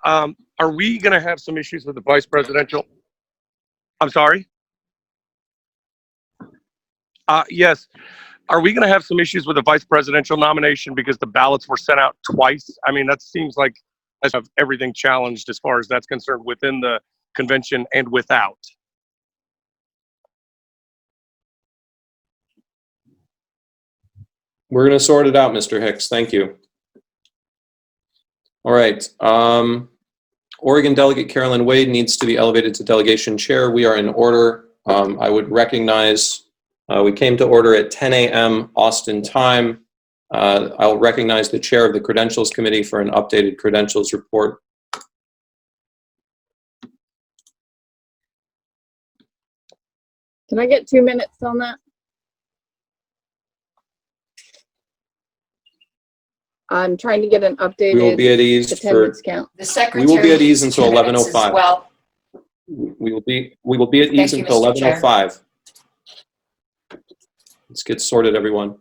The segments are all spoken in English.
Are we going to have some issues with the vice presidential? I'm sorry? Yes. Are we going to have some issues with the vice presidential nomination because the ballots were sent out twice? I mean, that seems like I have everything challenged as far as that's concerned within the convention and without. We're going to sort it out, Mr. Hicks. Thank you. All right. Oregon Delegate Carolyn Wade needs to be elevated to delegation chair. We are in order. I would recognize, we came to order at 10 a.m. Austin time. I'll recognize the chair of the Credentials Committee for an updated credentials report. Can I get 2 minutes on that? I'm trying to get an updated We will be at ease attendance count. The secretary. We will be at ease until 11:05. Well. We will be at ease until 11:05. Let's get sorted, everyone.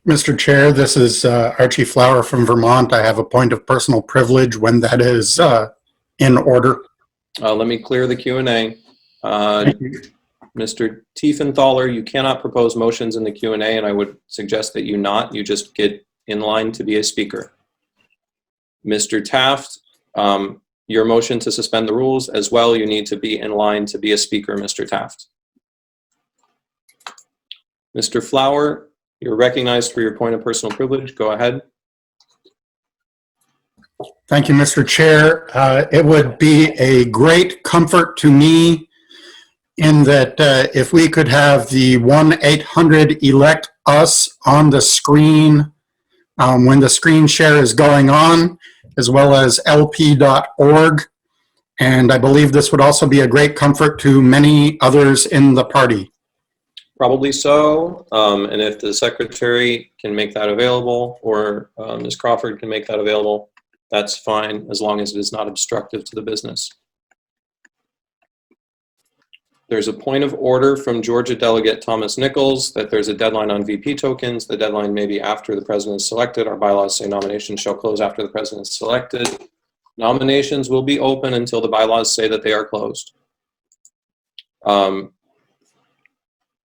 Mr. Chair, this is Archie Flower from Vermont. I have a point of personal privilege when that is in order. Let me clear the Q&A. Thank you. Mr. Tiefenthaler, you cannot propose motions in the Q&A, and I would suggest that you just get in line to be a speaker. Mr. Taft, your motion to suspend the rules as well, you need to be in line to be a speaker, Mr. Taft. Mr. Flower, you're recognized for your point of personal privilege. Go ahead. Thank you, Mr. Chair. It would be a great comfort to me in that if we could have the 1-800-ELECT-US on the screen when the screen share is going on, as well as lp.org. And I believe this would also be a great comfort to many others in the party. Probably so. And if the secretary can make that available, or Ms. Crawford can make that available, that's fine, as long as it is not obstructive to the business. There's a point of order from Georgia Delegate Thomas Nichols that there's a deadline on VP tokens. The deadline may be after the president is selected. Our bylaws say nominations shall close after the president is selected. Nominations will be open until the bylaws say that they are closed.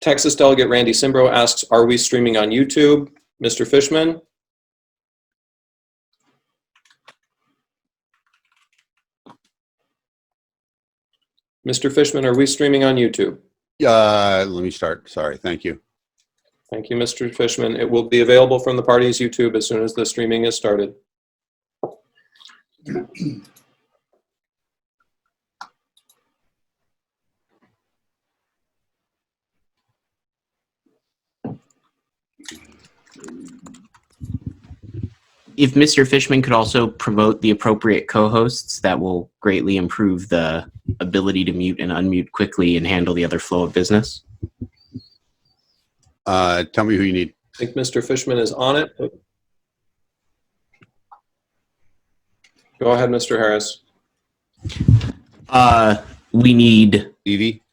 Texas Delegate Randy Simbro asks, are we streaming on YouTube? Mr. Fishman? Mr. Fishman, are we streaming on YouTube? Let me start. Sorry. Thank you. Thank you, Mr. Fishman. It will be available from the party's YouTube as soon as the streaming is started. If Mr. Fishman could also promote the appropriate co-hosts, that will greatly improve the ability to mute and unmute quickly and handle the other flow of business. Tell me who you need. I think Mr. Fishman is on it. Go ahead, Mr. Harris. We need Levy?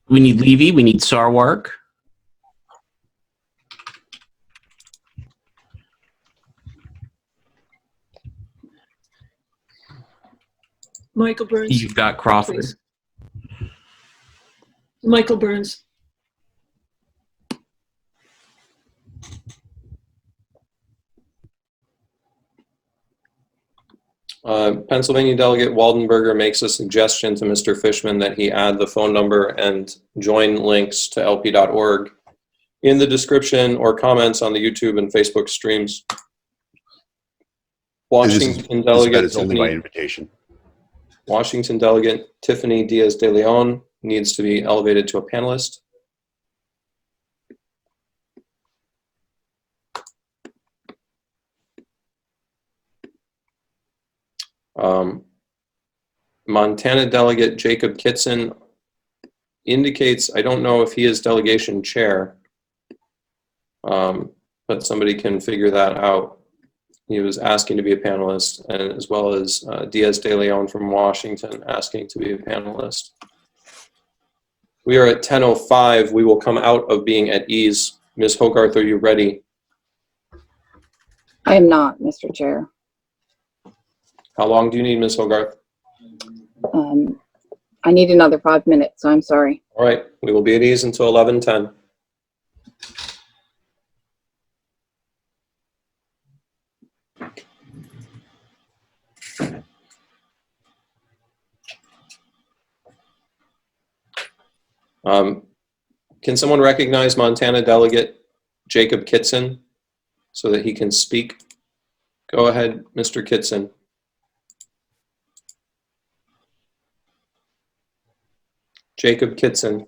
We need Levy. We need Sarwark. Michael Burns. You've got Crawford. Please. Michael Burns. Pennsylvania Delegate Waldenberger makes a suggestion to Mr. Fishman that he add the phone number and join links to lp.org in the description or comments on the YouTube and Facebook streams. Washington Delegate is only by invitation. Washington Delegate Tiffany Diaz de Leon needs to be elevated to a panelist. Montana Delegate Jacob Kitson indicates, I don't know if he is delegation chair, but somebody can figure that out. He was asking to be a panelist, and as well as Diaz de Leon from Washington asking to be a panelist. We are at 10:05. We will come out of being at ease. Ms. Hogarth, are you ready? I am not, Mr. Chair. How long do you need, Ms. Hogarth? I need another 5 minutes, so I'm sorry. All right, we will be at ease until 11:10. Can someone recognize Montana Delegate Jacob Kitson so that he can speak? Go ahead, Mr. Kitson. Jacob Kitson,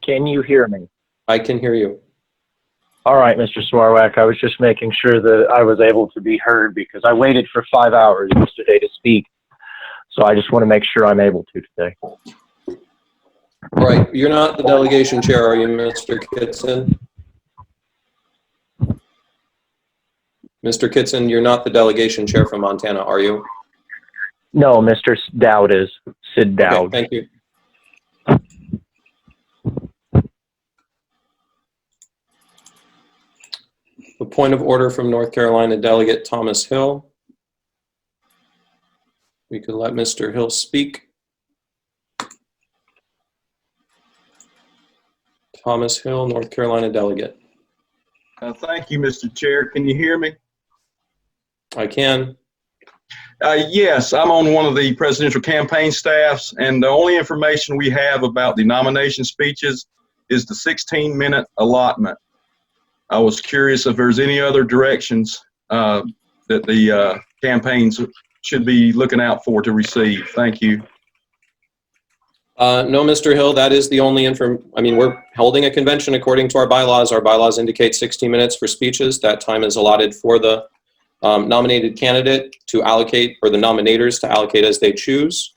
Can you hear me? I can hear you. All right, Mr. Swarwack, I was just making sure that I was able to be heard because I waited for 5 hours yesterday to speak. So I just want to make sure I'm able to today. All right, you're not the delegation chair, are you, Mr. Kitson? Mr. Kitson, you're not the delegation chair from Montana, are you? No, Mr. Dowd is. Sid Dowd. Okay, thank you. A point of order from North Carolina Delegate Thomas Hill. We could let Mr. Hill speak. Thomas Hill, North Carolina Delegate. Thank you, Mr. Chair. Can you hear me? I can. Yes, I'm on one of the presidential campaign staffs, and the only information we have about the nomination speeches is the 16-minute allotment. I was curious if there's any other directions that the campaigns should be looking out for to receive. Thank you. No, Mr. Hill, that is the only I mean, we're holding a convention according to our bylaws. Our bylaws indicate 60 minutes for speeches. That time is allotted for the nominated candidate to allocate, or the nominators to allocate as they choose.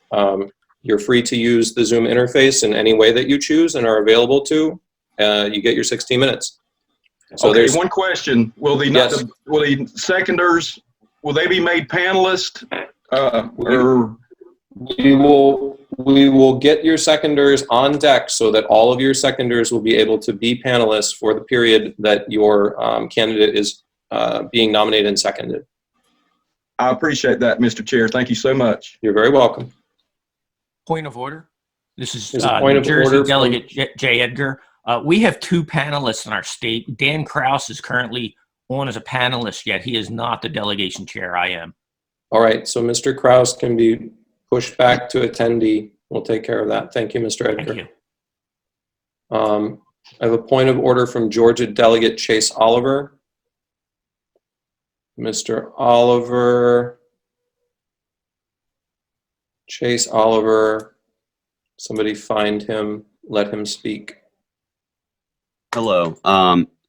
You're free to use the Zoom interface in any way that you choose and are available to. You get your 60 minutes. So okay, there's one question. Will the seconders, will they be made panelists? Or We will get your seconders on deck so that all of your seconders will be able to be panelists for the period that your candidate is being nominated and seconded. I appreciate that, Mr. Chair. Thank you so much. You're very welcome. Point of order. This is There's a point New of Jersey order Delegate J. Edgar. We have 2 panelists in our state. Dan Kraus is currently on as a panelist, yet he is not the delegation chair. I am. All right, so Mr. Kraus can be pushed back to attendee. We'll take care of that. Thank you, Mr. Edgar. Thank you. I have a point of order from Georgia Delegate Chase Oliver. Mr. Oliver. Chase Oliver. Somebody find him, let him speak. Hello.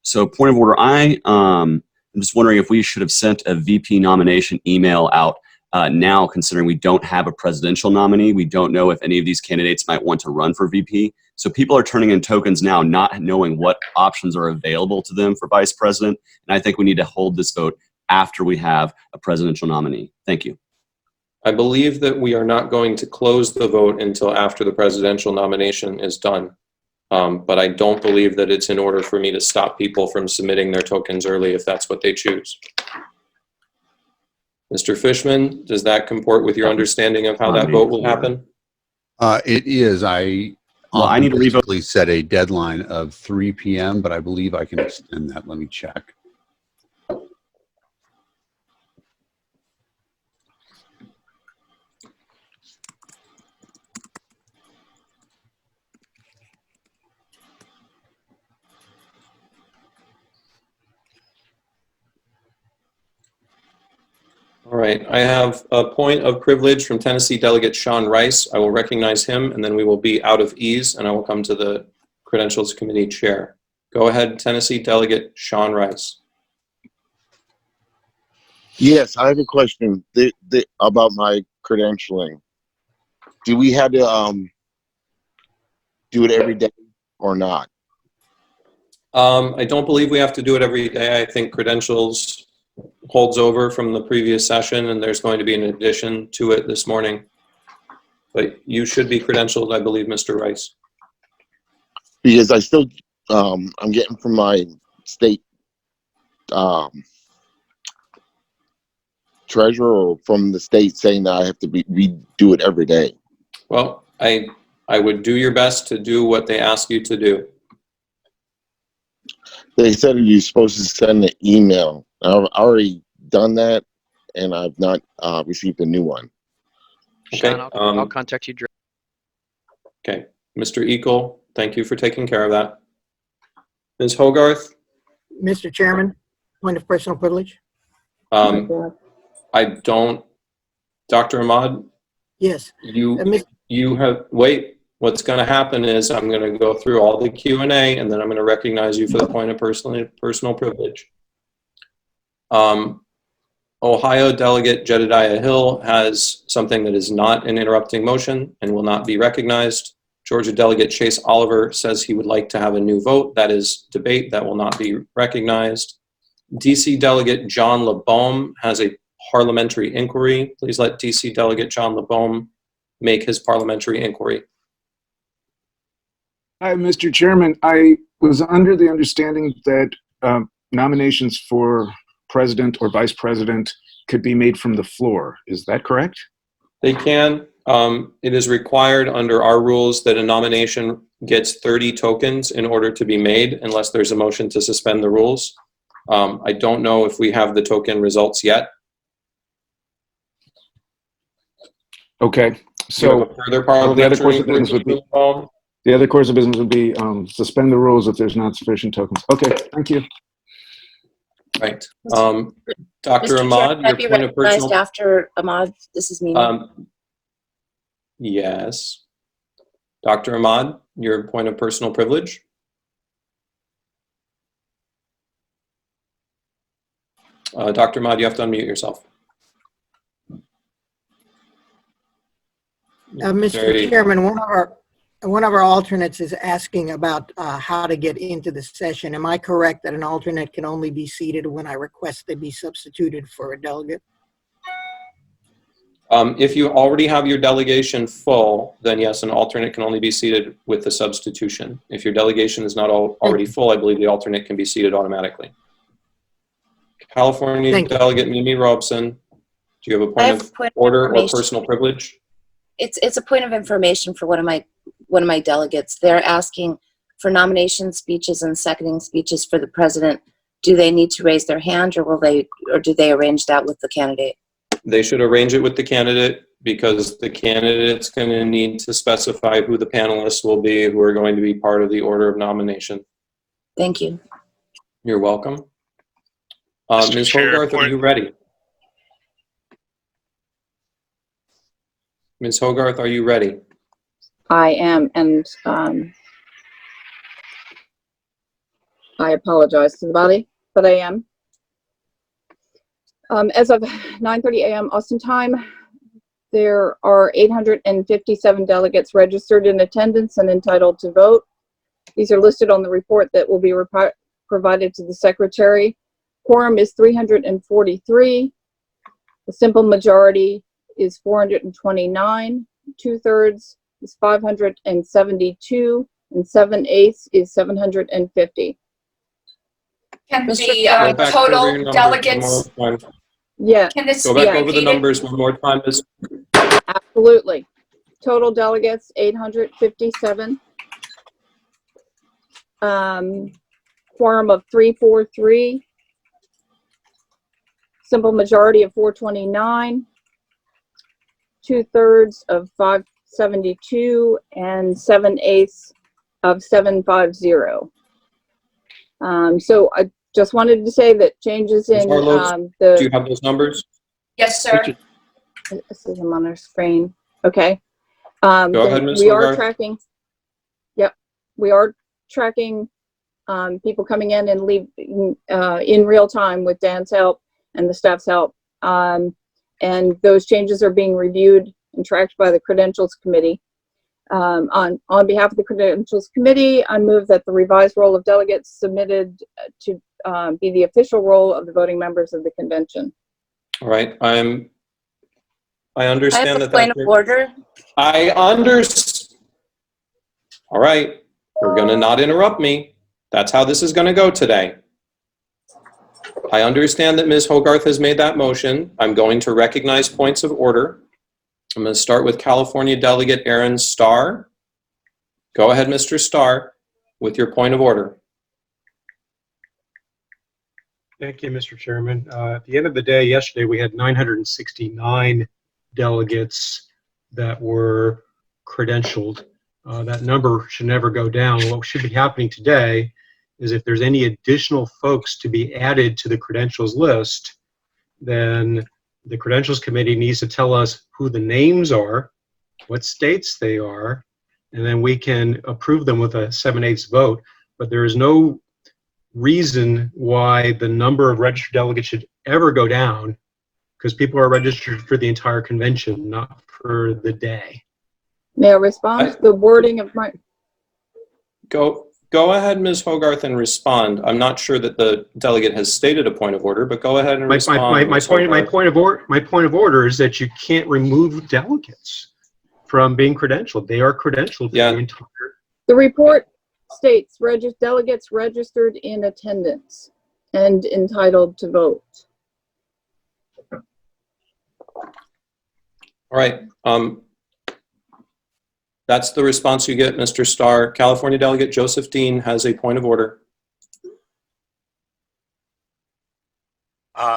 So point of order, I'm just wondering if we should have sent a VP nomination email out now, considering we don't have a presidential nominee. We don't know if any of these candidates might want to run for VP. So people are turning in tokens now, not knowing what options are available to them for vice president. And I think we need to hold this vote after we have a presidential nominee. Thank you. I believe that we are not going to close the vote until after the presidential nomination is done. But I don't believe that it's in order for me to stop people from submitting their tokens early if that's what they choose. Mr. Fishman, does that comport with your understanding of how that vote will happen? It is. I need to basically set a deadline of 3 p.m., but I believe I can extend that. Let me check. All right, I have a point of privilege from Tennessee Delegate Sean Rice. I will recognize him, and then we will be out of ease, and I will come to the Credentials Committee Chair. Go ahead, Tennessee Delegate Sean Rice. Yes, I have a question about my credentialing. Do we have to do it every day or not? I don't believe we have to do it every day. I think Credentials holds over from the previous session, and there's going to be an addition to it this morning. But you should be credentialed, I believe, Mr. Rice. Because I still, I'm getting from my state treasurer or from the state saying that I have to redo it every day? Well, I would do your best to do what they ask you to do. They said you're supposed to send an email. I've already done that, and I've not received a new one. Okay. Sean, I'll contact you. Okay. Mr. Eagle, thank you for taking care of that. Ms. Hogarth? Mr. Chairman, point of personal privilege. I don't, Dr. Ahmad? Yes. You have, wait, what's going to happen is I'm going to go through all the Q&A and then I'm going to recognize you for the point of personal privilege. Ohio Delegate Jedediah Hill has something that is not an interrupting motion and will not be recognized. Georgia Delegate Chase Oliver says he would like to have a new vote. That is debate. That will not be recognized. DC Delegate John LeBaume has a parliamentary inquiry. Please let DC Delegate John LeBaume make his parliamentary inquiry. Hi, Mr. Chairman. I was under the understanding that nominations for president or vice president could be made from the floor. Is that correct? They can. It is required under our rules that a nomination gets 30 tokens in order to be made unless there's a motion to suspend the rules. I don't know if we have the token results yet. Okay. So further parliamentary the other course of business would be suspend the rules if there's not sufficient tokens. Okay, thank you. Right. Dr. Ahmad, Chair, your point of personal... after Ahmad, this is Mimi. Yes. Dr. Ahmad, your point of personal privilege. Dr. Ahmad, you have to unmute yourself. Mr. Chairman, one of our alternates is asking about how to get into the session. Am I correct that an alternate can only be seated when I request they be substituted for a delegate? If you already have your delegation full, then yes, an alternate can only be seated with the substitution. If your delegation is not already full, I believe the alternate can be seated automatically. California Delegate Mimi Robson, do you have a point of order or personal privilege? It's a point of information for one of my delegates. They're asking for nomination speeches and seconding speeches for the president. Do they need to raise their hand, or do they arrange that with the candidate? They should arrange it with the candidate because the candidate's going to need to specify who the panelists will be who are going to be part of the order of nomination. Thank you. You're welcome. Ms. Hogarth, are you ready? Ms. Hogarth, are you ready? I am, and I apologize to the body, but I am. As of 9:30 a.m. Austin time, there are 857 delegates registered in attendance and entitled to vote. These are listed on the report that will be provided to the secretary. Quorum is 343. The simple majority is 429. 2/3 is 572, and 7/8 is 750. Can the total delegates? Yeah. Can this go back over the numbers one more time? Absolutely. Total delegates 857. Quorum of 343. Simple majority of 429. 2/3 of 572, and 7/8 of 750. So I just wanted to say that changes in do you have those numbers? Yes, sir. This is them on our screen. Okay. Go ahead, Ms. We are Hogarth. tracking. Yep, we are tracking people coming in and leaving in real time with Dan's help and the staff's help. And those changes are being reviewed and tracked by the Credentials Committee. On behalf of the Credentials Committee, I move that the revised roll of delegates submitted to be the official roll of the voting members of the convention. All right, I understand I have a that. point of order. I understand. All right, we're going to not interrupt me. That's how this is going to go today. I understand that Ms. Hogarth has made that motion. I'm going to recognize points of order. I'm going to start with California Delegate Aaron Starr. Go ahead, Mr. Starr, with your point of order. Thank you, Mr. Chairman. At the end of the day, yesterday, we had 969 delegates that were credentialed. That number should never go down. What should be happening today is if there's any additional folks to be added to the credentials list, then the credentials committee needs to tell us who the names are, what states they are, and then we can approve them with a 7/8 vote. But there is no reason why the number of registered delegates should ever go down, because people are registered for the entire convention, not for the day. May I respond? The wording of my... Go ahead, Ms. Hogarth, and respond. I'm not sure that the delegate has stated a point of order, but go ahead and respond. My point of order is that you can't remove delegates from being credentialed. They are credentialed for the entire... The report states delegates registered in attendance and entitled to vote. All right. That's the response you get, Mr. Starr. California Delegate Joseph Dean has a point of order.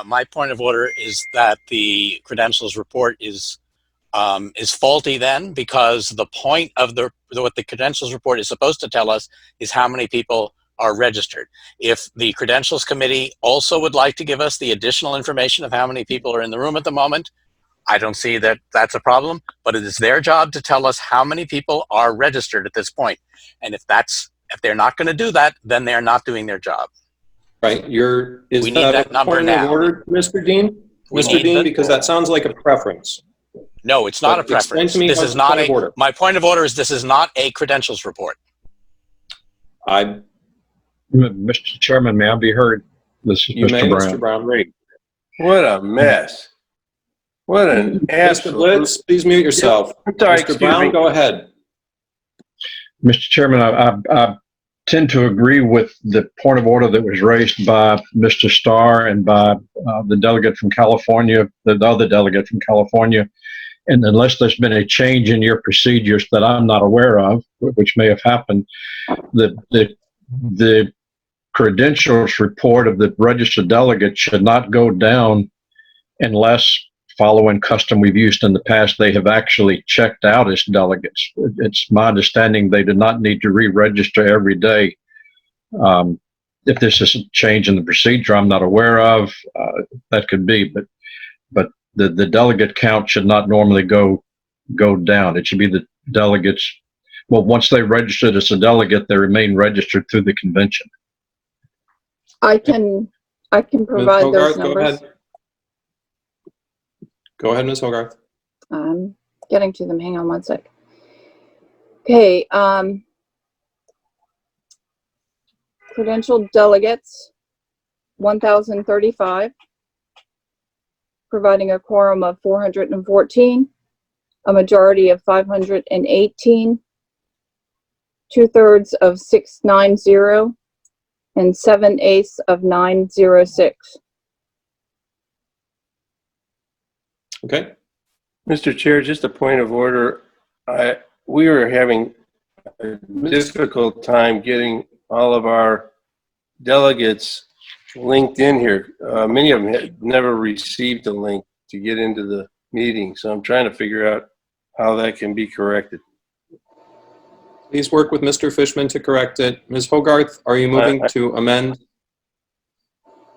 My point of order is that the credentials report is faulty then, because the point of what the credentials report is supposed to tell us is how many people are registered. If the credentials committee also would like to give us the additional information of how many people are in the room at the moment, I don't see that that's a problem, but it is their job to tell us how many people are registered at this point. And if they're not going to do that, then they're not doing their job. Right. We need that number now. Order, Mr. Dean? Mr. Dean, because that sounds like a preference. No, it's not a preference. This is not a, my point of order is this is not a credentials report. Mr. Chairman, may I be heard? This is Mr. Brown. Mr. Brown. What a mess. What an Mr. Blitz, please mute yourself. I'm sorry, Mr. Brown, go ahead. Mr. Chairman, I tend to agree with the point of order that was raised by Mr. Starr and by the delegate from California, the other delegate from California. And unless there's been a change in your procedures that I'm not aware of, which may have happened, the credentials report of the registered delegate should not go down unless, following custom we've used in the past, they have actually checked out as delegates. It's my understanding they do not need to re-register every day. If this is a change in the procedure I'm not aware of, that could be, but the delegate count should not normally go down. It should be the delegates. Well, once they registered as a delegate, they remain registered through the convention. I can provide those numbers. Go ahead, Ms. Hogarth. I'm getting to them. Hang on one sec. Okay. Credentialed delegates, 1,035, providing a quorum of 414, a majority of 518, 2/3 of 690, and 7/8 of 906. Okay. Mr. Chair, just a point of order. We were having a difficult time getting all of our delegates linked in here. Many of them had never received a link to get into the meeting, so I'm trying to figure out how that can be corrected. Please work with Mr. Fishman to correct it. Ms. Hogarth, are you moving to amend?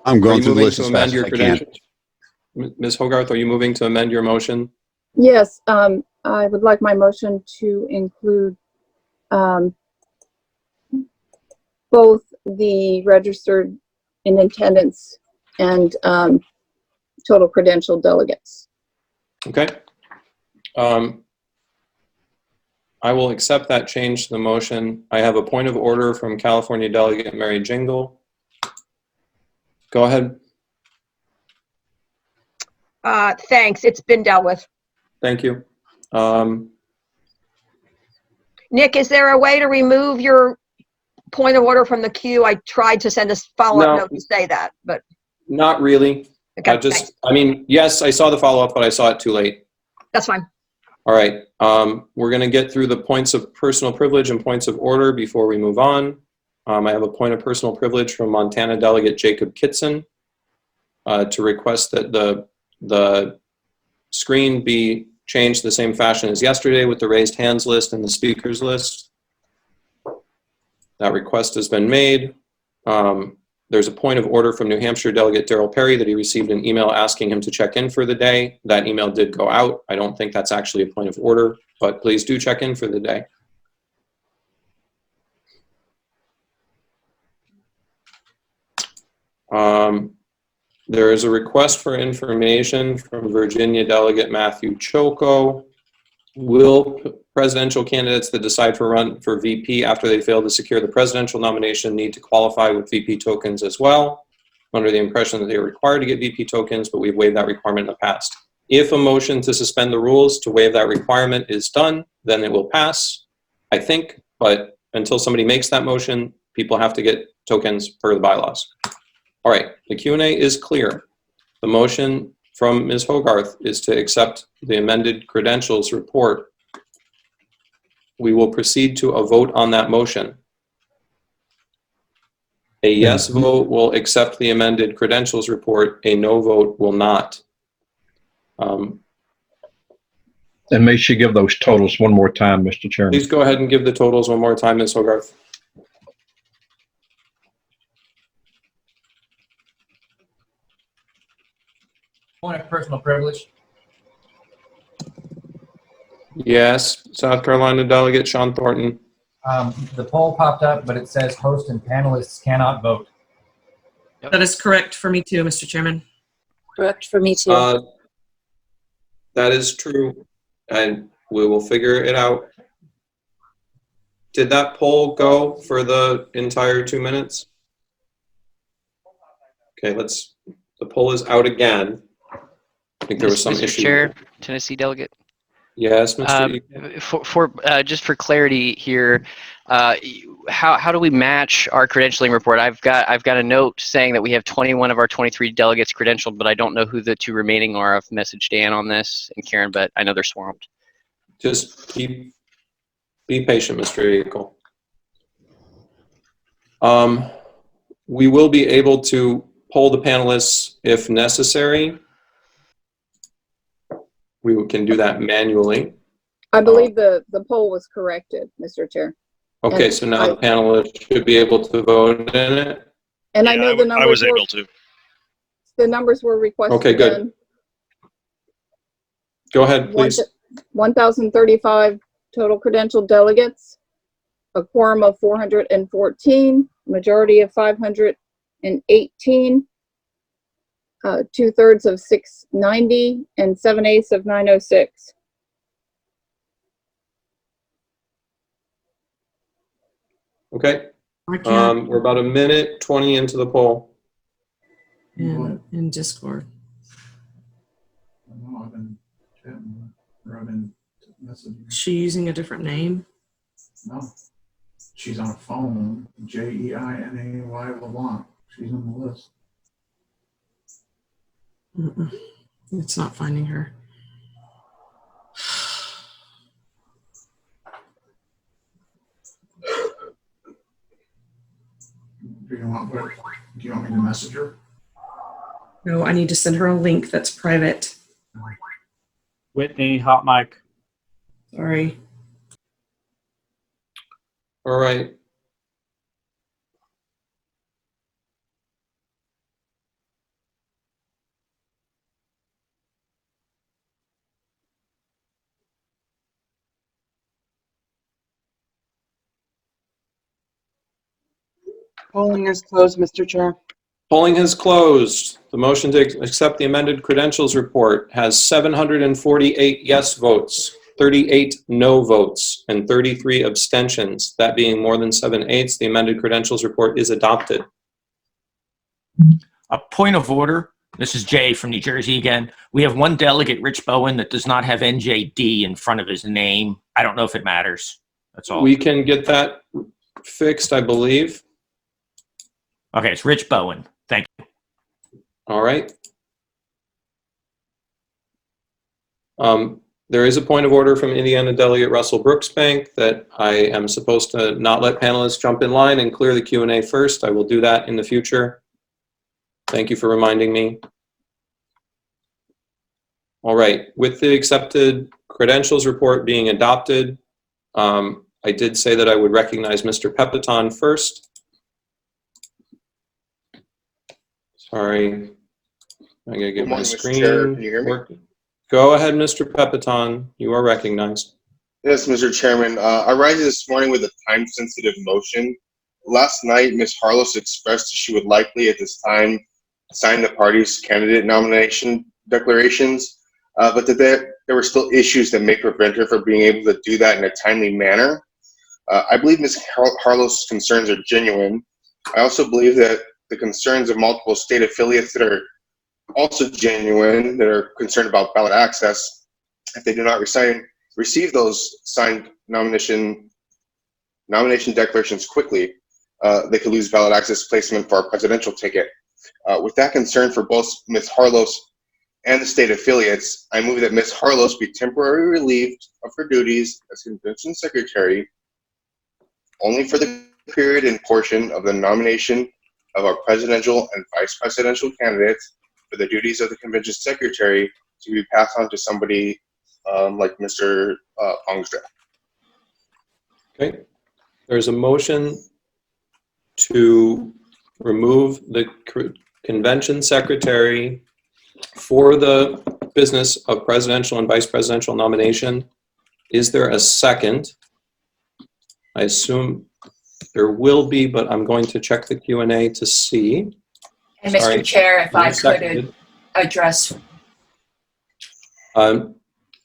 I'm going through the list as fast your as I can. Ms. Hogarth, are you moving to amend your motion? Yes, I would like my motion to include both the registered in attendance and total credentialed delegates. Okay. I will accept that change to the motion. I have a point of order from California Delegate Mary Jingle. Go ahead. Thanks. It's been dealt with. Thank you. Nick, is there a way to remove your point of order from the queue? I tried to send a follow-up note to say that, but. Not really. Okay, I mean, yes, I saw the follow-up, but I saw it too late. That's fine. All right. We're going to get through the points of personal privilege and points of order before we move on. I have a point of personal privilege from Montana Delegate Jacob Kitson to request that the screen be changed the same fashion as yesterday with the raised hands list and the speakers list. That request has been made. There's a point of order from New Hampshire Delegate Darrell Perry that he received an email asking him to check in for the day. That email did go out. I don't think that's actually a point of order, but please do check in for the day. There is a request for information from Virginia Delegate Matthew Choco. Will presidential candidates that decide to run for VP after they fail to secure the presidential nomination need to qualify with VP tokens as well? I'm under the impression that they are required to get VP tokens, but we've waived that requirement in the past. If a motion to suspend the rules to waive that requirement is done, then it will pass, I think, but until somebody makes that motion, people have to get tokens per the bylaws. All right, the Q&A is clear. The motion from Ms. Hogarth is to accept the amended credentials report. We will proceed to a vote on that motion. A yes vote will accept the amended credentials report. A no vote will not. And may she give those totals one more time, Mr. Chairman? Please go ahead and give the totals one more time, Ms. Hogarth. Point of personal privilege. Yes, South Carolina Delegate Sean Thornton. The poll popped up, but it says host and panelists cannot vote. That is correct for me too, Mr. Chairman. Correct for me too. That is true, and we will figure it out. Did that poll go for the entire 2 minutes? Okay, the poll is out again. I think there was some Mr. issue. Chair, Tennessee Delegate. Yes, Mr. Just for clarity here, how do we match our credentialing report? I've got a note saying that we have 21 of our 23 delegates credentialed, but I don't know who the 2 remaining are. I've messaged Dan on this and Karen, but I know they're swamped. Just be patient, Mr. Eagle. We will be able to poll the panelists if necessary. We can do that manually. I believe the poll was corrected, Mr. Chair. Okay, And so now the panelists should be able to vote in it. And I know the numbers. I was able to. The numbers were requested. Okay, good. Then. Go ahead, please. 1,035 total credentialed delegates, a quorum of 414, majority of 518, 2/3 of 690, and 7/8 of 906. Okay. can't- We're about a minute 20 into the poll. In Discord. I've been chatting or I've been messaging. She using a different name? No. She's on a phone. Jeinay LeBlanc. She's on the list. It's not finding her. Do you want me to message her? No, I need to send her a link that's private. Whitney, hot mic. Sorry. All right. Polling is closed, Mr. Chair. Polling has closed. The motion to accept the amended credentials report has 748 yes votes, 38 no votes, and 33 abstentions. That being more than 7/8, the amended credentials report is adopted. A point of order. This is Jay from New Jersey again. We have one delegate, Rich Bowen, that does not have NJD in front of his name. I don't know if it matters. That's all. We can get that fixed, I believe. Okay, it's Rich Bowen. Thank you. All right. There is a point of order from Indiana Delegate Russell Brooksbank that I am supposed to not let panelists jump in line and clear the Q&A first. I will do that in the future. Thank you for reminding me. All right, with the accepted credentials report being adopted, I did say that I would recognize Mr. Pepitone first. Sorry, I gotta get my screen. Mr. Chair, can you hear me? working. Go ahead, Mr. Pepitone. You are recognized. Yes, Mr. Chairman. I rise this morning with a time-sensitive motion. Last night, Ms. Harlos expressed she would likely, at this time, sign the party's candidate nomination declarations, but that there were still issues that may prevent her from being able to do that in a timely manner. I believe Ms. Harlos' concerns are genuine. I also believe that the concerns of multiple state affiliates that are also genuine, that are concerned about ballot access, if they do not receive those signed nomination declarations quickly, they could lose ballot access placement for our presidential ticket. With that concern for both Ms. Harlos and the state affiliates, I move that Ms. Harlos be temporarily relieved of her duties as convention secretary only for the period and portion of the nomination of our presidential and vice presidential candidates for the duties of the convention secretary to be passed on to somebody like Mr. Pongstra. Okay, there's a motion to remove the convention secretary for the business of presidential and vice presidential nomination. Is there a second? I assume there will be, but I'm going to check the Q&A to see. And Mr. Sorry. Chair, if I Seconded. could address. Well,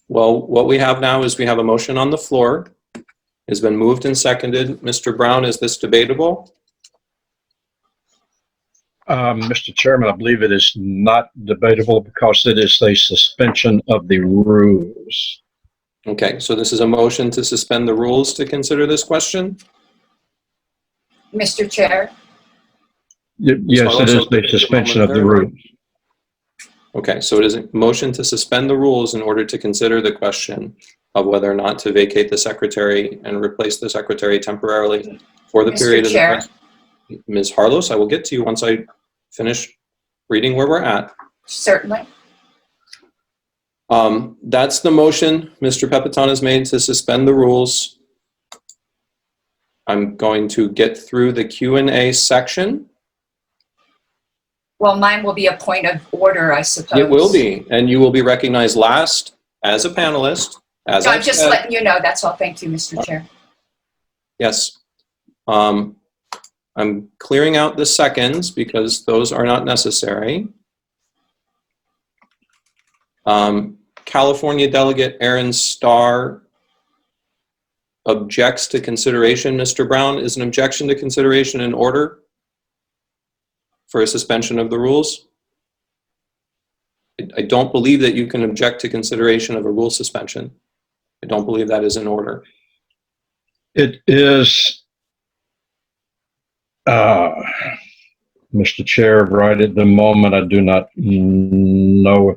what we have now is we have a motion on the floor. It's been moved and seconded. Mr. Brown, is this debatable? Mr. Chairman, I believe it is not debatable because it is a suspension of the rules. Okay, so this is a motion to suspend the rules to consider this question? Mr. Chair, Yes, it is the suspension of the rules. Okay, so it is a motion to suspend the rules in order to consider the question of whether or not to vacate the secretary and replace the secretary temporarily for the period of the Chair. Ms. Harlos, I will get to you once I finish reading where we're at. Certainly. That's the motion Mr. Pepitone has made to suspend the rules. I'm going to get through the Q&A section. Well, mine will be a point of order, I suppose. It will be, and you will be recognized last as a panelist. As So I'm I've just said. letting you know. That's all. Thank you, Mr. Chair. Yes. I'm clearing out the seconds because those are not necessary. California Delegate Aaron Starr objects to consideration. Mr. Brown, is an objection to consideration in order for a suspension of the rules? I don't believe that you can object to consideration of a rule suspension. I don't believe that is in order. It is, Mr. Chair, right at the moment, I do not know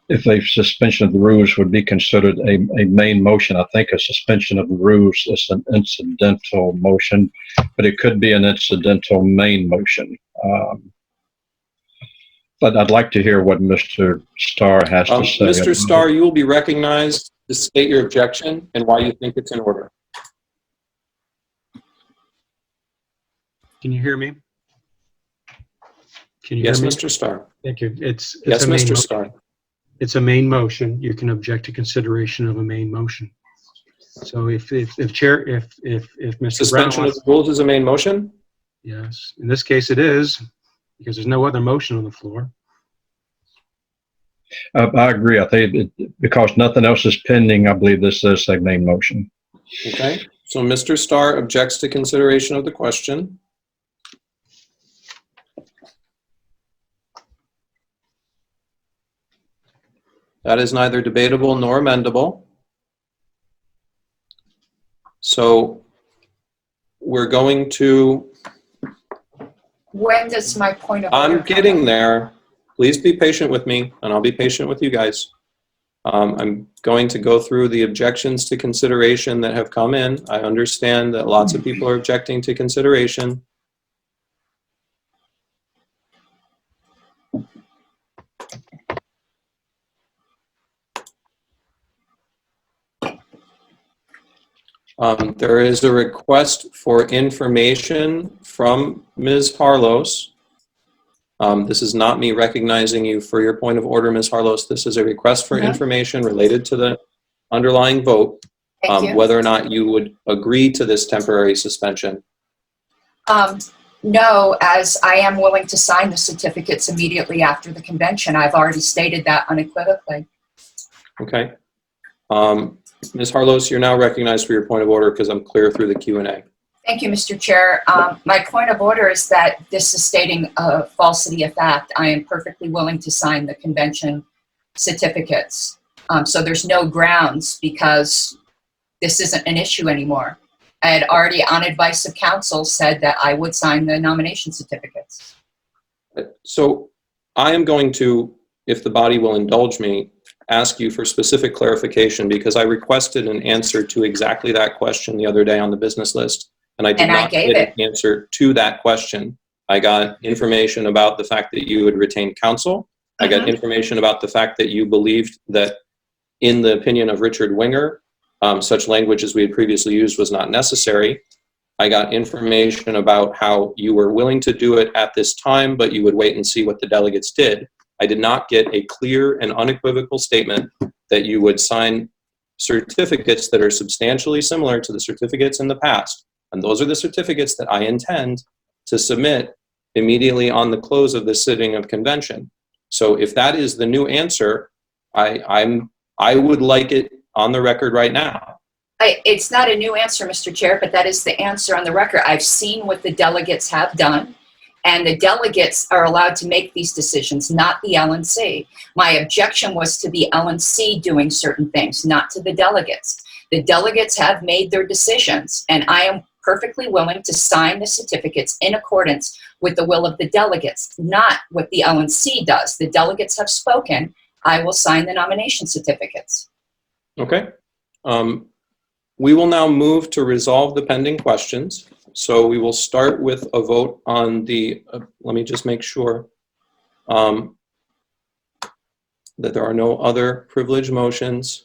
if a suspension of the rules would be considered a main motion. I think a suspension of the rules is an incidental motion, but it could be an incidental main motion. But I'd like to hear what Mr. Starr has to say. Mr. Starr, you will be recognized to state your objection and why you think it's in order. Can you hear me? Can you Yes, hear me? Mr. Starr. Thank you. It's Yes, a main Mr. motion. Starr. It's a main motion. You can object to consideration of a main motion. So if Mr. Suspension Brown of the rules is a main motion? Yes, in this case it is, because there's no other motion on the floor. I agree. I think because nothing else is pending, I believe this is a main motion. Okay, so Mr. Starr objects to consideration of the question. That is neither debatable nor amendable. So we're going to When does my point of order I'm come getting up? there. Please be patient with me, and I'll be patient with you guys. I'm going to go through the objections to consideration that have come in. I understand that lots of people are objecting to consideration. There is a request for information from Ms. Harlos. This is not me recognizing you for your point of order, Ms. Harlos. This is a request for information related to the underlying vote, Thank you. whether or not you would agree to this temporary suspension. No, as I am willing to sign the certificates immediately after the convention. I've already stated that unequivocally. Okay. Ms. Harlos, you're now recognized for your point of order because I'm clear through the Q&A. Thank you, Mr. Chair. My point of order is that this is stating a falsity of fact. I am perfectly willing to sign the convention certificates. So there's no grounds because this isn't an issue anymore. I had already, on advice of counsel, said that I would sign the nomination certificates. So I am going to, if the body will indulge me, ask you for specific clarification because I requested an answer to exactly that question the other day on the business list, and I did not get an answer to that question. I got information about the fact that you would retain counsel. I got information about the fact that you believed that, in the opinion of Richard Winger, such language as we had previously used was not necessary. I got information about how you were willing to do it at this time, but you would wait and see what the delegates did. I did not get a clear and unequivocal statement that you would sign certificates that are substantially similar to the certificates in the past. And those are the certificates that I intend to submit immediately on the close of the sitting of convention. So if that is the new answer, I would like it on the record right now. It's not a new answer, Mr. Chair, but that is the answer on the record. I've seen what the delegates have done, and the delegates are allowed to make these decisions, not the LNC. My objection was to the LNC doing certain things, not to the delegates. The delegates have made their decisions, and I am perfectly willing to sign the certificates in accordance with the will of the delegates, not what the LNC does. The delegates have spoken. I will sign the nomination certificates. Okay. We will now move to resolve the pending questions. So we will start with a vote on the, let me just make sure that there are no other privilege motions.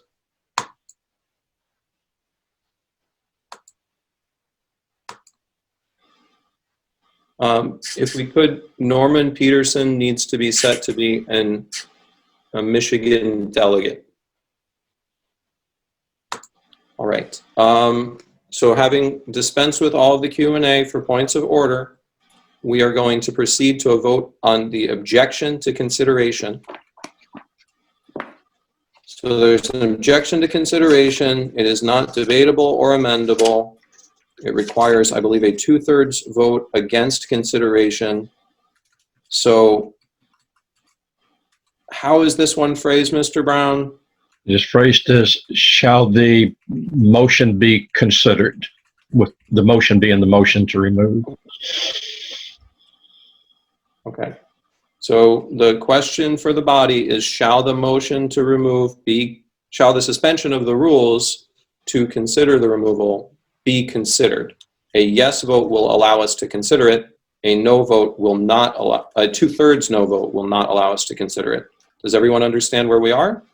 If we could, Norman Peterson needs to be set to be a Michigan delegate. All right. So having dispensed with all of the Q&A for points of order, we are going to proceed to a vote on the objection to consideration. So there's an objection to consideration. It is not debatable or amendable. It requires, I believe, a 2/3 vote against consideration. So how is this one phrased, Mr. Brown? It is phrased as, shall the motion be considered, with the motion being the motion to remove. Okay. So the question for the body is, shall the motion to remove be, shall the suspension of the rules to consider the removal be considered? A yes vote will allow us to consider it. A no vote will not allow, a 2/3 no vote will not allow us to consider it. Does everyone understand where we are?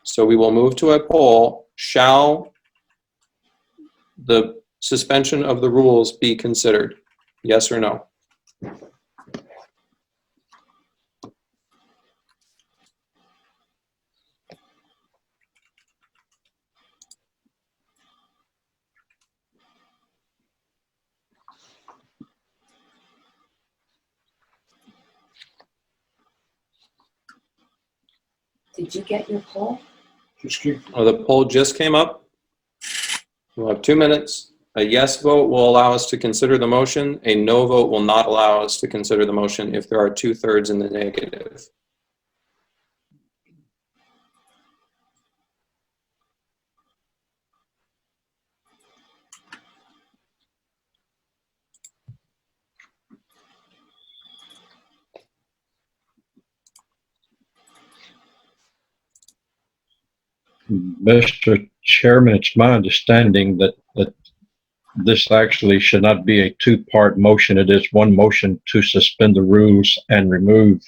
So we will move to a poll. Shall the suspension of the rules be considered? Yes or no? Did you get your poll? Oh, the poll just came up. We'll have 2 minutes. A yes vote will allow us to consider the motion. A no vote will not allow us to consider the motion if there are 2/3 in the negative. Mr. Chairman, it's my understanding that this actually should not be a two-part motion. It is one motion to suspend the rules and remove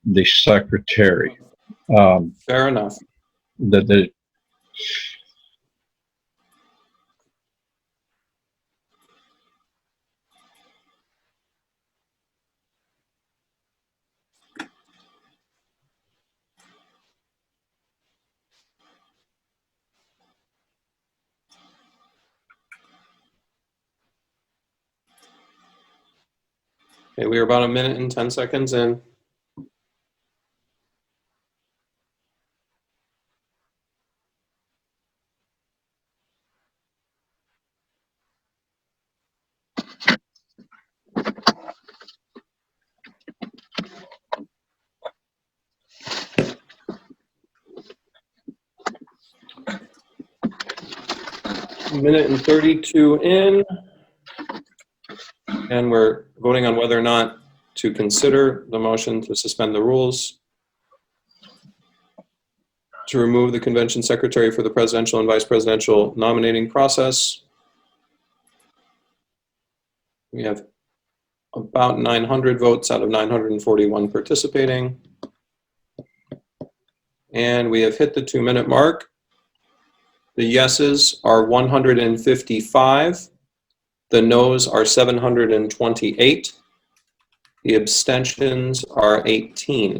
the secretary. Fair enough. Okay, we are about 1 minute and 10 seconds in. Minute and 32 in, and we're voting on whether or not to consider the motion to suspend the rules to remove the convention secretary for the presidential and vice presidential nominating process. We have about 900 votes out of 941 participating, and we have hit the 2-minute mark. The yeses are 155. The noes are 728. The abstentions are 18.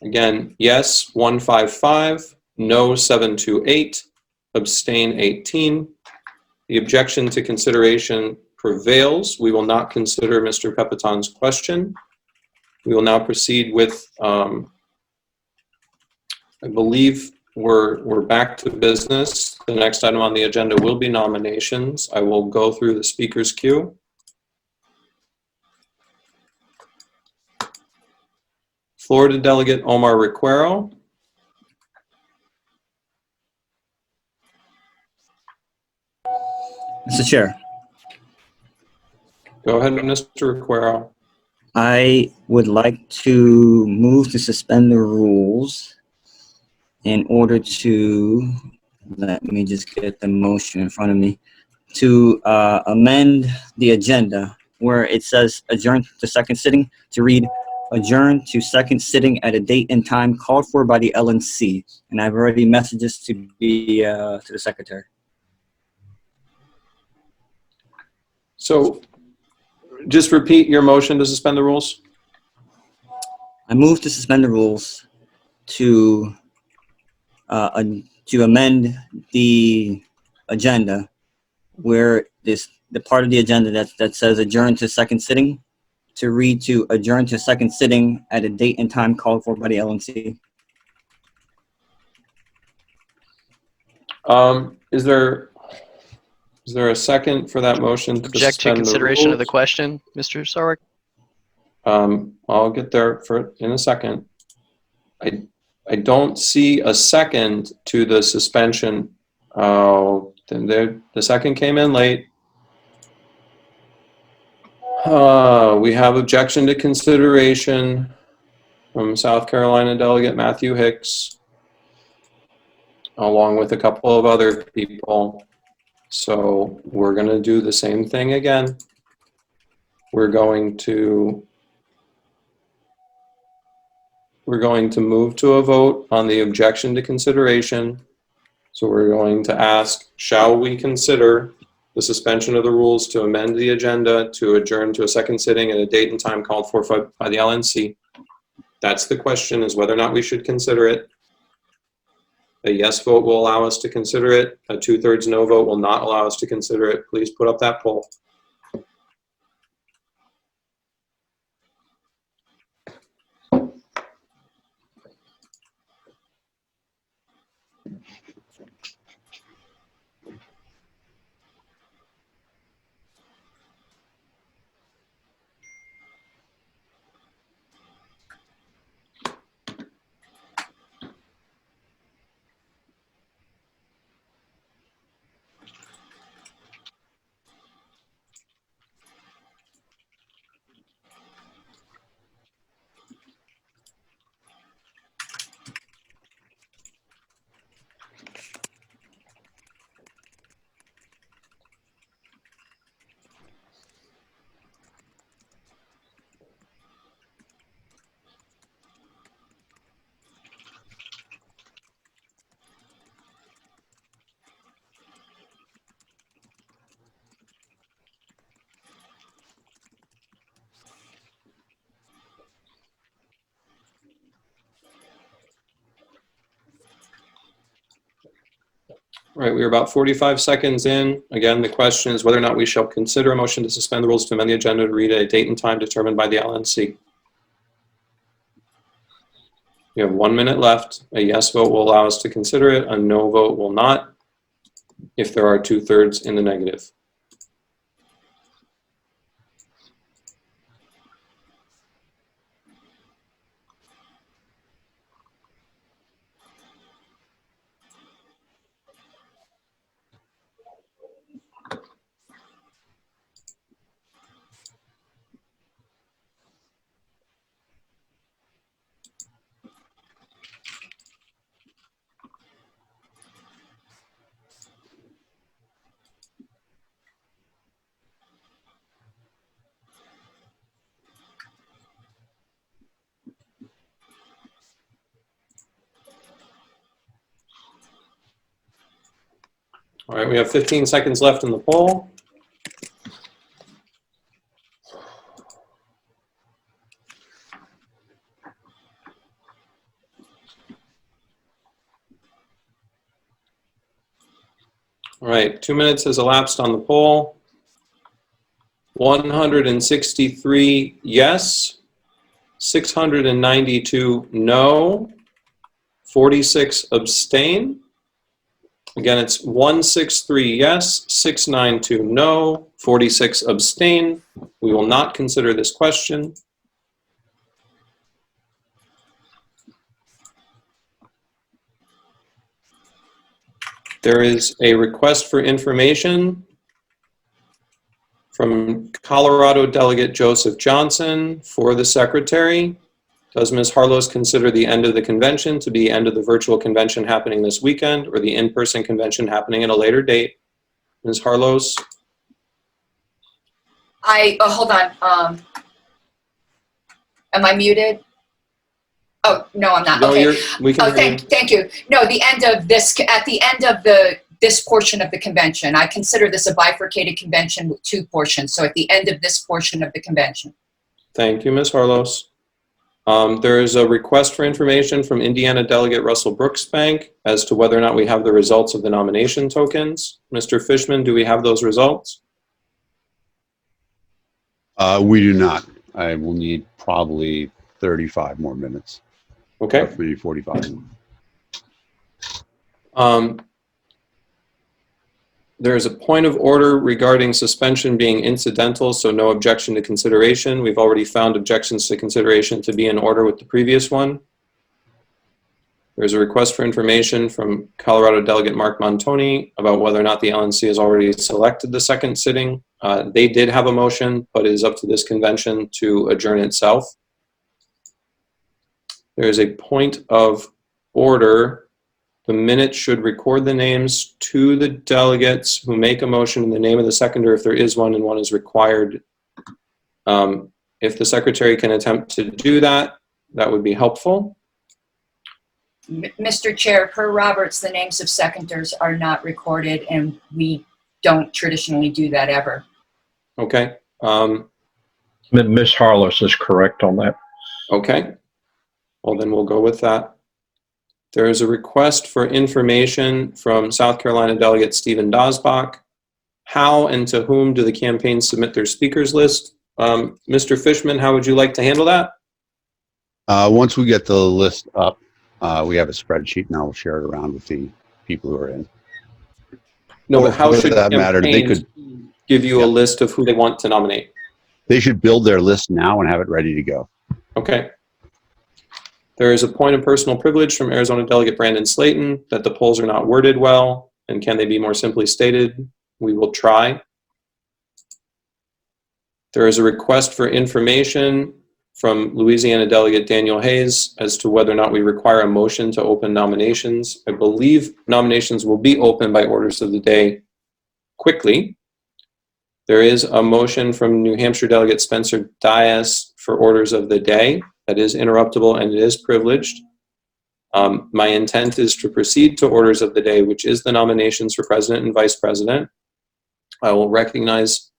Again, yes, 155, no, 728, abstain, 18. The objection to consideration prevails. We will not consider Mr. Pepiton's question. We will now proceed with, I believe we're back to business. The next item on the agenda will be nominations. I will go through the speaker's queue. Florida Delegate Omar Requero. Mr. Chair, Go ahead, Mr. Requero. I would like to move to suspend the rules in order to, let me just get the motion in front of me, to amend the agenda where it says adjourn to second sitting to read adjourn to second sitting at a date and time called for by the LNC. And I've already messaged this to the secretary. So just repeat your motion to suspend the rules. I move to suspend the rules to amend the agenda where the part of the agenda that says adjourn to second sitting to read to adjourn to second sitting at a date and time called for by the LNC. Is there a second for that motion to Object to suspend consideration the of the question, Mr. Sarwark? I'll get there in a second. I don't see a second to the suspension. Oh, then the second came in late. We have objection to consideration from South Carolina Delegate Matthew Hicks, along with a couple of other people. So we're going to do the same thing again. We're going to move to a vote on the objection to consideration. So we're going to ask, shall we consider the suspension of the rules to amend the agenda to adjourn to a second sitting at a date and time called for by the LNC? That's the question, is whether or not we should consider it. A yes vote will allow us to consider it. A 2/3 no vote will not allow us to consider it. Please put up that poll. All right, we are about 45 seconds in. Again, the question is whether or not we shall consider a motion to suspend the rules to amend the agenda to read a date and time determined by the LNC. You have 1 minute left. A yes vote will allow us to consider it. A no vote will not, if there are 2/3 in the negative. All right, we have 15 seconds left in the poll. All right, 2 minutes has elapsed on the poll. 163 yes, 692 no, 46 abstain. Again, it's 163 yes, 692 no, 46 abstain. We will not consider this question. There is a request for information from Colorado Delegate Joseph Johnson for the Secretary. Does Ms. Harlos consider the end of the convention to be end of the virtual convention happening this weekend or the in-person convention happening at a later date? Ms. Harlos? Hold on. Am I muted? Oh, no, I'm not. No, Okay. we can hear you. Thank you. No, the end of this, at the end of this portion of the convention, I consider this a bifurcated convention with 2 portions. So at the end of this portion of the convention. Thank you, Ms. Harlos. There is a request for information from Indiana Delegate Russell Brooksbank as to whether or not we have the results of the nomination tokens. Mr. Fishman, do we have those results? We do not. I will need probably 35 more minutes. Okay. Maybe 45 more. There is a point of order regarding suspension being incidental, so no objection to consideration. We've already found objections to consideration to be in order with the previous one. There's a request for information from Colorado Delegate Mark Montoni about whether or not the LNC has already selected the second sitting. They did have a motion, but it is up to this convention to adjourn itself. There is a point of order. The minutes should record the names to the delegates who make a motion in the name of the seconder if there is one and one is required. If the secretary can attempt to do that, that would be helpful. Mr. Chair, per Roberts, the names of seconders are not recorded, and we don't traditionally do that ever. Okay. Ms. Harlos is correct on that. Okay. Well, then we'll go with that. There is a request for information from South Carolina Delegate Stephen Dosbach. How and to whom do the campaigns submit their speakers list? Mr. Fishman, how would you like to handle that? Once we get the list up, we have a spreadsheet and I'll share it around with the people who are in. No, but how should that matter? They campaigns could give you a list of who they want to nominate? They should build their list now and have it ready to go. Okay. There is a point of personal privilege from Arizona Delegate Brandon Slayton that the polls are not worded well, and can they be more simply stated? We will try. There is a request for information from Louisiana Delegate Daniel Hayes as to whether or not we require a motion to open nominations. I believe nominations will be open by orders of the day quickly. There is a motion from New Hampshire Delegate Spencer Dias for orders of the day. That is interruptible and it is privileged. My intent is to proceed to orders of the day, which is the nominations for president and vice president. I will recognize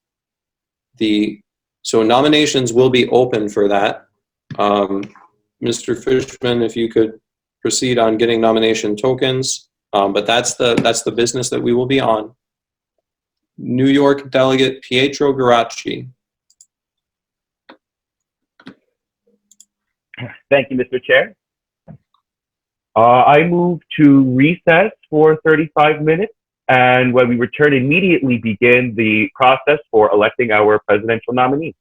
so nominations will be open for that. Mr. Fishman, if you could proceed on getting nomination tokens. But that's the business that we will be on. New York delegate Pietro Garacci. Thank you, Mr. Chair. I move to recess for 35 minutes, and when we return, immediately begin the process for electing our presidential nominee.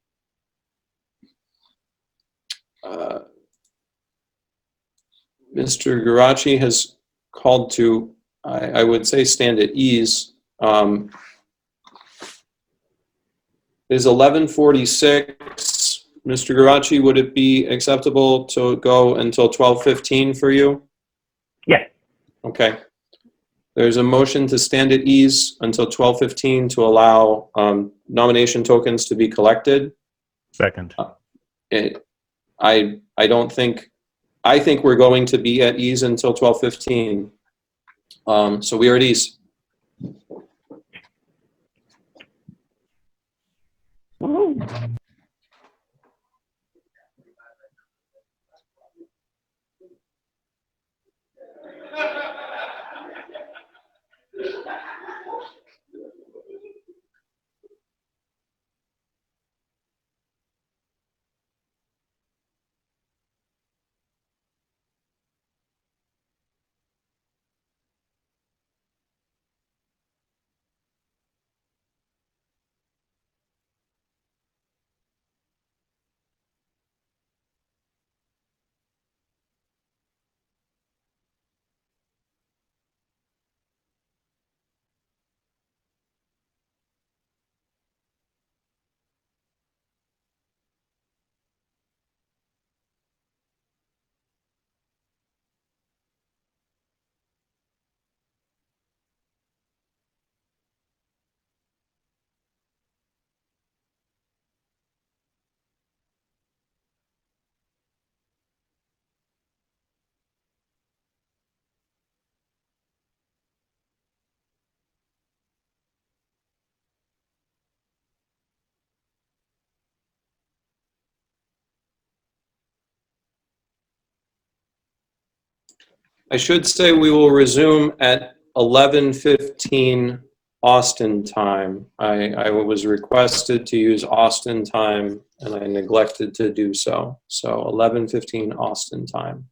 Mr. Garacci has called to, I would say, stand at ease. It is 11:46. Mr. Garacci, would it be acceptable to go until 12:15 for you? Yes. Okay. There's a motion to stand at ease until 12:15 to allow nomination tokens to be collected. Second. I think we're going to be at ease until 12:15. So we are at ease. I should say we will resume at 11:15 Austin time. I was requested to use Austin time and I neglected to do so. So 11:15 Austin time.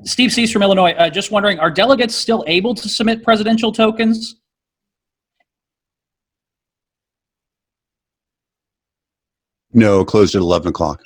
Steve Cease from Illinois. Just wondering, are delegates still able to submit presidential tokens? No, closed at 11 o'clock.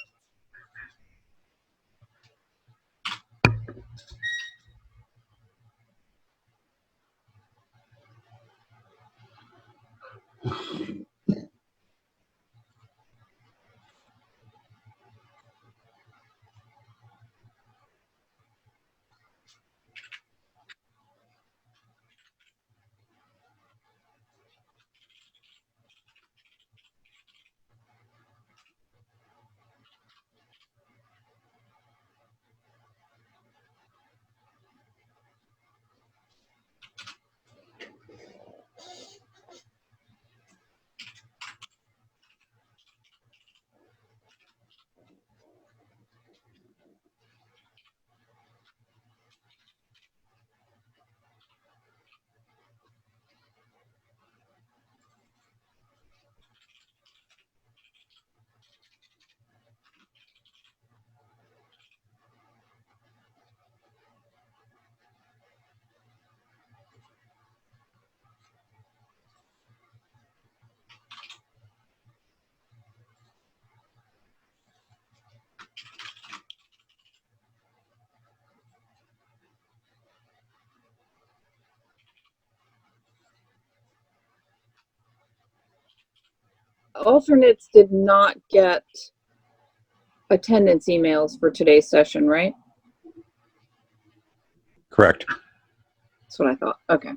alternates did not get attendance emails for today's session, right? Correct. That's what I thought. Okay.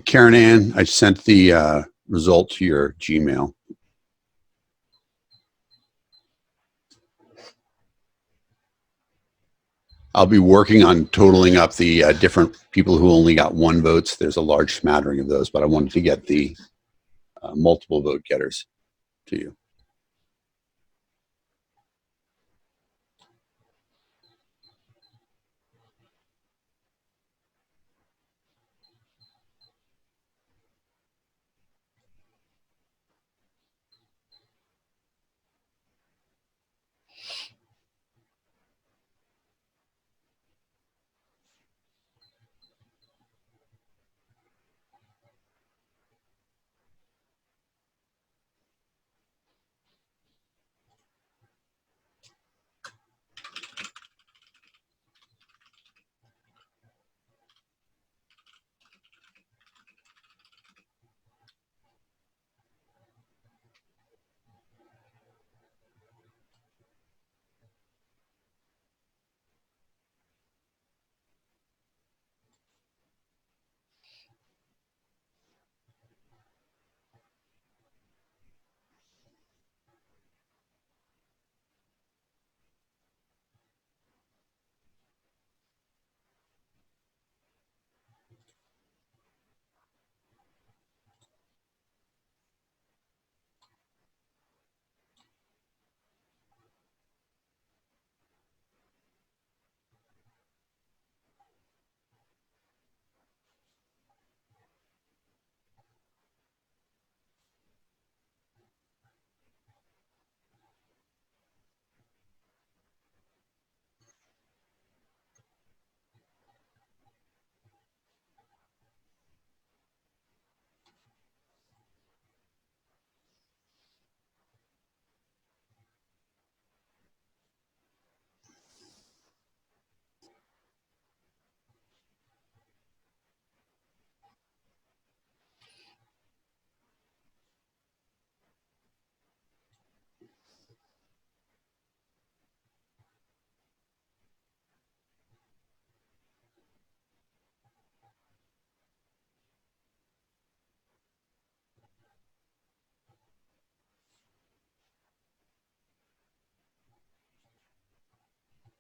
Karen Ann, I sent the result to your Gmail. I'll be working on totaling up the different people who only got 1 vote. There's a large smattering of those, but I wanted to get the multiple vote getters to you.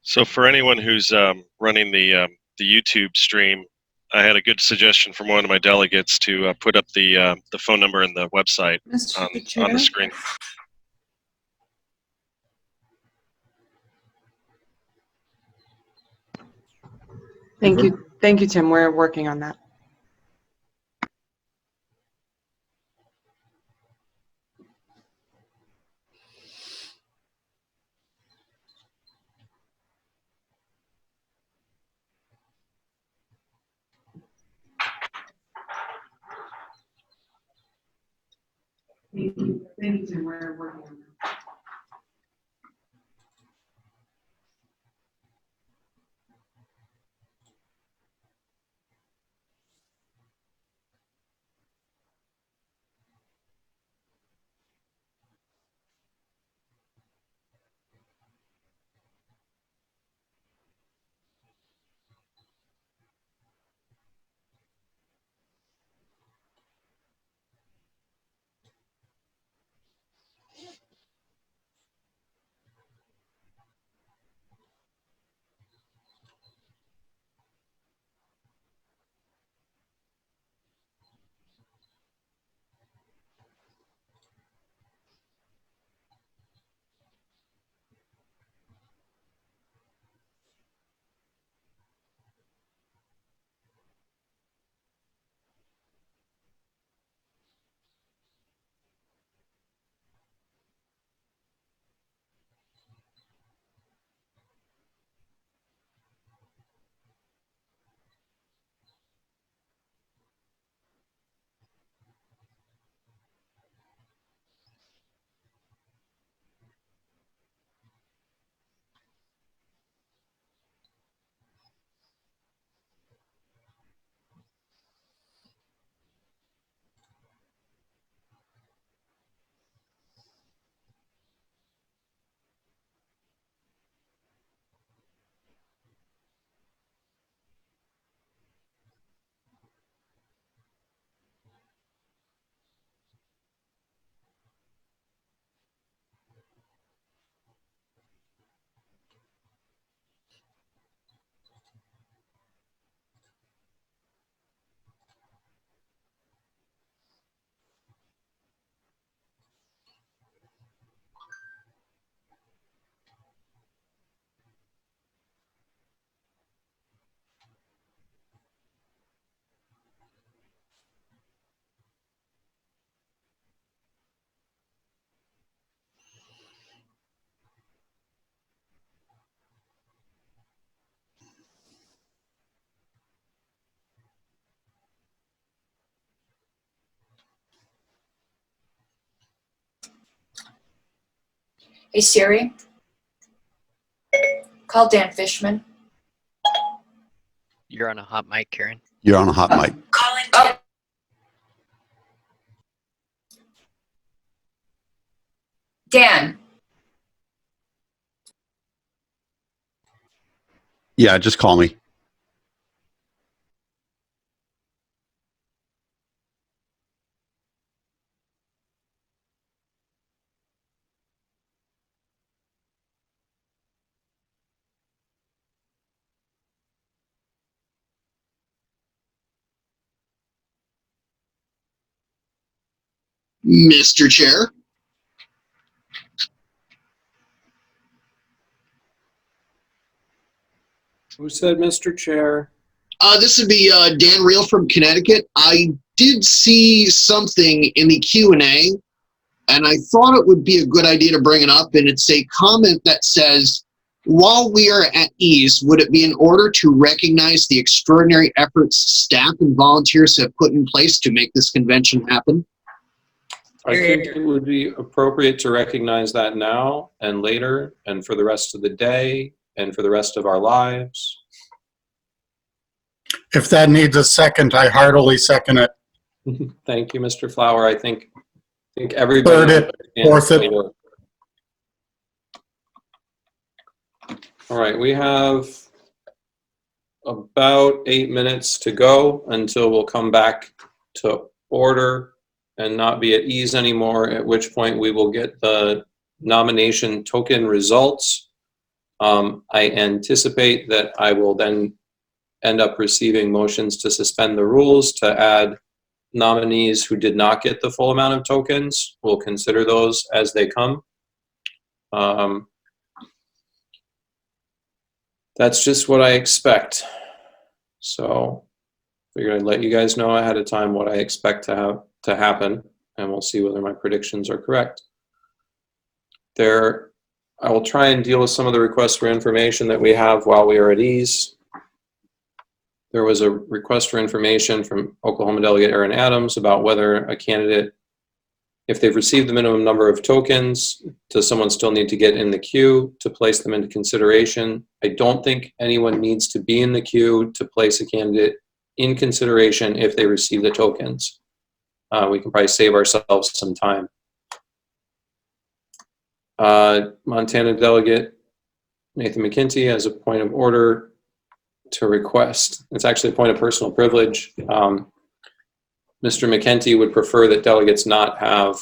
So for anyone who's running the YouTube stream, I had a good suggestion from one of my delegates to put up the phone number and the website on the screen. Thank you, Tim. We're working on that. Thank you, Tim. We're working on that. Hey Siri, call Dan Fishman. You're on a hot mic, Karen. You're on a hot mic. Calling. Oh. Dan. Yeah, just call me. Mr. Chair. Who said Mr. Chair? This would be Dan Reel from Connecticut. I did see something in the Q&A, and I thought it would be a good idea to bring it up, and it's a comment that says, while we are at ease, would it be in order to recognize the extraordinary efforts staff and volunteers have put in place to make this convention happen? I think it would be appropriate to recognize that now and later and for the rest of the day and for the rest of our lives. If that needs a second, I heartily second it. Thank you, Mr. Flower. I think everybody. Third it, fourth it. All right, we have about 8 minutes to go until we'll come back to order and not be at ease anymore, at which point we will get the nomination token results. I anticipate that I will then end up receiving motions to suspend the rules to add nominees who did not get the full amount of tokens. We'll consider those as they come. That's just what I expect. So figured I'd let you guys know ahead of time what I expect to happen, and we'll see whether my predictions are correct. I will try and deal with some of the requests for information that we have while we are at ease. There was a request for information from Oklahoma Delegate Aaron Adams about whether a candidate, if they've received the minimum number of tokens, does someone still need to get in the queue to place them into consideration? I don't think anyone needs to be in the queue to place a candidate in consideration if they receive the tokens. We can probably save ourselves some time. Montana Delegate Nathan McKenty has a point of order to request. It's actually a point of personal privilege. Mr. McKenty would prefer that delegates not have,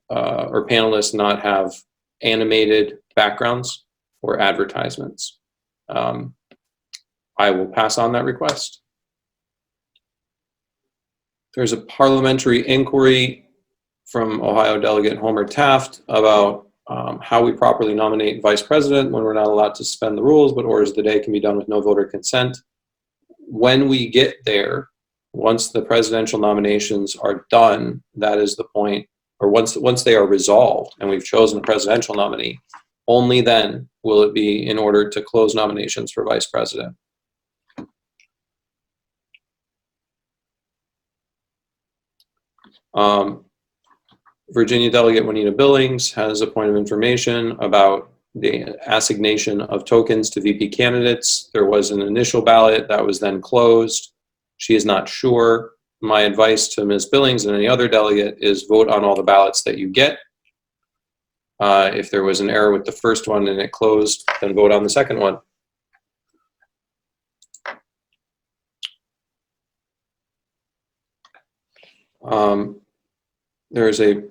or panelists not have animated backgrounds or advertisements. I will pass on that request. There's a parliamentary inquiry from Ohio Delegate Homer Taft about how we properly nominate vice president when we're not allowed to suspend the rules, but orders of the day can be done with no voter consent. When we get there, once the presidential nominations are done, that is the point, or once they are resolved and we've chosen a presidential nominee, only then will it be in order to close nominations for vice president. Virginia Delegate Juanita Billings has a point of information about the assignation of tokens to VP candidates. There was an initial ballot that was then closed. She is not sure. My advice to Ms. Billings and any other delegate is vote on all the ballots that you get. If there was an error with the first one and it closed, then vote on the second one. There is a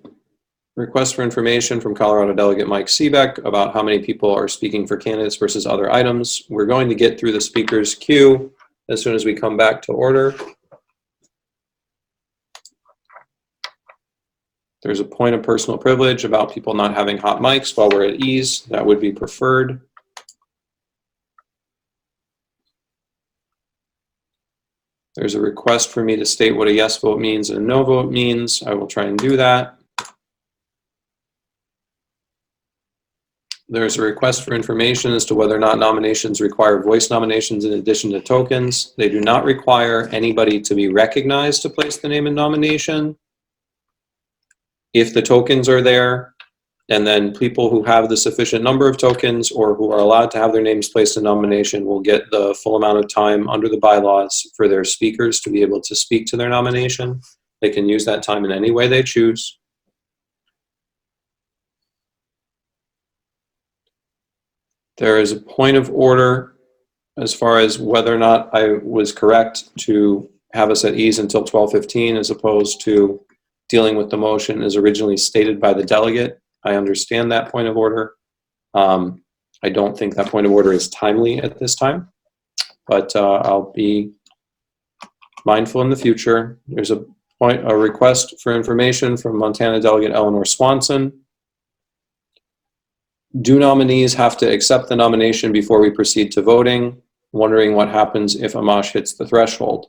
request for information from Colorado Delegate Mike Seebeck about how many people are speaking for candidates versus other items. We're going to get through the speaker's queue as soon as we come back to order. There's a point of personal privilege about people not having hot mics while we're at ease. That would be preferred. There's a request for me to state what a yes vote means and a no vote means. I will try and do that. There's a request for information as to whether or not nominations require voice nominations in addition to tokens. They do not require anybody to be recognized to place the name in nomination. If the tokens are there And then people who have the sufficient number of tokens or who are allowed to have their names placed in nomination will get the full amount of time under the bylaws for their speakers to be able to speak to their nomination. They can use that time in any way they choose. There is a point of order as far as whether or not I was correct to have us at ease until 12:15 as opposed to dealing with the motion as originally stated by the delegate. I understand that point of order. I don't think that point of order is timely at this time, but I'll be mindful in the future. There's a request for information from Montana Delegate Eleanor Swanson. Do nominees have to accept the nomination before we proceed to voting? Wondering what happens if Amash hits the threshold.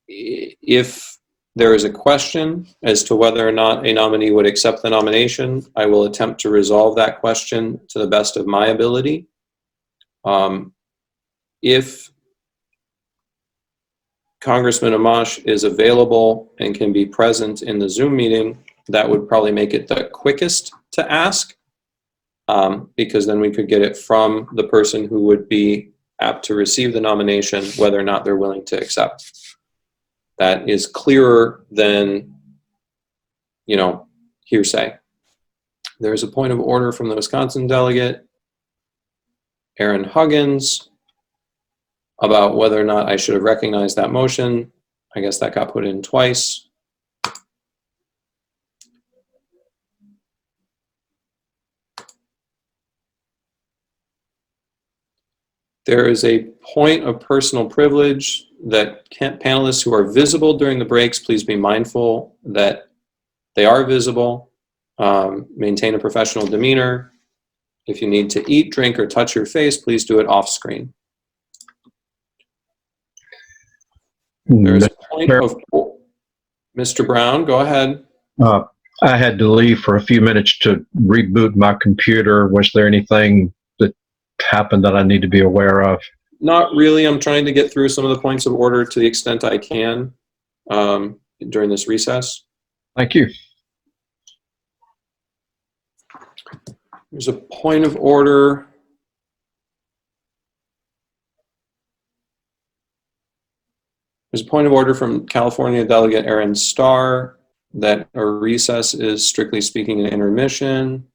If there is a question as to whether or not a nominee would accept the nomination, I will attempt to resolve that question to the best of my ability. If Congressman Amash is available and can be present in the Zoom meeting, that would probably make it the quickest to ask, because then we could get it from the person who would be apt to receive the nomination, whether or not they're willing to accept. That is clearer than, hearsay. There's a point of order from the Wisconsin delegate, Aaron Huggins, about whether or not I should have recognized that motion. I guess that got put in twice. There is a point of personal privilege that panelists who are visible during the breaks, please be mindful that they are visible. Maintain a professional demeanor. If you need to eat, drink, or touch your face, please do it off screen. There's a point of... Mr. Brown, go ahead. I had to leave for a few minutes to reboot my computer. Was there anything that happened that I need to be aware of? Not really. I'm trying to get through some of the points of order to the extent I can during this recess. Thank you. There's a point of order. There's a point of order from California Delegate Aaron Starr that a recess is strictly speaking an intermission,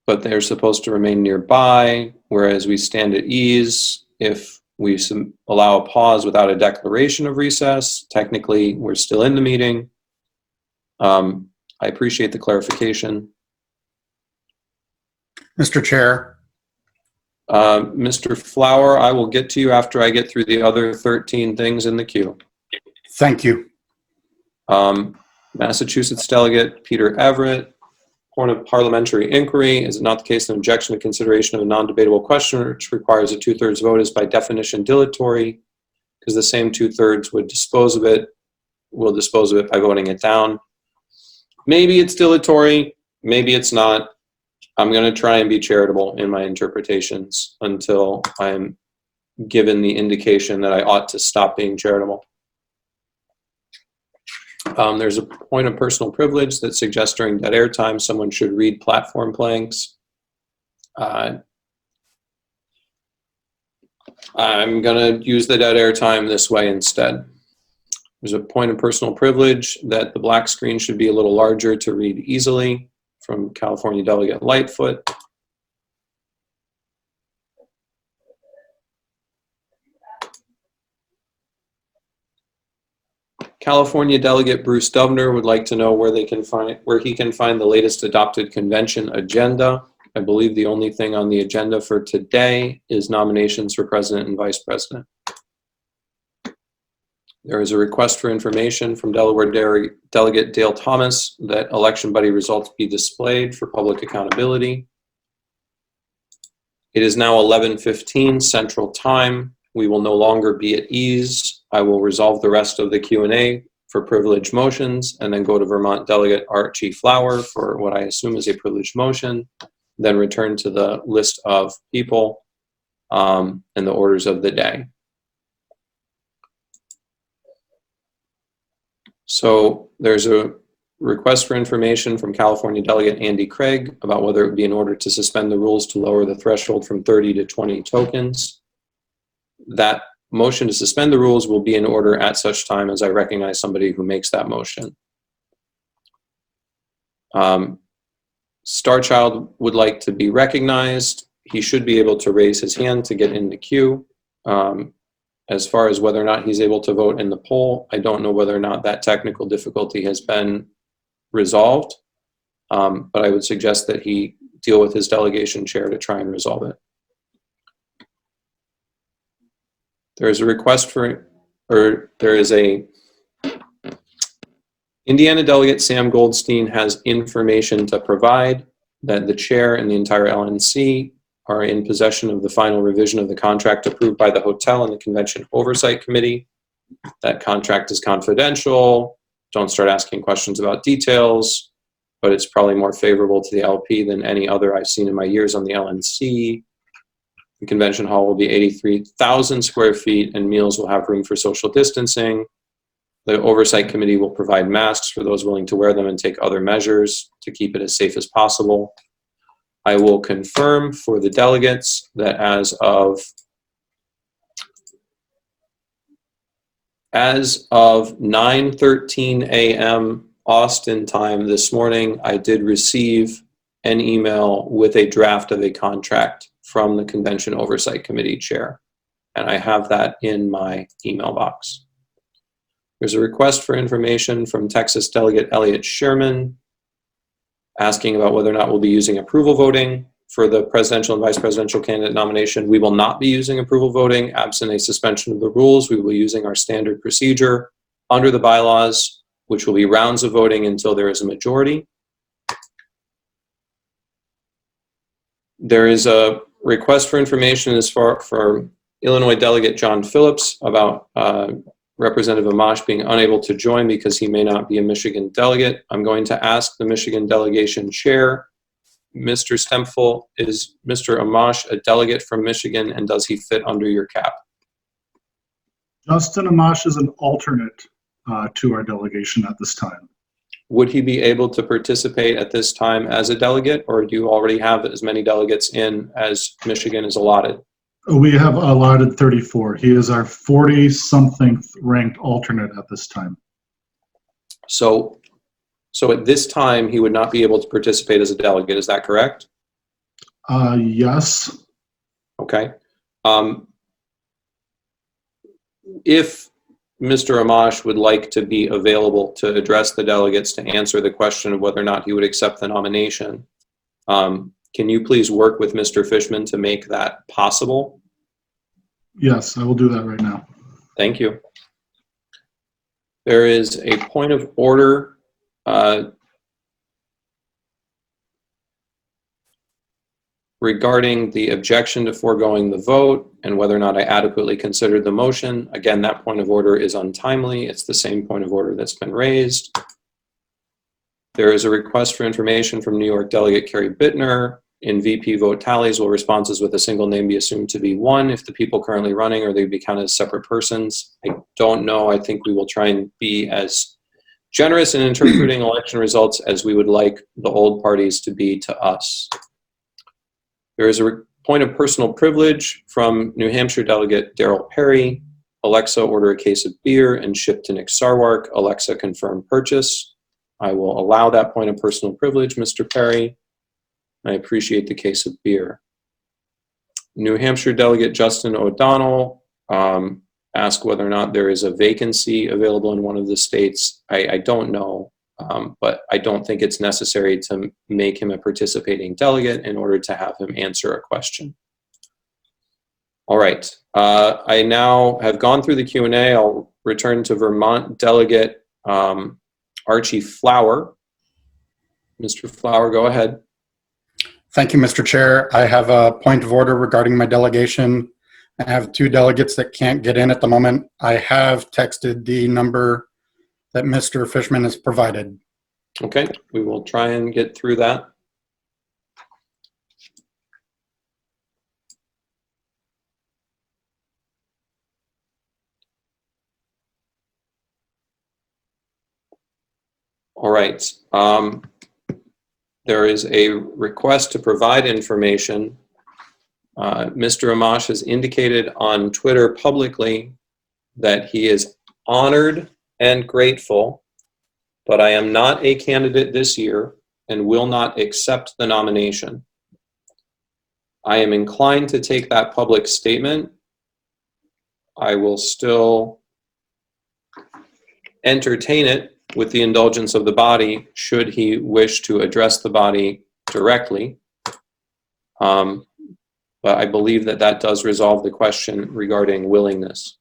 but they're supposed to remain nearby, whereas we stand at ease if we allow a pause without a declaration of recess. Technically, we're still in the meeting. I appreciate the clarification. Mr. Chair. Mr. Flower, I will get to you after I get through the other 13 things in the queue. Thank you. Massachusetts Delegate Peter Everett, point of parliamentary inquiry. Is it not the case that objection to consideration of a non-debatable question which requires a 2/3 vote is by definition dilatory? Because the same 2/3 would dispose of it, will dispose of it by voting it down. Maybe it's dilatory, maybe it's not. I'm going to try and be charitable in my interpretations until I'm given the indication that I ought to stop being charitable. There's a point of personal privilege that suggests during dead air time someone should read platform planks. I'm going to use the dead air time this way instead. There's a point of personal privilege that the black screen should be a little larger to read easily, from California Delegate Lightfoot. California Delegate Bruce Dubner would like to know where he can find the latest adopted convention agenda. I believe the only thing on the agenda for today is nominations for president and vice president. There is a request for information from Delaware Delegate Dale Thomas that election buddy results be displayed for public accountability. It is now 11:15 Central Time. We will no longer be at ease. I will resolve the rest of the Q&A for privileged motions and then go to Vermont Delegate Archie Flower for what I assume is a privileged motion, then return to the list of people and the orders of the day. So there's a request for information from California delegate Andy Craig about whether it would be in order to suspend the rules to lower the threshold from 30 to 20 tokens. That motion to suspend the rules will be in order at such time as I recognize somebody who makes that motion. Starchild would like to be recognized. He should be able to raise his hand to get in the queue. As far as whether or not he's able to vote in the poll, I don't know whether or not that technical difficulty has been resolved, but I would suggest that he deal with his delegation chair to try and resolve it. There is a request for, or there is a, Indiana delegate Sam Goldstein has information to provide that the chair and the entire LNC are in possession of the final revision of the contract approved by the hotel and the Convention Oversight Committee. That contract is confidential. Don't start asking questions about details, but it's probably more favorable to the LP than any other I've seen in my years on the LNC. The convention hall will be 83,000 square feet and meals will have room for social distancing. The Oversight Committee will provide masks for those willing to wear them and take other measures to keep it as safe as possible. I will confirm for the delegates that as of 9:13 a.m. Austin time this morning, I did receive an email with a draft of a contract from the Convention Oversight Committee chair, and I have that in my email box. There's a request for information from Texas delegate Elliot Sherman asking about whether or not we'll be using approval voting for the presidential and vice presidential candidate nomination. We will not be using approval voting absent a suspension of the rules. We will be using our standard procedure under the bylaws, which will be rounds of voting until there is a majority. There is a request for information as far for Illinois delegate John Phillips about Representative Amash being unable to join because he may not be a Michigan delegate. I'm going to ask the Michigan delegation chair, Mr. Stempfel, is Mr. Amash a delegate from Michigan and does he fit under your cap? Justin Amash is an alternate to our delegation at this time. Would he be able to participate at this time as a delegate, or do you already have as many delegates in as Michigan is allotted? We have allotted 34. He is our 40-something ranked alternate at this time. So at this time, he would not be able to participate as a delegate. Is that correct? Yes. Okay. If Mr. Amash would like to be available to address the delegates to answer the question of whether or not he would accept the nomination, can you please work with Mr. Fishman to make that possible? Yes, I will do that right now. Thank you. There is a point of order regarding the objection to foregoing the vote and whether or not I adequately considered the motion. Again, that point of order is untimely. It's the same point of order that's been raised. There is a request for information from New York delegate Carrie Bittner. In VP vote tallies, will responses with a single name be assumed to be one if the people currently running, or they be counted as separate persons? I don't know. I think we will try and be as generous in interpreting election results as we would like the old parties to be to us. There is a point of personal privilege from New Hampshire delegate Darrell Perry. Alexa, order a case of beer and ship to Nick Sarwark. Alexa, confirm purchase. I will allow that point of personal privilege, Mr. Perry. I appreciate the case of beer. New Hampshire delegate Justin O'Donnell asked whether or not there is a vacancy available in one of the states. I don't know, but I don't think it's necessary to make him a participating delegate in order to have him answer a question. All right, I now have gone through the Q&A. I'll return to Vermont delegate Archie Flower. Mr. Flower, go ahead. Thank you, Mr. Chair. I have a point of order regarding my delegation. I have 2 delegates that can't get in at the moment. I have texted the number that Mr. Fishman has provided. Okay, we will try and get through that. All right. There is a request to provide information. Mr. Amash has indicated on Twitter publicly that he is honored and grateful, but I am not a candidate this year and will not accept the nomination. I am inclined to take that public statement. I will still entertain it with the indulgence of the body should he wish to address the body directly. But I believe that that does resolve the question regarding willingness.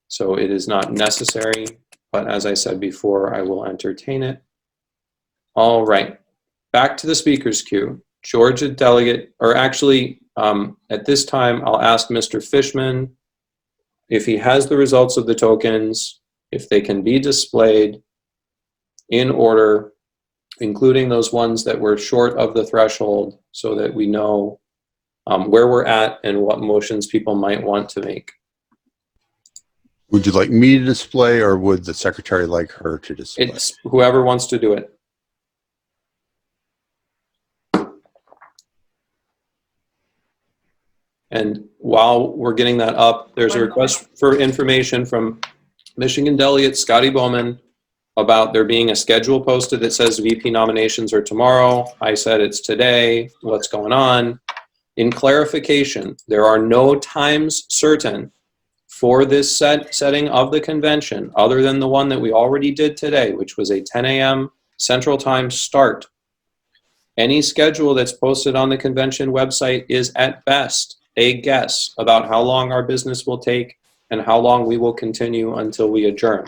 So it is not necessary, but as I said before, I will entertain it. All right, back to the speaker's queue. Georgia delegate, or actually, at this time, I'll ask Mr. Fishman if he has the results of the tokens, if they can be displayed in order, including those ones that were short of the threshold, so that we know where we're at and what motions people might want to make. Would you like me to display, or would the secretary like her to display? It's whoever wants to do it. And while we're getting that up, there's a request for information from Michigan delegate Scotty Bowman about there being a schedule posted that says VP nominations are tomorrow. I said it's today. What's going on? In clarification, there are no times certain for this setting of the convention other than the one that we already did today, which was a 10 a.m. Central Time start. Any schedule that's posted on the convention website is at best a guess about how long our business will take and how long we will continue until we adjourn.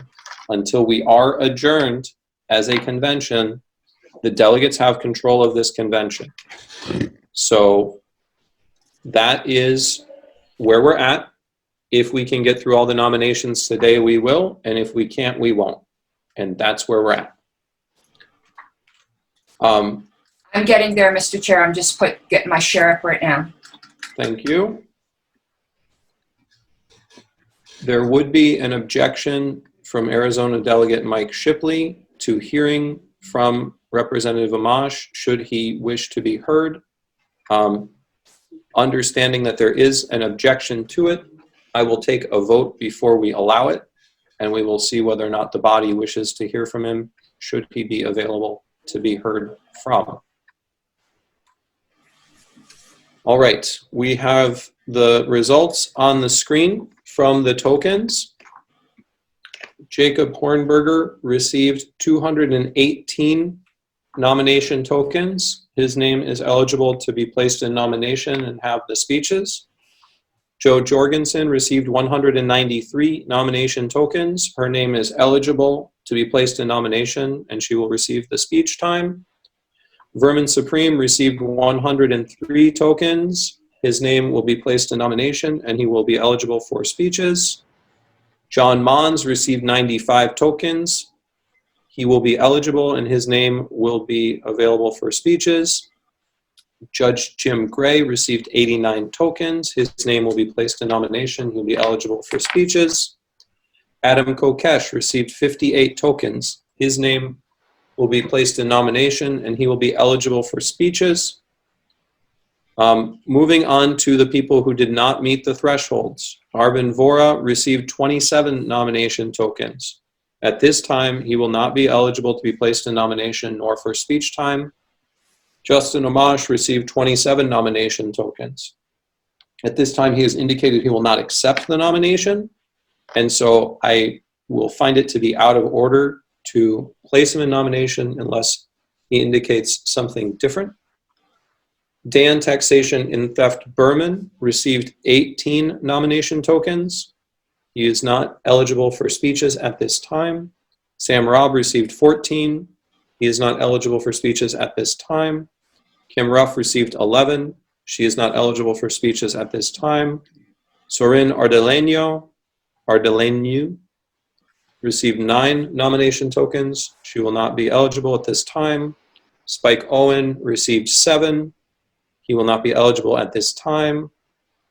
Until we are adjourned as a convention, the delegates have control of this convention. So that is where we're at. If we can get through all the nominations today, we will, and if we can't, we won't. And that's where we're at. I'm getting there, Mr. Chair. I'm just getting my share up right now. Thank you. There would be an objection from Arizona Delegate Mike Shipley to hearing from Representative Amash should he wish to be heard. Understanding that there is an objection to it, I will take a vote before we allow it, and we will see whether or not the body wishes to hear from him should he be available to be heard from. All right, we have the results on the screen from the tokens. Jacob Hornberger received 218 nomination tokens. His name is eligible to be placed in nomination and have the speeches. Jo Jorgensen received 193 nomination tokens. Her name is eligible to be placed in nomination and she will receive the speech time. Vermin Supreme received 103 tokens. His name will be placed in nomination and he will be eligible for speeches. John Mons received 95 tokens. He will be eligible and his name will be available for speeches. Judge Jim Gray received 89 tokens. His name will be placed in nomination. He'll be eligible for speeches. Adam Kokesh received 58 tokens. His name will be placed in nomination and he will be eligible for speeches. Moving on to the people who did not meet the thresholds. Arvin Vora received 27 nomination tokens. At this time, he will not be eligible to be placed in nomination nor for speech time. Justin Amash received 27 nomination tokens. At this time, he has indicated he will not accept the nomination, and so I will find it to be out of order to place him in nomination unless he indicates something different. Dan Taxation in Theft Berman received 18 nomination tokens. He is not eligible for speeches at this time. Sam Robb received 14. He is not eligible for speeches at this time. Kim Ruff received 11. She is not eligible for speeches at this time. Sorin Ardeleño received 9 nomination tokens. She will not be eligible at this time. Spike Owen received 7. He will not be eligible at this time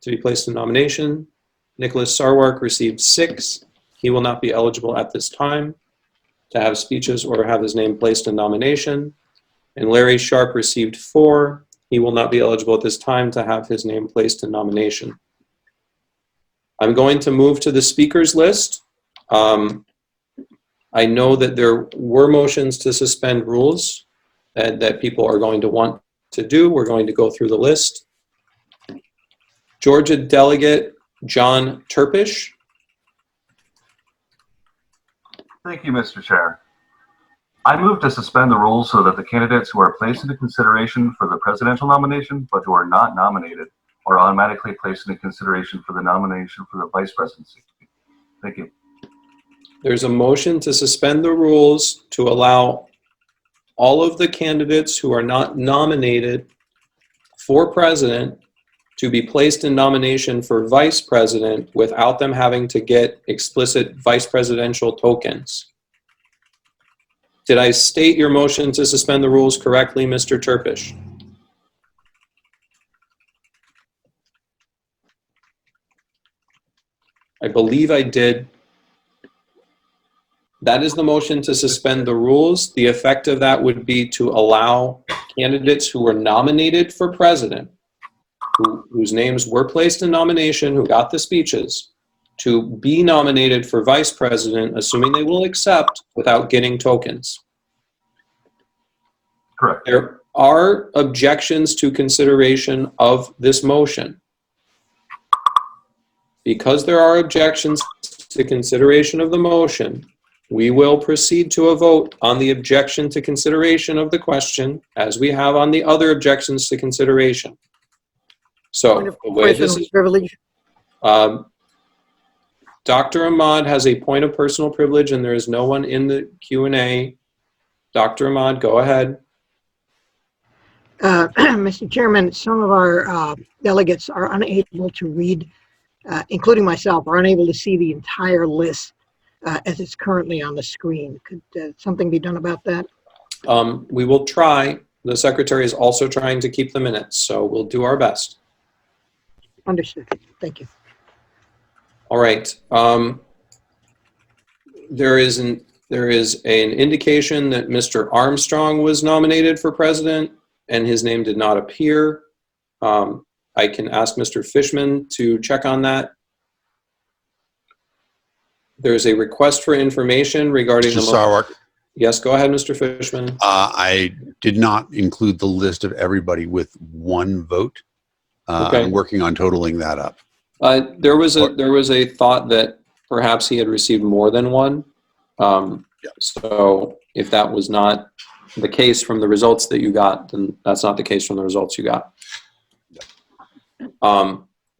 to be placed in nomination. Nicholas Sarwark received 6. He will not be eligible at this time. to have speeches or have his name placed in nomination. And Larry Sharp received 4. He will not be eligible at this time to have his name placed in nomination. I'm going to move to the speakers list. I know that there were motions to suspend rules that people are going to want to do. We're going to go through the list. Georgia Delegate John Turpish. Thank you, Mr. Chair. I move to suspend the rules so that the candidates who are placed into consideration for the presidential nomination but who are not nominated are automatically placed into consideration for the nomination for the vice presidency. Thank you. There's a motion to suspend the rules to allow all of the candidates who are not nominated for president to be placed in nomination for vice president without them having to get explicit vice presidential tokens. Did I state your motion to suspend the rules correctly, Mr. Turpish? I believe I did. That is the motion to suspend the rules. The effect of that would be to allow candidates who were nominated for president, whose names were placed in nomination, who got the speeches, to be nominated for vice president, assuming they will accept without getting tokens. Correct. There are objections to consideration of this motion. Because there are objections to consideration of the motion, we will proceed to a vote on the objection to consideration of the question, as we have on the other objections to consideration. So the way this is, privilege. Dr. Ahmad has a point of personal privilege, and there is no one in the Q&A. Dr. Ahmad, go ahead. Mr. Chairman, some of our delegates are unable to read, including myself, are unable to see the entire list as it's currently on the screen. Could something be done about that? We will try. The secretary is also trying to keep the minutes, so we'll do our best. Understood. Thank you. All right. There is an indication that Mr. Armstrong was nominated for president, and his name did not appear. I can ask Mr. Fishman to check on that. There's a request for information regarding Mr. Sarwark. Yes, go ahead, Mr. Fishman. I did not include the list of everybody with one vote. Okay. I'm working on totaling that up. There was a thought that perhaps he had received more than one. So if that was not the case from the results that you got, then that's not the case from the results you got.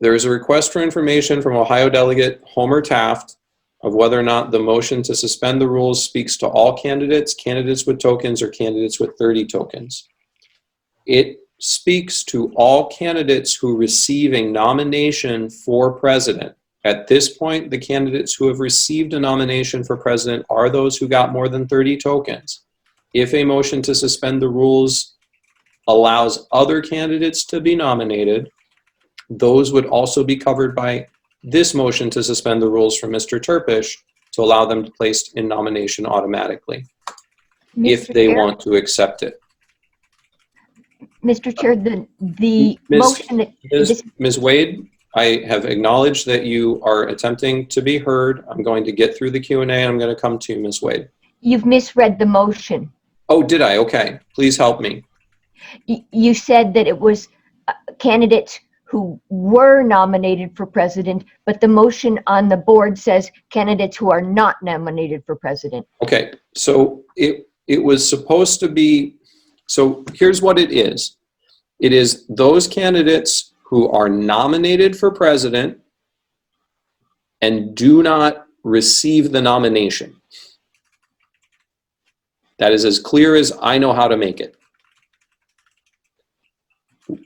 There is a request for information from Ohio Delegate Homer Taft of whether or not the motion to suspend the rules speaks to all candidates, candidates with tokens, or candidates with 30 tokens. It speaks to all candidates who receive a nomination for president. At this point, the candidates who have received a nomination for president are those who got more than 30 tokens. If a motion to suspend the rules allows other candidates to be nominated, those would also be covered by this motion to suspend the rules for Mr. Turpish to allow them to be placed in nomination automatically, if they want to accept it. Mr. Chair, the motion that Ms. Wade, I have acknowledged that you are attempting to be heard. I'm going to get through the Q&A and I'm going to come to you, Ms. Wade. you've misread the motion. Oh, did I? Okay. Please help me. You said that it was candidates who were nominated for president, but the motion on the board says candidates who are not nominated for president. Okay. So it was supposed to be, so here's what it is. It is those candidates who are nominated for president and do not receive the nomination. That is as clear as I know how to make it.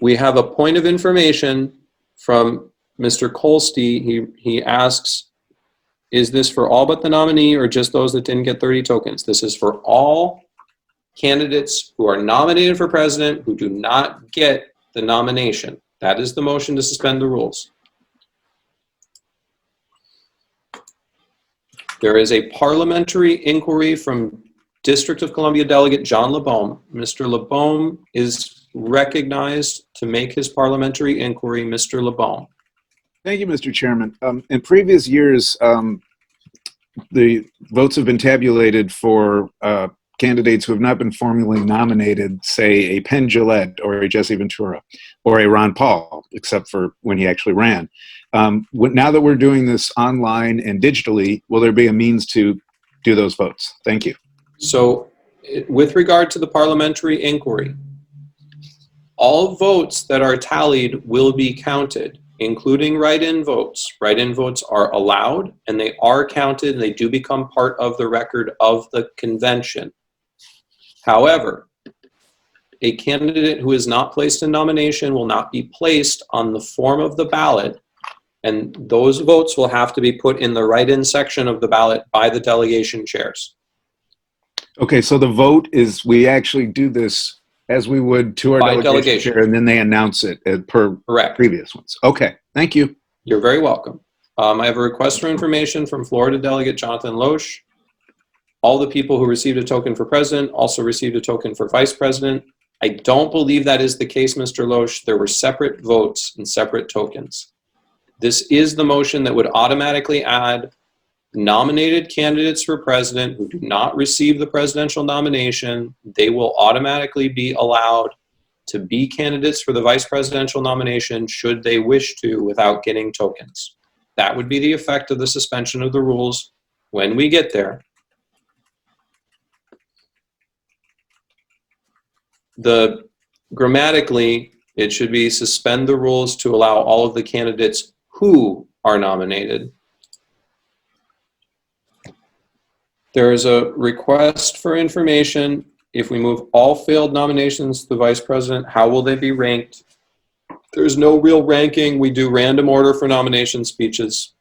We have a point of information from Mr. Kolste. He asks, is this for all but the nominee or just those that didn't get 30 tokens? This is for all candidates who are nominated for president who do not get the nomination. That is the motion to suspend the rules. There is a parliamentary inquiry from District of Columbia Delegate John LeBaume. Mr. LeBaume is recognized to make his parliamentary inquiry. Mr. LeBaume. Thank you, Mr. Chairman. In previous years, the votes have been tabulated for candidates who have not been formally nominated, say a Penn Jillette or a Jesse Ventura or a Ron Paul, except for when he actually ran. Now that we're doing this online and digitally, will there be a means to do those votes? Thank you. So with regard to the parliamentary inquiry, all votes that are tallied will be counted, including write-in votes. Write-in votes are allowed and they are counted and they do become part of the record of the convention. However, a candidate who is not placed in nomination will not be placed on the form of the ballot, and those votes will have to be put in the write-in section of the ballot by the delegation chairs. Okay, so the vote is, we actually do this as we would to our delegation chair, and then they announce it per previous ones. Okay, thank you. You're very welcome. I have a request for information from Florida Delegate Jonathan Loesch. All the people who received a token for president also received a token for vice president. I don't believe that is the case, Mr. Loesch. There were separate votes and separate tokens. This is the motion that would automatically add nominated candidates for president who do not receive the presidential nomination. They will automatically be allowed to be candidates for the vice presidential nomination should they wish to without getting tokens. That would be the effect of the suspension of the rules when we get there. Grammatically, it should be suspend the rules to allow all of the candidates who are nominated. There is a request for information. If we move all failed nominations to the vice president, how will they be ranked? There's no real ranking. We do random order for nomination speeches.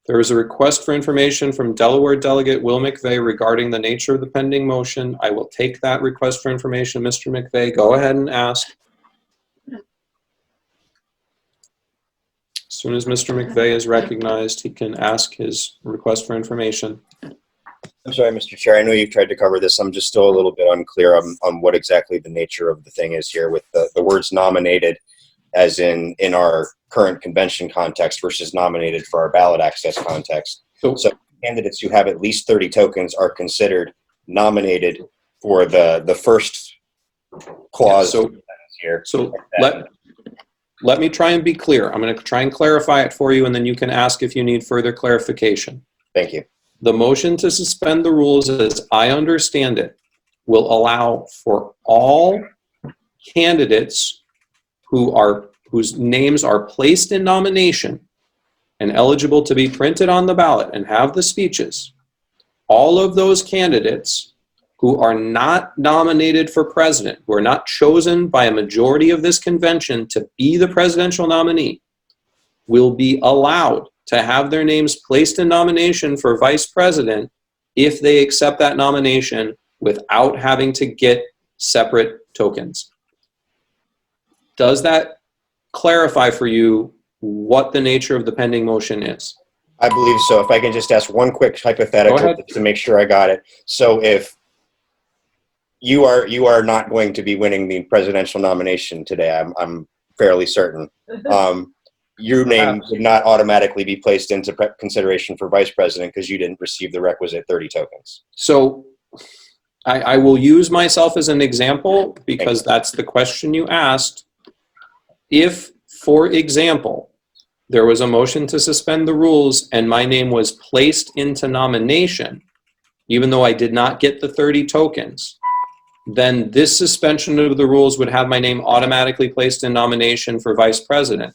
There is a request for information from Delaware Delegate Will McVeigh regarding the nature of the pending motion. I will take that request for information. Mr. McVeigh, go ahead and ask. As soon as Mr. McVeigh is recognized, he can ask his request for information. I'm sorry, Mr. Chair. I know you've tried to cover this. I'm just still a little bit unclear on what exactly the nature of the thing is here with the words nominated as in our current convention context versus nominated for our ballot access context. So candidates who have at least 30 tokens are considered nominated for the first clause here. So let me try and be clear. I'm going to try and clarify it for you, and then you can ask if you need further clarification. Thank you. The motion to suspend the rules, as I understand it, will allow for all candidates whose names are placed in nomination and eligible to be printed on the ballot and have the speeches. All of those candidates who are not nominated for president, who are not chosen by a majority of this convention to be the presidential nominee, will be allowed to have their names placed in nomination for vice president if they accept that nomination without having to get separate tokens. Does that clarify for you what the nature of the pending motion is? I believe so. If I can just ask one quick hypothetical to make sure I got it. So if you are not going to be winning the presidential nomination today, I'm fairly certain. Your name would not automatically be placed into consideration for vice president because you didn't receive the requisite 30 tokens. So I will use myself as an example because that's the question you asked. If, for example, there was a motion to suspend the rules and my name was placed into nomination, even though I did not get the 30 tokens, then this suspension of the rules would have my name automatically placed in nomination for vice president,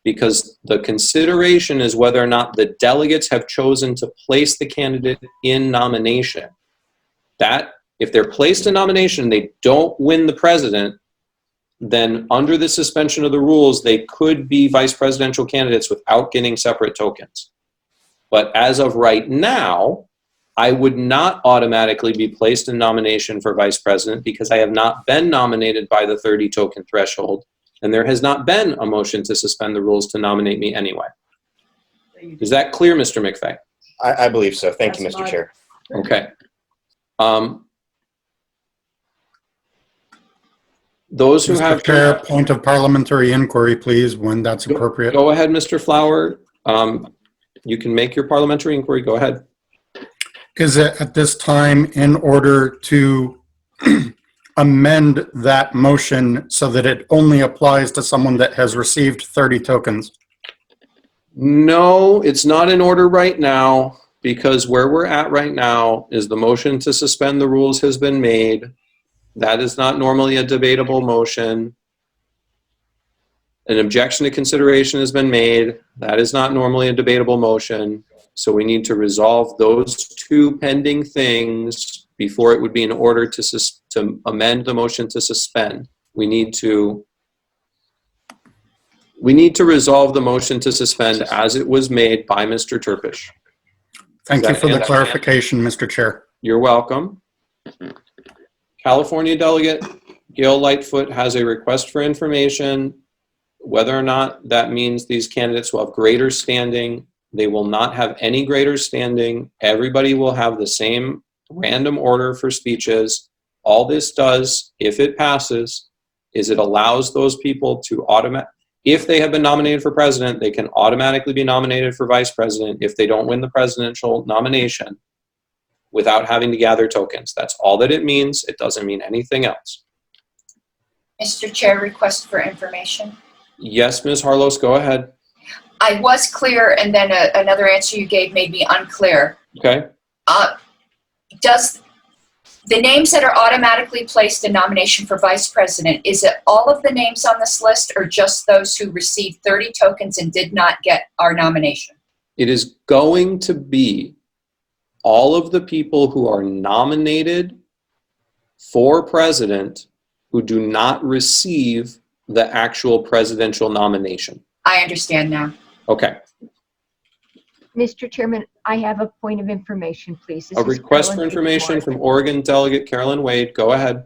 because the consideration is whether or not the delegates have chosen to place the candidate in nomination. That, if they're placed in nomination and they don't win the president, then under the suspension of the rules, they could be vice presidential candidates without getting separate tokens. But as of right now, I would not automatically be placed in nomination for vice president because I have not been nominated by the 30 token threshold, and there has not been a motion to suspend the rules to nominate me anyway. Is that clear, Mr. McVeigh? I believe so. Thank you, Mr. Chair. Okay. Those who Mr. have Chair, point of parliamentary inquiry, please, when that's appropriate. Go ahead, Mr. Flower. You can make your parliamentary inquiry. Go ahead. Is it at this time in order to amend that motion so that it only applies to someone that has received 30 tokens? No, it's not in order right now, because where we're at right now is the motion to suspend the rules has been made. That is not normally a debatable motion. An objection to consideration has been made. That is not normally a debatable motion. So we need to resolve those two pending things before it would be in order to amend the motion to suspend. We need to resolve the motion to suspend as it was made by Mr. Turpish. Thank you for the clarification, Mr. Chair. You're welcome. California delegate Gail Lightfoot has a request for information. Whether or not that means these candidates will have greater standing, they will not have any greater standing. Everybody will have the same random order for speeches. All this does, if it passes, is it allows those people to if they have been nominated for president, they can automatically be nominated for vice president if they don't win the presidential nomination without having to gather tokens. That's all that it means. It doesn't mean anything else. Mr. Chair, request for information. Yes, Ms. Harlos, go ahead. I was clear, and then another answer you gave made me unclear. Okay. Does the names that are automatically placed in nomination for vice president, is it all of the names on this list or just those who received 30 tokens and did not get our nomination? It is going to be all of the people who are nominated for president who do not receive the actual presidential nomination. I understand now. Okay. Mr. Chairman, I have a point of information, please. A request for information from Oregon Delegate Carolyn Wade. Go ahead.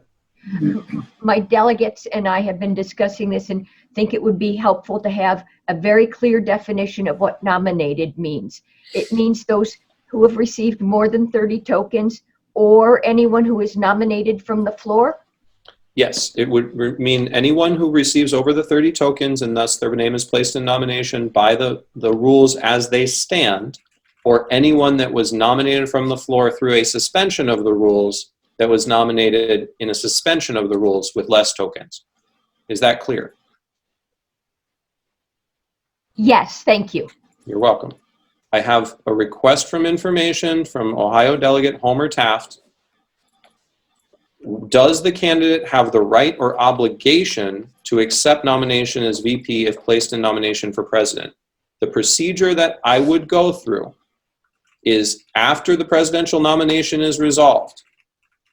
My delegates and I have been discussing this and think it would be helpful to have a very clear definition of what nominated means. It means those who have received more than 30 tokens or anyone who is nominated from the floor? Yes, it would mean anyone who receives over the 30 tokens and thus their name is placed in nomination by the rules as they stand, or anyone that was nominated from the floor through a suspension of the rules that was nominated in a suspension of the rules with less tokens. Is that clear? Yes, thank you. You're welcome. I have a request from information from Ohio Delegate Homer Taft. Does the candidate have the right or obligation to accept nomination as VP if placed in nomination for president? The procedure that I would go through is after the presidential nomination is resolved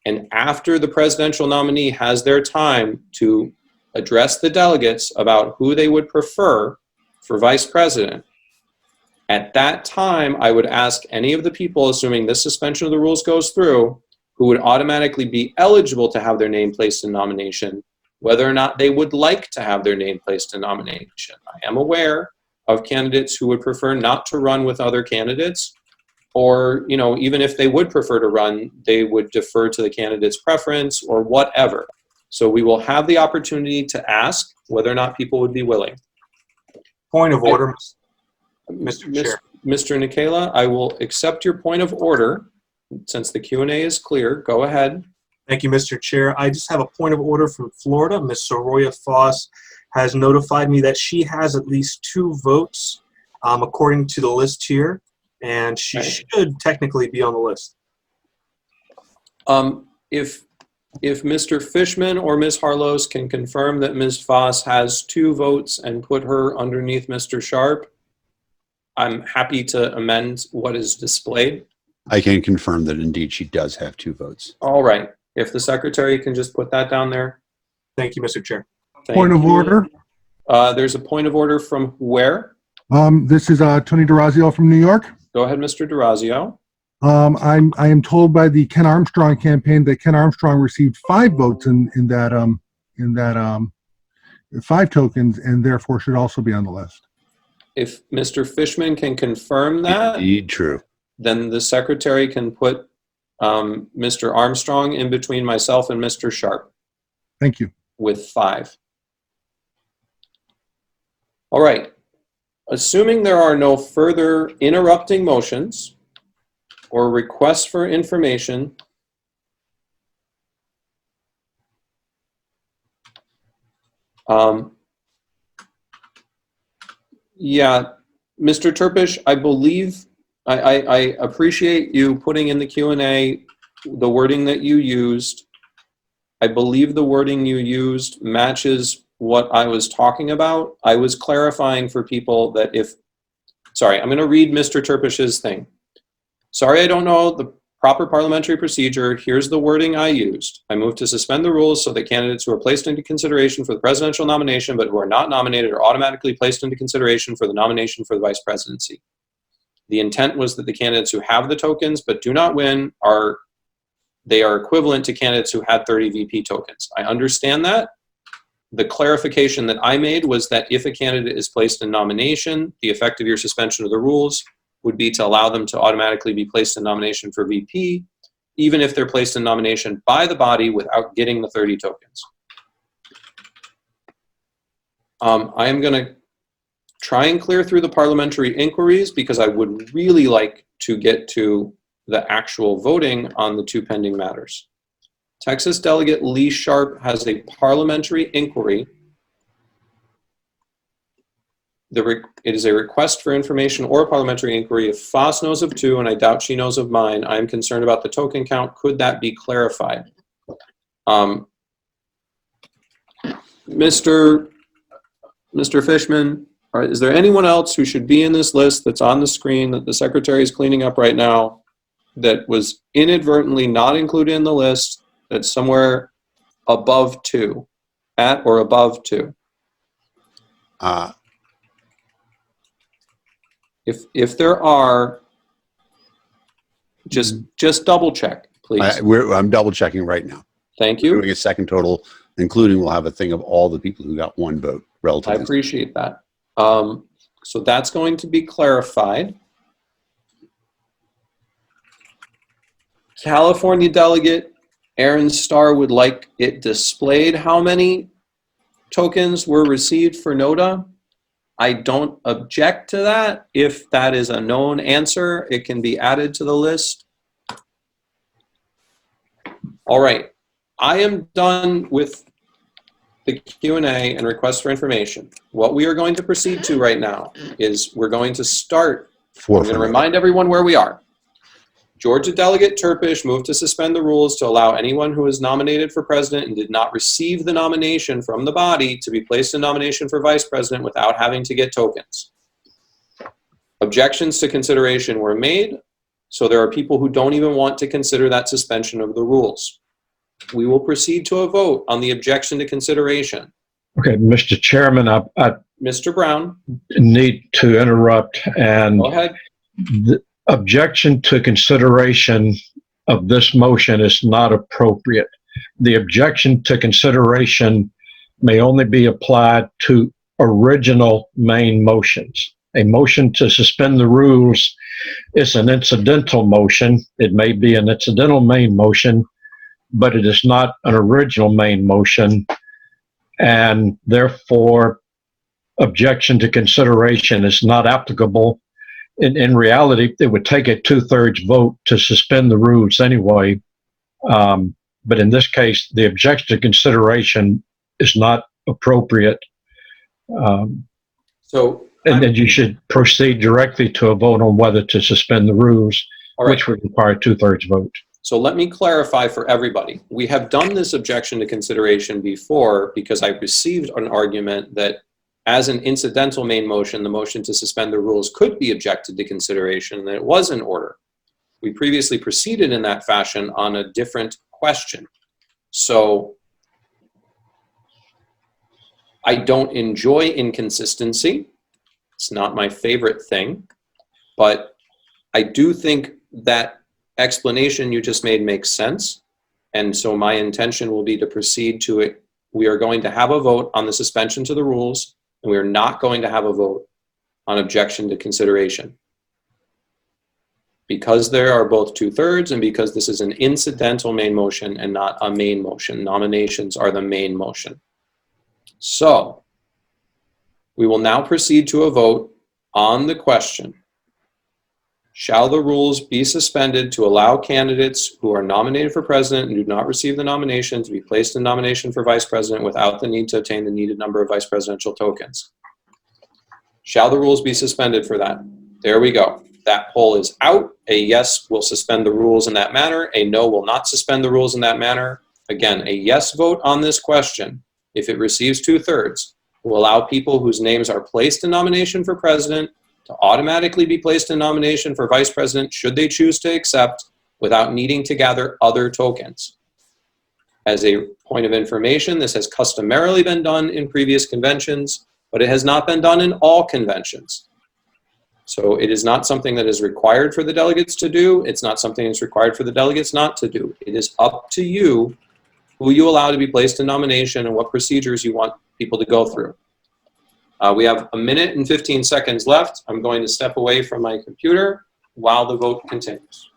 and after the presidential nominee has their time to address the delegates about who they would prefer for vice president, at that time, I would ask any of the people, assuming this suspension of the rules goes through, who would automatically be eligible to have their name placed in nomination, whether or not they would like to have their name placed in nomination. I am aware of candidates who would prefer not to run with other candidates, or, you know, even if they would prefer to run, they would defer to the candidate's preference or whatever. So we will have the opportunity to ask whether or not people would be willing. Point of order, Mr. Chair. Mr. Nicola, I will accept your point of order. Since the Q&A is clear, go ahead. Thank you, Mr. Chair. I just have a point of order from Florida. Ms. Soroya Foss has notified me that she has at least 2 votes according to the list here, and she should technically be on the list. If Mr. Fishman or Ms. Harlos can confirm that Ms. Foss has 2 votes and put her underneath Mr. Sharp, I'm happy to amend what is displayed. I can confirm that indeed she does have 2 votes. All right. If the secretary can just put that down there. Thank you, Mr. Chair. Point of order. There's a point of order from where? This is Tony DeRazio from New York. Go ahead, Mr. DeRazio. I am told by the Ken Armstrong campaign that Ken Armstrong received 5 votes in that 5 tokens, and therefore should also be on the list. If Mr. Fishman can confirm that. Indeed true. then the secretary can put Mr. Armstrong in between myself and Mr. Sharp. Thank you. With 5. All right. Assuming there are no further interrupting motions or requests for information, yeah, Mr. Turpish, I believe I appreciate you putting in the Q&A the wording that you used. I believe the wording you used matches what I was talking about. I was clarifying for people that if, sorry, I'm going to read Mr. Turpish's thing. Sorry, I don't know the proper parliamentary procedure. Here's the wording I used. I move to suspend the rules so that candidates who are placed into consideration for the presidential nomination but who are not nominated are automatically placed into consideration for the nomination for the vice presidency. The intent was that the candidates who have the tokens but do not win are equivalent to candidates who had 30 VP tokens. I understand that. The clarification that I made was that if a candidate is placed in nomination, the effect of your suspension of the rules would be to allow them to automatically be placed in nomination for VP, even if they're placed in nomination by the body without getting the 30 tokens. I am going to try and clear through the parliamentary inquiries because I would really like to get to the actual voting on the 2 pending matters. Texas Delegate Lee Sharp has a parliamentary inquiry. It is a request for information or a parliamentary inquiry. If Foss knows of 2, and I doubt she knows of mine, I am concerned about the token count. Could that be clarified? Mr. Fishman, is there anyone else who should be in this list that's on the screen that the secretary is cleaning up right now that was inadvertently not included in the list that's somewhere above 2, at or above 2? If there are, just double check, please. I'm double checking right now. Thank you. We're doing a second total, including we'll have a thing of all the people who got 1 vote relative. I appreciate that. So that's going to be clarified. California Delegate Aaron Starr would like it displayed how many tokens were received for NOTA. I don't object to that. If that is a known answer, it can be added to the list. All right. I am done with the Q&A and requests for information. What we are going to proceed to right now is we're going to start. I'm going to remind everyone where we are. Georgia Delegate Turpish moved to suspend the rules to allow anyone who was nominated for president and did not receive the nomination from the body to be placed in nomination for vice president without having to get tokens. Objections to consideration were made, so there are people who don't even want to consider that suspension of the rules. We will proceed to a vote on the objection to consideration. Okay, Mr. Chairman, I Mr. Brown, need to interrupt and go ahead. The objection to consideration of this motion is not appropriate. The objection to consideration may only be applied to original main motions. A motion to suspend the rules is an incidental motion. It may be an incidental main motion, but it is not an original main motion, and therefore objection to consideration is not applicable. In reality, it would take a 2/3 vote to suspend the rules anyway. But in this case, the objection to consideration is not appropriate. And you should proceed directly to a vote on whether to suspend the rules, which would require a 2/3 vote. So let me clarify for everybody. We have done this objection to consideration before because I received an argument that as an incidental main motion, the motion to suspend the rules could be objected to consideration, and that it was in order. We previously proceeded in that fashion on a different question. So I don't enjoy inconsistency. It's not my favorite thing, but I do think that explanation you just made makes sense. And so my intention will be to proceed to it. We are going to have a vote on the suspension to the rules, and we are not going to have a vote on objection to consideration. because there are both 2/3 and because this is an incidental main motion and not a main motion. Nominations are the main motion. So we will now proceed to a vote on the question. Shall the rules be suspended to allow candidates who are nominated for president and do not receive the nomination to be placed in nomination for vice president without the need to obtain the needed number of vice presidential tokens? Shall the rules be suspended for that? There we go. That poll is out. A yes will suspend the rules in that manner. A no will not suspend the rules in that manner. Again, a yes vote on this question, if it receives 2/3, will allow people whose names are placed in nomination for president to automatically be placed in nomination for vice president should they choose to accept without needing to gather other tokens. As a point of information, this has customarily been done in previous conventions, but it has not been done in all conventions. So it is not something that is required for the delegates to do. It's not something that's required for the delegates not to do. It is up to you who you allow to be placed in nomination and what procedures you want people to go through. We have 1 minute and 15 seconds left. I'm going to step away from my computer while the vote continues.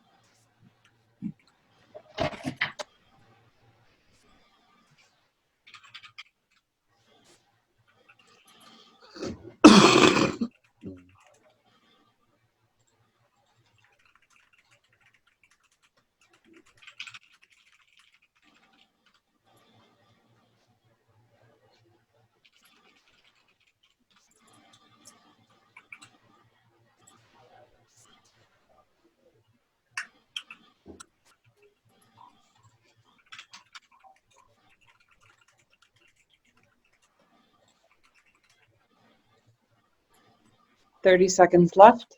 Thirty seconds left.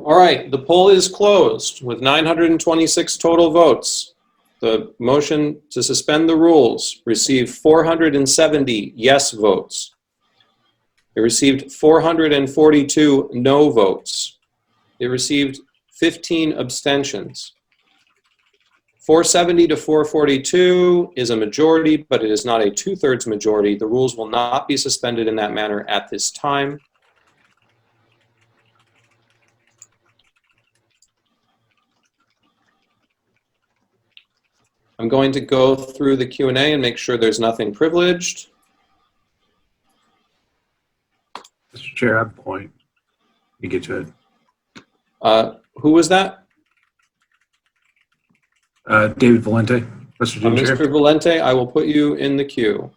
All right, the poll is closed with 926 total votes. The motion to suspend the rules received 470 yes votes. It received 442 no votes. It received 15 abstentions. 470 to 442 is a majority, but it is not a 2/3 majority. The rules will not be suspended in that manner at this time. I'm going to go through the Q&A and make sure there's nothing privileged. Mr. Chair, I have a point. You get to it. Who was that? David Valente, West Virginia Chair. Mr. Valente, I will put you in the queue.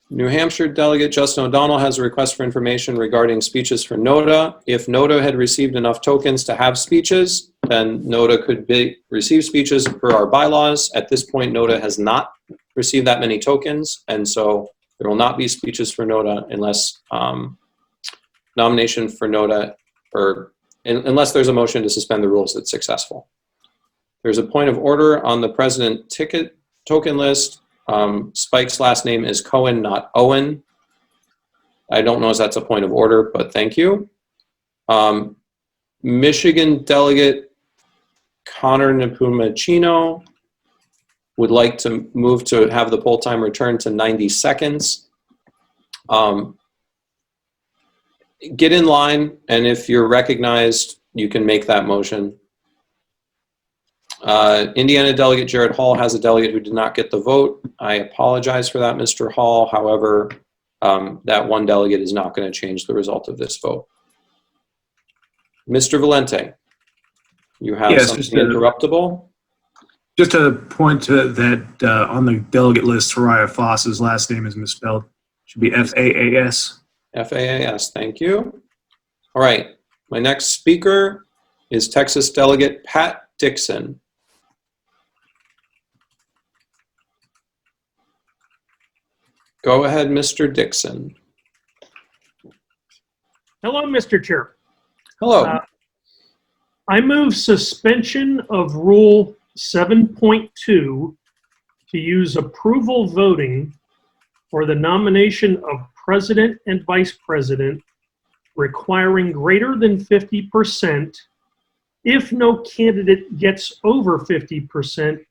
New Hampshire Delegate Justin O'Donnell has a request for information regarding speeches for NODA. If NODA had received enough tokens to have speeches, then NODA could receive speeches per our bylaws. At this point, NODA has not received that many tokens, and so there will not be speeches for NODA unless nomination for NODA, or unless there's a motion to suspend the rules that's successful. There's a point of order on the president ticket token list. Spike's last name is Cohen, not Owen. I don't know if that's a point of order, but thank you. Michigan Delegate Connor Nepomukino would like to move to have the poll time return to 90 seconds. Get in line, and if you're recognized, you can make that motion. Indiana Delegate Jared Hall has a delegate who did not get the vote. I apologize for that, Mr. Hall. However, that one delegate is not going to change the result of this vote. Mr. Valente, you have something interruptible? Just a point to that on the delegate list, Soraya Foss's last name is misspelled. Should be F-A-A-S. F-A-A-S, thank you. All right, my next speaker is Texas Delegate Pat Dixon. Go ahead, Mr. Dixon. Hello, Mr. Chair. Hello. I move suspension of Rule 7.2 to use approval voting for the nomination of president and vice president requiring greater than 50%. If no candidate gets over 50%,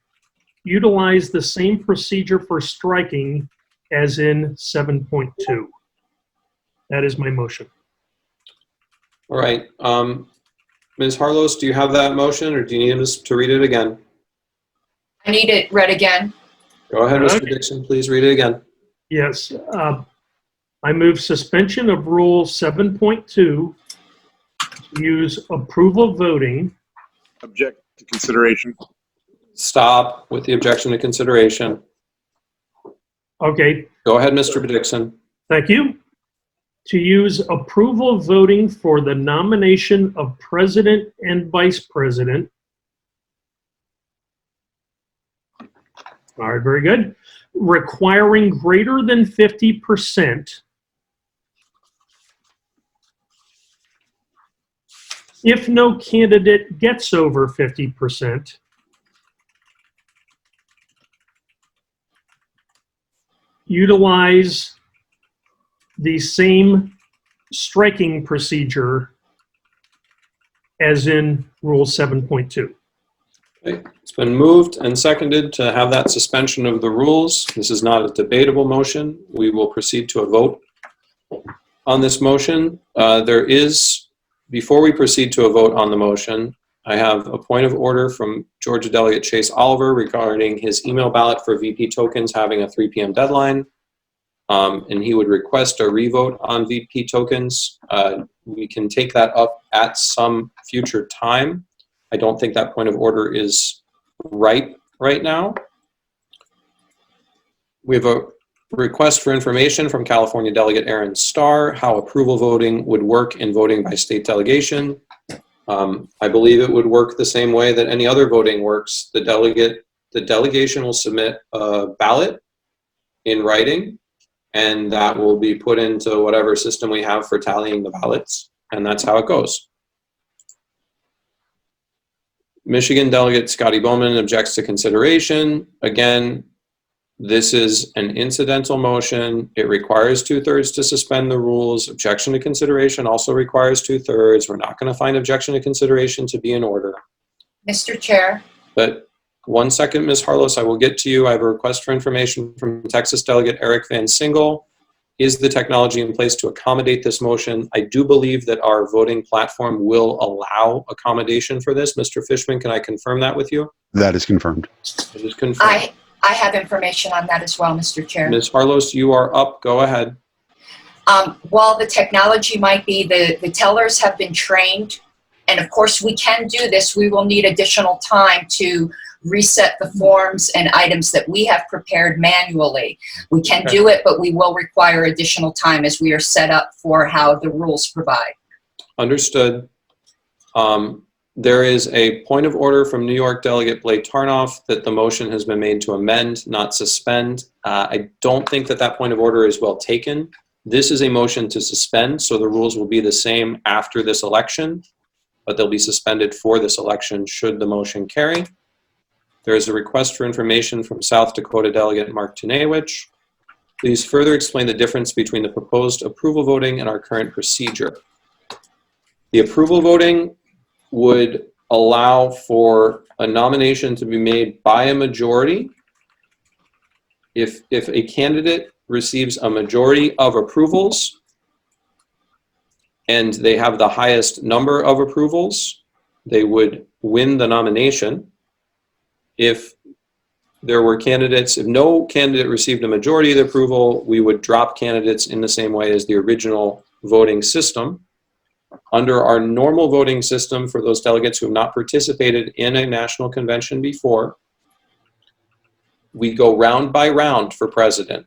utilize the same procedure for striking as in 7.2. That is my motion. All right. Ms. Harlos, do you have that motion, or do you need us to read it again? I need it read again. Go ahead, Mr. Okay. Dixon. Please read it again. Yes. I move suspension of Rule 7.2 to use approval voting. Object to consideration. Stop with the objection to consideration. Okay. Go ahead, Mr. Dixon. Thank you. To use approval voting for the nomination of president and vice president. All right, very good. Requiring greater than 50%. If no candidate gets over 50%. Utilize the same striking procedure as in Rule 7.2. Okay. It's been moved and seconded to have that suspension of the rules. This is not a debatable motion. We will proceed to a vote on this motion. Before we proceed to a vote on the motion, I have a point of order from Georgia Delegate Chase Oliver regarding his email ballot for VP tokens having a 3 p.m. deadline. And he would request a revote on VP tokens. We can take that up at some future time. I don't think that point of order is right now. We have a request for information from California Delegate Aaron Starr, how approval voting would work in voting by state delegation. I believe it would work the same way that any other voting works. The delegation will submit a ballot in writing, and that will be put into whatever system we have for tallying the ballots, and that's how it goes. Michigan Delegate Scotty Bowman objects to consideration. Again, this is an incidental motion. It requires 2/3 to suspend the rules. Objection to consideration also requires 2/3. We're not going to find objection to consideration to be in order. Mr. Chair. But 1 second, Ms. Harlos, I will get to you. I have a request for information from Texas Delegate Eric Van Single. Is the technology in place to accommodate this motion? I do believe that our voting platform will allow accommodation for this. Mr. Fishman, can I confirm that with you? That is confirmed. It is confirmed. I have information on that as well, Mr. Chair. Ms. Harlos, you are up. Go ahead. While the technology might be, the tellers have been trained, and of course we can do this. We will need additional time to reset the forms and items that we have prepared manually. We can do it, but we will require additional time as we are set up for how the rules provide. Understood. There is a point of order from New York Delegate Blake Tarnoff that the motion has been made to amend, not suspend. I don't think that that point of order is well taken. This is a motion to suspend, so the rules will be the same after this election, but they'll be suspended for this election should the motion carry. There is a request for information from South Dakota Delegate Mark Tunewich. Please further explain the difference between the proposed approval voting and our current procedure. The approval voting would allow for a nomination to be made by a majority. If a candidate receives a majority of approvals and they have the highest number of approvals, they would win the nomination. If there were candidates, if no candidate received a majority of the approval, we would drop candidates in the same way as the original voting system. Under our normal voting system, for those delegates who have not participated in a national convention before, we go round by round for president.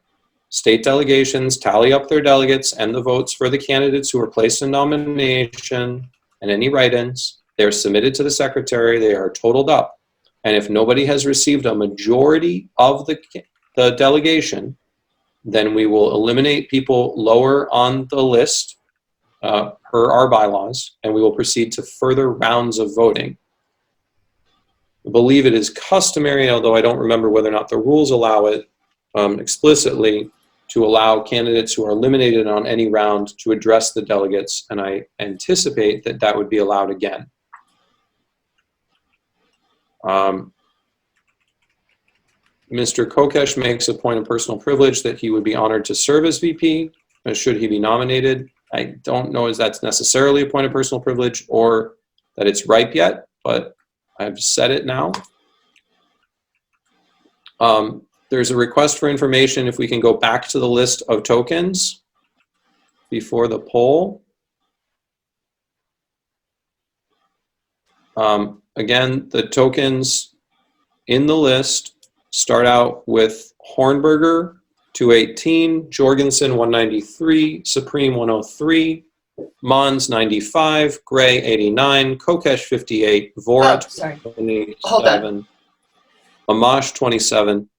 State delegations tally up their delegates and the votes for the candidates who are placed in nomination and any write-ins. They're submitted to the secretary, they are totaled up. And if nobody has received a majority of the delegation, then we will eliminate people lower on the list per our bylaws, and we will proceed to further rounds of voting. I believe it is customary, although I don't remember whether or not the rules allow it explicitly, to allow candidates who are eliminated on any round to address the delegates, and I anticipate that that would be allowed again. Mr. Kokesh makes a point of personal privilege that he would be honored to serve as VP should he be nominated. I don't know if that's necessarily a point of personal privilege or that it's ripe yet, but I've said it now. There's a request for information if we can go back to the list of tokens before the poll. Again, the tokens in the list start out with Hornberger, 218, Jorgensen, 193, Supreme, 103, Mons, 95, Gray, 89, Kokesh, 58, Vorat, 27, Amash, 27,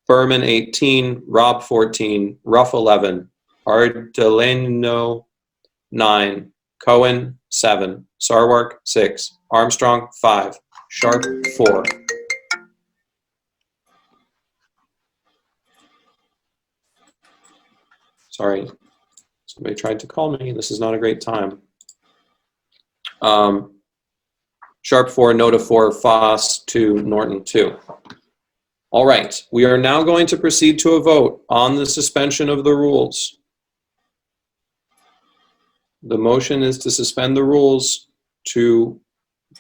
Berman, 18, Rob, 14, Ruff, 11, Ardeleno, 9, Cohen, 7, Sarwark, 6, Armstrong, 5, Sharp, 4. Sorry, somebody tried to call me. This is not a great time. Sharp 4, Nota 4, Foss 2, Norton 2. All right, we are now going to proceed to a vote on the suspension of the rules. The motion is to suspend the rules to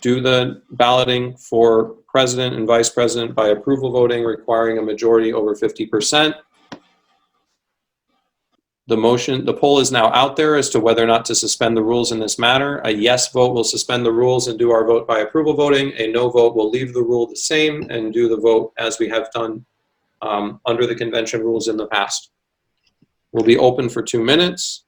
do the balloting for president and vice president by approval voting requiring a majority over 50%. The poll is now out there as to whether or not to suspend the rules in this matter. A yes vote will suspend the rules and do our vote by approval voting. A no vote will leave the rule the same and do the vote as we have done under the convention rules in the past. We'll be open for 2 minutes.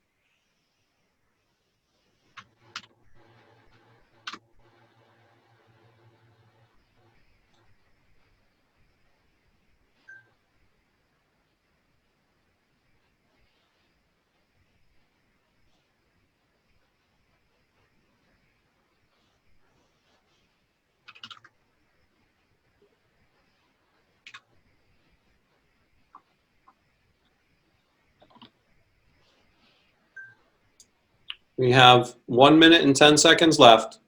We have 1 minute and 10 seconds left.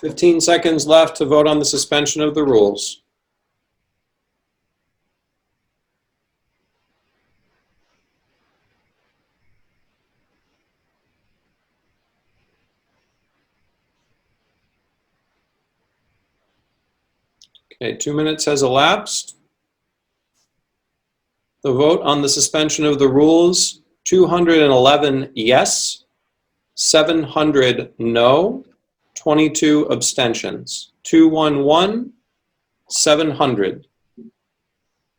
Fifteen seconds left to vote on the suspension of the rules. Okay, 2 minutes has elapsed. The vote on the suspension of the rules, 211 yes, 700 no, 22 abstentions. 211, 700.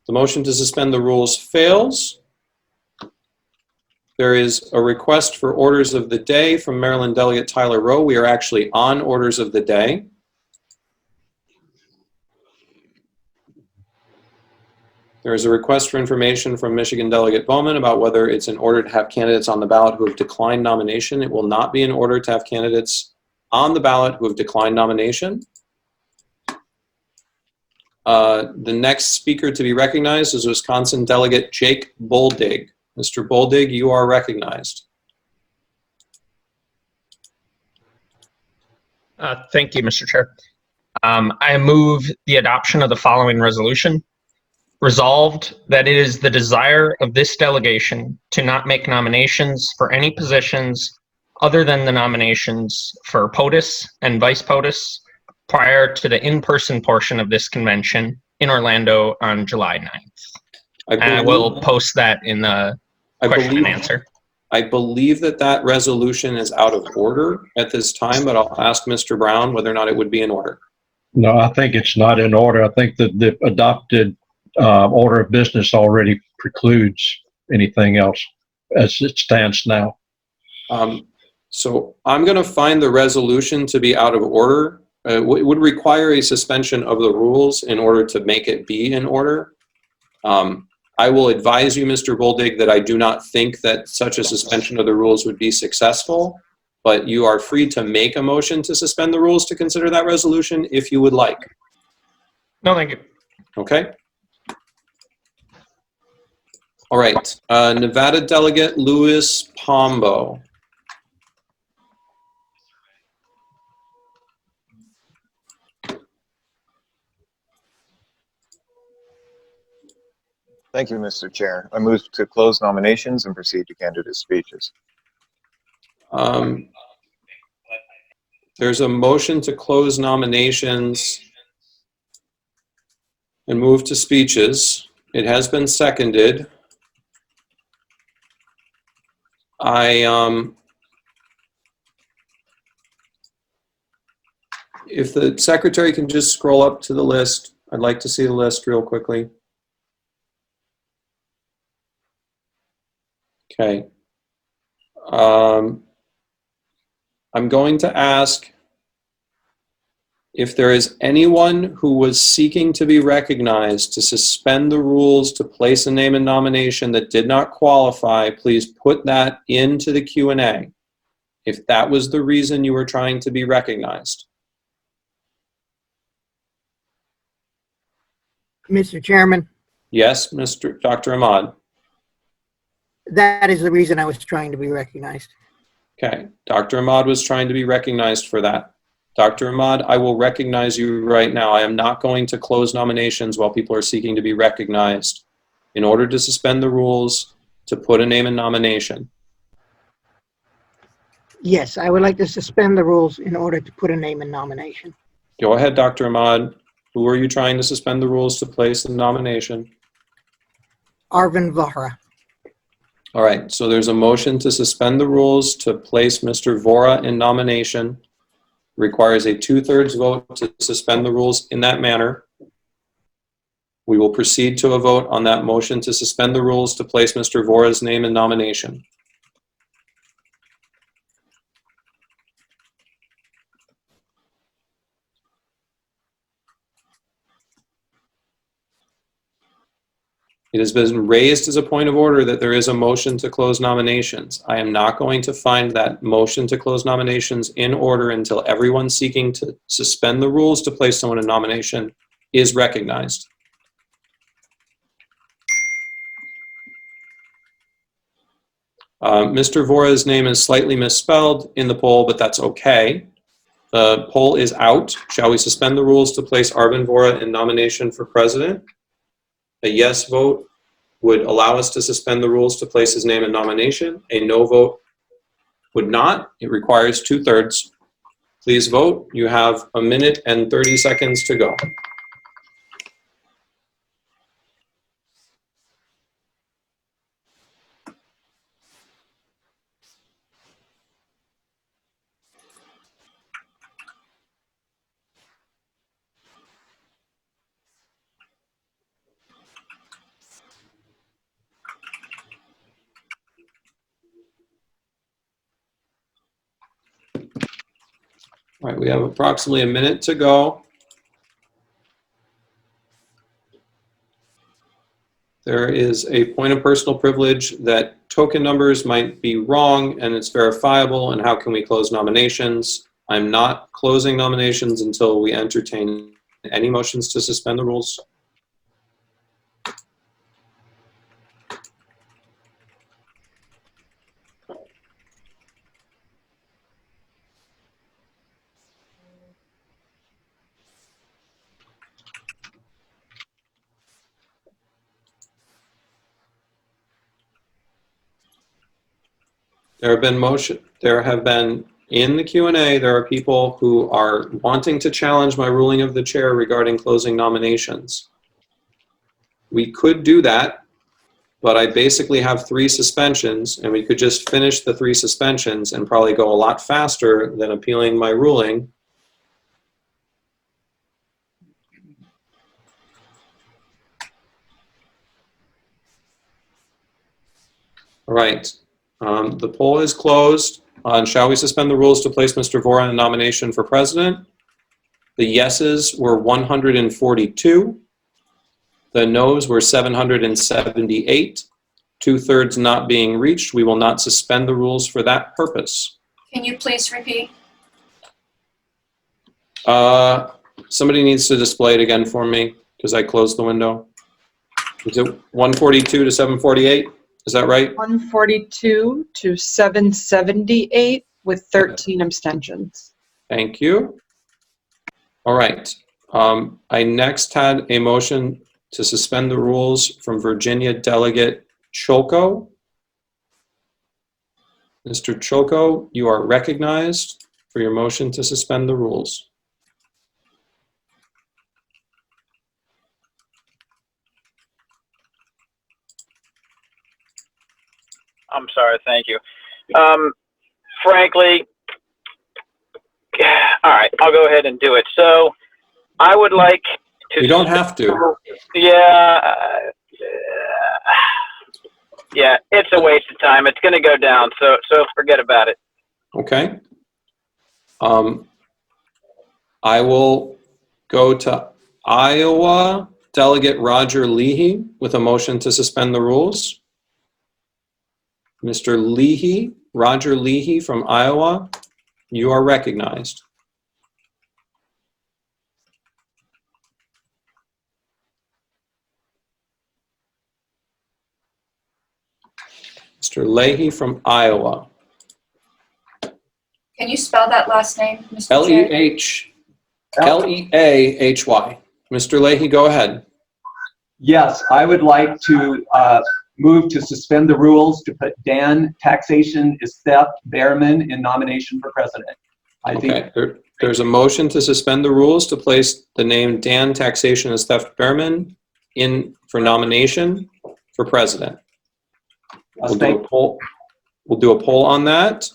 The motion to suspend the rules fails. There is a request for orders of the day from Maryland Delegate Tyler Rowe. We are actually on orders of the day. There is a request for information from Michigan Delegate Bowman about whether it's in order to have candidates on the ballot who have declined nomination. It will not be in order to have candidates on the ballot who have declined nomination. The next speaker to be recognized is Wisconsin Delegate Jake Boldig. Mr. Boldig, you are recognized. Thank you, Mr. Chair. I move the adoption of the following resolution. Resolved that it is the desire of this delegation to not make nominations for any positions other than the nominations for POTUS and Vice POTUS prior to the in-person portion of this convention in Orlando on July 9th. I will post that in the question and answer. I believe that resolution is out of order at this time, but I'll ask Mr. Brown whether or not it would be in order. No, I think it's not in order. I think that the adopted order of business already precludes anything else as it stands now. So I'm going to find the resolution to be out of order. It would require a suspension of the rules in order to make it be in order. I will advise you, Mr. Boldig, that I do not think that such a suspension of the rules would be successful, but you are free to make a motion to suspend the rules to consider that resolution if you would like. No, thank you. Okay. All right. Nevada Delegate Louis Pombo. Thank you, Mr. Chair. I move to close nominations and proceed to candidate speeches. There's a motion to close nominations and move to speeches. It has been seconded. If the secretary can just scroll up to the list, I'd like to see the list real quickly. Okay. I'm going to ask if there is anyone who was seeking to be recognized to suspend the rules to place a name in nomination that did not qualify, please put that into the Q&A if that was the reason you were trying to be recognized. Mr. Chairman, Yes, Dr. Ahmad. that is the reason I was trying to be recognized. Okay, Dr. Ahmad was trying to be recognized for that. Dr. Ahmad, I will recognize you right now. I am not going to close nominations while people are seeking to be recognized in order to suspend the rules to put a name in nomination. Yes, I would like to suspend the rules in order to put a name in nomination. Go ahead, Dr. Ahmad. Who are you trying to suspend the rules to place in nomination? Arvind Vora. All right, so there's a motion to suspend the rules to place Mr. Vora in nomination. Requires a 2/3 vote to suspend the rules in that manner. We will proceed to a vote on that motion to suspend the rules to place Mr. Vora's name in nomination. It has been raised as a point of order that there is a motion to close nominations. I am not going to find that motion to close nominations in order until everyone seeking to suspend the rules to place someone in nomination is recognized. Mr. Vora's name is slightly misspelled in the poll, but that's okay. The poll is out. Shall we suspend the rules to place Arvind Vora in nomination for president? A yes vote would allow us to suspend the rules to place his name in nomination. A no vote would not. It requires 2/3. Please vote. You have 1 minute and 30 seconds to go. All right, we have approximately 1 minute to go. There is a point of personal privilege that token numbers might be wrong and it's verifiable, and how can we close nominations? I'm not closing nominations until we entertain any motions to suspend the rules. There have been, in the Q&A, there are people who are wanting to challenge my ruling of the chair regarding closing nominations. We could do that, but I basically have 3 suspensions, and we could just finish the 3 suspensions and probably go a lot faster than appealing my ruling. All right, the poll is closed on shall we suspend the rules to place Mr. Vora in nomination for president. The yeses were 142. The noes were 778. 2/3 not being reached. We will not suspend the rules for that purpose. Can you please repeat? Somebody needs to display it again for me because I closed the window. Is it 142 to 748? Is that right? 142 to 778 with 13 abstentions. Thank you. All right. I next had a motion to suspend the rules from Virginia Delegate Cholko. Mr. Cholko, you are recognized for your motion to suspend the rules. I'm sorry, thank you. Frankly, all right, I'll go ahead and do it. So I would like to... You don't have to. Yeah, yeah, it's a waste of time. It's going to go down, so forget about it. Okay. I will go to Iowa Delegate Roger Leahy with a motion to suspend the rules. Mr. Leahy, Roger Leahy from Iowa, you are recognized. Mr. Leahy from Iowa. Can you spell that last name, Mr. Chair? Leahy. Mr. Leahy, go ahead. Yes, I would like to move to suspend the rules to put Dan Taxation Estep Behrman in nomination for president. There's a motion to suspend the rules to place the name Dan Taxation Estep Behrman in for nomination for president. We'll do a poll. We'll do a poll on that.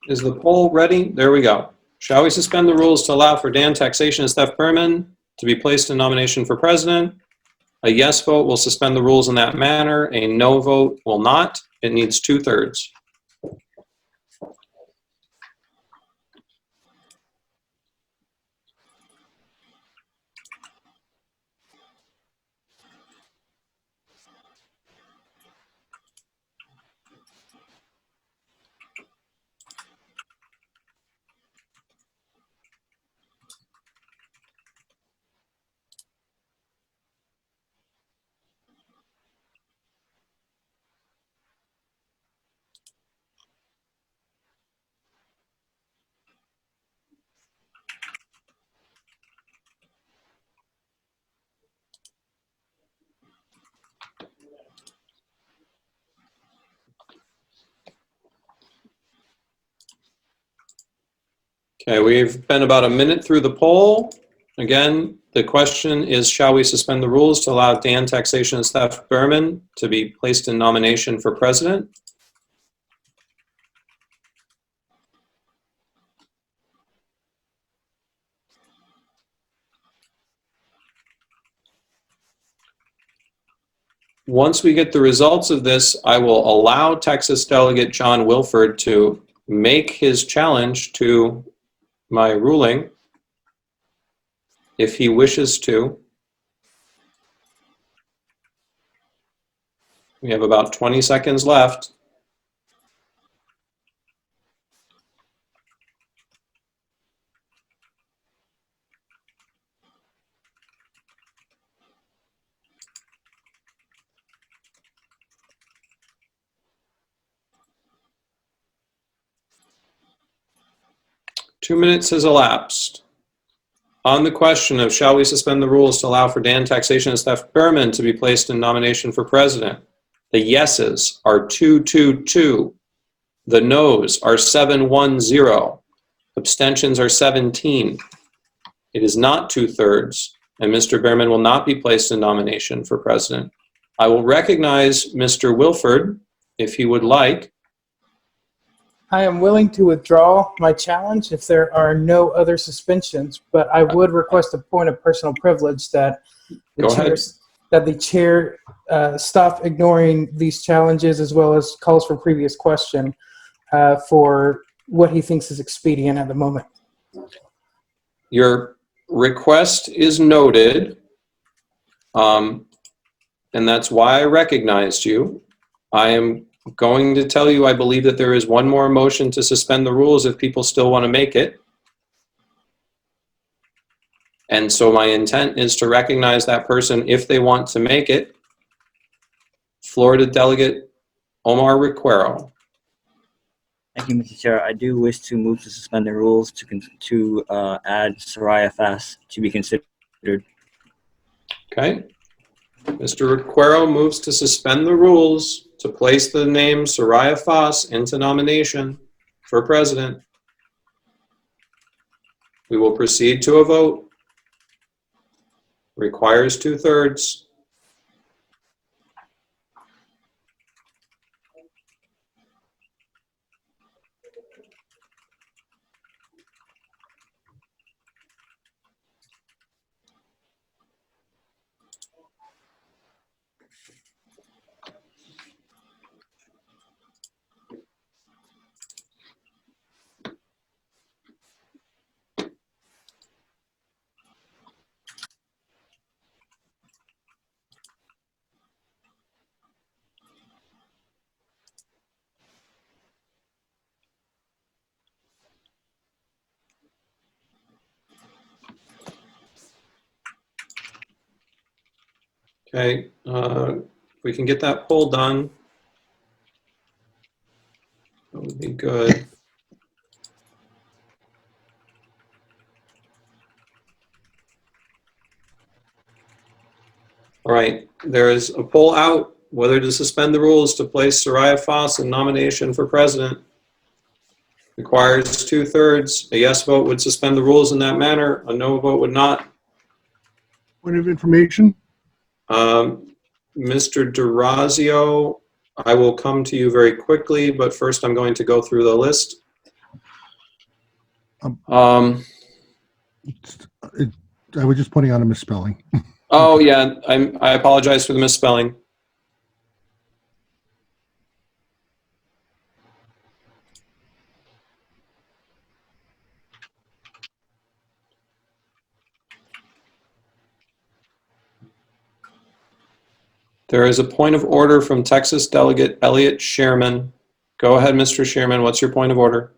Is the poll ready? There we go. Shall we suspend the rules to allow for Dan Taxation Estep Behrman to be placed in nomination for president? A yes vote will suspend the rules in that manner. A no vote will not. It needs 2/3. Okay, we've been about a minute through the poll. Again, the question is, shall we suspend the rules to allow Dan Taxation Estep Behrman to be placed in nomination for president? once we get the results of this, I will allow Texas Delegate John Wilford to make his challenge to my ruling if he wishes to. We have about 20 seconds left. Two minutes has elapsed. On the question of shall we suspend the rules to allow for Dan, Taxation, and Steph Berman to be placed in nomination for president, the yeses are 222. The noes are 710. Abstentions are 17. It is not 2/3, and Mr. Berman will not be placed in nomination for president. I will recognize Mr. Wilford, if he would like. I am willing to withdraw my challenge if there are no other suspensions, but I would request a point of personal privilege that the chair stop ignoring these challenges as well as calls for previous question for what he thinks is expedient at the moment. Your request is noted, and that's why I recognized you. I am going to tell you I believe that there is one more motion to suspend the rules if people still want to make it. And so my intent is to recognize that person if they want to make it. Florida Delegate Omar Requero. Thank you, Mr. Chair. I do wish to move to suspend the rules to add Soraya Fass to be considered. Okay. Mr. Requero moves to suspend the rules to place the name Soraya Fass into nomination for president. We will proceed to a vote. Requires 2/3. Okay, if we can get that poll done, that would be good. All right, there is a poll out whether to suspend the rules to place Soraya Fass in nomination for president. Requires 2/3. A yes vote would suspend the rules in that manner. A no vote would not. Point of information? Mr. DeRazio, I will come to you very quickly, but first I'm going to go through the list. I was just pointing out a misspelling. Oh yeah, I apologize for the misspelling. There is a point of order from Texas Delegate Elliot Sherman. Go ahead, Mr. Sherman. What's your point of order?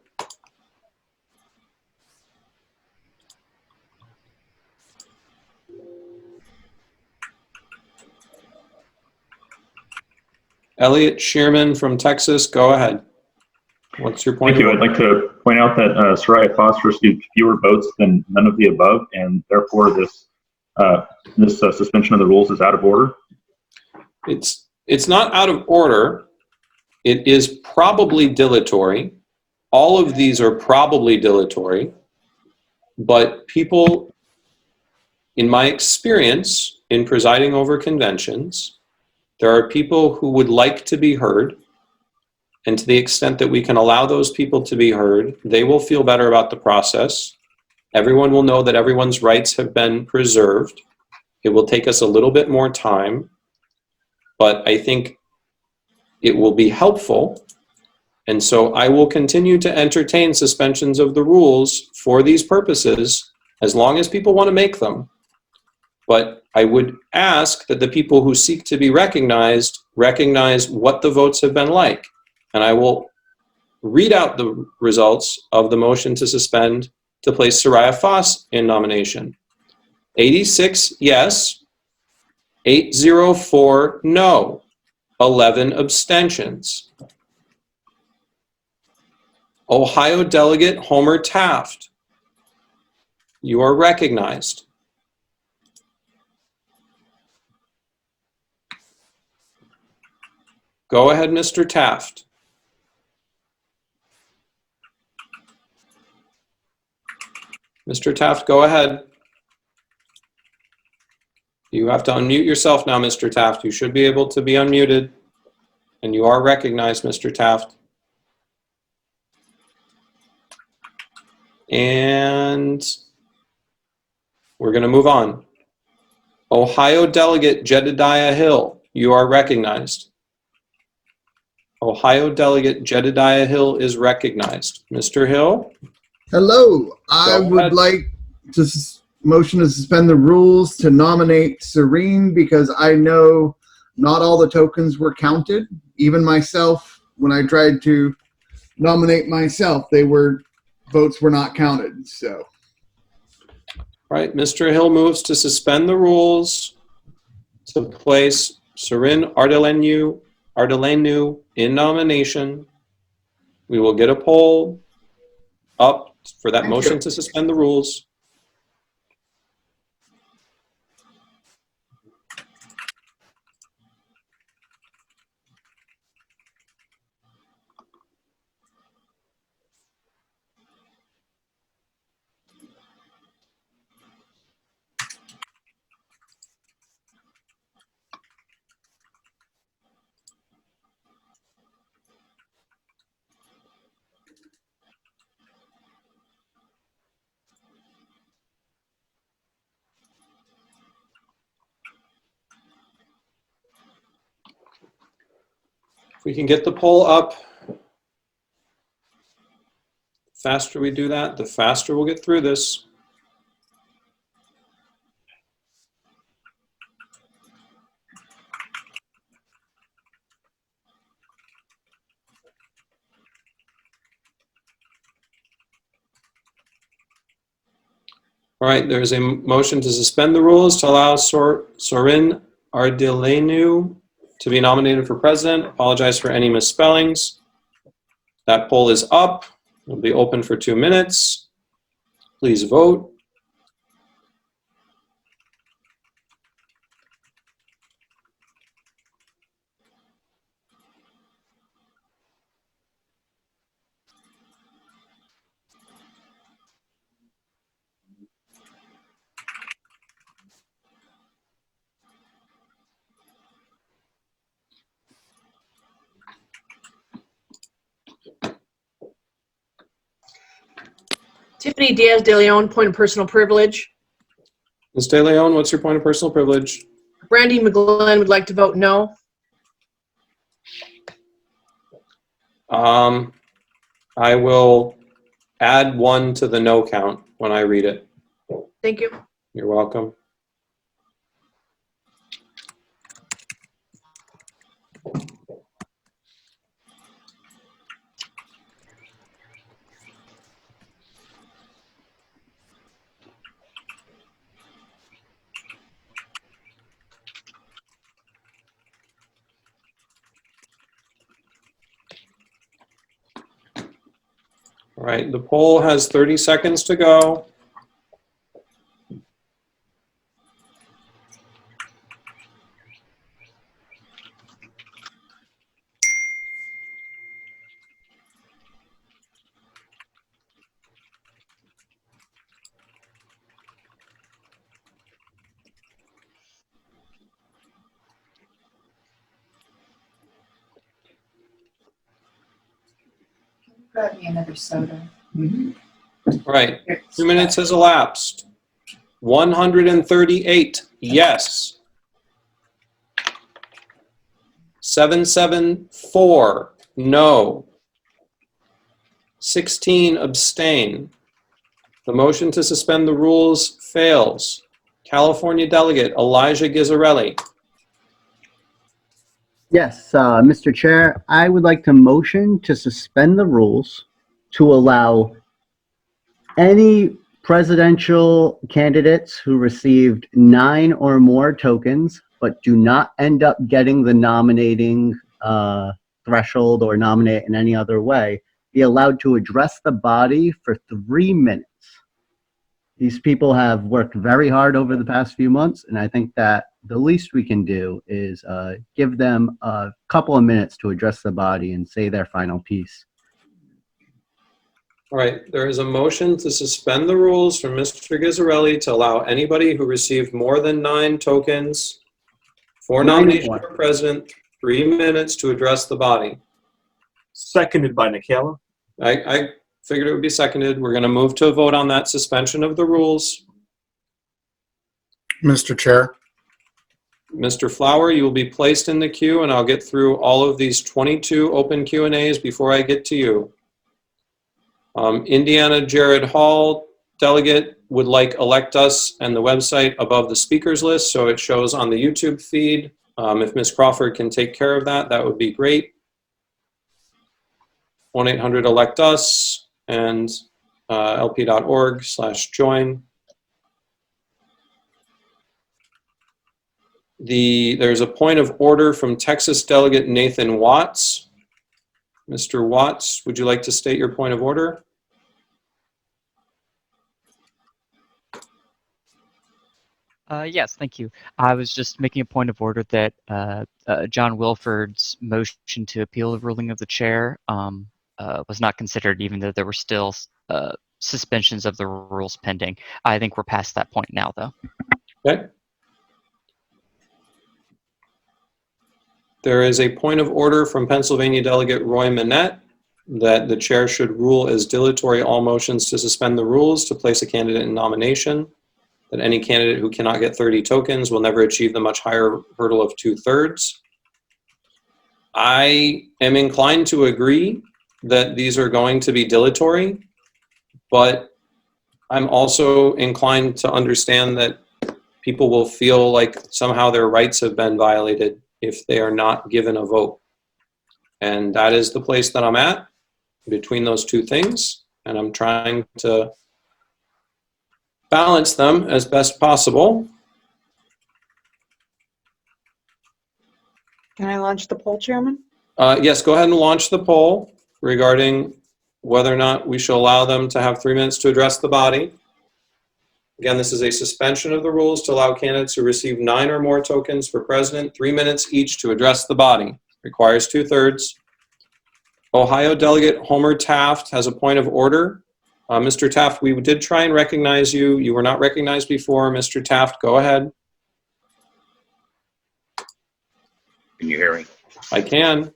Elliot Sherman from Texas, go ahead. What's your point? Thank you. I'd like to point out that Soraya Fass received fewer votes than none of the above, and therefore this suspension of the rules is out of order. It's not out of order. It is probably dilatory. All of these are probably dilatory, but people, in my experience in presiding over conventions, there are people who would like to be heard, and to the extent that we can allow those people to be heard, they will feel better about the process. Everyone will know that everyone's rights have been preserved. It will take us a little bit more time. but I think it will be helpful. And so I will continue to entertain suspensions of the rules for these purposes as long as people want to make them. But I would ask that the people who seek to be recognized recognize what the votes have been like. And I will read out the results of the motion to suspend to place Soraya Foss in nomination. 86 yes, 804 no, 11 abstentions. Ohio Delegate Homer Taft, you are recognized. Go ahead, Mr. Taft. Mr. Taft, go ahead. You have to unmute yourself now, Mr. Taft. You should be able to be unmuted. And you are recognized, Mr. Taft. And we're going to move on. Ohio Delegate Jedediah Hill, you are recognized. Ohio Delegate Jedediah Hill is recognized. Mr. Hill? Hello. I would like to motion to suspend the rules to nominate Serene because I know not all the tokens were counted. Even myself, when I tried to nominate myself, votes were not counted. So, Right, Mr. Hill moves to suspend the rules to place Serene Ardelenu in nomination. We will get a poll up for that motion to suspend the rules. If we can get the poll up, the faster we do that, the faster we'll get through this. All right, there's a motion to suspend the rules to allow Serene Ardelenu to be nominated for president. Apologize for any misspellings. That poll is up. It'll be open for 2 minutes. Please vote. Tiffany Diaz de Leon, point of personal privilege. Ms. De Leon, what's your point of personal privilege? Brandy McGlenn would like to vote no. I will add 1 to the no count when I read it. Thank you. You're welcome. All right, the poll has 30 seconds to go. Grab me another soda. All right, 2 minutes has elapsed. 138 yes. 774, no. 16 abstain. The motion to suspend the rules fails. California delegate Elijah Gizzarelli. Yes, Mr. Chair, I would like to motion to suspend the rules to allow any presidential candidates who received 9 or more tokens but do not end up getting the nominating threshold or nominate in any other way be allowed to address the body for 3 minutes. These people have worked very hard over the past few months, and I think that the least we can do is give them a couple of minutes to address the body and say their final piece. All right, there is a motion to suspend the rules from Mr. Gizzarelli to allow anybody who received more than 9 tokens for nomination for president 3 minutes to address the body. Seconded by Nikela. I figured it would be seconded. We're going to move to a vote on that suspension of the rules. Mr. Chair. Mr. Flower, you will be placed in the queue, and I'll get through all of these 22 open Q&As before I get to you. Indiana Jared Hall, delegate, would like elect us and the website above the speakers list so it shows on the YouTube feed. If Ms. Crawford can take care of that, that would be great. 1-800-ELECT-US and lp.org/join. There's a point of order from Texas delegate Nathan Watts. Mr. Watts, would you like to state your point of order? Yes, thank you. I was just making a point of order that John Wilford's motion to appeal the ruling of the chair was not considered, even though there were still suspensions of the rules pending. I think we're past that point now, though. Okay. There is a point of order from Pennsylvania delegate Roy Minette that the chair should rule as dilatory all motions to suspend the rules to place a candidate in nomination, that any candidate who cannot get 30 tokens will never achieve the much higher hurdle of 2/3. I am inclined to agree that these are going to be dilatory, but I'm also inclined to understand that people will feel like somehow their rights have been violated if they are not given a vote. And that is the place that I'm at between those two things, and I'm trying to balance them as best possible. Can I launch the poll, Chairman? Yes, go ahead and launch the poll regarding whether or not we should allow them to have 3 minutes to address the body. Again, this is a suspension of the rules to allow candidates who receive 9 or more tokens for president 3 minutes each to address the body. Requires 2/3. Ohio delegate Homer Taft has a point of order. Mr. Taft, we did try and recognize you. You were not recognized before. Mr. Taft, go ahead. Can you hear me? I can.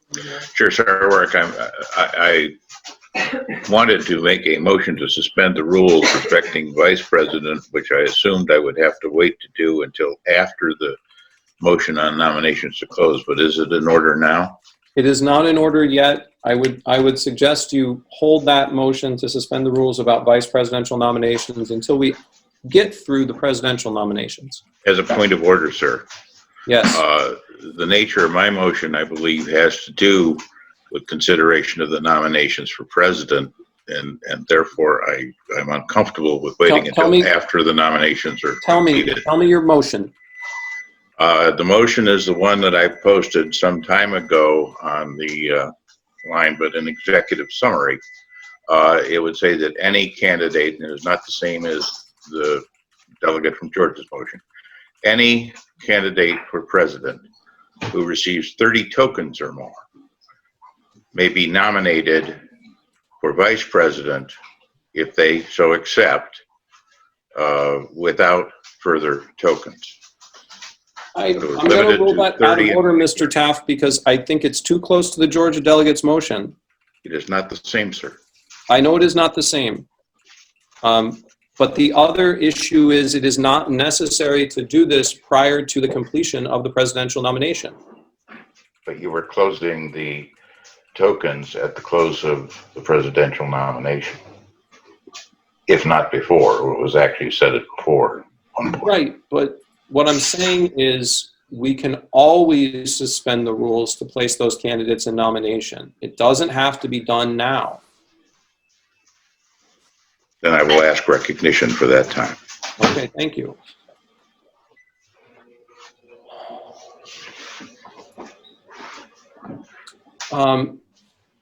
Sure, sir. Work. I wanted to make a motion to suspend the rules respecting vice president, which I assumed I would have to wait to do until after the motion on nominations to close. But is it in order now? It is not in order yet. I would suggest you hold that motion to suspend the rules about vice presidential nominations until we get through the presidential nominations. As a point of order, sir. Yes. The nature of my motion, I believe, has to do with consideration of the nominations for president, and therefore I'm uncomfortable with waiting until after the nominations are completed. Tell me your motion. The motion is the one that I posted some time ago on the line, but an executive summary. It would say that any candidate, and it's not the same as the delegate from Georgia's motion, any candidate for president who receives 30 tokens or more may be nominated for vice president if they so accept without further tokens. I'm going to rule that out of order, Mr. Taft, because I think it's too close to the Georgia delegate's motion. It is not the same, sir. I know it is not the same. But the other issue is it is not necessary to do this prior to the completion of the presidential nomination. but you were closing the tokens at the close of the presidential nomination, if not before, or it was actually said it before. Right, but what I'm saying is we can always suspend the rules to place those candidates in nomination. It doesn't have to be done now. Then I will ask recognition for that time. Okay, thank you.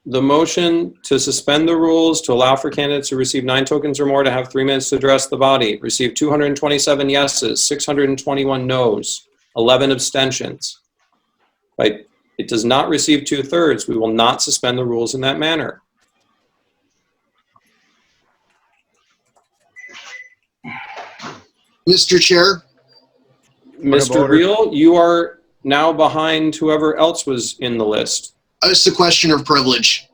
The motion to suspend the rules to allow for candidates who receive 9 tokens or more to have 3 minutes to address the body received 227 yeses, 621 noes, 11 abstentions. Right? It does not receive 2/3. We will not suspend the rules in that manner. Mr. Chair? Mr. Reel, you are now behind whoever else was in the list. It's a question of privilege.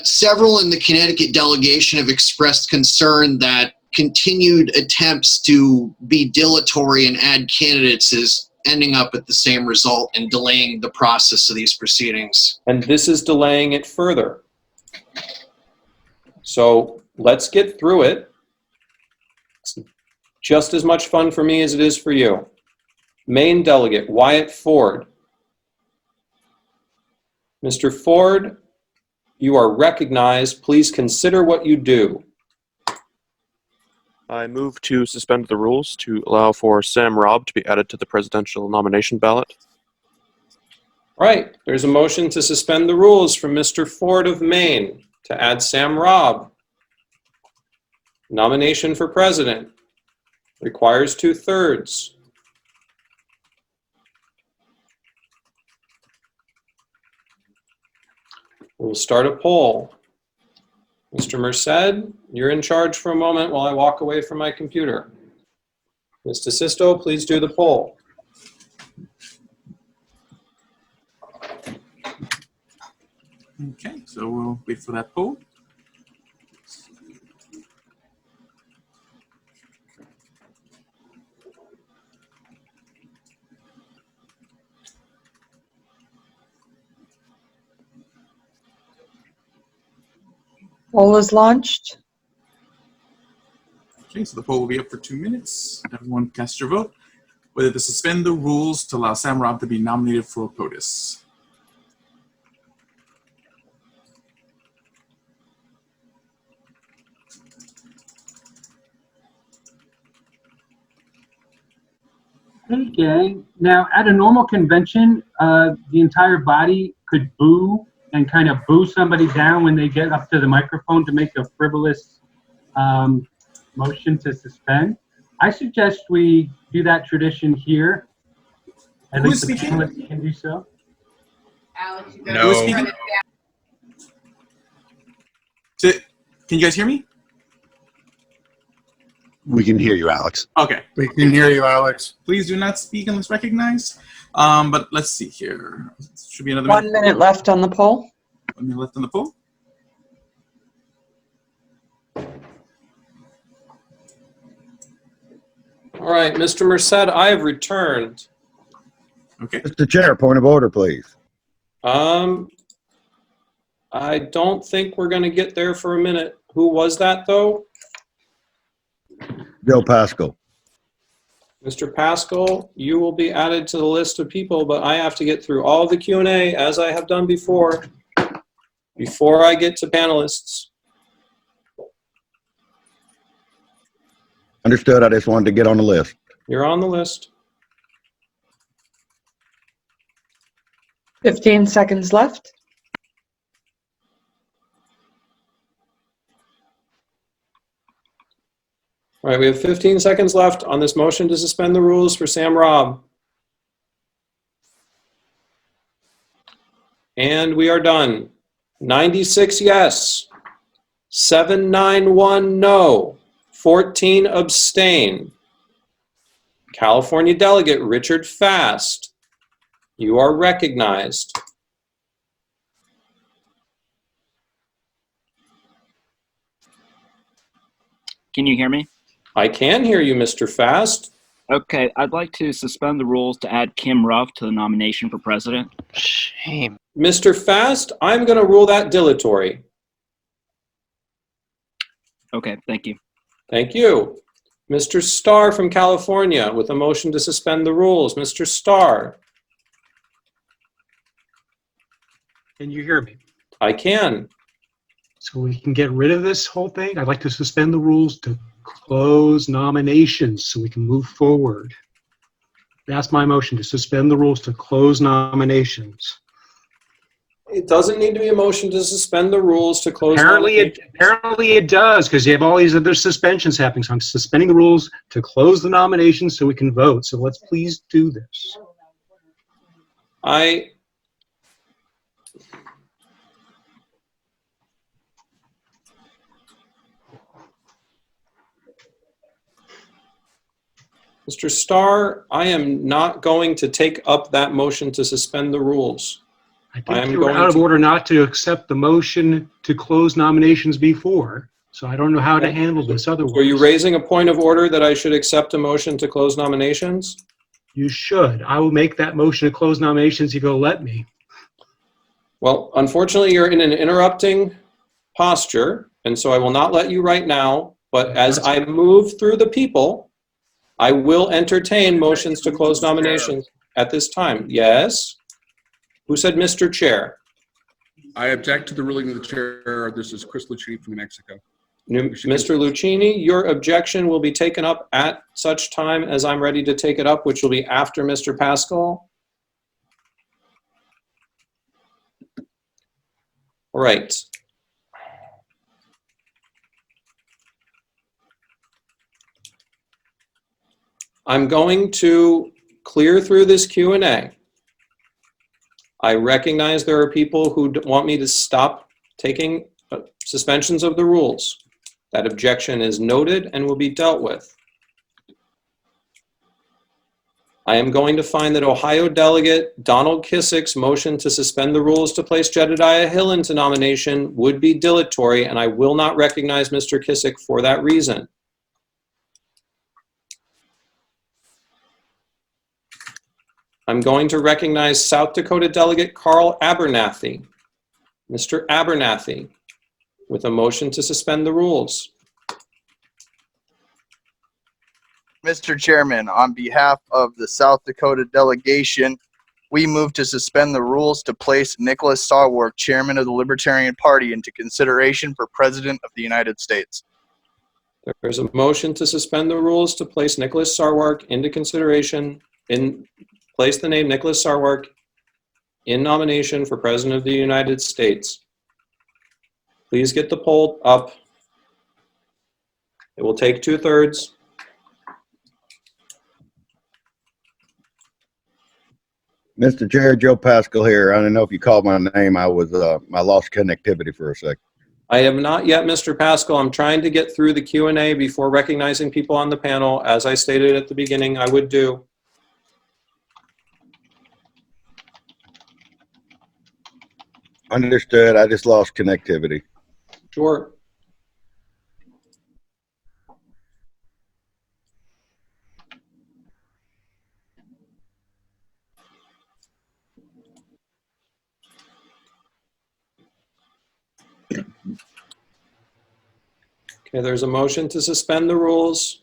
Several in the Connecticut delegation have expressed concern that continued attempts to be dilatory and add candidates is ending up at the same result and delaying the process of these proceedings. And this is delaying it further. So let's get through it. It's just as much fun for me as it is for you. Maine Delegate Wyatt Ford. Mr. Ford, you are recognized. Please consider what you do. I move to suspend the rules to allow for Sam Robb to be added to the presidential nomination ballot. Right. There's a motion to suspend the rules from Mr. Ford of Maine to add Sam Robb. Nomination for president requires 2/3. We'll start a poll. Mr. Merced, you're in charge for a moment while I walk away from my computer. Ms. DeSisto, please do the poll. Okay, so we'll wait for that poll. Poll is launched. Okay, so the poll will be up for 2 minutes. Everyone cast your vote. Whether to suspend the rules to allow Sam Robb to be nominated for POTUS. Hey, gang. Now, at a normal convention, the entire body could boo and kind of boo somebody down when they get up to the microphone to make a frivolous motion to suspend. I suggest we do that tradition here. At Who least is the speaking? panelists can do so. No. Who is speaking? Can you guys hear me? We can hear you, Alex. Okay. We can hear you, Alex. Please do not speak unless recognized. But let's see here. Should be another 1 minute left on the poll. 1 minute left on the poll. All right, Mr. Merced, I have returned. Okay. Mr. Chair, point of order, please. I don't think we're going to get there for a minute. Who was that, though? Joe Pascal. Mr. Pascal, you will be added to the list of people, but I have to get through all the Q&A as I have done before I get to panelists. Understood. I just wanted to get on the list. You're on the list. 15 seconds left. All right, we have 15 seconds left on this motion to suspend the rules for Sam Robb. And we are done. 96 yes, 791 no, 14 abstain. California Delegate Richard Fast, you are recognized. Can you hear me? I can hear you, Mr. Fast. Okay, I'd like to suspend the rules to add Kim Ruff to the nomination for president. Shame. Mr. Fast, I'm going to rule that dilatory. Okay, thank you. Thank you. Mr. Starr from California with a motion to suspend the rules. Mr. Starr. Can you hear me? I can. So we can get rid of this whole thing. I'd like to suspend the rules to close nominations so we can move forward. That's my motion, to suspend the rules to close nominations. It doesn't need to be a motion to suspend the rules to close nominations. Apparently it does, because you have all these other suspensions happening. So I'm suspending the rules to close the nominations so we can vote. So let's please do this. Mr. Starr, I am not going to take up that motion to suspend the rules. I think you were out of order not to accept the motion to close nominations before. So I don't know how to handle this otherwise. Were you raising a point of order that I should accept a motion to close nominations? You should. I will make that motion to close nominations if you'll let me. Well, unfortunately, you're in an interrupting posture, and so I will not let you right now. But as I move through the people, I will entertain motions to close nominations at this time. Yes? Who said Mr. Chair? I object to the ruling of the chair. This is Chris Lucchini from New Mexico. Mr. Lucchini, your objection will be taken up at such time as I'm ready to take it up, which will be after Mr. Pascal. All right. I'm going to clear through this Q&A. I recognize there are people who want me to stop taking suspensions of the rules. That objection is noted and will be dealt with. I am going to find that Ohio Delegate Donald Kissick's motion to suspend the rules to place Jedediah Hill into nomination would be dilatory, and I will not recognize Mr. Kissick for that reason. I'm going to recognize South Dakota Delegate Carl Abernathy. Mr. Abernathy, with a motion to suspend the rules. Mr. Chairman, on behalf of the South Dakota delegation, we move to suspend the rules to place Nicholas Sarwark, Chairman of the Libertarian Party, into consideration for President of the United States. There's a motion to suspend the rules to place Nicholas Sarwark into consideration, place the name Nicholas Sarwark in nomination for President of the United States. Please get the poll up. It will take 2/3. Mr. Chair, Joe Pascal here. I don't know if you called my name. I lost connectivity for a second. I have not yet, Mr. Pascal. I'm trying to get through the Q&A before recognizing people on the panel. As I stated at the beginning, I would do. Understood. I just lost connectivity. Sure. Okay, there's a motion to suspend the rules.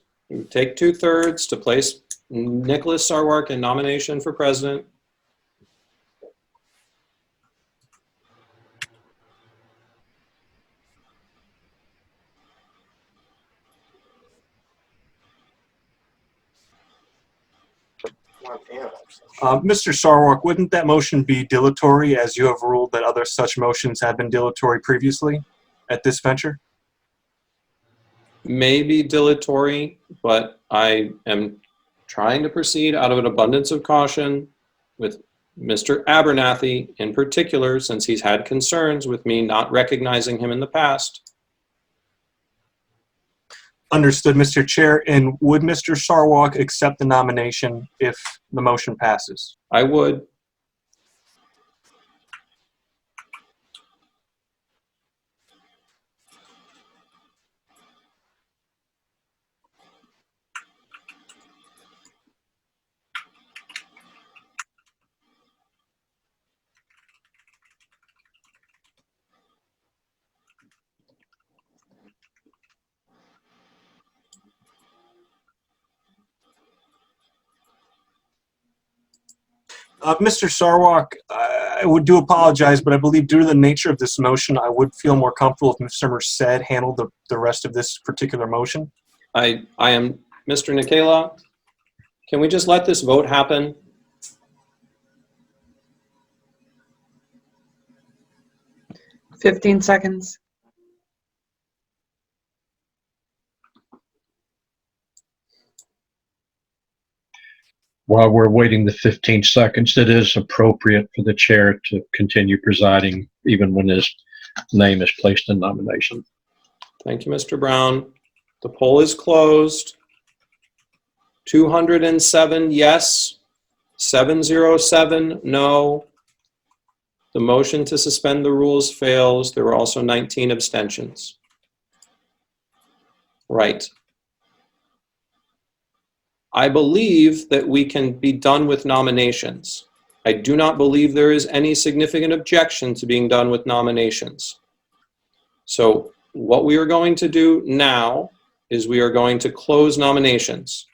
Take 2/3 to place Nicholas Sarwark in nomination for president. Mr. Sarwark, wouldn't that motion be dilatory, as you have ruled that other such motions have been dilatory previously at this venture? May be dilatory, but I am trying to proceed out of an abundance of caution with Mr. Abernathy in particular, since he's had concerns with me not recognizing him in the past. Understood, Mr. Chair. And would Mr. Sarwark accept the nomination if the motion passes? I would. Mr. Sarwak, I would do apologize, but I believe due to the nature of this motion, I would feel more comfortable if Mr. Merced handled the rest of this particular motion. I am Mr. Nikela. Can we just let this vote happen? Fifteen seconds. While we're waiting the 15 seconds, it is appropriate for the chair to continue presiding even when his name is placed in nomination. Thank you, Mr. Brown. The poll is closed. 207 yes, 707 no. The motion to suspend the rules fails. There were also 19 abstentions. Right. I believe that we can be done with nominations. I do not believe there is any significant objection to being done with nominations. So what we are going to do now is we are going to close nominations.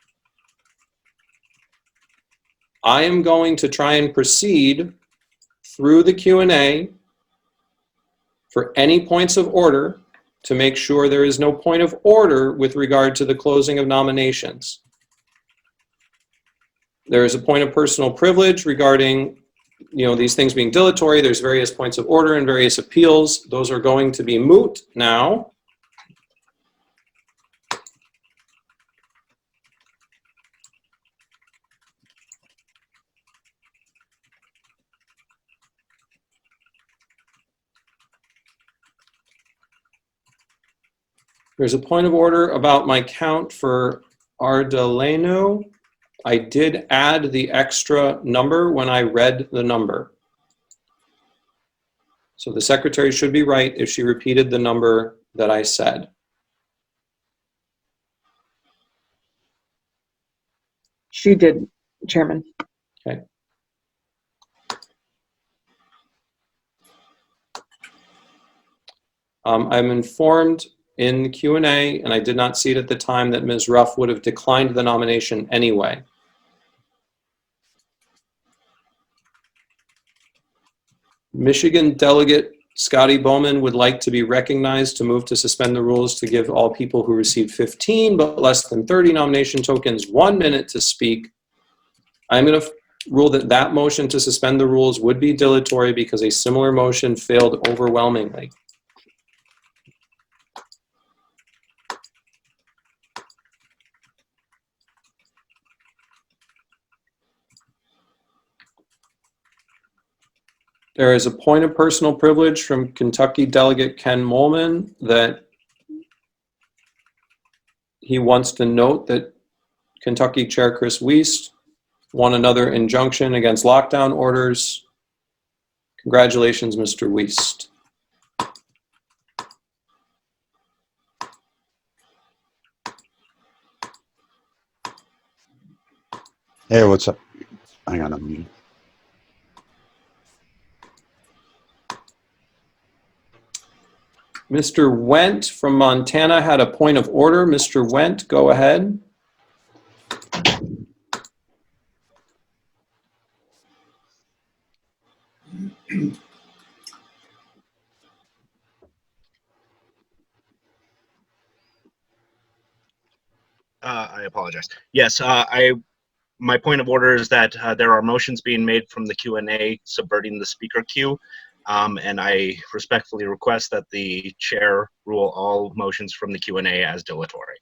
I am going to try and proceed through the Q&A for any points of order to make sure there is no point of order with regard to the closing of nominations. There is a point of personal privilege regarding, these things being dilatory. There's various points of order and various appeals. Those are going to be moot now. There's a point of order about my count for Ardaleno. I did add the extra number when I read the number. So the secretary should be right if she repeated the number that I said. She did, Chairman. Okay. I'm informed in the Q&A, and I did not see it at the time, that Ms. Ruff would have declined the nomination anyway. Michigan Delegate Scotty Bowman would like to be recognized to move to suspend the rules to give all people who received 15 but less than 30 nomination tokens 1 minute to speak. I'm going to rule that that motion to suspend the rules would be dilatory because a similar motion failed overwhelmingly. There is a point of personal privilege from Kentucky Delegate Ken Molman that he wants to note that Kentucky Chair Chris Wiest won another injunction against lockdown orders. Congratulations, Mr. Wiest. Hey, what's up? Hang on a minute. Mr. Wendt from Montana had a point of order. Mr. Wendt, go ahead. I apologize. Yes, my point of order is that there are motions being made from the Q&A subverting the speaker queue, and I respectfully request that the chair rule all motions from the Q&A as dilatory.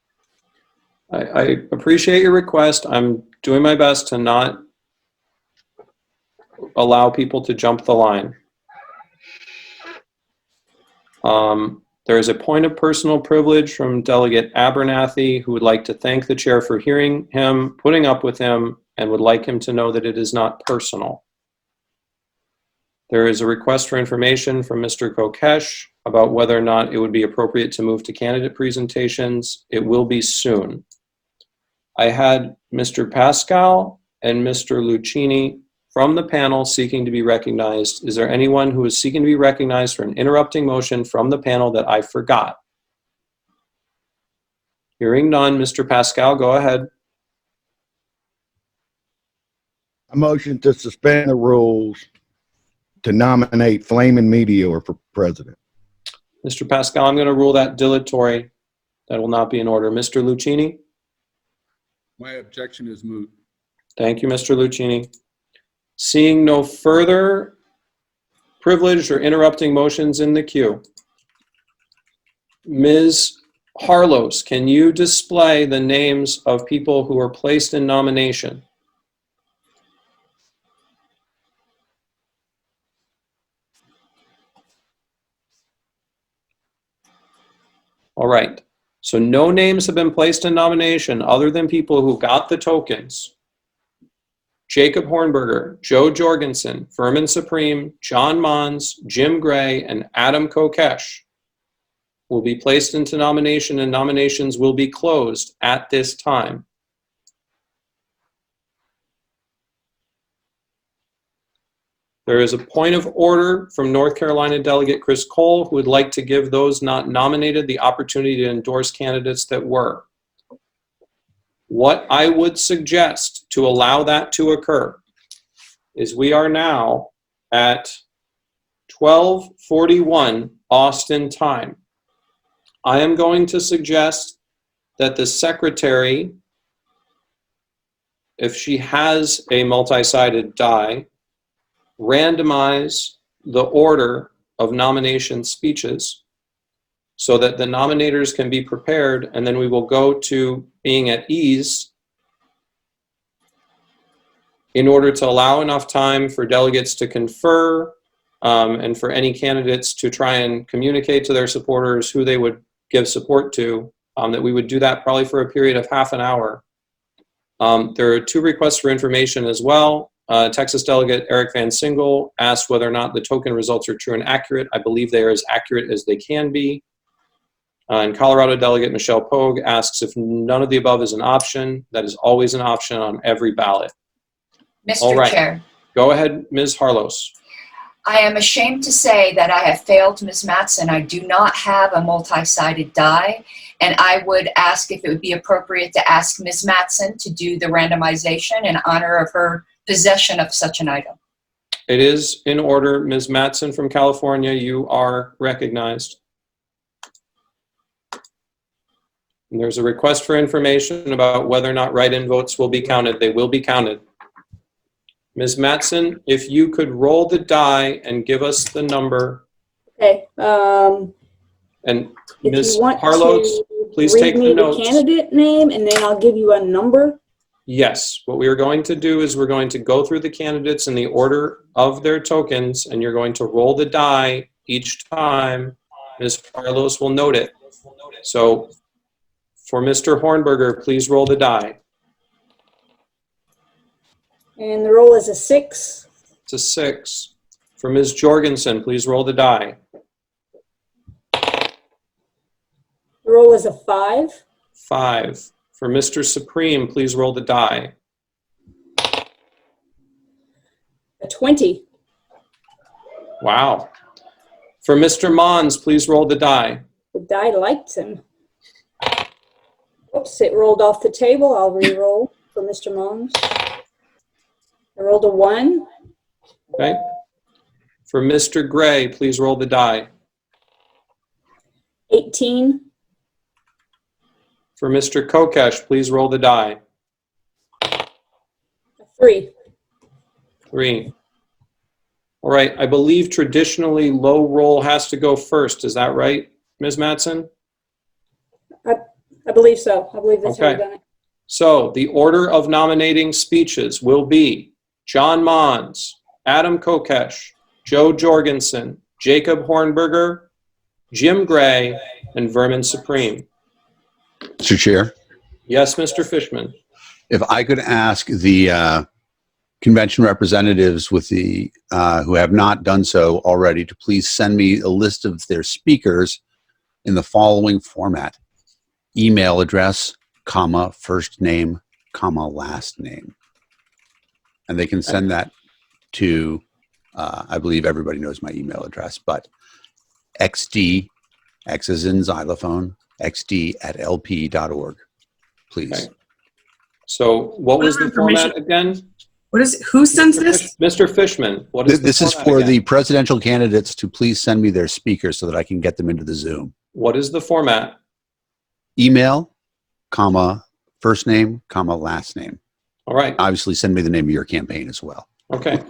I appreciate your request. I'm doing my best to not allow people to jump the line. There is a point of personal privilege from Delegate Abernathy, who would like to thank the chair for hearing him, putting up with him, and would like him to know that it is not personal. There is a request for information from Mr. Kokesh about whether or not it would be appropriate to move to candidate presentations. It will be soon. I had Mr. Pascal and Mr. Lucchini from the panel seeking to be recognized. Is there anyone who is seeking to be recognized for an interrupting motion from the panel that I forgot? Hearing none, Mr. Pascal, go ahead. A motion to suspend the rules to nominate Flamin' Meteor for president. Mr. Pascal, I'm going to rule that dilatory. That will not be in order. Mr. Lucchini? My objection is moot. Thank you, Mr. Lucchini. Seeing no further privileged or interrupting motions in the queue, Ms. Harlos, can you display the names of people who are placed in nomination? All right. So no names have been placed in nomination other than people who got the tokens. Jacob Hornberger, Joe Jorgensen, Furman Supreme, John Mons, Jim Gray, and Adam Kokesh will be placed into nomination, and nominations will be closed at this time. There is a point of order from North Carolina Delegate Chris Cole, who would like to give those not nominated the opportunity to endorse candidates that were. What I would suggest to allow that to occur is we are now at 12:41 Austin time. I am going to suggest that the secretary, if she has a multi-sided die, randomize the order of nomination speeches so that the nominators can be prepared, and then we will go to being at ease in order to allow enough time for delegates to confer and for any candidates to try and communicate to their supporters who they would give support to, that we would do that probably for a period of half an hour. There are 2 requests for information as well. Texas Delegate Eric Van Single asked whether or not the token results are true and accurate. I believe they are as accurate as they can be. And Colorado Delegate Michelle Pogue asks if none of the above is an option. That is always an option on every ballot. Mr. All right. Chair, Go ahead, Ms. Harlos. I am ashamed to say that I have failed Ms. Mattson. I do not have a multi-sided die, and I would ask if it would be appropriate to ask Ms. Mattson to do the randomization in honor of her possession of such an item. It is in order. Ms. Mattson from California, you are recognized. And there's a request for information about whether or not write-in votes will be counted. They will be counted. Ms. Mattson, if you could roll the die and give us the number. Okay. And If Ms. you want Harlos, to please read take me the notes. candidate name, and then I'll give you a number. Yes, what we are going to do is we're going to go through the candidates in the order of their tokens, and you're going to roll the die each time. Ms. Harlos will note it. So for Mr. Hornberger, please roll the die. And the roll is a 6. It's a 6. For Ms. Jorgensen, please roll the die. The roll is a 5. 5. For Mr. Supreme, please roll the die. A 20. Wow. For Mr. Mons, please roll the die. The die liked him. Oops, it rolled off the table. I'll re-roll for Mr. Mons. I rolled a 1. Okay. For Mr. Gray, please roll the die. 18. For Mr. Kokesh, please roll the die. A 3. 3. All right, I believe traditionally low roll has to go first. Is that right, Ms. Mattson? I believe so. I believe that's how we've Okay. done it. So the order of nominating speeches will be John Mons, Adam Kokesh, Joe Jorgensen, Jacob Hornberger, Jim Gray, and Vermin Supreme. Mr. Chair, Yes, Mr. Fishman. if I could ask the convention representatives with the who have not done so already to please send me a list of their speakers in the following format: email address, comma, first name, comma, last name. And they can send that to, I believe everybody knows my email address, but xd, X as in xylophone, xd@lp.org, please. Okay. So what was the format again? Who sends this? Mr. Fishman, what is This the is format for again? the presidential candidates to please send me their speakers so that I can get them into the Zoom. What is the format? Email, comma, first name, comma, last name. All right. Obviously, send me the name of your campaign as well. Okay.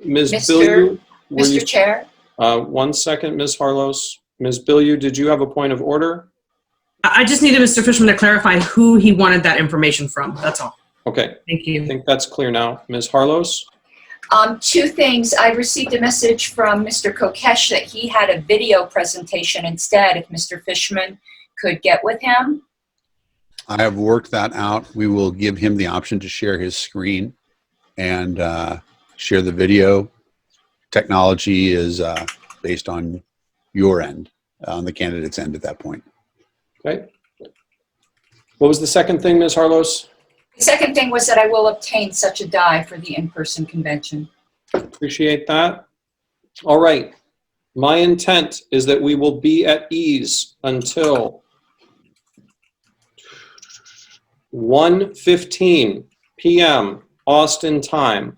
Ms. Mr. Bilyeu, were Mr. you, Chair, 1 second, Ms. Harlos. Ms. Bilyeu, did you have a point of order? I just needed Mr. Fishman to clarify who he wanted that information from. That's all. Okay. Thank you. I think that's clear now. Ms. Harlos? two things. I received a message from Mr. Kokesh that he had a video presentation instead, if Mr. Fishman could get with him. I have worked that out. We will give him the option to share his screen and share the video. Technology is based on your end, on the candidate's end at that point. Okay. What was the second thing, Ms. Harlos? The second thing was that I will obtain such a die for the in-person convention. Appreciate that. All right. My intent is that we will be at ease until 1:15 p.m. Austin time.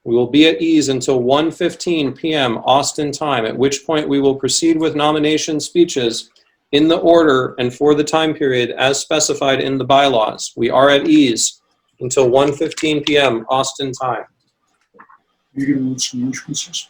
We will be at ease until 1:15 p.m. Austin time, at which point we will proceed with nomination speeches in the order and for the time period as specified in the bylaws. We are at ease until 1:15 p.m. Austin time. You gonna move some entrances?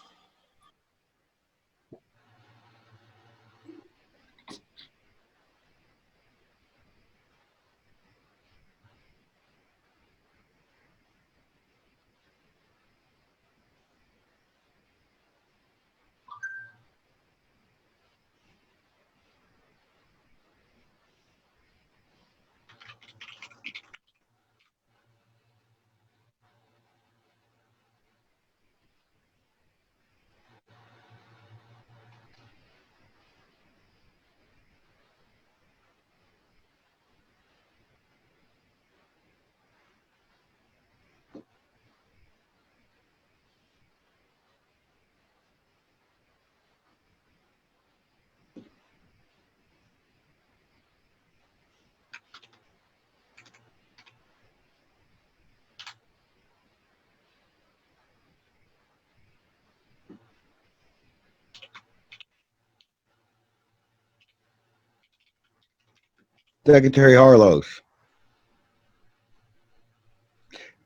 Secretary Harlos.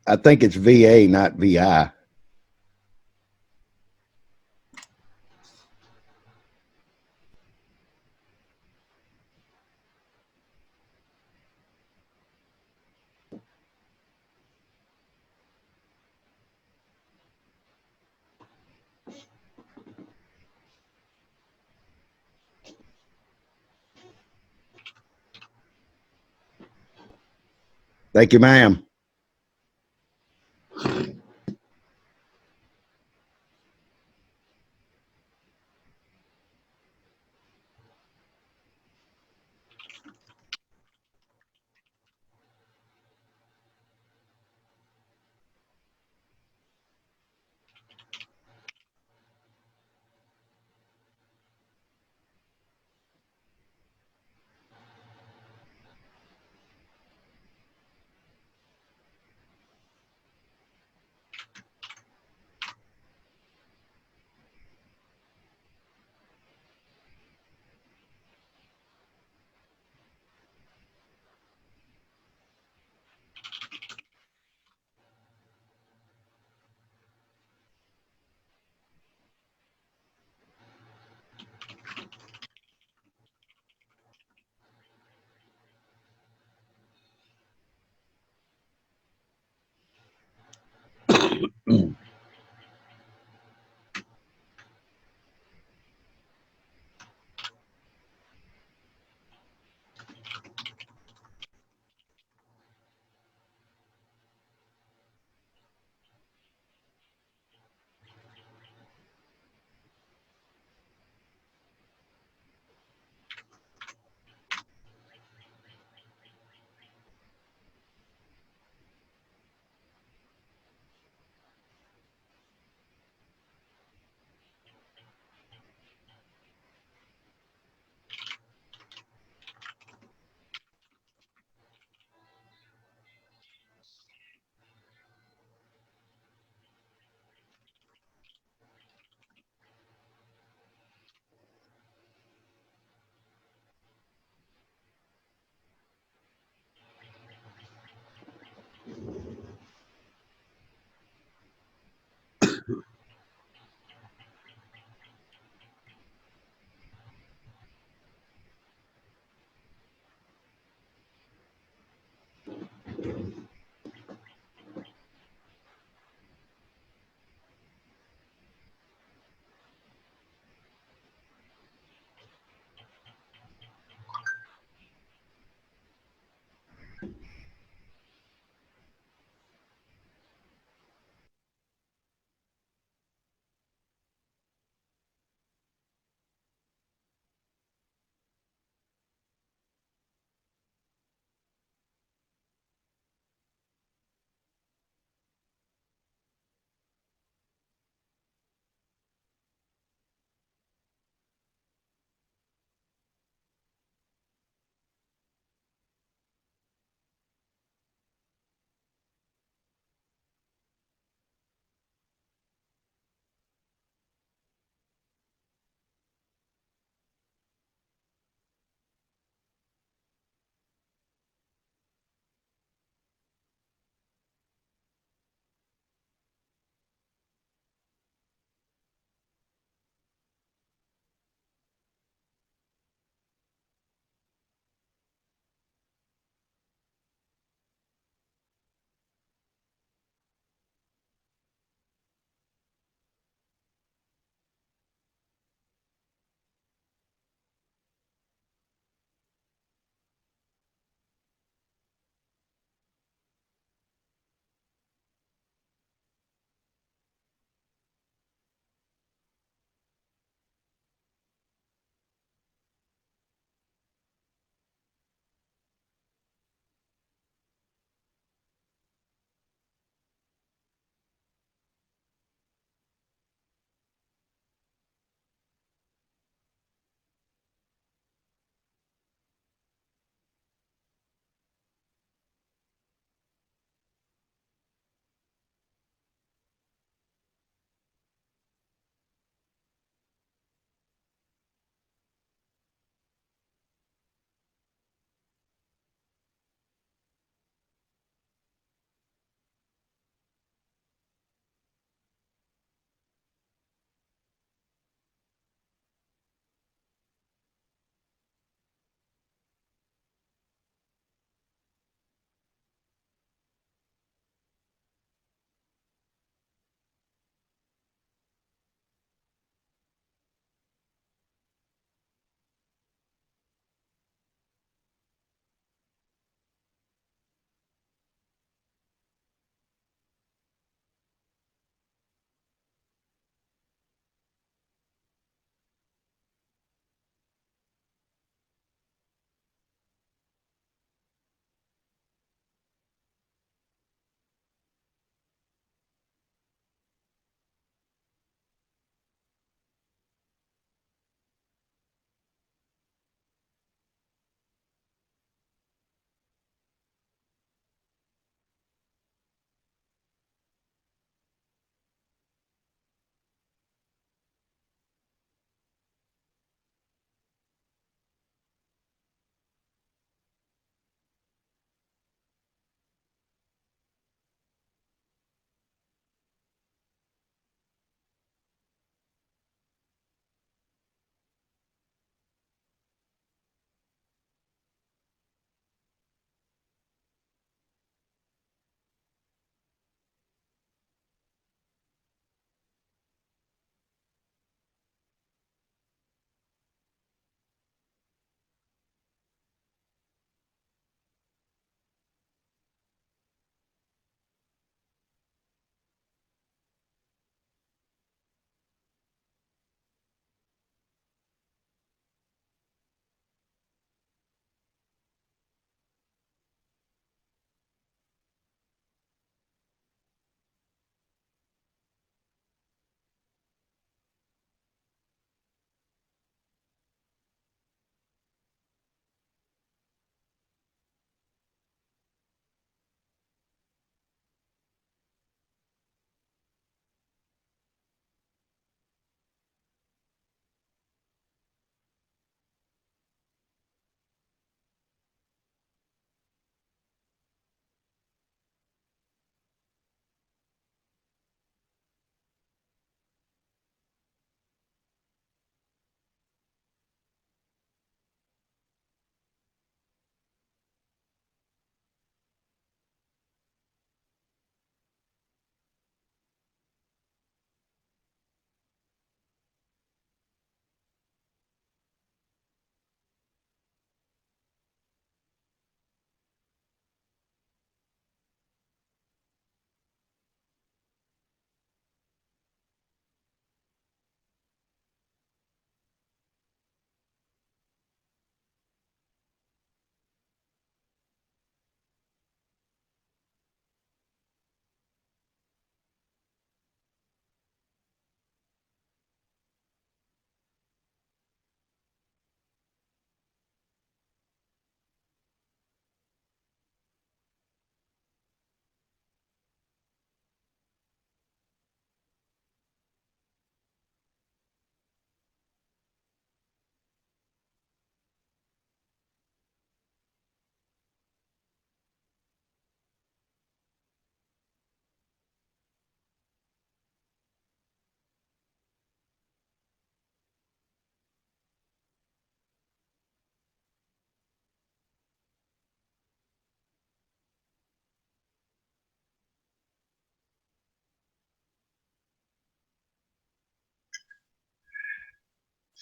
I think it's VA, not VI. Thank you, ma'am.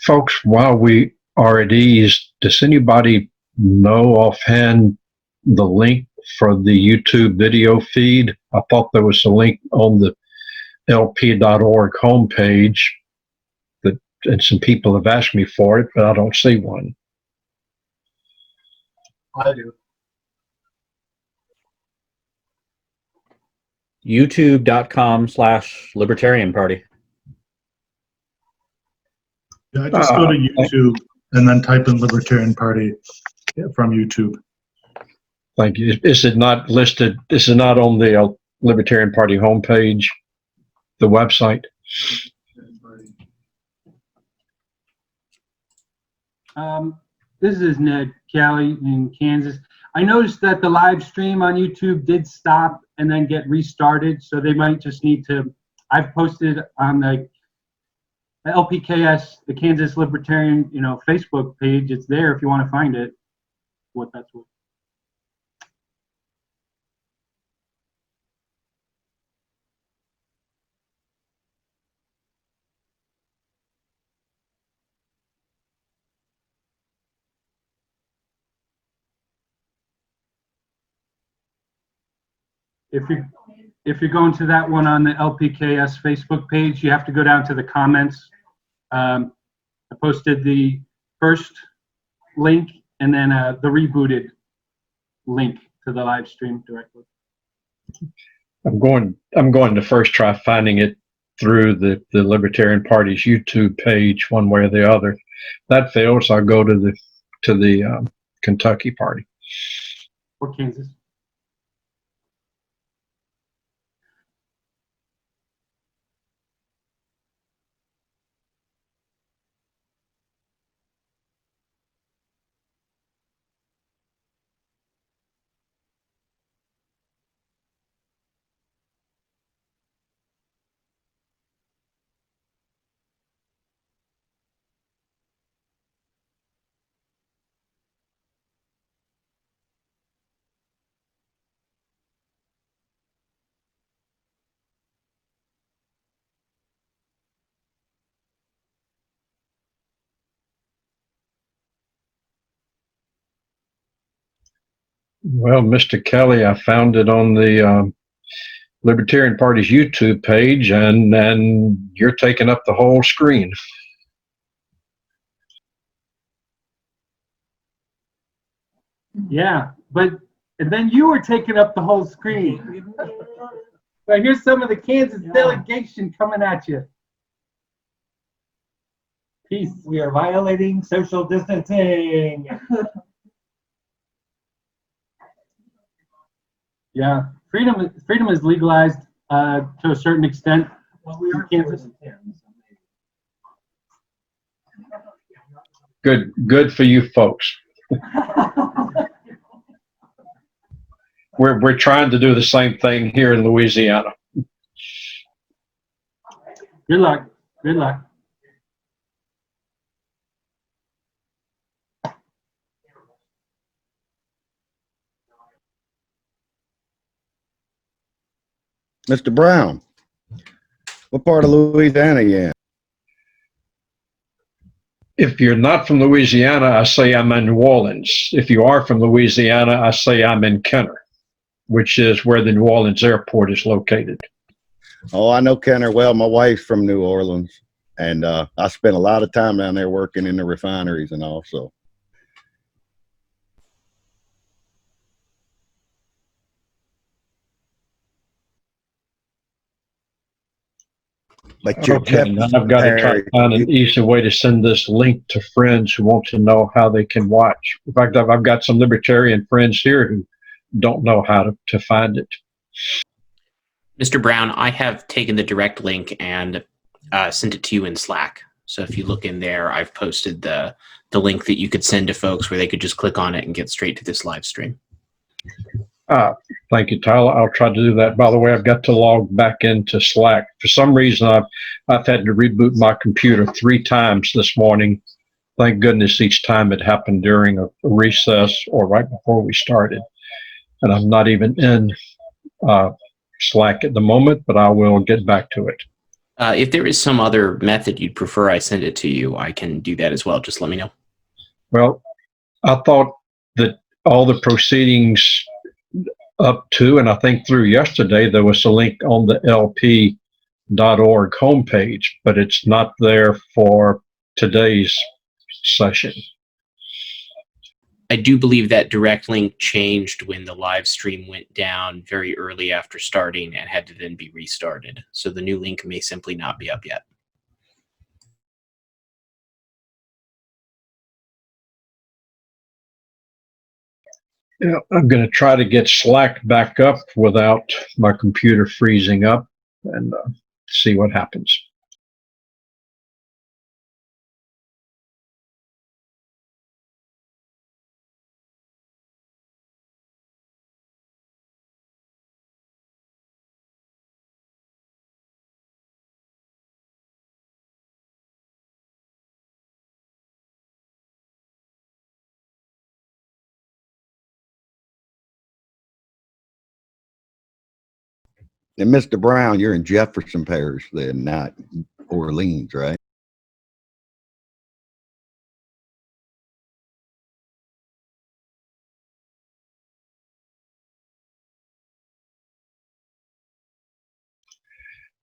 Folks, while we are at ease, does anybody know offhand the link for the YouTube video feed? I thought there was a link on the lp.org homepage and some people have asked me for it, but I don't see one. I do. YouTube.com/Libertarian Party. Yeah, just go to YouTube and then type in Libertarian Party from YouTube. Thank you. Is it not listed? Is it not on the Libertarian Party homepage, the website? This is Ned Kelly in Kansas. I noticed that the live stream on YouTube did stop and then get restarted, so they might just need to. I've posted on the LPKS, the Kansas Libertarian, Facebook page. It's there if you want to find it. What that's worth. If you're going to that one on the LPKS Facebook page, you have to go down to the comments. I posted the first link and then the rebooted link to the live stream directly. I'm going to first try finding it through the Libertarian Party's YouTube page, one way or the other. If that fails, I'll go to the Kentucky Party or Kansas. Well, Mr. Kelly, I found it on the Libertarian Party's YouTube page, and then you're taking up the whole screen. Yeah, and then you were taking up the whole screen. But here's some of the Kansas delegation coming at you. Peace. We are violating social distancing. Yeah, freedom is legalized to a certain extent. Well, we are Kansas. Good for you folks. We're trying to do the same thing here in Louisiana. Good luck. Good luck. Mr. Brown, what part of Louisiana are you in? If you're not from Louisiana, I say I'm in New Orleans. If you are from Louisiana, I say I'm in Kenner, which is where the New Orleans airport is located. Oh, I know Kenner well. My wife's from New Orleans, and I spent a lot of time down there working in the refineries and all, so. But you're Okay, now I've got to try to find an easy way to send this link to friends who want to know how they can watch. In fact, I've got some libertarian friends here who don't know how to find it. Mr. Brown, I have taken the direct link and sent it to you in Slack. So if you look in there, I've posted the link that you could send to folks where they could just click on it and get straight to this live stream. Thank you, Tyler. I'll try to do that. By the way, I've got to log back into Slack. For some reason, I've had to reboot my computer 3 times this morning. Thank goodness each time it happened during a recess or right before we started. And I'm not even in Slack at the moment, but I will get back to it. If there is some other method you'd prefer I send it to you, I can do that as well. Just let me know. Well, I thought that all the proceedings up to, and I think through yesterday, there was a link on the lp.org homepage, but it's not there for today's session. I do believe that direct link changed when the live stream went down very early after starting and had to then be restarted. So the new link may simply not be up yet. Yeah, I'm going to try to get Slack back up without my computer freezing up and see what happens. And Mr. Brown, you're in Jefferson Parish then, not Orleans, right?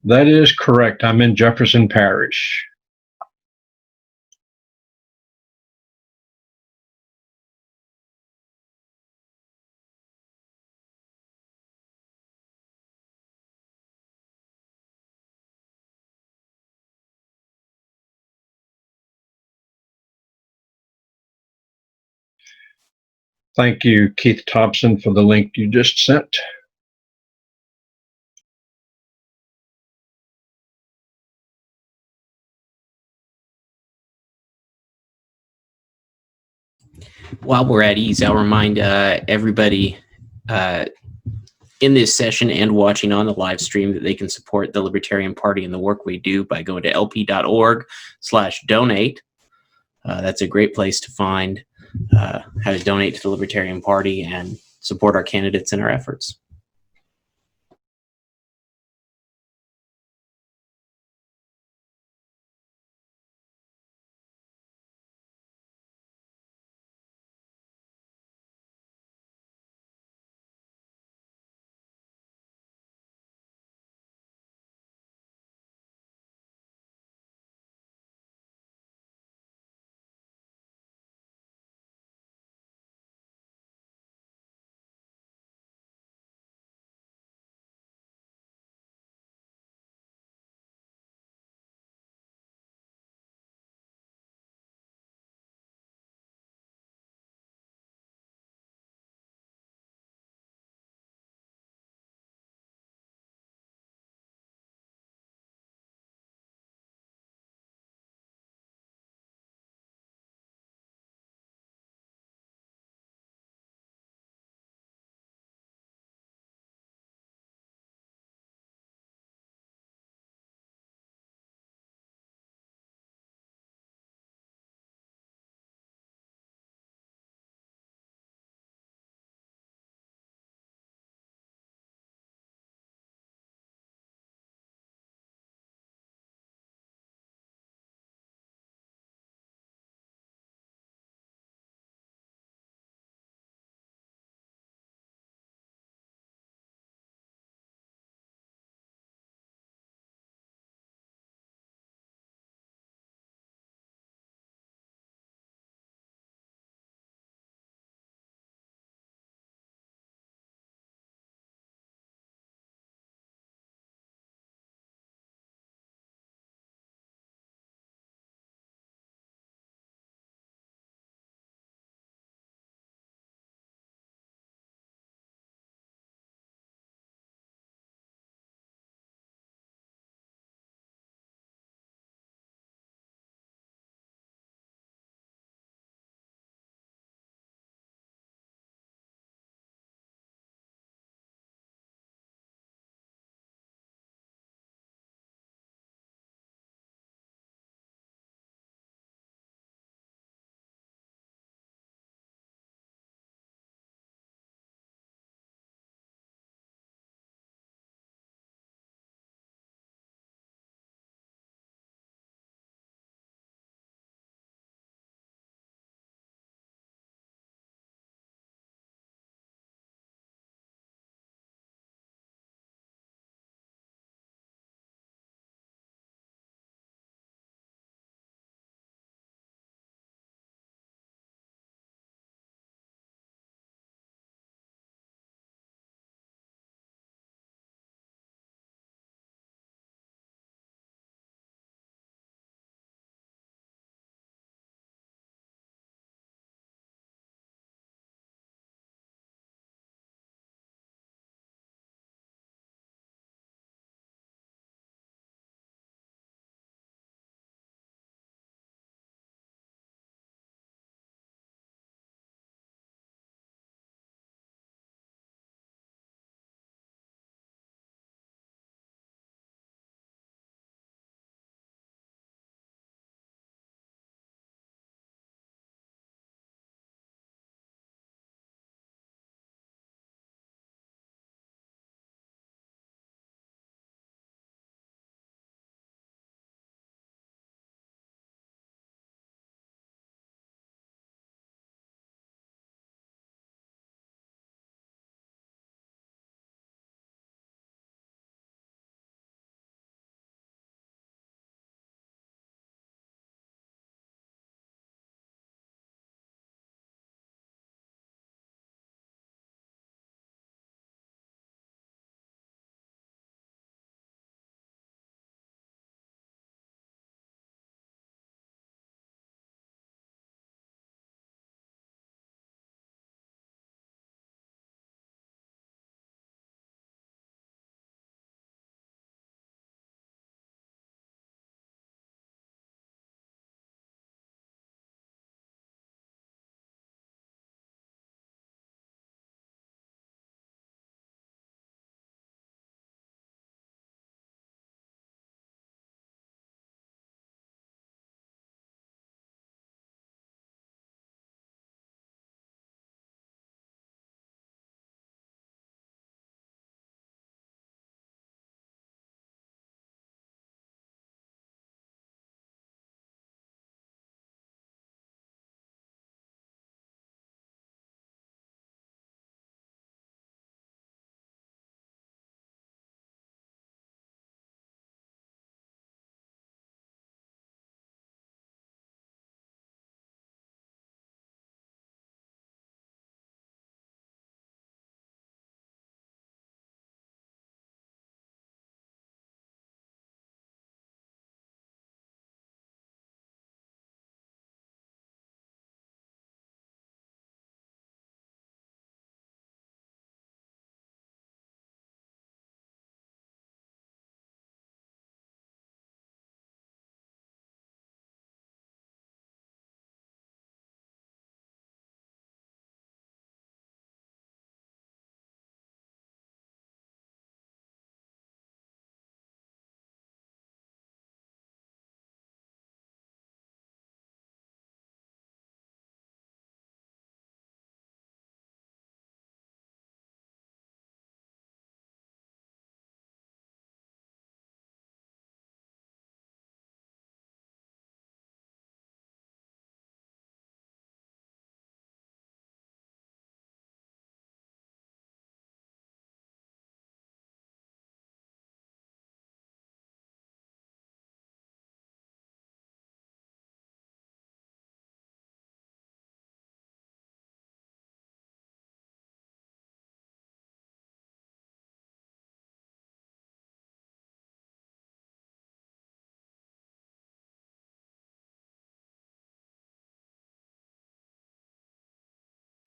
That is correct. I'm in Jefferson Parish. Thank you, Keith Thompson, for the link you just sent. While we're at ease, I'll remind everybody in this session and watching on the live stream that they can support the Libertarian Party and the work we do by going to lp.org/donate. That's a great place to find how to donate to the Libertarian Party and support our candidates and our efforts.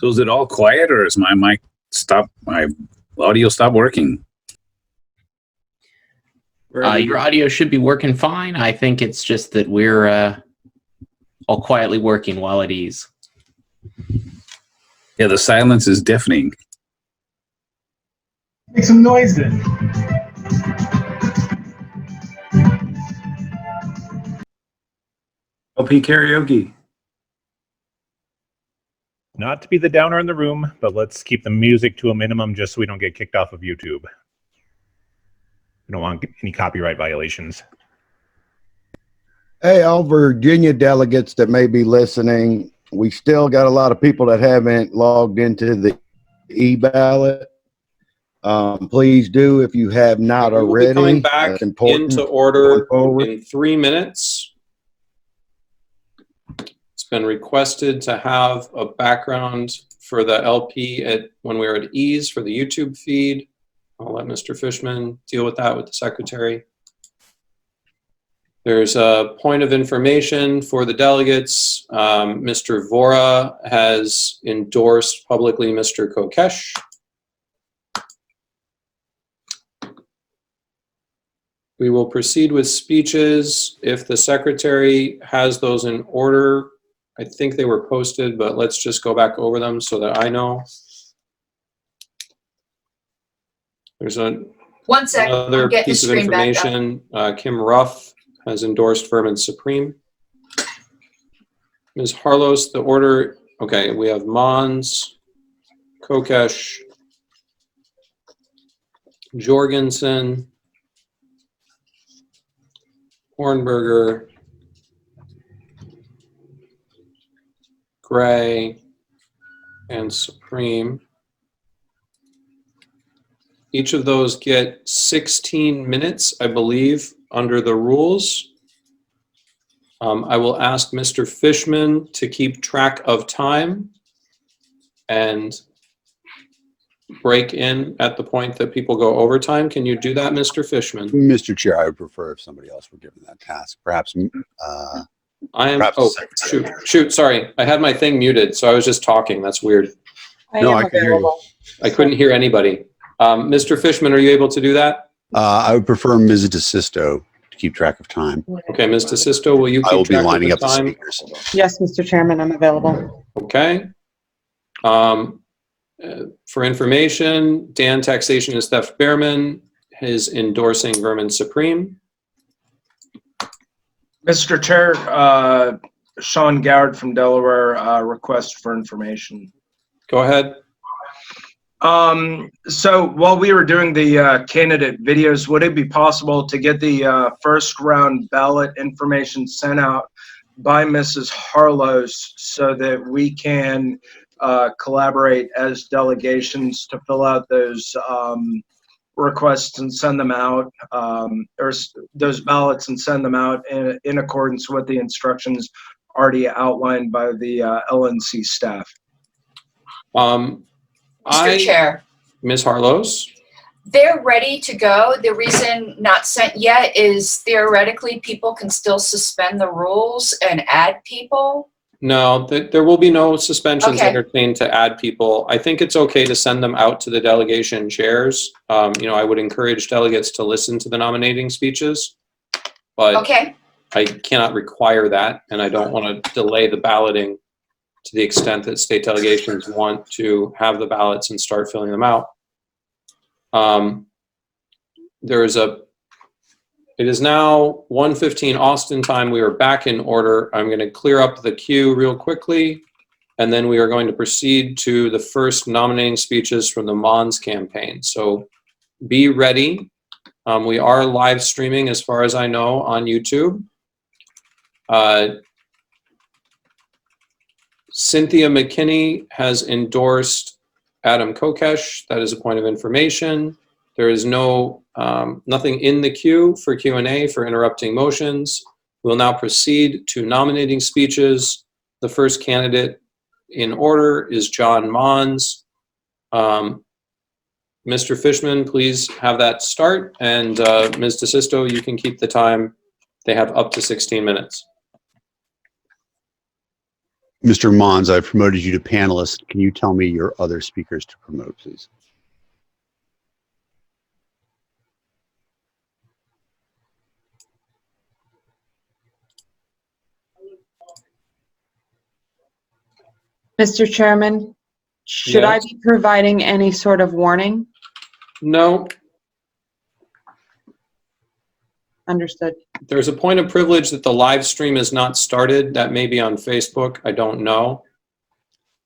So is it all quiet, or is my mic stop? My audio stop working? Your audio should be working fine. I think it's just that we're all quietly working while at ease. Yeah, the silence is deafening. Make some noise then. LP karaoke. Not to be the downer in the room, but let's keep the music to a minimum just so we don't get kicked off of YouTube. We don't want any copyright violations. Hey, all Virginia delegates that may be listening, we still got a lot of people that haven't logged into the e-ballot. Please do if you have not We will already. be coming back That's important into order going forward. in 3 minutes. It's been requested to have a background for the LP when we're at ease for the YouTube feed. I'll let Mr. Fishman deal with that with the secretary. There's a point of information for the delegates. Mr. Vora has endorsed publicly Mr. Kokesh. We will proceed with speeches. If the secretary has those in order, I think they were posted, but let's just go back over them so that I know. There's One sec. another I'm getting piece the of screen back up. information. Kim Ruff has endorsed Vermin Supreme. Ms. Harlos, the order, okay, we have Mons, Kokesh, Jorgensen, Hornberger, Gray, and Supreme. Each of those get 16 minutes, I believe, under the rules. I will ask Mr. Fishman to keep track of time and break in at the point that people go overtime. Can you do that, Mr. Fishman? Mr. Chair, I would prefer if somebody else were given that task. Perhaps, I am, perhaps the oh, secretary. shoot, sorry. I had my thing muted, so I was just talking. That's weird. No, I can hear you. I couldn't hear anybody. Mr. Fishman, are you able to do that? I would prefer Ms. DeSisto to keep track of time. Okay, Ms. DeSisto, will you I will keep be track of lining the up the time? speakers. Yes, Mr. Chairman, I'm available. Okay. For information, Dan Taxation is Theft Behrman is endorsing Vermin Supreme. Mr. Chair, Sean Goward from Delaware, request for information. Go ahead. So while we were doing the candidate videos, would it be possible to get the first round ballot information sent out by Mrs. Harlos so that we can collaborate as delegations to fill out those requests and send them out, or those ballots and send them out in accordance with the instructions already outlined by the LNC staff? Mr. Chair. Ms. Harlos? They're ready to go. The reason not sent yet is theoretically people can still suspend the rules and add people. No, there will be no suspensions Okay. entertained to add people. I think it's okay to send them out to the delegation chairs. You know, I would encourage delegates to listen to the nominating speeches, but Okay. I cannot require that, and I don't want to delay the balloting to the extent that state delegations want to have the ballots and start filling them out. It is now 1:15 Austin time. We are back in order. I'm going to clear up the queue real quickly, and then we are going to proceed to the first nominating speeches from the Mons campaign. So be ready. We are live streaming, as far as I know, on YouTube. Cynthia McKinney has endorsed Adam Kokesh. That is a point of information. There is nothing in the queue for Q&A for interrupting motions. We'll now proceed to nominating speeches. The first candidate in order is John Mons. Mr. Fishman, please have that start. And Ms. DeSisto, you can keep the time. They have up to 16 minutes. Mr. Mons, I've promoted you to panelist. Can you tell me your other speakers to promote, please? Mr. Chairman, should I Yes. be providing any sort of warning? No, Understood. there's a point of privilege that the live stream is not started. That may be on Facebook. I don't know.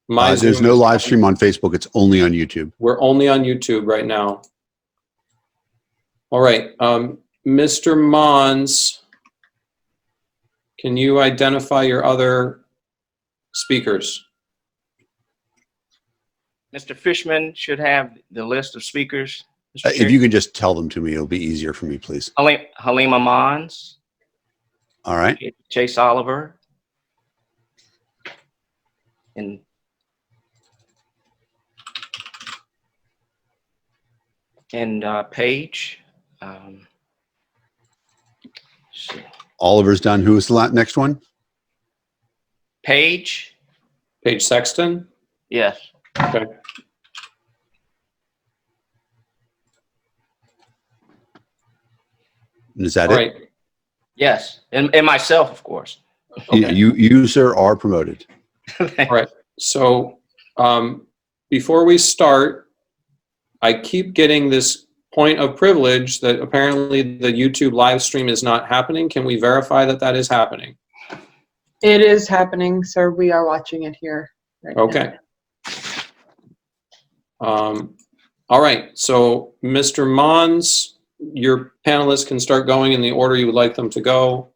My There's Zoom no is- live stream on Facebook. It's only on YouTube. We're only on YouTube right now. All right, Mr. Mons, can you identify your other speakers? Mr. Fishman should have the list of speakers. Mr. If Chair. you can just tell them to me, it'll be easier for me, please. Halima Mons, All right. Chase Oliver, and Paige. Oliver's done. Who is the next one? Paige. Paige Sexton? Yes. Okay. Is that All it? right. Yes, and myself, of course. You, sir, are promoted. All right. So before we start, I keep getting this point of privilege that apparently the YouTube live stream is not happening. Can we verify that that is happening? It is happening, sir. We are watching it here. Right now. Okay. All right. So Mr. Mons, your panelists can start going in the order you would like them to go.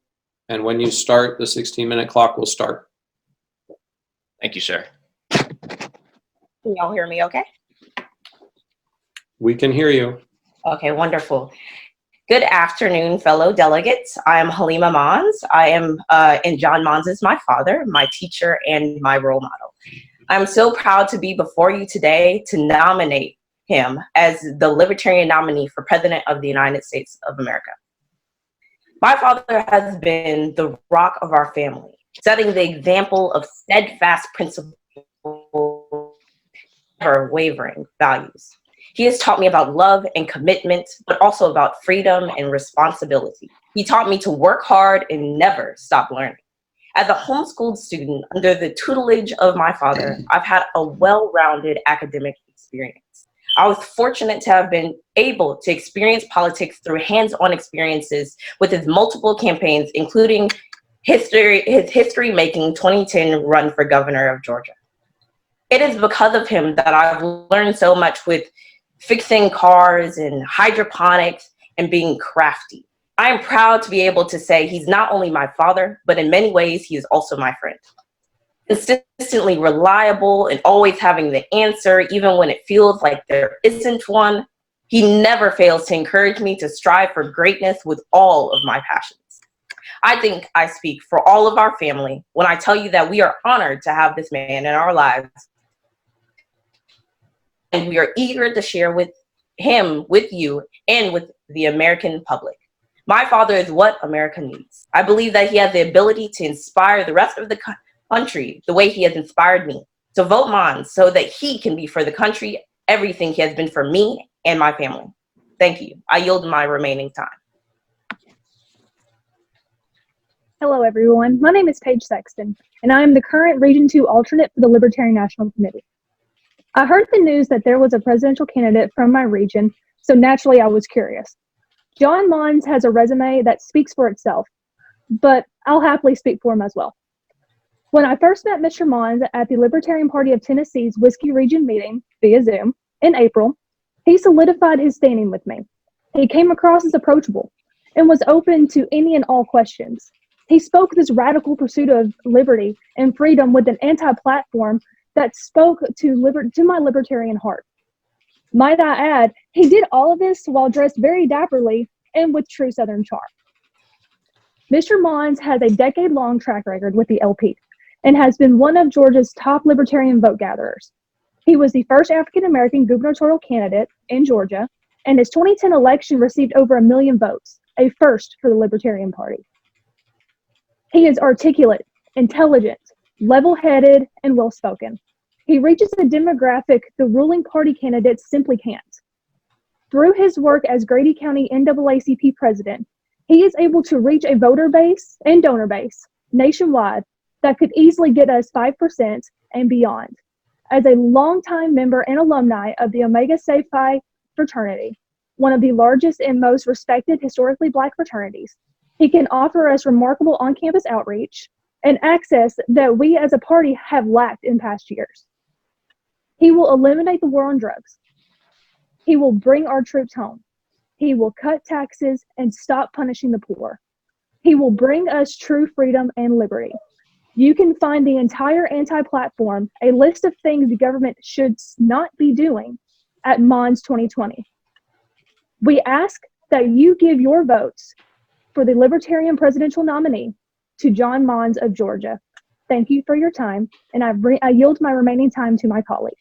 And when you start, the 16-minute clock will start. Thank you, sir. Can y'all hear me okay? We can hear you. Okay, wonderful. Good afternoon, fellow delegates. I am Halima Mons. I am, and John Mons is my father, my teacher, and my role model. I'm so proud to be before you today to nominate him as the Libertarian nominee for President of the United States of America. My father has been the rock of our family, setting the example of steadfast principles, never wavering values. He has taught me about love and commitment, but also about freedom and responsibility. He taught me to work hard and never stop learning. As a homeschooled student under the tutelage of my father, I've had a well-rounded academic experience. I was fortunate to have been able to experience politics through hands-on experiences with his multiple campaigns, including his history-making 2010 run for governor of Georgia. It is because of him that I've learned so much with fixing cars and hydroponics and being crafty. I am proud to be able to say he's not only my father, but in many ways, he is also my friend. Consistently reliable and always having the answer, even when it feels like there isn't one. He never fails to encourage me to strive for greatness with all of my passions. I think I speak for all of our family when I tell you that we are honored to have this man in our lives. And we are eager to share with him, with you, and with the American public. My father is what America needs. I believe that he has the ability to inspire the rest of the country the way he has inspired me. To vote Mons so that he can be for the country everything he has been for me and my family. Thank you. I yield my remaining time. Hello, everyone. My name is Paige Sexton, and I am the current Region 2 alternate for the Libertarian National Committee. I heard the news that there was a presidential candidate from my region, so naturally I was curious. John Mons has a resume that speaks for itself, but I'll happily speak for him as well. When I first met Mr. Mons at the Libertarian Party of Tennessee's Whiskey Region meeting via Zoom in April, he solidified his standing with me. He came across as approachable and was open to any and all questions. He spoke this radical pursuit of liberty and freedom with an anti-platform that spoke to my libertarian heart. Might I add, he did all of this while dressed very dapperly and with true Southern charm. Mr. Mons has a decade-long track record with the LP and has been one of Georgia's top libertarian vote gatherers. He was the first African-American gubernatorial candidate in Georgia, and his 2010 election received over 1 million votes, a first for the Libertarian Party. He is articulate, intelligent, level-headed, and well-spoken. He reaches a demographic the ruling party candidates simply can't. Through his work as Grady County NAACP president, he is able to reach a voter base and donor base nationwide that could easily get us 5% and beyond. As a longtime member and alumni of the Omega Psi Phi fraternity, one of the largest and most respected historically Black fraternities, he can offer us remarkable on-campus outreach and access that we as a party have lacked in past years. He will eliminate the war on drugs. He will bring our troops home. He will cut taxes and stop punishing the poor. He will bring us true freedom and liberty. You can find the entire anti-platform, a list of things the government should not be doing, at Mons 2020. We ask that you give your votes for the Libertarian presidential nominee to John Mons of Georgia. Thank you for your time, and I yield my remaining time to my colleagues.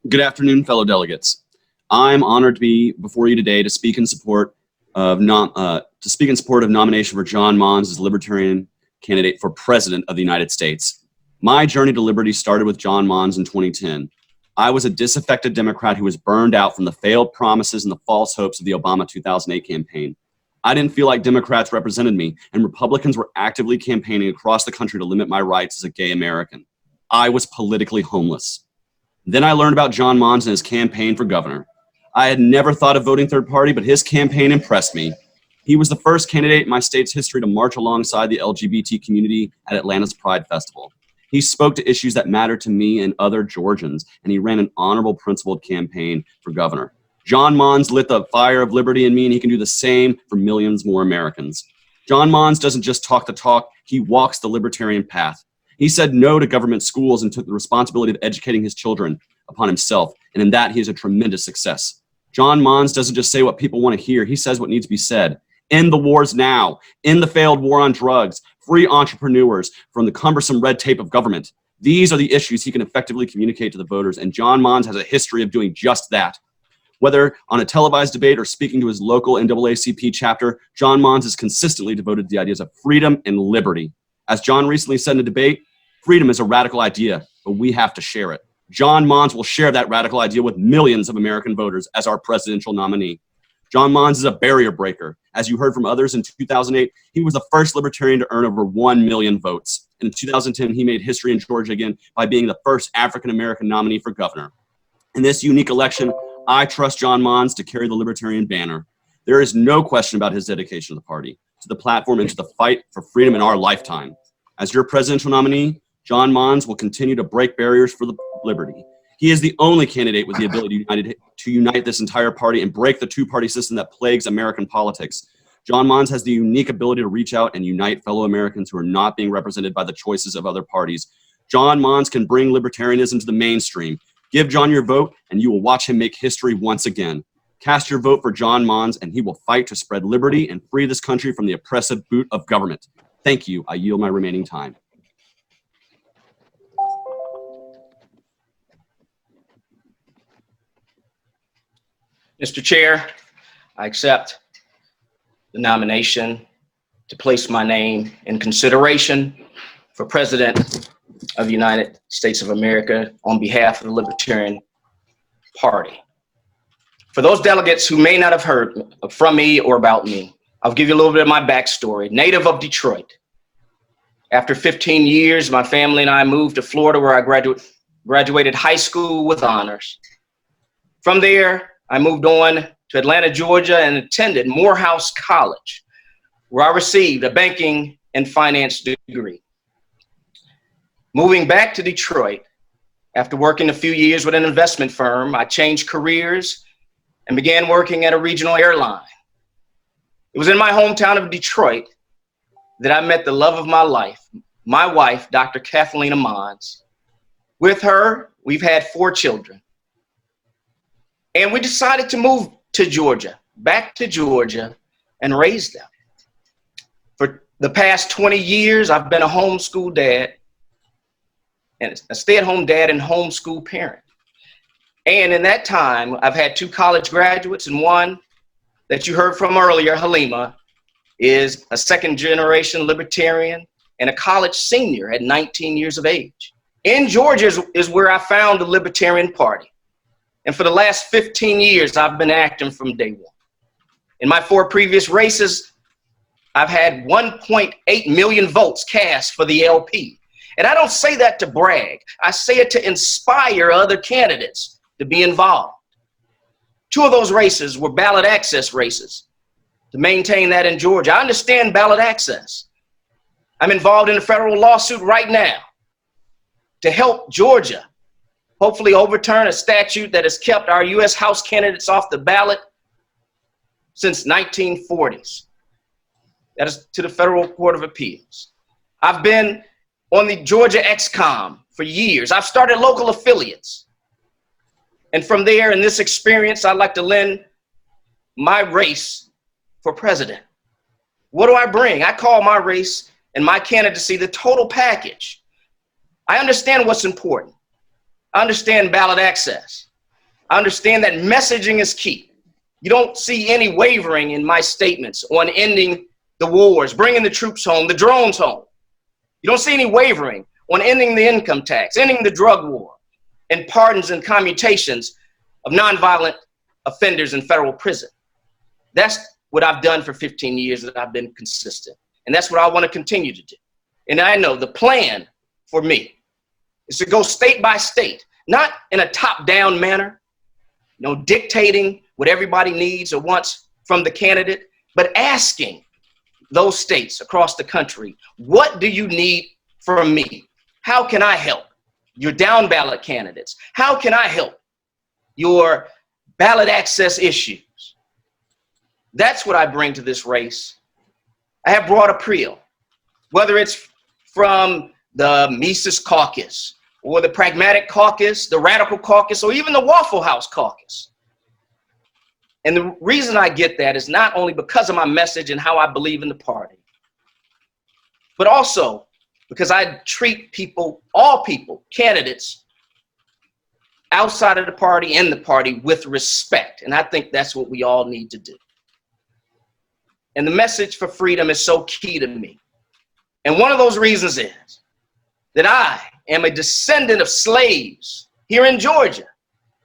Good afternoon, fellow delegates. I'm honored to be before you today to speak in support of nomination for John Mons as Libertarian candidate for President of the United States. My journey to liberty started with John Mons in 2010. I was a disaffected Democrat who was burned out from the failed promises and the false hopes of the Obama 2008 campaign. I didn't feel like Democrats represented me, and Republicans were actively campaigning across the country to limit my rights as a gay American. I was politically homeless. Then I learned about John Mons and his campaign for governor. I had never thought of voting third party, but his campaign impressed me. He was the first candidate in my state's history to march alongside the LGBT community at Atlanta's Pride Festival. He spoke to issues that mattered to me and other Georgians, and he ran an honorable, principled campaign for governor. John Mons lit the fire of liberty in me, and he can do the same for millions more Americans. John Mons doesn't just talk the talk, he walks the libertarian path. He said no to government schools and took the responsibility of educating his children upon himself, and in that he is a tremendous success. John Mons doesn't just say what people want to hear, he says what needs to be said. End the wars now. End the failed war on drugs. Free entrepreneurs from the cumbersome red tape of government. These are the issues he can effectively communicate to the voters, and John Mons has a history of doing just that. Whether on a televised debate or speaking to his local NAACP chapter, John Mons is consistently devoted to the ideas of freedom and liberty. As John recently said in a debate, freedom is a radical idea, but we have to share it. John Mons will share that radical idea with millions of American voters as our presidential nominee. John Mons is a barrier breaker. As you heard from others in 2008, he was the first libertarian to earn over 1 million votes. And in 2010, he made history in Georgia again by being the first African-American nominee for governor. In this unique election, I trust John Mons to carry the libertarian banner. There is no question about his dedication to the party, to the platform, and to the fight for freedom in our lifetime. As your presidential nominee, John Mons will continue to break barriers for the liberty. He is the only candidate with the ability to unite this entire party and break the two-party system that plagues American politics. John Mons has the unique ability to reach out and unite fellow Americans who are not being represented by the choices of other parties. John Mons can bring libertarianism to the mainstream. Give John your vote, and you will watch him make history once again. Cast your vote for John Mons, and he will fight to spread liberty and free this country from the oppressive boot of government. Thank you. I yield my remaining time. Mr. Chair, I accept the nomination to place my name in consideration for President of the United States of America on behalf of the Libertarian Party. For those delegates who may not have heard from me or about me, I'll give you a little bit of my backstory. Native of Detroit. After 15 years, my family and I moved to Florida, where I graduated high school with honors. From there, I moved on to Atlanta, Georgia, and attended Morehouse College, where I received a banking and finance degree. Moving back to Detroit, after working a few years with an investment firm, I changed careers and began working at a regional airline. It was in my hometown of Detroit that I met the love of my life, my wife, Dr. Kathleen Mons. With her, we've had 4 children. And we decided to move to Georgia, back to Georgia, and raise them. For the past 20 years, I've been a homeschool dad, and a stay-at-home dad and homeschool parent. And in that time, I've had 2 college graduates and one that you heard from earlier, Halima, is a second-generation libertarian and a college senior at 19 years of age. In Georgia is where I found the Libertarian Party. And for the last 15 years, I've been acting from day one. In my 4 previous races, I've had 1.8 million votes cast for the LP. And I don't say that to brag. I say it to inspire other candidates to be involved. 2 of those races were ballot access races to maintain that in Georgia. I understand ballot access. I'm involved in a federal lawsuit right now to help Georgia hopefully overturn a statute that has kept our U.S. House candidates off the ballot since 1940s. That is to the Federal Court of Appeals. I've been on the Georgia XCOM for years. I've started local affiliates. And from there, in this experience, I'd like to lend my race for president. What do I bring? I call my race and my candidacy the total package. I understand what's important. I understand ballot access. I understand that messaging is key. You don't see any wavering in my statements on ending the wars, bringing the troops home, the drones home. You don't see any wavering on ending the income tax, ending the drug war, and pardons and commutations of nonviolent offenders in federal prison. That's what I've done for 15 years, that I've been consistent. And that's what I want to continue to do. And I know the plan for me is to go state by state, not in a top-down manner, dictating what everybody needs or wants from the candidate, but asking those states across the country, what do you need from me? How can I help your down ballot candidates? How can I help your ballot access issues? That's what I bring to this race. I have broad appeal, whether it's from the Mises Caucus or the Pragmatic Caucus, the Radical Caucus, or even the Waffle House Caucus. And the reason I get that is not only because of my message and how I believe in the party, but also because I treat people, all people, candidates, outside of the party and the party with respect. And I think that's what we all need to do. And the message for freedom is so key to me. And one of those reasons is that I am a descendant of slaves here in Georgia,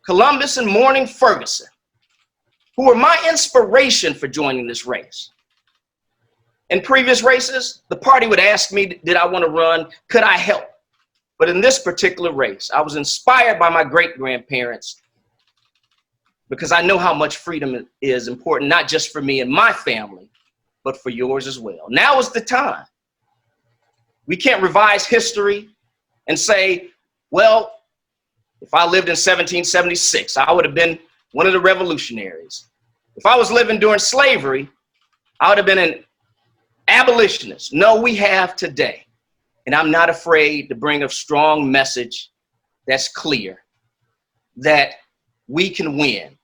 Columbus and Mourning Ferguson, who were my inspiration for joining this race. In previous races, the party would ask me, did I want to run? Could I help? But in this particular race, I was inspired by my great-grandparents because I know how much freedom is important, not just for me and my family, but for yours as well. Now is the time. We can't revise history and say, well, if I lived in 1776, I would have been one of the revolutionaries. If I was living during slavery, I would have been an abolitionist. No, we have today. And I'm not afraid to bring a strong message that's clear, that we can win.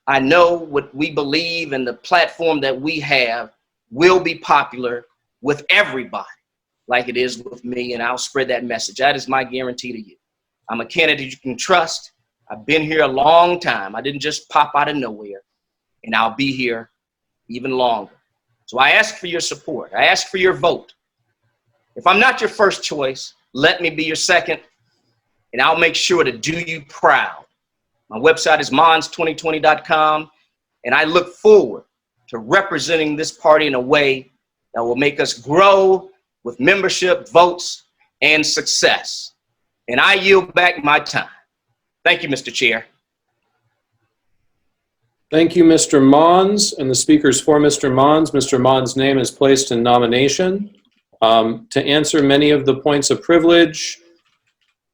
I know what we believe and the platform that we have will be popular with everybody, like it is with me, and I'll spread that message. That is my guarantee to you. I'm a candidate you can trust. I've been here a long time. I didn't just pop out of nowhere, and I'll be here even longer. So I ask for your support. I ask for your vote. If I'm not your first choice, let me be your second, and I'll make sure to do you proud. My website is mons2020.com, and I look forward to representing this party in a way that will make us grow with membership, votes, and success. And I yield back my time. Thank you, Mr. Chair. Thank you, Mr. Mons. And the speakers for Mr. Mons. Mr. Mons' name is placed in nomination. To answer many of the points of privilege,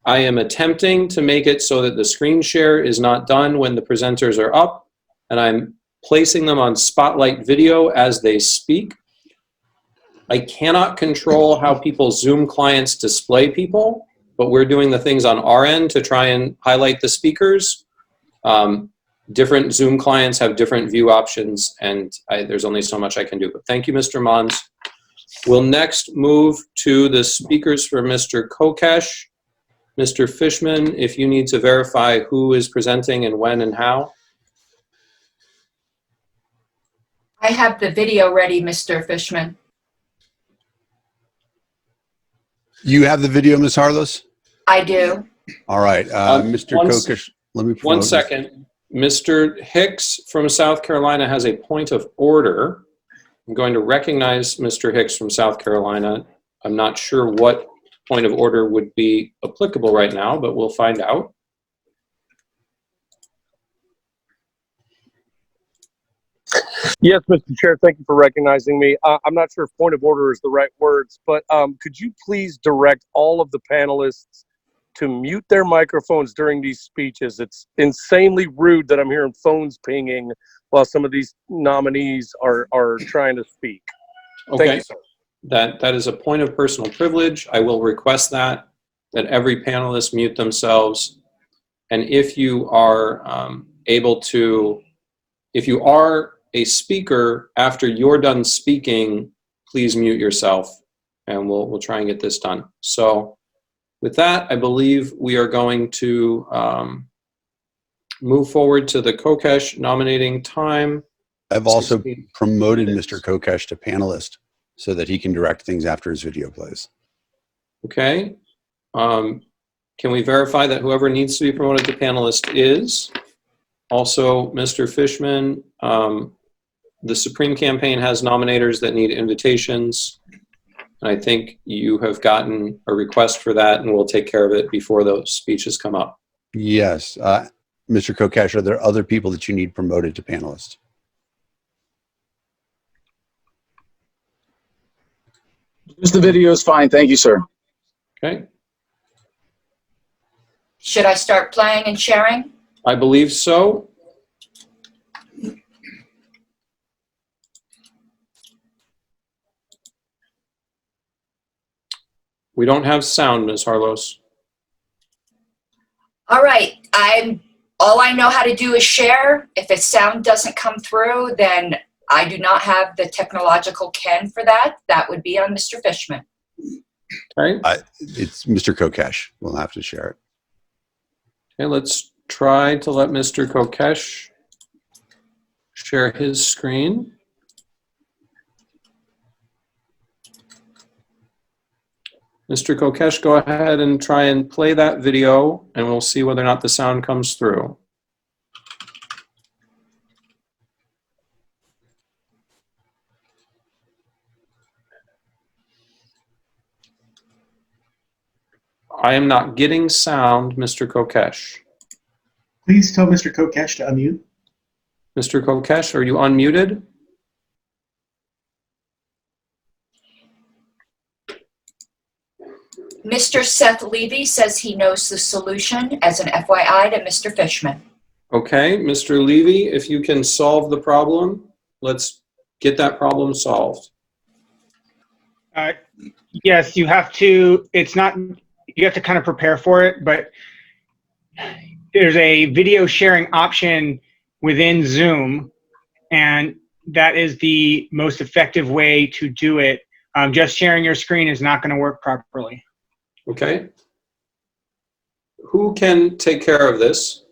I am attempting to make it so that the screen share is not done when the presenters are up, and I'm placing them on spotlight video as they speak. I cannot control how people's Zoom clients display people, but we're doing the things on our end to try and highlight the speakers. Different Zoom clients have different view options, and there's only so much I can do. But thank you, Mr. Mons. We'll next move to the speakers for Mr. Kokesh. Mr. Fishman, if you need to verify who is presenting and when and how. I have the video ready, Mr. Fishman. You have the video, Ms. Harless? I do. All right. Mr. Kokesh, let me promote 1 second. Mr. Hicks from South Carolina has a point of order. I'm going to recognize Mr. Hicks from South Carolina. I'm not sure what point of order would be applicable right now, but we'll find out. Yes, Mr. Chair, thank you for recognizing me. I'm not sure if point of order is the right words, but could you please direct all of the panelists to mute their microphones during these speeches? It's insanely rude that I'm hearing phones pinging while some of these nominees are trying to speak. Okay. Thank you, sir. That is a point of personal privilege. I will request that every panelist mute themselves. And if you are if you are a speaker, after you're done speaking, please mute yourself, and we'll try and get this done. So with that, I believe we are going to move forward to the Kokesh nominating time. I've also promoted Mr. Kokesh to panelist so that he can direct things after his video plays. Okay. Can we verify that whoever needs to be promoted to panelist is? Also, Mr. Fishman, the Supreme Campaign has nominators that need invitations. And I think you have gotten a request for that, and we'll take care of it before those speeches come up. Yes. Mr. Kokesh, are there other people that you need promoted to panelist? Just the video is fine. Thank you, sir. Okay. Should I start playing and sharing? I believe so. We don't have sound, Ms. Harlos. All right, all I know how to do is share. If a sound doesn't come through, then I do not have the technological ken for that. That would be on Mr. Fishman. Okay. It's Mr. Kokesh. We'll have to share it. Okay, let's try to let Mr. Kokesh share his screen. Mr. Kokesh, go ahead and try and play that video, and we'll see whether or not the sound comes through. I am not getting sound, Mr. Kokesh. Please tell Mr. Kokesh to unmute. Mr. Kokesh, are you unmuted? Mr. Seth Levy says he knows the solution as an FYI to Mr. Fishman. Okay, Mr. Levy, if you can solve the problem, let's get that problem solved. Yes, you have to, you have to kind of prepare for it, but there's a video sharing option within Zoom, and that is the most effective way to do it. Just sharing your screen is not going to work properly. Okay. Who can take care of this?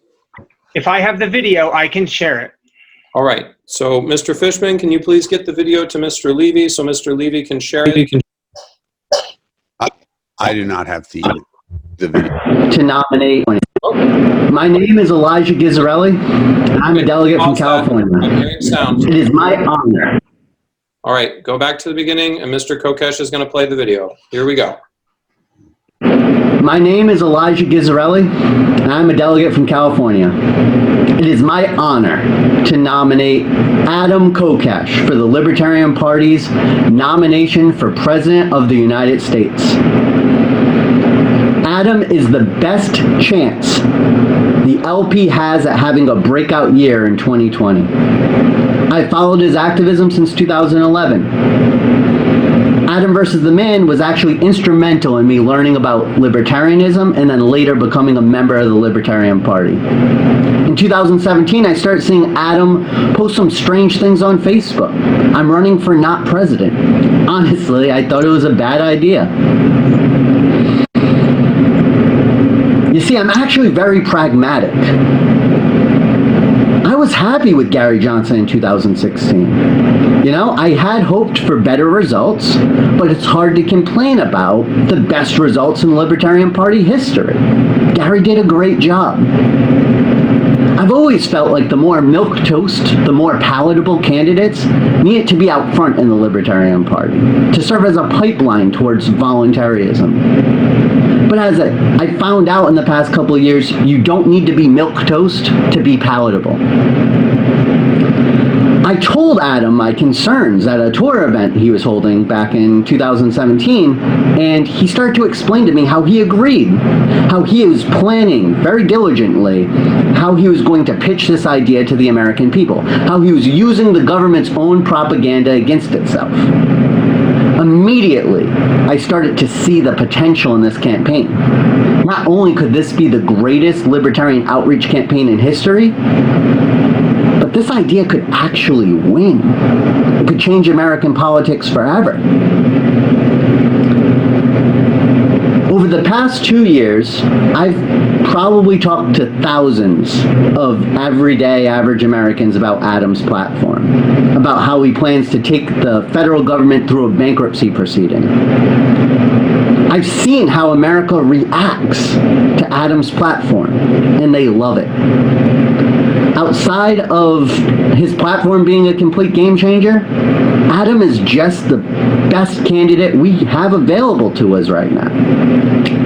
If I have the video, I can share it. All right. So, Mr. Fishman, can you please get the video to Mr. Levy so Mr. Levy can share it? I do not have the video. To nominate. My name is Elijah Gizzarelli. I'm a delegate from California. I'm hearing sound. It is my honor. All right, go back to the beginning, and Mr. Kokesh is going to play the video. Here we go. My name is Elijah Gizzarelli, and I'm a delegate from California. It is my honor to nominate Adam Kokesh for the Libertarian Party's nomination for President of the United States. Adam is the best chance the LP has at having a breakout year in 2020. I followed his activism since 2011. Adam versus the Man was actually instrumental in me learning about libertarianism and then later becoming a member of the Libertarian Party. In 2017, I started seeing Adam post some strange things on Facebook. I'm running for not president. Honestly, I thought it was a bad idea. You see, I'm actually very pragmatic. I was happy with Gary Johnson in 2016. I had hoped for better results, but it's hard to complain about the best results in Libertarian Party history. Gary did a great job. I've always felt like the more milquetoast, the more palatable candidates needed to be out front in the Libertarian Party to serve as a pipeline towards voluntarism. But as I found out in the past couple of years, you don't need to be milquetoast to be palatable. I told Adam my concerns at a tour event he was holding back in 2017, and he started to explain to me how he agreed, how he was planning very diligently, how he was going to pitch this idea to the American people, how he was using the government's own propaganda against itself. Immediately, I started to see the potential in this campaign. Not only could this be the greatest libertarian outreach campaign in history, but this idea could actually win. It could change American politics forever. Over the past 2 years, I've probably talked to thousands of everyday average Americans about Adam's platform, about how he plans to take the federal government through a bankruptcy proceeding. I've seen how America reacts to Adam's platform, and they love it. Outside of his platform being a complete game changer, Adam is just the best candidate we have available to us right now.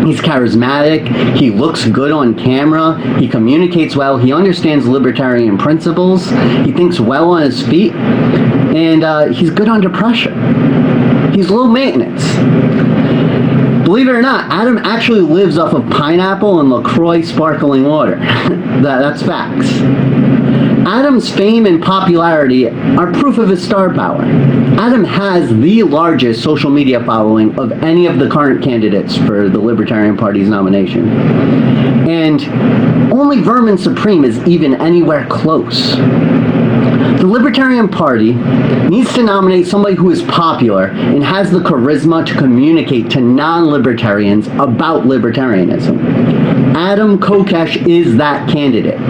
He's charismatic, he looks good on camera, he communicates well, he understands libertarian principles, he thinks well on his feet, and he's good under pressure. He's low maintenance. Believe it or not, Adam actually lives off of pineapple and LaCroix sparkling water. That's facts. Adam's fame and popularity are proof of his star power. Adam has the largest social media following of any of the current candidates for the Libertarian Party's nomination. And only Vermin Supreme is even anywhere close. The Libertarian Party needs to nominate somebody who is popular and has the charisma to communicate to non-libertarians about libertarianism. Adam Kokesh is that candidate.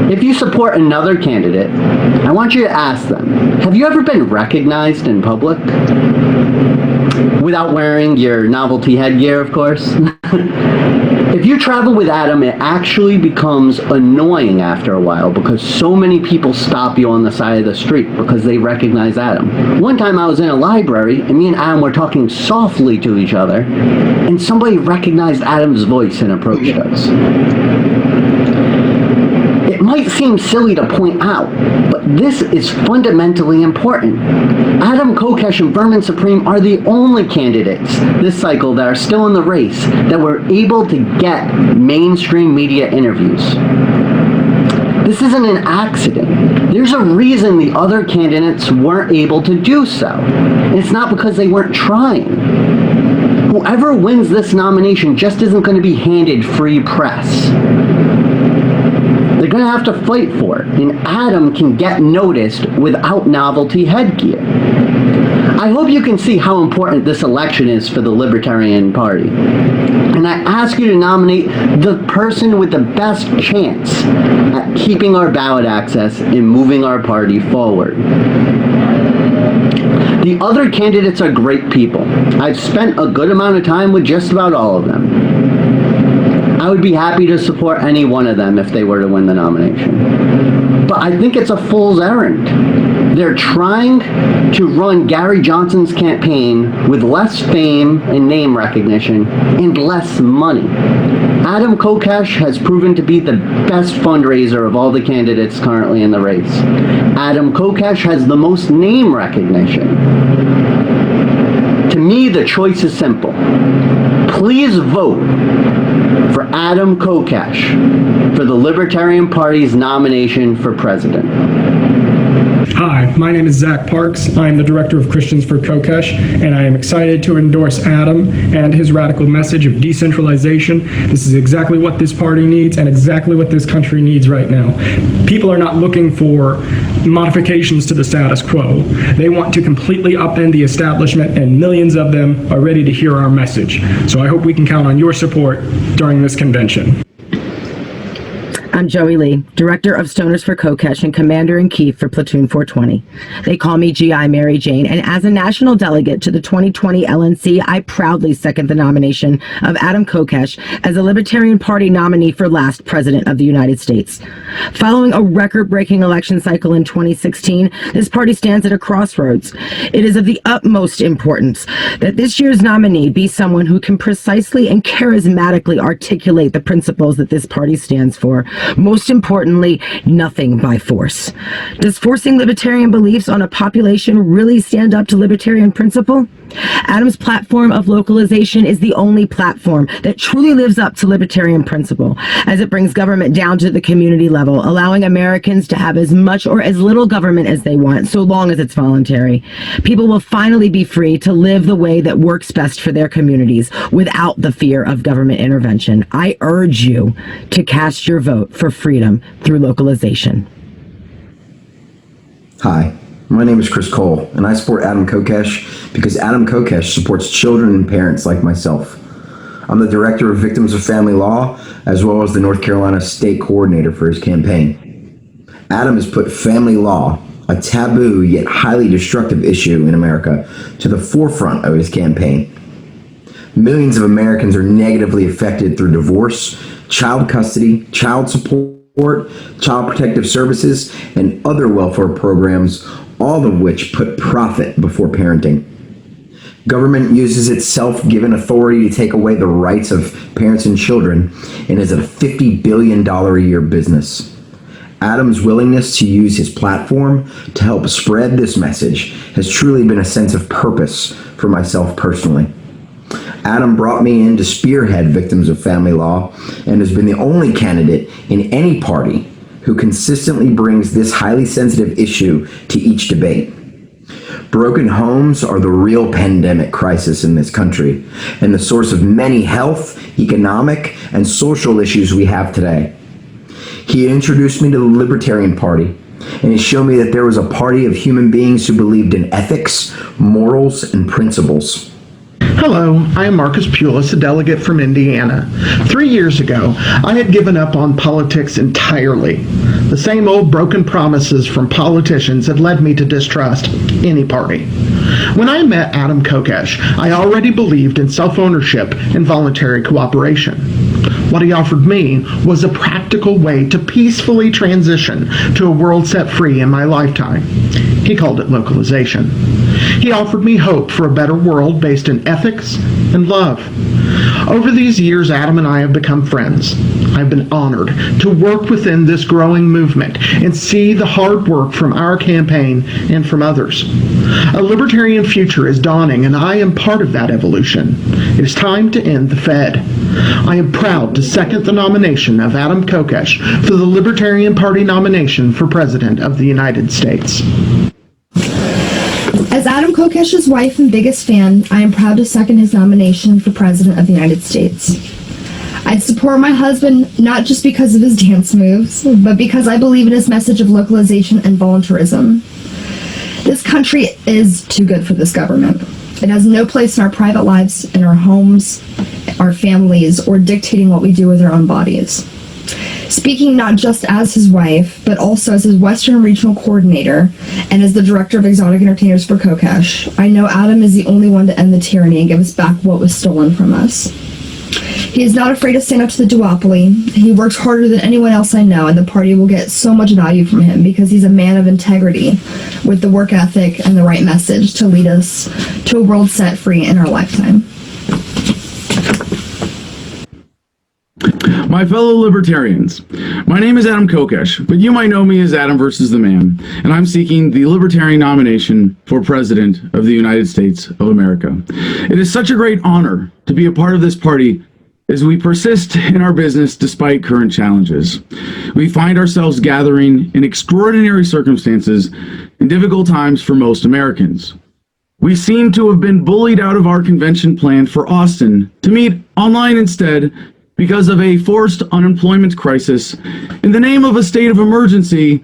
If you support another candidate, I want you to ask them, have you ever been recognized in public? Without wearing your novelty headgear, of course. If you travel with Adam, it actually becomes annoying after a while because so many people stop you on the side of the street because they recognize Adam. One time I was in a library and me and Adam were talking softly to each other and somebody recognized Adam's voice and approached us. It might seem silly to point out, but this is fundamentally important. Adam Kokesh and Vermin Supreme are the only candidates this cycle that are still in the race that were able to get mainstream media interviews. This isn't an accident. There's a reason the other candidates weren't able to do so. And it's not because they weren't trying. Whoever wins this nomination just isn't going to be handed free press. They're going to have to fight for it, and Adam can get noticed without novelty headgear. I hope you can see how important this election is for the Libertarian Party. And I ask you to nominate the person with the best chance at keeping our ballot access and moving our party forward. The other candidates are great people. I've spent a good amount of time with just about all of them. I would be happy to support any one of them if they were to win the nomination. But I think it's a fool's errand. They're trying to run Gary Johnson's campaign with less fame and name recognition and less money. Adam Kokesh has proven to be the best fundraiser of all the candidates currently in the race. Adam Kokesh has the most name recognition. To me, the choice is simple. Please vote for Adam Kokesh for the Libertarian Party's nomination for president. Hi, my name is Zach Parks. I am the Director of Christians for Kokesh, and I am excited to endorse Adam and his radical message of decentralization. This is exactly what this party needs and exactly what this country needs right now. People are not looking for modifications to the status quo. They want to completely upend the establishment, and millions of them are ready to hear our message. So I hope we can count on your support during this convention. I'm Joey Lee, Director of Stoners for Kokesh and Commander-in-Chief for Platoon 420. They call me GI Mary Jane, and as a national delegate to the 2020 LNC, I proudly second the nomination of Adam Kokesh as the Libertarian Party nominee for last President of the United States. Following a record-breaking election cycle in 2016, this party stands at a crossroads. It is of the utmost importance that this year's nominee be someone who can precisely and charismatically articulate the principles that this party stands for. Most importantly, nothing by force. Does forcing libertarian beliefs on a population really stand up to libertarian principle? Adam's platform of localization is the only platform that truly lives up to libertarian principle, as it brings government down to the community level, allowing Americans to have as much or as little government as they want, so long as it's voluntary. People will finally be free to live the way that works best for their communities without the fear of government intervention. I urge you to cast your vote for freedom through localization. Hi, my name is Chris Cole, and I support Adam Kokesh because Adam Kokesh supports children and parents like myself. I'm the Director of Victims of Family Law, as well as the North Carolina State Coordinator for his campaign. Adam has put family law, a taboo yet highly destructive issue in America, to the forefront of his campaign. Millions of Americans are negatively affected through divorce, child custody, child support, child protective services, and other welfare programs, all of which put profit before parenting. Government uses its self-given authority to take away the rights of parents and children and is a $50 billion a year business. Adam's willingness to use his platform to help spread this message has truly been a sense of purpose for myself personally. Adam brought me in to spearhead Victims of Family Law and has been the only candidate in any party who consistently brings this highly sensitive issue to each debate. Broken homes are the real pandemic crisis in this country and the source of many health, economic, and social issues we have today. He introduced me to the Libertarian Party, and he showed me that there was a party of human beings who believed in ethics, morals, and principles. Hello, I am Marcus Pulis, a delegate from Indiana. 3 years ago, I had given up on politics entirely. The same old broken promises from politicians had led me to distrust any party. When I met Adam Kokesh, I already believed in self-ownership and voluntary cooperation. What he offered me was a practical way to peacefully transition to a world set free in my lifetime. He called it localization. He offered me hope for a better world based in ethics and love. Over these years, Adam and I have become friends. I've been honored to work within this growing movement and see the hard work from our campaign and from others. A libertarian future is dawning, and I am part of that evolution. It is time to end the Fed. I am proud to second the nomination of Adam Kokesh for the Libertarian Party nomination for President of the United States. As Adam Kokesh's wife and biggest fan, I am proud to second his nomination for President of the United States. I'd support my husband not just because of his dance moves, but because I believe in his message of localization and voluntarism. This country is too good for this government. It has no place in our private lives, in our homes, our families, or dictating what we do with our own bodies. Speaking not just as his wife, but also as his Western Regional Coordinator and as the Director of Exotic Entertainers for Kokesh, I know Adam is the only one to end the tyranny and give us back what was stolen from us. He is not afraid to stand up to the duopoly. He works harder than anyone else I know, and the party will get so much value from him because he's a man of integrity with the work ethic and the right message to lead us to a world set free in our lifetime. My fellow libertarians, my name is Adam Kokesh, but you might know me as Adam versus the Man, and I'm seeking the Libertarian nomination for President of the United States of America. It is such a great honor to be a part of this party as we persist in our business despite current challenges. We find ourselves gathering in extraordinary circumstances and difficult times for most Americans. We seem to have been bullied out of our convention planned for Austin to meet online instead because of a forced unemployment crisis in the name of a state of emergency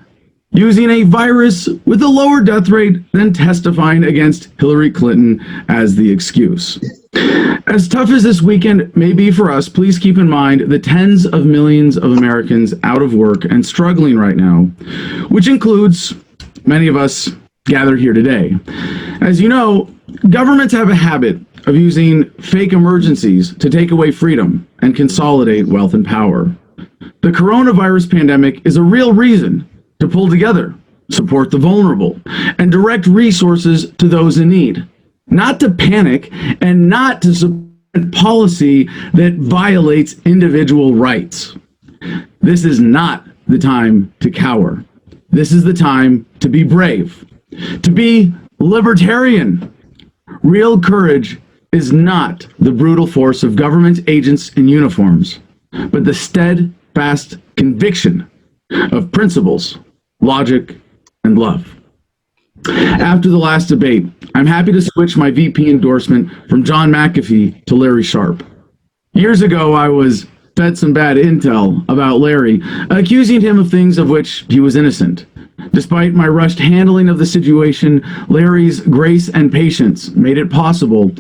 using a virus with a lower death rate than testifying against Hillary Clinton as the excuse. As tough as this weekend may be for us, please keep in mind the tens of millions of Americans out of work and struggling right now, which includes many of us gathered here today. As you know, governments have a habit of using fake emergencies to take away freedom and consolidate wealth and power. The coronavirus pandemic is a real reason to pull together, support the vulnerable, and direct resources to those in need, not to panic and not to support policy that violates individual rights. This is not the time to cower. This is the time to be brave, to be libertarian. Real courage is not the brutal force of government agents in uniforms, but the steadfast conviction of principles, logic, and love. After the last debate, I'm happy to switch my VP endorsement from John McAfee to Larry Sharp. Years ago, I was fed some bad intel about Larry, accusing him of things of which he was innocent. Despite my rushed handling of the situation, Larry's grace and patience made it possible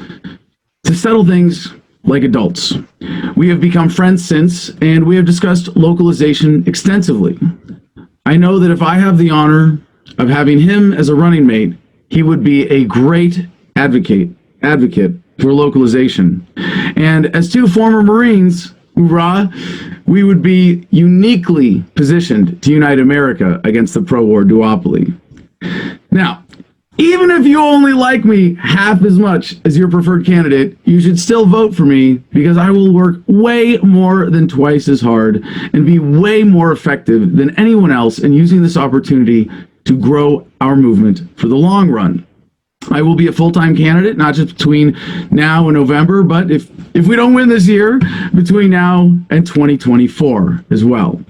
to settle things like adults. We have become friends since, and we have discussed localization extensively. I know that if I have the honor of having him as a running mate, he would be a great advocate for localization. And as two former Marines, hoorah, we would be uniquely positioned to unite America against the pro-war duopoly. Now, even if you only like me half as much as your preferred candidate, you should still vote for me because I will work way more than twice as hard and be way more effective than anyone else in using this opportunity to grow our movement for the long run. I will be a full-time candidate, not just between now and November, but if we don't win this year, between now and 2024 as well.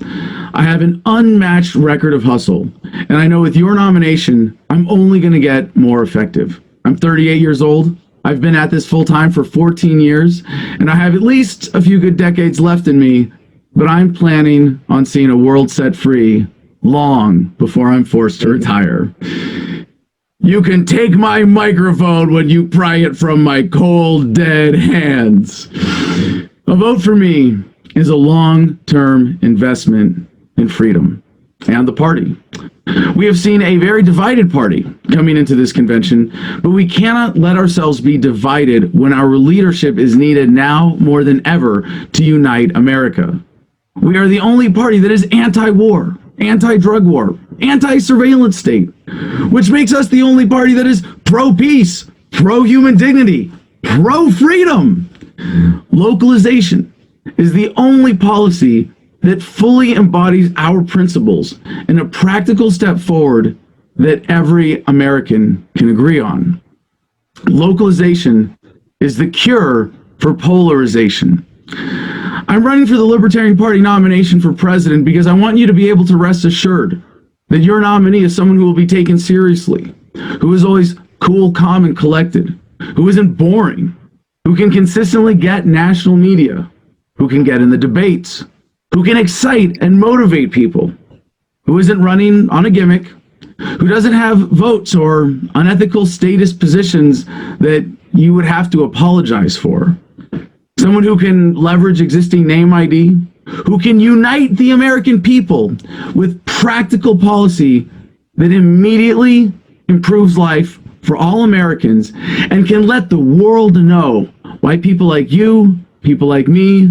I have an unmatched record of hustle, and I know with your nomination, I'm only going to get more effective. I'm 38 years old. I've been at this full-time for 14 years, and I have at least a few good decades left in me, but I'm planning on seeing a world set free long before I'm forced to retire. You can take my microphone when you pry it from my cold, dead hands. A vote for me is a long-term investment in freedom and the party. We have seen a very divided party coming into this convention, but we cannot let ourselves be divided when our leadership is needed now more than ever to unite America. We are the only party that is anti-war, anti-drug war, anti-surveillance state, which makes us the only party that is pro-peace, pro-human dignity, pro-freedom. Localization is the only policy that fully embodies our principles in a practical step forward that every American can agree on. Localization is the cure for polarization. I'm running for the Libertarian Party nomination for president because I want you to be able to rest assured that your nominee is someone who will be taken seriously, who is always cool, calm, and collected, who isn't boring, who can consistently get national media, who can get in the debates, who can excite and motivate people, who isn't running on a gimmick, who doesn't have votes or unethical status positions that you would have to apologize for. Someone who can leverage existing name ID, who can unite the American people with practical policy that immediately improves life for all Americans and can let the world know why people like you, people like me,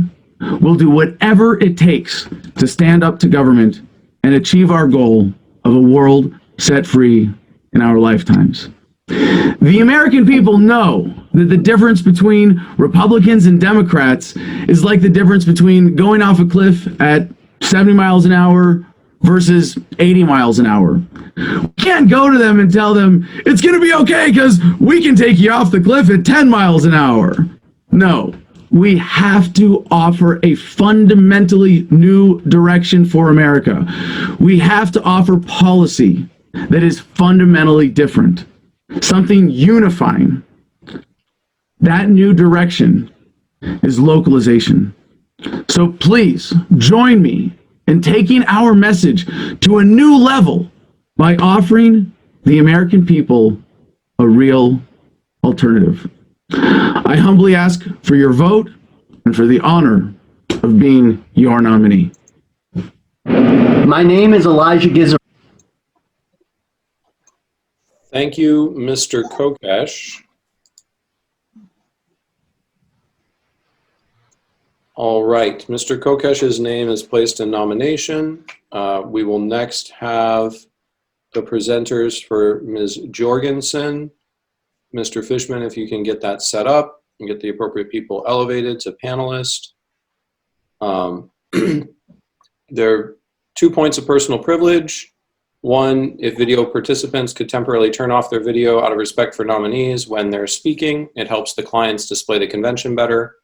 will do whatever it takes to stand up to government and achieve our goal of a world set free in our lifetimes. The American people know that the difference between Republicans and Democrats is like the difference between going off a cliff at 70 miles an hour versus 80 miles an hour. We can't go to them and tell them, it's going to be okay because we can take you off the cliff at 10 miles an hour. No, we have to offer a fundamentally new direction for America. We have to offer policy that is fundamentally different, something unifying. That new direction is localization. So please join me in taking our message to a new level by offering the American people a real alternative. I humbly ask for your vote and for the honor of being your nominee. My name is Elijah Gizer. Thank you, Mr. Kokesh. All right, Mr. Kokesh's name is placed in nomination. We will next have the presenters for Ms. Jorgensen. Mr. Fishman, if you can get that set up and get the appropriate people elevated to panelist. There are 2 points of personal privilege. One, if video participants could temporarily turn off their video out of respect for nominees when they're speaking, it helps the clients display the convention better.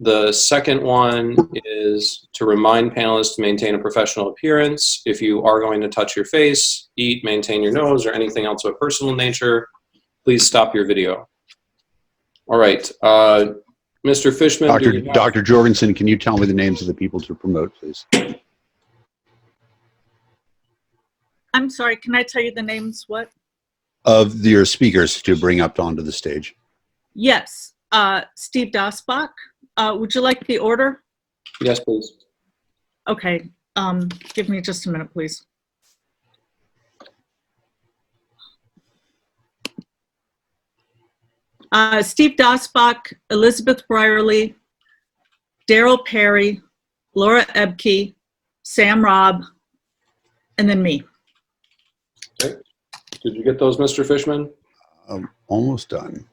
The second one is to remind panelists to maintain a professional appearance. If you are going to touch your face, eat, maintain your nose, or anything else of a personal nature, please stop your video. All right, Mr. Fishman. Dr. Jorgensen, can you tell me the names of the people to promote, please? I'm sorry, can I tell you the names? What? Of your speakers to bring up onto the stage. Yes, Steve Dasbach. Would you like the order? Yes, please. Okay, give me just a minute, please. Steve Dasbach, Elizabeth Brierly, Daryl Perry, Laura Ebke, Sam Robb, and then me. Okay. Did you get those, Mr. Fishman? Almost done.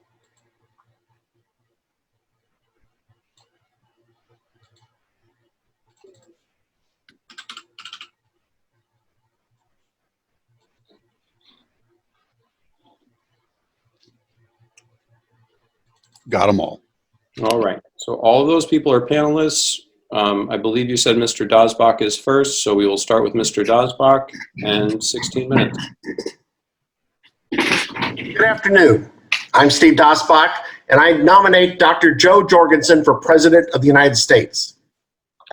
Got them all. All right, so all of those people are panelists. I believe you said Mr. Dasbach is first, so we will start with Mr. Dasbach and 16 minutes. Good afternoon. I'm Steve Dasbach, and I nominate Dr. Joe Jorgensen for President of the United States.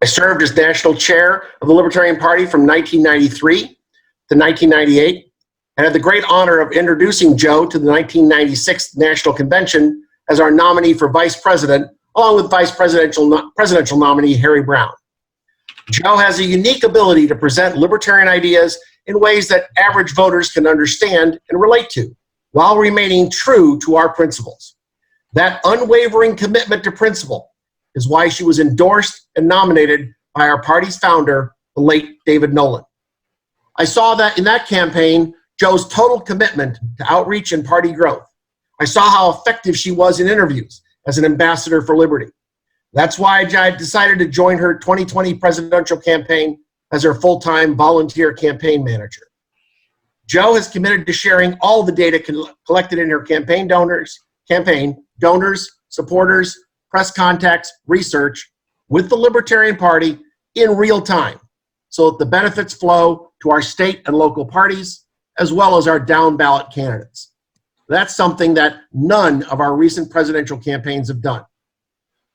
I served as national chair of the Libertarian Party from 1993 to 1998, and had the great honor of introducing Joe to the 1996 National Convention as our nominee for vice president, along with presidential nominee Harry Brown. Joe has a unique ability to present libertarian ideas in ways that average voters can understand and relate to, while remaining true to our principles. That unwavering commitment to principle is why she was endorsed and nominated by our party's founder, the late David Nolan. I saw that in that campaign, Joe's total commitment to outreach and party growth. I saw how effective she was in interviews as an ambassador for liberty. That's why I decided to join her 2020 presidential campaign as her full-time volunteer campaign manager. Joe has committed to sharing all the data collected in her campaign, donors, supporters, press contacts, research with the Libertarian Party in real time, so that the benefits flow to our state and local parties, as well as our down-ballot candidates. That's something that none of our recent presidential campaigns have done.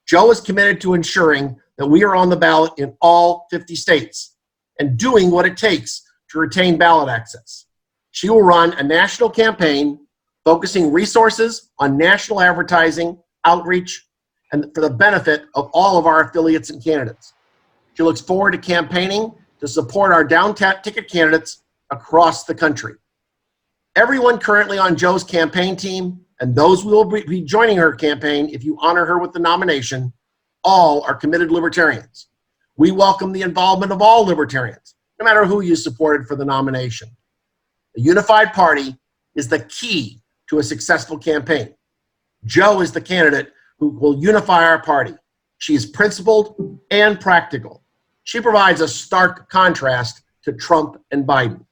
Joe is committed to ensuring that we are on the ballot in all 50 states and doing what it takes to retain ballot access. She will run a national campaign focusing resources on national advertising, outreach, and for the benefit of all of our affiliates and candidates. She looks forward to campaigning to support our down-ticket candidates across the country. Everyone currently on Joe's campaign team, and those who will be joining her campaign if you honor her with the nomination, all are committed libertarians. We welcome the involvement of all libertarians, no matter who you supported for the nomination. A unified party is the key to a successful campaign. Joe is the candidate who will unify our party. She is principled and practical. She provides a stark contrast to Trump and Biden.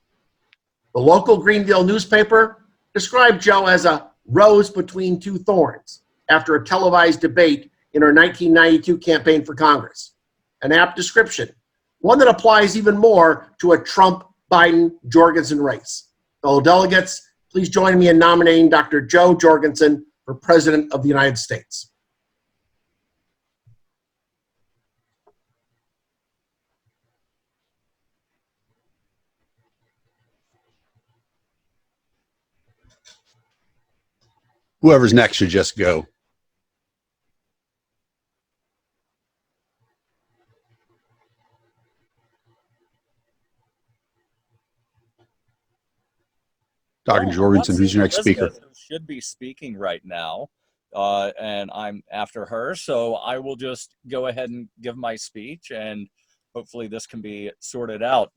The local Greenville newspaper described Joe as a rose between two thorns after a televised debate in her 1992 campaign for Congress. An apt description, one that applies even more to a Trump-Biden-Jorgensen race. Fellow delegates, please join me in nominating Dr. Joe Jorgensen for President of the United States. Whoever's next should just go. Dr. Jorgensen, who's your next speaker? Elizabeth, who should be speaking right now, and I'm after her, so I will just go ahead and give my speech, and hopefully this can be sorted out.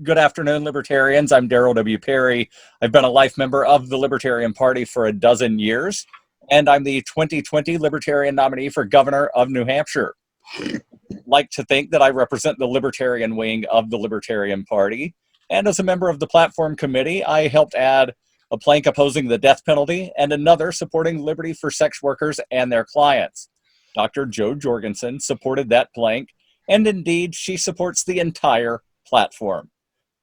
Good afternoon, Libertarians. I'm Darrell W. Perry. I've been a life member of the Libertarian Party for 12 years, and I'm the 2020 Libertarian nominee for governor of New Hampshire. I'd like to think that I represent the Libertarian wing of the Libertarian Party. And as a member of the platform committee, I helped add a plank opposing the death penalty and another supporting liberty for sex workers and their clients. Dr. Jo Jorgensen supported that plank, and indeed, she supports the entire platform.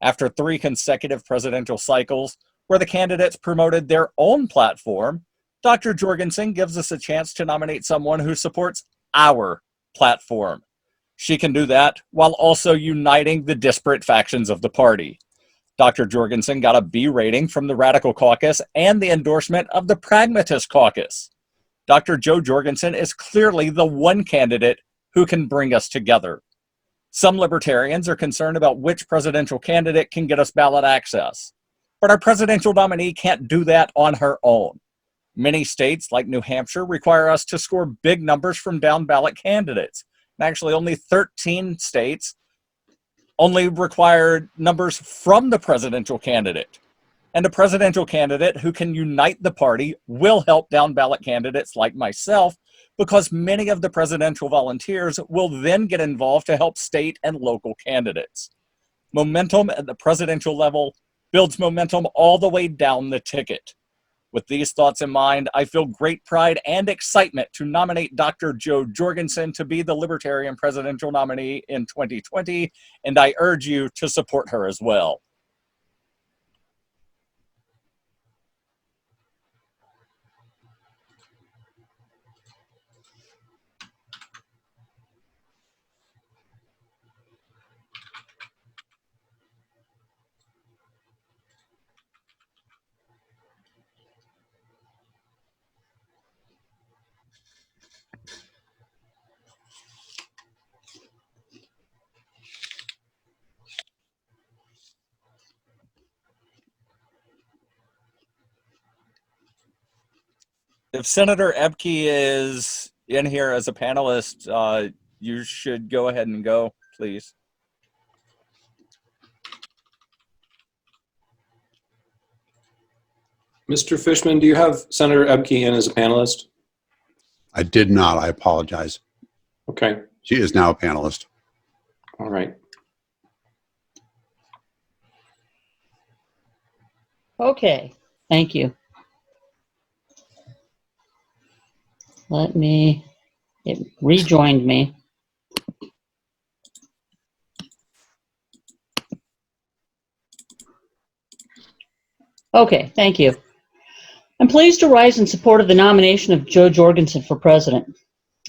After 3 consecutive presidential cycles where the candidates promoted their own platform, Dr. Jorgensen gives us a chance to nominate someone who supports our platform. She can do that while also uniting the disparate factions of the party. Dr. Jorgensen got a B rating from the Radical Caucus and the endorsement of the Pragmatist Caucus. Dr. Jo Jorgensen is clearly the one candidate who can bring us together. Some libertarians are concerned about which presidential candidate can get us ballot access, but our presidential nominee can't do that on her own. Many states, like New Hampshire, require us to score big numbers from down ballot candidates. Actually, only 13 states only require numbers from the presidential candidate. And a presidential candidate who can unite the party will help down ballot candidates like myself, because many of the presidential volunteers will then get involved to help state and local candidates. Momentum at the presidential level builds momentum all the way down the ticket. With these thoughts in mind, I feel great pride and excitement to nominate Dr. Jo Jorgensen to be the Libertarian presidential nominee in 2020, and I urge you to support her as well. If Senator Ebke is in here as a panelist, you should go ahead and go, please. Mr. Fishman, do you have Senator Ebke in as a panelist? I did not. I apologize. Okay. She is now a panelist. All right. Okay, thank you. It rejoined me. Okay, thank you. I'm pleased to rise in support of the nomination of Jo Jorgensen for president.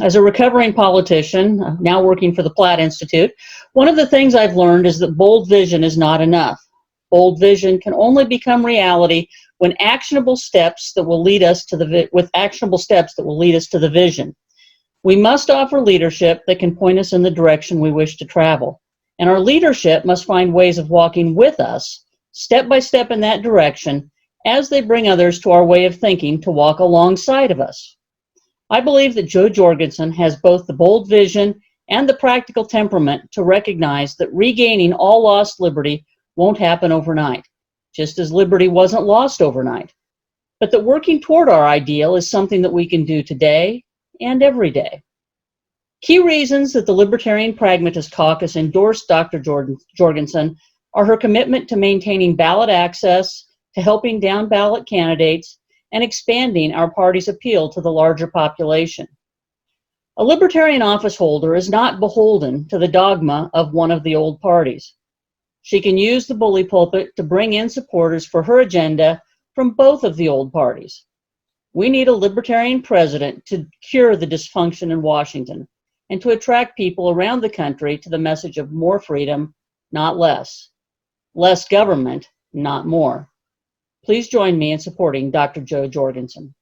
As a recovering politician, now working for the Platt Institute, one of the things I've learned is that bold vision is not enough. Bold vision can only become reality when actionable steps that will lead us to the vision. We must offer leadership that can point us in the direction we wish to travel. And our leadership must find ways of walking with us, step by step in that direction, as they bring others to our way of thinking to walk alongside of us. I believe that Jo Jorgensen has both the bold vision and the practical temperament to recognize that regaining all lost liberty won't happen overnight, just as liberty wasn't lost overnight, but that working toward our ideal is something that we can do today and every day. Key reasons that the Libertarian Pragmatist Caucus endorsed Dr. Jorgensen are her commitment to maintaining ballot access, to helping down ballot candidates, and expanding our party's appeal to the larger population. A Libertarian office holder is not beholden to the dogma of one of the old parties. She can use the bully pulpit to bring in supporters for her agenda from both of the old parties. We need a Libertarian president to cure the dysfunction in Washington and to attract people around the country to the message of more freedom, not less. Less government, not more. Please join me in supporting Dr. Jo Jorgensen.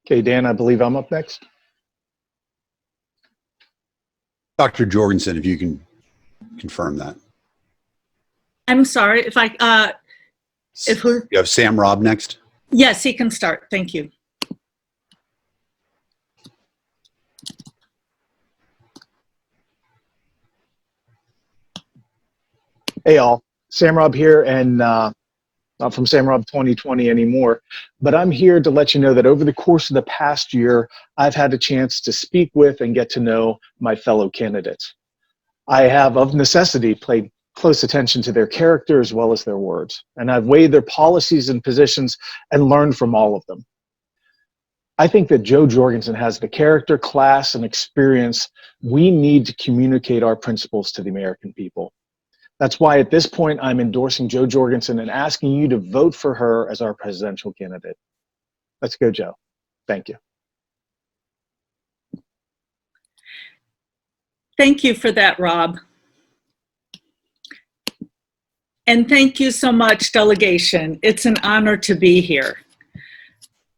Okay, Dan, I believe I'm up next. Dr. Jorgensen, if you can confirm that. I'm sorry if who? You have Sam Robb next. Yes, he can start. Thank you. Hey, all. Sam Robb here, and not from Sam Robb 2020 anymore, but I'm here to let you know that over the course of the past year, I've had a chance to speak with and get to know my fellow candidates. I have, of necessity, paid close attention to their character as well as their words, and I've weighed their policies and positions and learned from all of them. I think that Joe Jorgensen has the character, class, and experience we need to communicate our principles to the American people. That's why at this point, I'm endorsing Joe Jorgensen and asking you to vote for her as our presidential candidate. Let's go, Joe. Thank you. Thank you for that, Rob. And thank you so much, delegation. It's an honor to be here.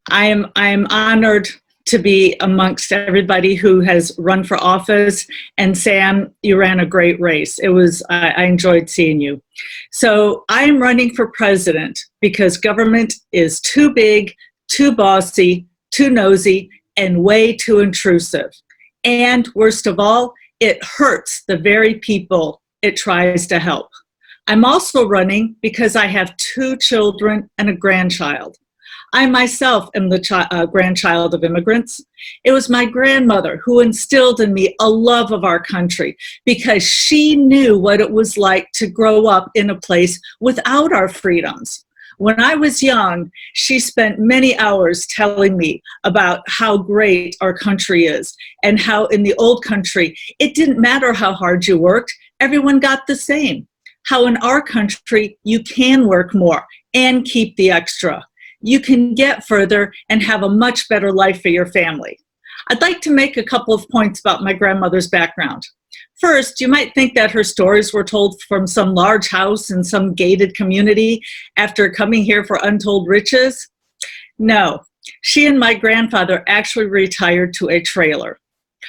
I am honored to be amongst everybody who has run for office. And Sam, you ran a great race. I enjoyed seeing you. So I am running for president because government is too big, too bossy, too nosy, and way too intrusive. And worst of all, it hurts the very people it tries to help. I'm also running because I have 2 children and a grandchild. I myself am the grandchild of immigrants. It was my grandmother who instilled in me a love of our country because she knew what it was like to grow up in a place without our freedoms. When I was young, she spent many hours telling me about how great our country is and how in the old country, it didn't matter how hard you worked, everyone got the same. How in our country, you can work more and keep the extra. You can get further and have a much better life for your family. I'd like to make a couple of points about my grandmother's background. First, you might think that her stories were told from some large house in some gated community after coming here for untold riches. No, she and my grandfather actually retired to a trailer.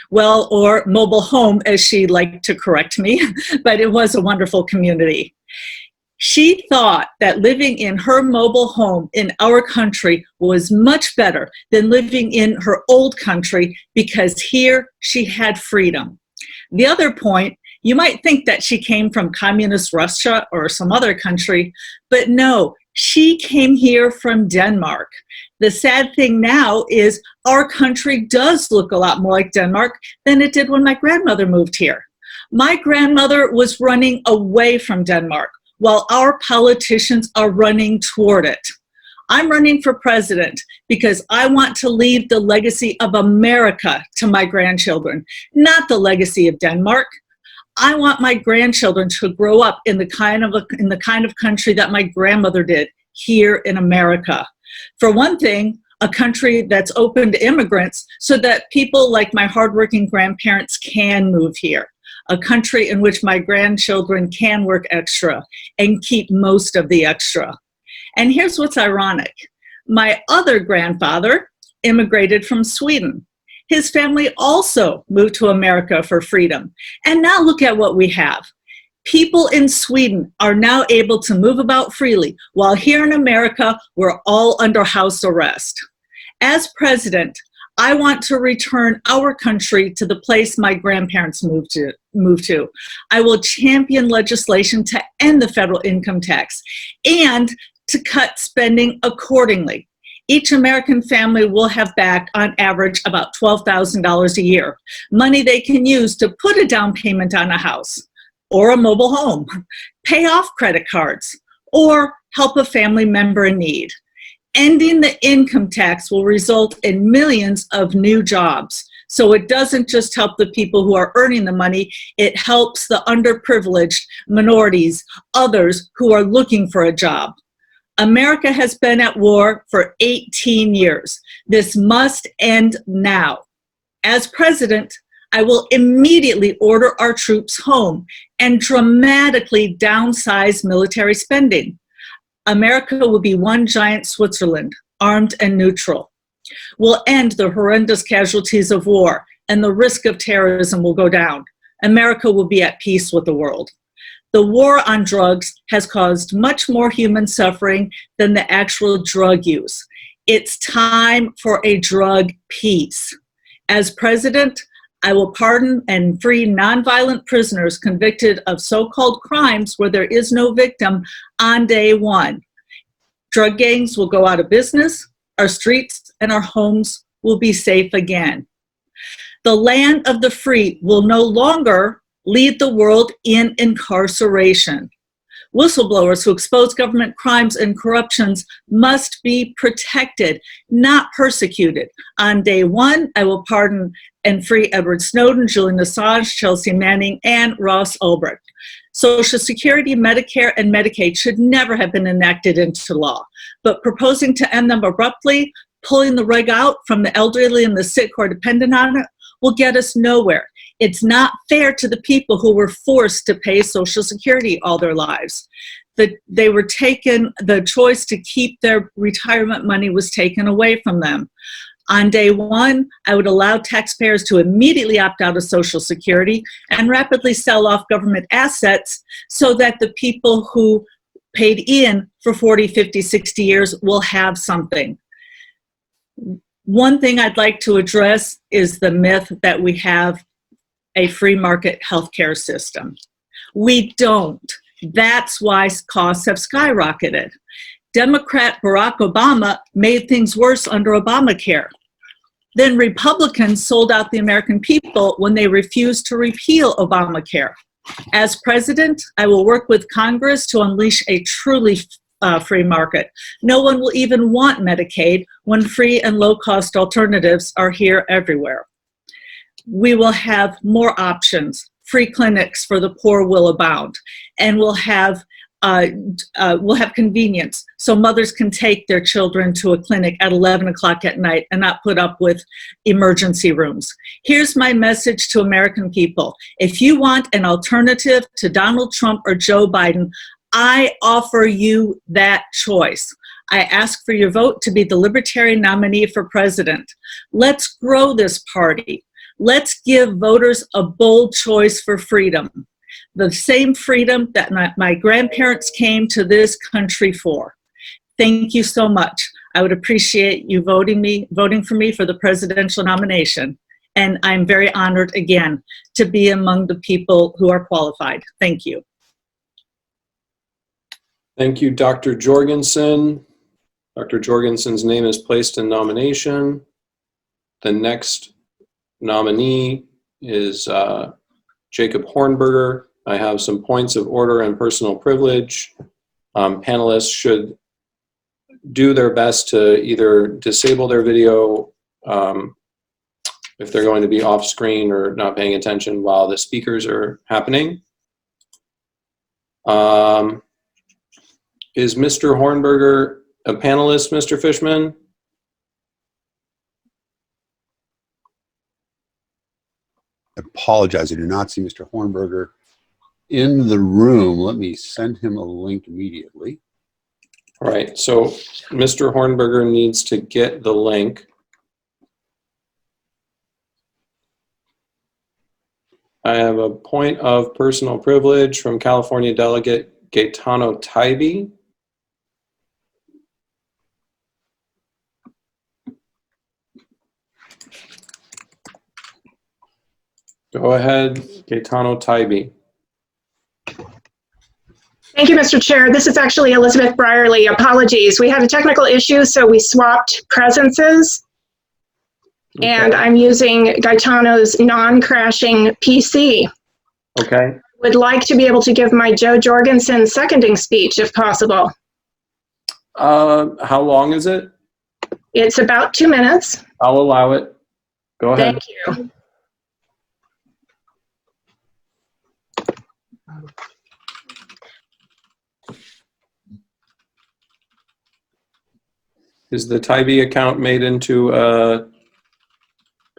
Well, or mobile home, as she liked to correct me, but it was a wonderful community. She thought that living in her mobile home in our country was much better than living in her old country because here she had freedom. The other point, you might think that she came from communist Russia or some other country, but no, she came here from Denmark. The sad thing now is our country does look a lot more like Denmark than it did when my grandmother moved here. My grandmother was running away from Denmark, while our politicians are running toward it. I'm running for president because I want to leave the legacy of America to my grandchildren, not the legacy of Denmark. I want my grandchildren to grow up in the kind of country that my grandmother did here in America. For one thing, a country that's open to immigrants so that people like my hardworking grandparents can move here. A country in which my grandchildren can work extra and keep most of the extra. And here's what's ironic. My other grandfather immigrated from Sweden. His family also moved to America for freedom. And now look at what we have. People in Sweden are now able to move about freely, while here in America, we're all under house arrest. As president, I want to return our country to the place my grandparents moved to. I will champion legislation to end the federal income tax and to cut spending accordingly. Each American family will have back, on average, about $12,000 a year, money they can use to put a down payment on a house or a mobile home, pay off credit cards, or help a family member in need. Ending the income tax will result in millions of new jobs. So it doesn't just help the people who are earning the money, it helps the underprivileged, minorities, others who are looking for a job. America has been at war for 18 years. This must end now. As president, I will immediately order our troops home and dramatically downsize military spending. America will be one giant Switzerland, armed and neutral. We'll end the horrendous casualties of war, and the risk of terrorism will go down. America will be at peace with the world. The war on drugs has caused much more human suffering than the actual drug use. It's time for a drug peace. As president, I will pardon and free nonviolent prisoners convicted of so-called crimes where there is no victim on day one. Drug gangs will go out of business, our streets and our homes will be safe again. The land of the free will no longer lead the world in incarceration. Whistleblowers who expose government crimes and corruptions must be protected, not persecuted. On day one, I will pardon and free Edward Snowden, Julian Assange, Chelsea Manning, and Ross Ulbricht. Social Security, Medicare, and Medicaid should never have been enacted into law, but proposing to end them abruptly, pulling the rug out from the elderly and the sick who are dependent on it, will get us nowhere. It's not fair to the people who were forced to pay Social Security all their lives. They were taken, the choice to keep their retirement money was taken away from them. On day one, I would allow taxpayers to immediately opt out of Social Security and rapidly sell off government assets so that the people who paid in for 40, 50, 60 years will have something. One thing I'd like to address is the myth that we have a free market healthcare system. We don't. That's why costs have skyrocketed. Democrat Barack Obama made things worse under Obamacare. Then Republicans sold out the American people when they refused to repeal Obamacare. As president, I will work with Congress to unleash a truly free market. No one will even want Medicaid when free and low-cost alternatives are here everywhere. We will have more options. Free clinics for the poor will abound, and we'll have convenience so mothers can take their children to a clinic at 11 o'clock at night and not put up with emergency rooms. Here's my message to American people. If you want an alternative to Donald Trump or Joe Biden, I offer you that choice. I ask for your vote to be the Libertarian nominee for president. Let's grow this party. Let's give voters a bold choice for freedom. The same freedom that my grandparents came to this country for. Thank you so much. I would appreciate you voting for me for the presidential nomination. And I'm very honored again to be among the people who are qualified. Thank you. Thank you, Dr. Jorgensen. Dr. Jorgensen's name is placed in nomination. The next nominee is Jacob Hornberger. I have some points of order and personal privilege. Panelists should do their best to either disable their video if they're going to be off screen or not paying attention while the speakers are happening. Is Mr. Hornberger a panelist, Mr. Fishman? I apologize, I do not see Mr. Hornberger in the room. Let me send him a link immediately. All right, so Mr. Hornberger needs to get the link. I have a point of personal privilege from California Delegate Gaetano Tybee. Go ahead, Gaetano Tybee. Thank you, Mr. Chair. This is actually Elizabeth Brierly. Apologies. We had a technical issue, so we swapped presences. Okay. And I'm using Gaetano's non-crashing PC. Okay. Would like to be able to give my Joe Jorgensen seconding speech, if possible. How long is it? It's about 2 minutes. I'll allow it. Go ahead. Thank you. Is the Tybee account made into a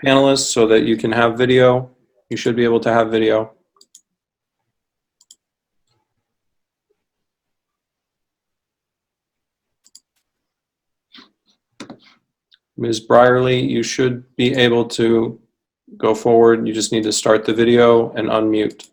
panelist so that you can have video? You should be able to have video. Ms. Brierly, you should be able to go forward. You just need to start the video and unmute.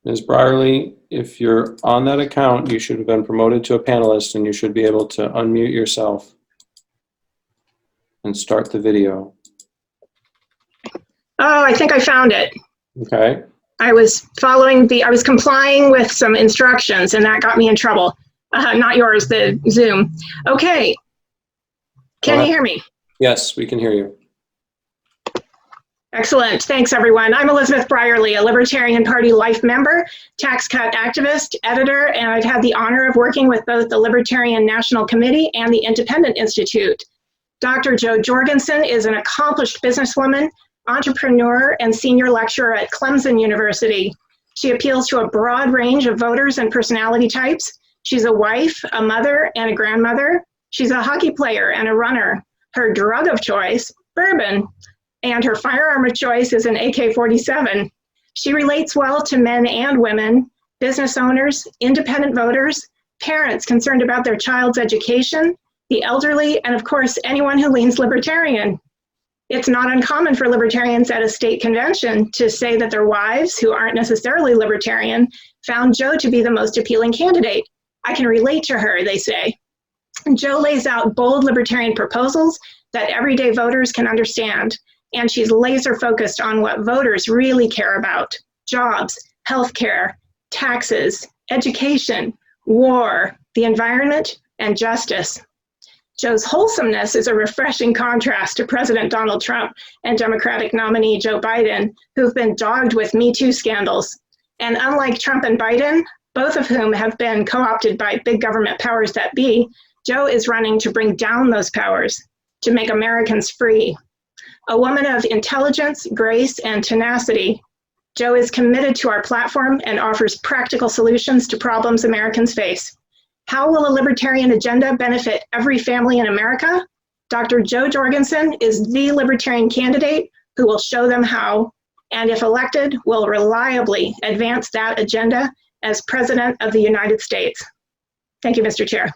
Ms. Brierly, if you're on that account, you should have been promoted to a panelist and you should be able to unmute yourself and start the video. Oh, I think I found it. Okay. I was complying with some instructions and that got me in trouble. Not yours, the Zoom. Okay. Can you hear me? Yes, we can hear you. Excellent. Thanks, everyone. I'm Elizabeth Brierly, a Libertarian Party Life member, tax cut activist, editor, and I've had the honor of working with both the Libertarian National Committee and the Independent Institute. Dr. Jo Jorgensen is an accomplished businesswoman, entrepreneur, and senior lecturer at Clemson University. She appeals to a broad range of voters and personality types. She's a wife, a mother, and a grandmother. She's a hockey player and a runner. Her drug of choice, bourbon, and her firearm of choice is an AK-47. She relates well to men and women, business owners, independent voters, parents concerned about their child's education, the elderly, and of course, anyone who leans libertarian. It's not uncommon for libertarians at a state convention to say that their wives, who aren't necessarily libertarian, found Jo to be the most appealing candidate. I can relate to her, they say. Jo lays out bold libertarian proposals that everyday voters can understand. And she's laser focused on what voters really care about: jobs, healthcare, taxes, education, war, the environment, and justice. Jo's wholesomeness is a refreshing contrast to President Donald Trump and Democratic nominee Joe Biden, who've been dogged with Me Too scandals. And unlike Trump and Biden, both of whom have been co-opted by big government powers that be, Jo is running to bring down those powers, to make Americans free. A woman of intelligence, grace, and tenacity, Jo is committed to our platform and offers practical solutions to problems Americans face. How will a libertarian agenda benefit every family in America? Dr. Jo Jorgensen is the libertarian candidate who will show them how, and if elected, will reliably advance that agenda as President of the United States. Thank you, Mr. Chair.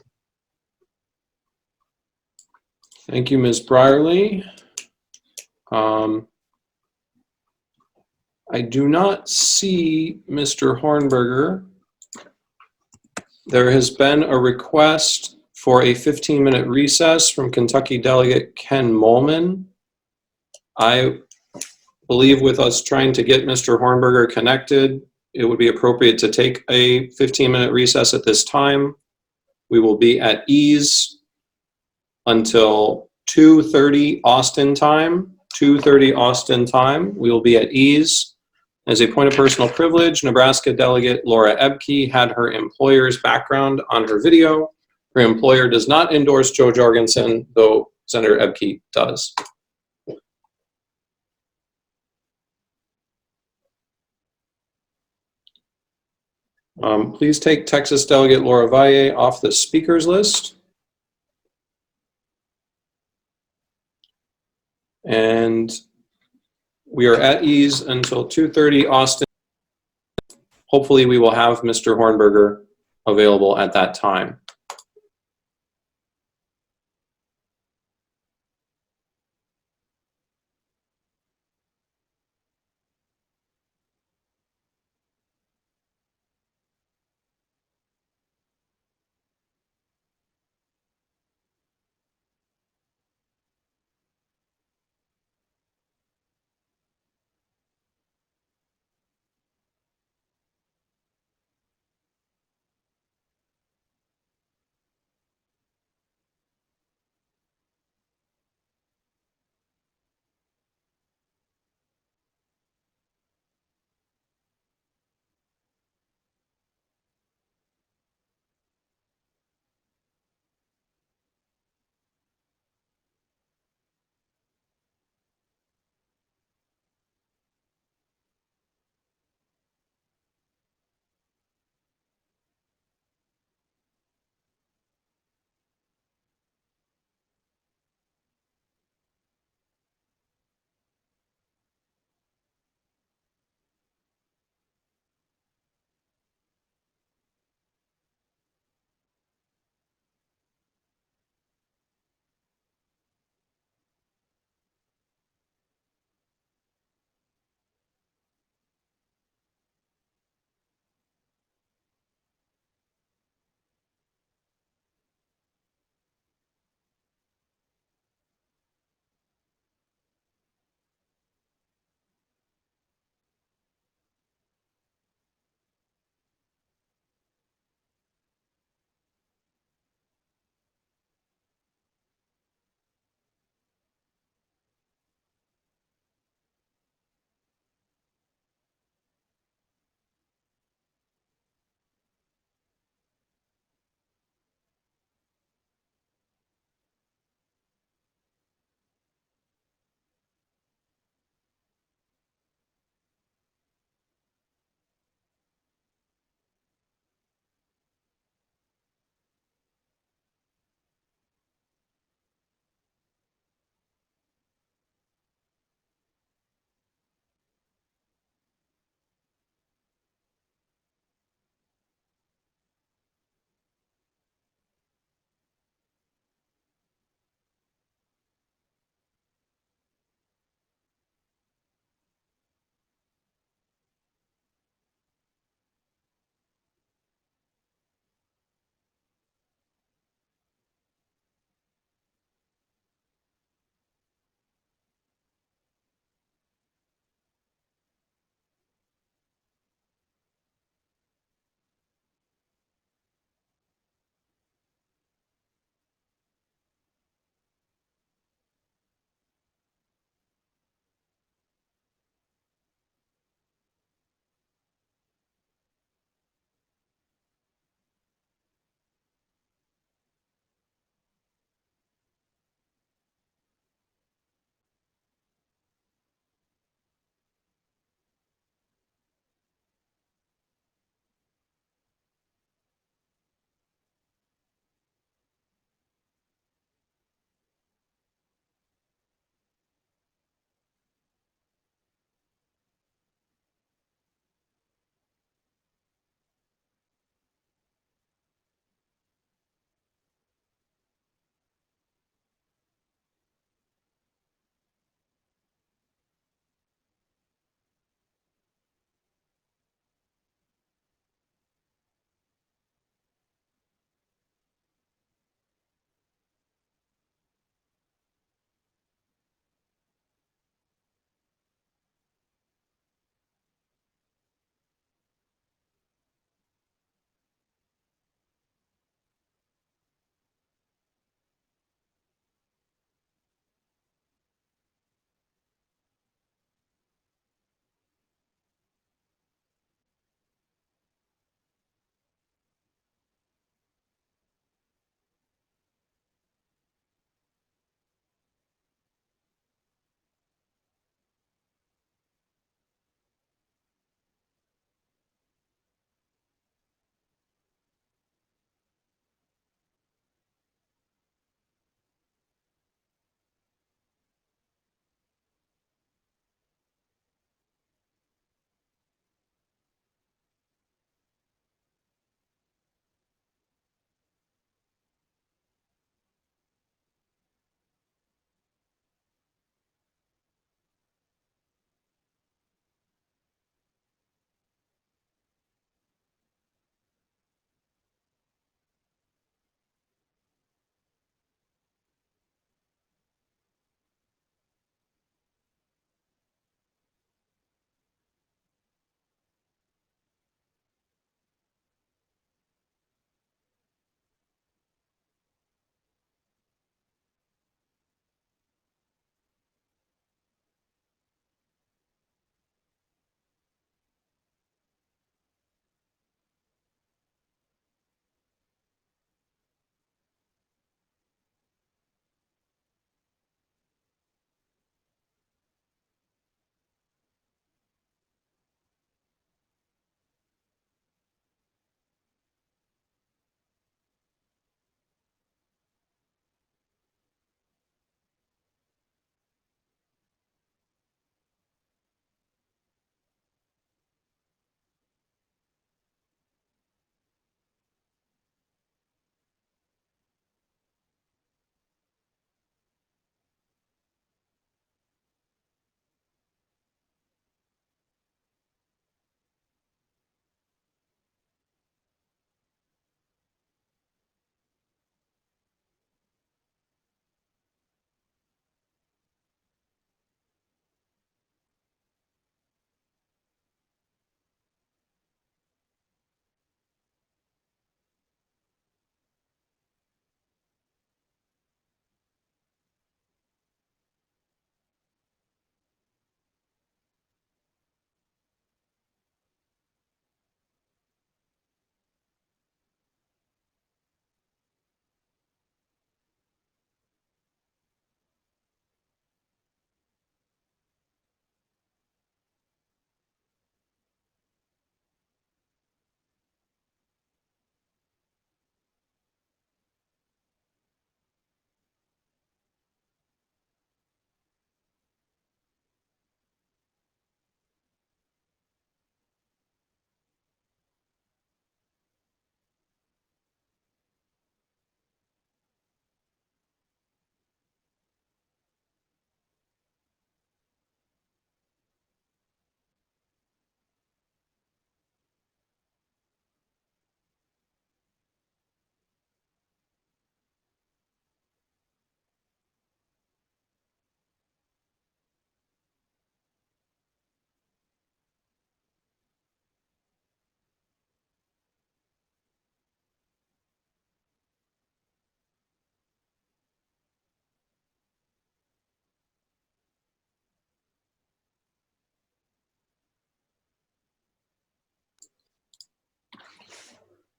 Thank you, Ms. Brierly. I do not see Mr. Hornberger. There has been a request for a 15-minute recess from Kentucky Delegate Ken Molman. I believe with us trying to get Mr. Hornberger connected, it would be appropriate to take a 15-minute recess at this time. We will be at ease until 2:30 Austin time. 2:30 Austin time. We will be at ease. As a point of personal privilege, Nebraska Delegate Laura Ebke had her employer's background on her video. Her employer does not endorse Jo Jorgensen, though Senator Ebke does. Please take Texas Delegate Laura Valle off the speakers list. And we are at ease until 2:30 Austin. Hopefully we will have Mr. Hornberger available at that time.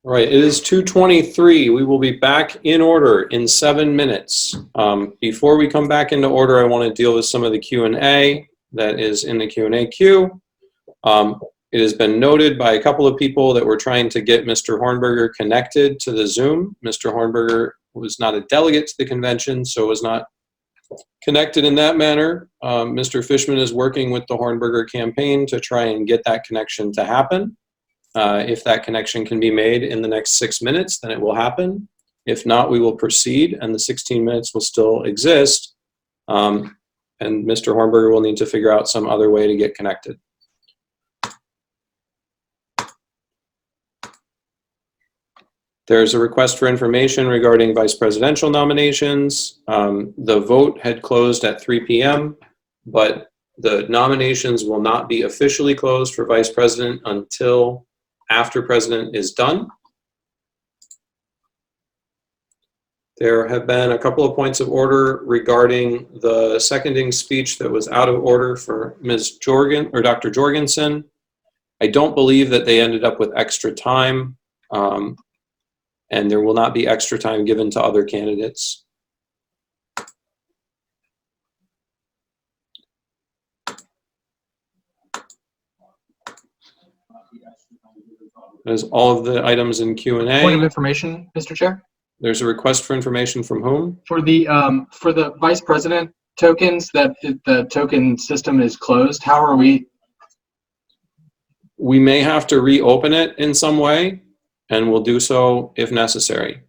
All right, it is 2:23. We will be back in order in 7 minutes. Before we come back into order, I want to deal with some of the Q&A that is in the Q&A queue. It has been noted by a couple of people that we're trying to get Mr. Hornberger connected to the Zoom. Mr. Hornberger was not a delegate to the convention, so was not connected in that manner. Mr. Fishman is working with the Hornberger campaign to try and get that connection to happen. If that connection can be made in the next 6 minutes, then it will happen. If not, we will proceed, and the 16 minutes will still exist. And Mr. Hornberger will need to figure out some other way to get connected. There's a request for information regarding vice presidential nominations. The vote had closed at 3 p.m., but the nominations will not be officially closed for vice president until after president is done. There have been a couple of points of order regarding the seconding speech that was out of order for Ms. Jorgen or Dr. Jorgensen. I don't believe that they ended up with extra time. And there will not be extra time given to other candidates. There's all of the items in Q&A. Point of information, Mr. Chair. There's a request for information from whom? For the vice president tokens, that the token system is closed. How are we? We may have to reopen it in some way, and we'll do so if necessary.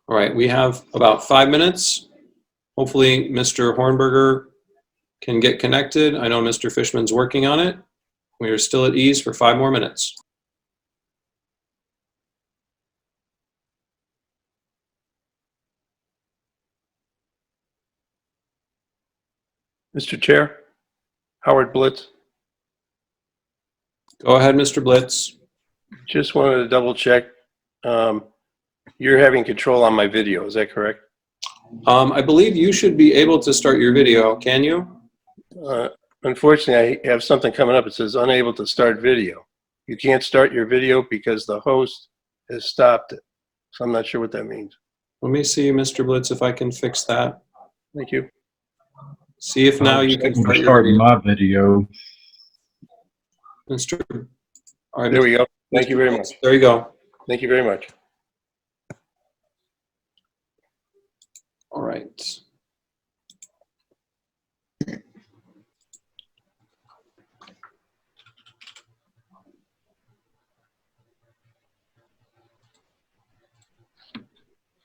All right, we have about 5 minutes. Hopefully, Mr. Hornberger can get connected. I know Mr. Fishman's working on it. We are still at ease for 5 more minutes. Mr. Chair, Howard Blitz. Go ahead, Mr. Blitz. Just wanted to double check. You're having control on my video, is that correct? I believe you should be able to start your video. Can you? Unfortunately, I have something coming up. It says unable to start video. You can't start your video because the host has stopped it. So I'm not sure what that means. Let me see, Mr. Blitz, if I can fix that. Thank you. See if now you can start my video. Mr. All right, there we go. Thank you very much. There you go. Thank you very much. All right.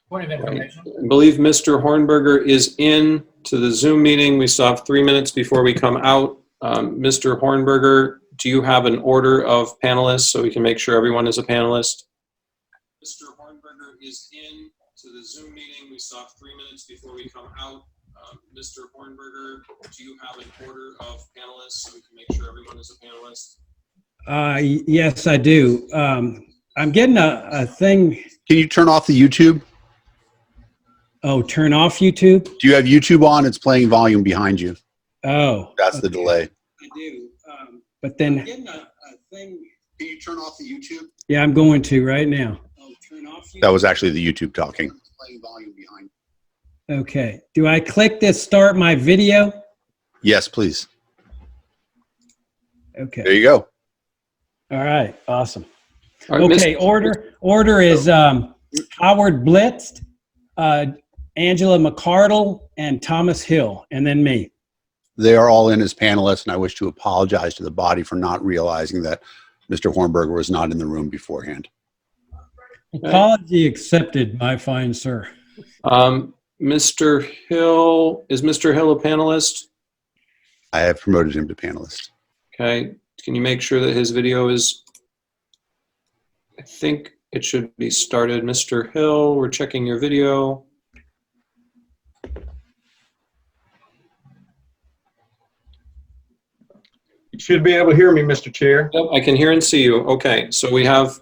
Point of information. I believe Mr. Hornberger is in to the Zoom meeting. We still have 3 minutes before we come out. Mr. Hornberger, do you have an order of panelists so we can make sure everyone is a panelist? Mr. Hornberger is in to the Zoom meeting. We still have 3 minutes before we come out. Mr. Hornberger, do you have an order of panelists so we can make sure everyone is a panelist? Yes, I do. I'm getting a thing. Can you turn off the YouTube? Oh, turn off YouTube? Do you have YouTube on? It's playing volume behind you. Oh. That's the delay. I do. But then. I'm getting a thing. Can you turn off the YouTube? Yeah, I'm going to right now. Oh, turn off YouTube? That was actually the YouTube talking. It's playing volume behind. Okay. Do I click this start my video? Yes, please. Okay. There you go. All right. Awesome. All right, okay. Order is Howard Blitz, Angela McCardle, and Thomas Hill, and then me. They are all in as panelists, and I wish to apologize to the body for not realizing that Mr. Hornberger was not in the room beforehand. Apology accepted, my fine sir. Mr. Hill, is Mr. Hill a panelist? I have promoted him to panelist. Okay. Can you make sure that his video is, I think it should be started. Mr. Hill, we're checking your video. You should be able to hear me, Mr. Chair. Yep, I can hear and see you. Okay, so we have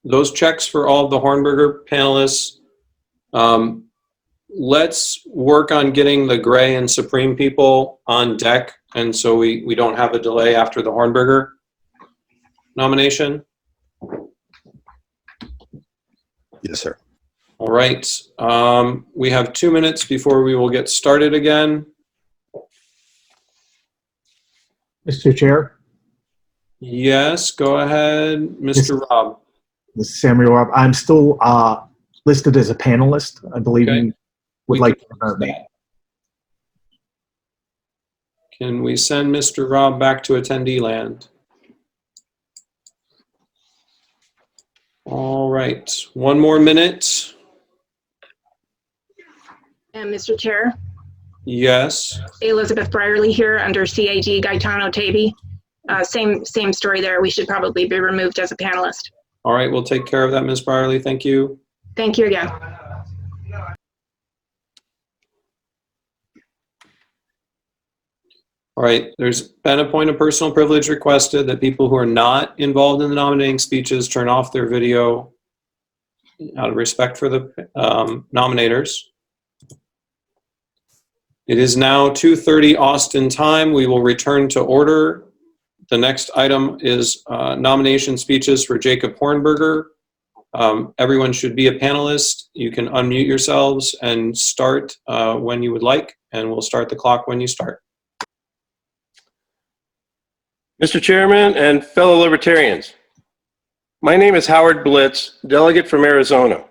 those checks for all of the Hornberger panelists. let's work on getting the Gray and Supreme people on deck, and so we don't have a delay after the Hornberger nomination. Yes, sir. All right. We have 2 minutes before we will get started again. Mr. Chair? Yes, go ahead, Mr. Rob. This is Samuel Robb. I'm still listed as a panelist. I believe you would like to promote me. Can we send Mr. Robb back to attendee land? All right, 1 more minute. And Mr. Chair, Yes. Elizabeth Brierly here under CAG Gaetano Taby. Same story there. We should probably be removed as a panelist. All right, we'll take care of that, Ms. Brierly. Thank you. Thank you again. All right, there's been a point of personal privilege requested that people who are not involved in the nominating speeches turn off their video out of respect for the nominators. It is now 2:30 Austin time. We will return to order. The next item is nomination speeches for Jacob Hornberger. Everyone should be a panelist. You can unmute yourselves and start when you would like, and we'll start the clock when you start. Mr. Chairman and fellow Libertarians, my name is Howard Blitz, delegate from Arizona,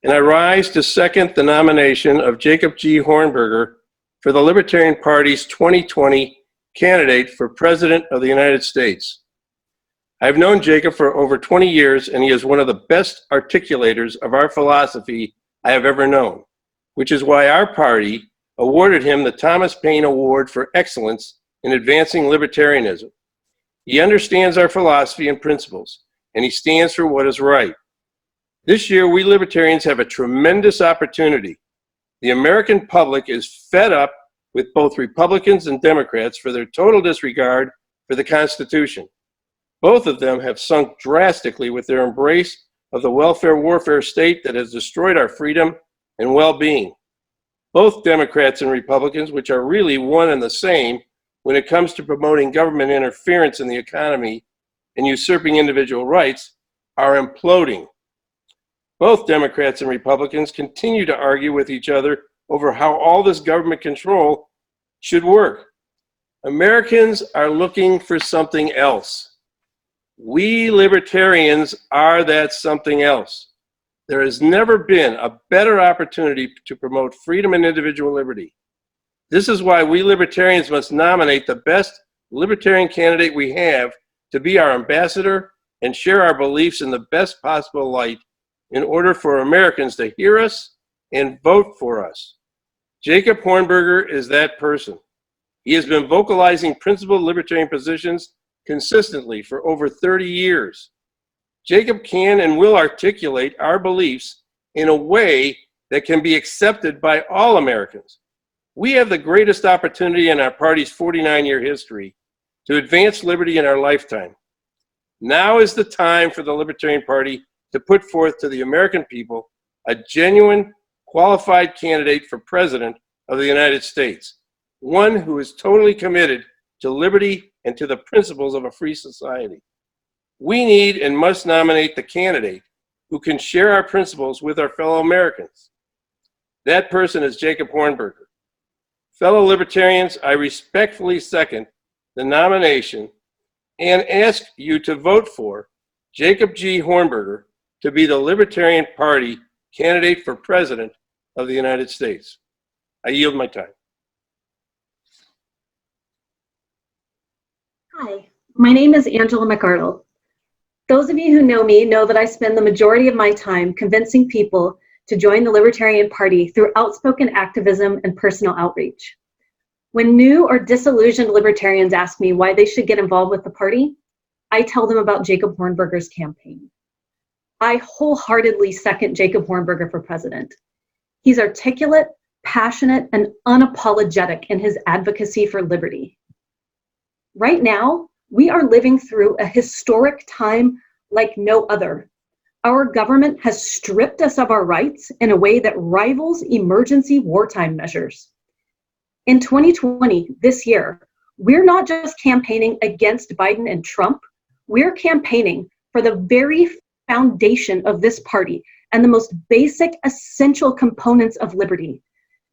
and I rise to second the nomination of Jacob G. Hornberger for the Libertarian Party's 2020 candidate for President of the United States. I've known Jacob for over 20 years, and he is one of the best articulators of our philosophy I have ever known, which is why our party awarded him the Thomas Paine Award for Excellence in Advancing Libertarianism. He understands our philosophy and principles, and he stands for what is right. This year, we Libertarians have a tremendous opportunity. The American public is fed up with both Republicans and Democrats for their total disregard for the Constitution. Both of them have sunk drastically with their embrace of the welfare warfare state that has destroyed our freedom and well-being. Both Democrats and Republicans, which are really one and the same when it comes to promoting government interference in the economy and usurping individual rights, are imploding. Both Democrats and Republicans continue to argue with each other over how all this government control should work. Americans are looking for something else. We Libertarians are that something else. There has never been a better opportunity to promote freedom and individual liberty. This is why we Libertarians must nominate the best Libertarian candidate we have to be our ambassador and share our beliefs in the best possible light in order for Americans to hear us and vote for us. Jacob Hornberger is that person. He has been vocalizing principled libertarian positions consistently for over 30 years. Jacob can and will articulate our beliefs in a way that can be accepted by all Americans. We have the greatest opportunity in our party's 49-year history to advance liberty in our lifetime. Now is the time for the Libertarian Party to put forth to the American people a genuine, qualified candidate for President of the United States, one who is totally committed to liberty and to the principles of a free society. We need and must nominate the candidate who can share our principles with our fellow Americans. That person is Jacob Hornberger. Fellow Libertarians, I respectfully second the nomination and ask you to vote for Jacob G. Hornberger to be the Libertarian Party candidate for President of the United States. I yield my time. Hi, my name is Angela McArdle. Those of you who know me know that I spend the majority of my time convincing people to join the Libertarian Party through outspoken activism and personal outreach. When new or disillusioned Libertarians ask me why they should get involved with the party, I tell them about Jacob Hornberger's campaign. I wholeheartedly second Jacob Hornberger for president. He's articulate, passionate, and unapologetic in his advocacy for liberty. Right now, we are living through a historic time like no other. Our government has stripped us of our rights in a way that rivals emergency wartime measures. In 2020, this year, we're not just campaigning against Biden and Trump, we're campaigning for the very foundation of this party and the most basic, essential components of liberty.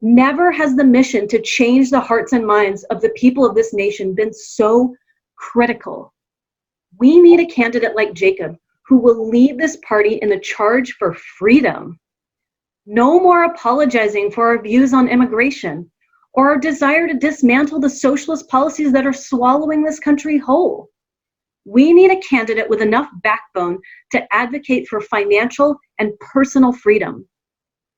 Never has the mission to change the hearts and minds of the people of this nation been so critical. We need a candidate like Jacob who will lead this party in the charge for freedom. No more apologizing for our views on immigration or our desire to dismantle the socialist policies that are swallowing this country whole. We need a candidate with enough backbone to advocate for financial and personal freedom.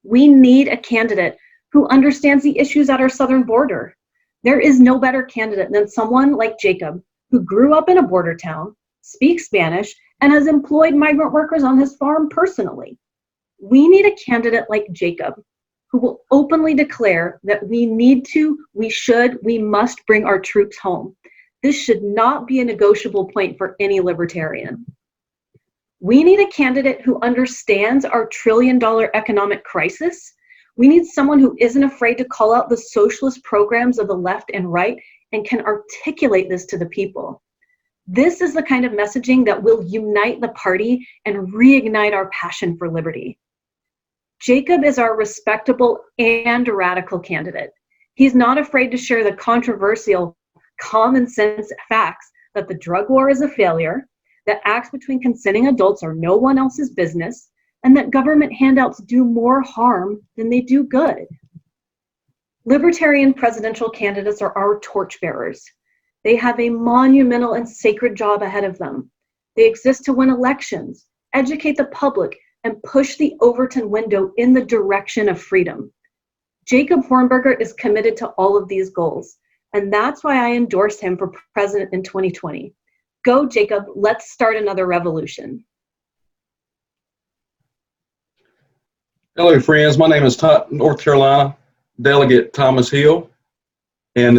We need a candidate who understands the issues at our southern border. There is no better candidate than someone like Jacob, who grew up in a border town, speaks Spanish, and has employed migrant workers on his farm personally. We need a candidate like Jacob, who will openly declare that we need to, we should, we must bring our troops home. This should not be a negotiable point for any libertarian. We need a candidate who understands our trillion-dollar economic crisis. We need someone who isn't afraid to call out the socialist programs of the left and right and can articulate this to the people. This is the kind of messaging that will unite the party and reignite our passion for liberty. Jacob is our respectable and radical candidate. He's not afraid to share the controversial, common sense facts that the drug war is a failure, that acts between consenting adults are no one else's business, and that government handouts do more harm than they do good. Libertarian presidential candidates are our torchbearers. They have a monumental and sacred job ahead of them. They exist to win elections, educate the public, and push the Overton window in the direction of freedom. Jacob Hornberger is committed to all of these goals, and that's why I endorsed him for president in 2020. Go, Jacob, let's start another revolution. Hello, friends. My name is North Carolina Delegate Thomas Hill, and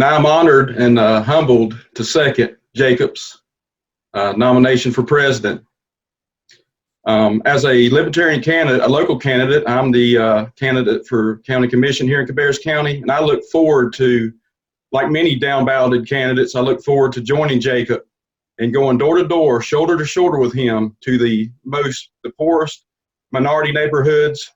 I'm honored and humbled to second Jacob's nomination for president. As a Libertarian candidate, a local candidate, I'm the candidate for County Commission here in Cabarrus County, and I look forward to, like many down-balloted candidates, I look forward to joining Jacob and going door to door, shoulder to shoulder with him to the poorest minority neighborhoods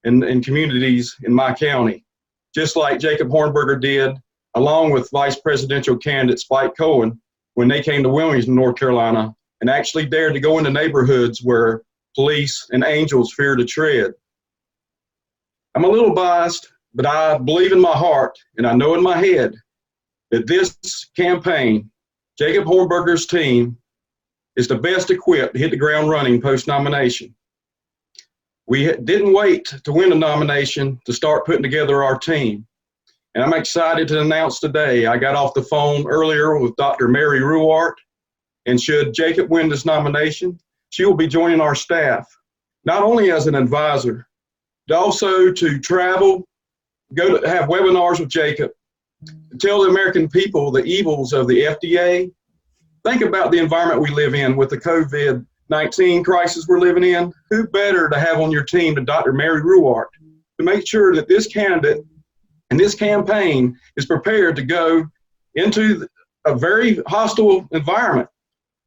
and communities in my county, just like Jacob Hornberger did, along with Vice Presidential candidate Spike Cohen, when they came to Wilmington, North Carolina, and actually dared to go into neighborhoods where police and angels fear to tread. I'm a little biased, but I believe in my heart, and I know in my head, that this campaign, Jacob Hornberger's team, is the best equipped to hit the ground running post-nomination. We didn't wait to win the nomination to start putting together our team. And I'm excited to announce today, I got off the phone earlier with Dr. Mary Ruwart, and should Jacob win this nomination, she will be joining our staff, not only as an advisor, but also to travel, go to have webinars with Jacob, tell the American people the evils of the FDA. Think about the environment we live in with the COVID-19 crisis we're living in. Who better to have on your team than Dr. Mary Ruwart to make sure that this candidate and this campaign is prepared to go into a very hostile environment.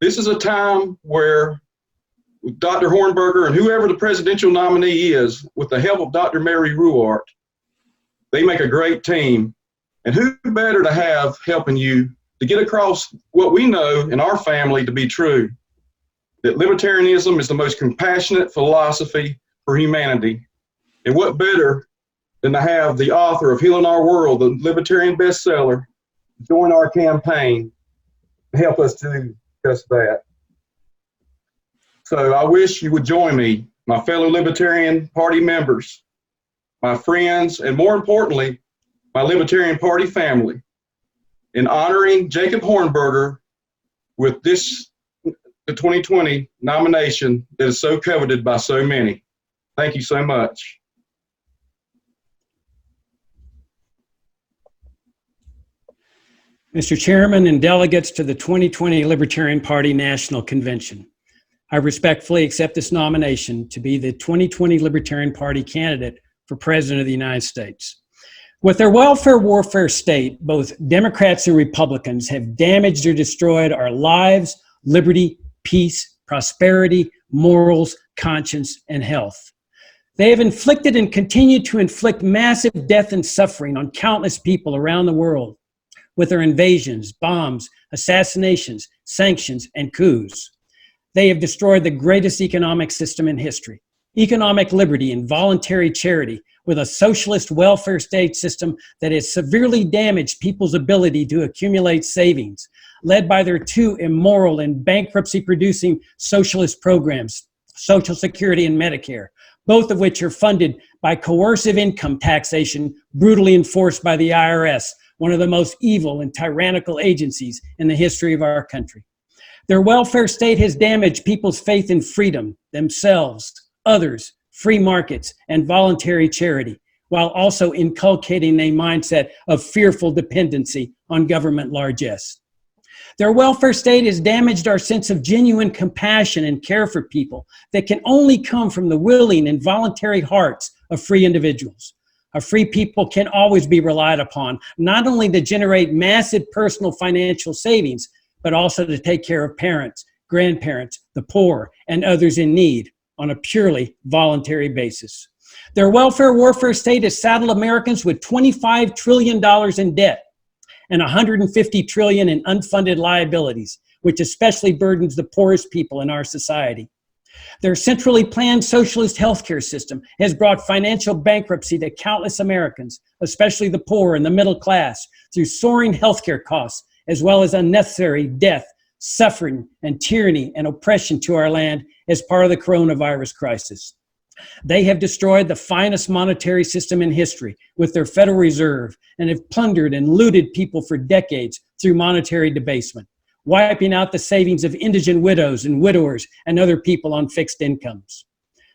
This is a time where Dr. Hornberger and whoever the presidential nominee is, with the help of Dr. Mary Ruwart, they make a great team. And who better to have helping you to get across what we know in our family to be true, that libertarianism is the most compassionate philosophy for humanity. And what better than to have the author of Healing Our World, the Libertarian bestseller, join our campaign and help us do just that. So I wish you would join me, my fellow Libertarian Party members, my friends, and more importantly, my Libertarian Party family, in honoring Jacob Hornberger with the 2020 nomination that is so coveted by so many. Thank you so much. Mr. Chairman and delegates to the 2020 Libertarian Party National Convention. I respectfully accept this nomination to be the 2020 Libertarian Party candidate for President of the United States. With their welfare warfare state, both Democrats and Republicans have damaged or destroyed our lives, liberty, peace, prosperity, morals, conscience, and health. They have inflicted and continue to inflict massive death and suffering on countless people around the world with their invasions, bombs, assassinations, sanctions, and coups. They have destroyed the greatest economic system in history, economic liberty and voluntary charity, with a socialist welfare state system that has severely damaged people's ability to accumulate savings, led by their two immoral and bankruptcy-producing socialist programs, Social Security and Medicare, both of which are funded by coercive income taxation brutally enforced by the IRS, one of the most evil and tyrannical agencies in the history of our country. Their welfare state has damaged people's faith in freedom, themselves, others, free markets, and voluntary charity, while also inculcating a mindset of fearful dependency on government largesse. Their welfare state has damaged our sense of genuine compassion and care for people that can only come from the willing and voluntary hearts of free individuals. A free people can always be relied upon, not only to generate massive personal financial savings, but also to take care of parents, grandparents, the poor, and others in need on a purely voluntary basis. Their welfare warfare state has saddled Americans with $25 trillion in debt and $150 trillion in unfunded liabilities, which especially burdens the poorest people in our society. Their centrally planned socialist healthcare system has brought financial bankruptcy to countless Americans, especially the poor and the middle class, through soaring healthcare costs, as well as unnecessary death, suffering, and tyranny and oppression to our land as part of the coronavirus crisis. They have destroyed the finest monetary system in history with their Federal Reserve and have plundered and looted people for decades through monetary debasement, wiping out the savings of indigent widows and widowers and other people on fixed incomes.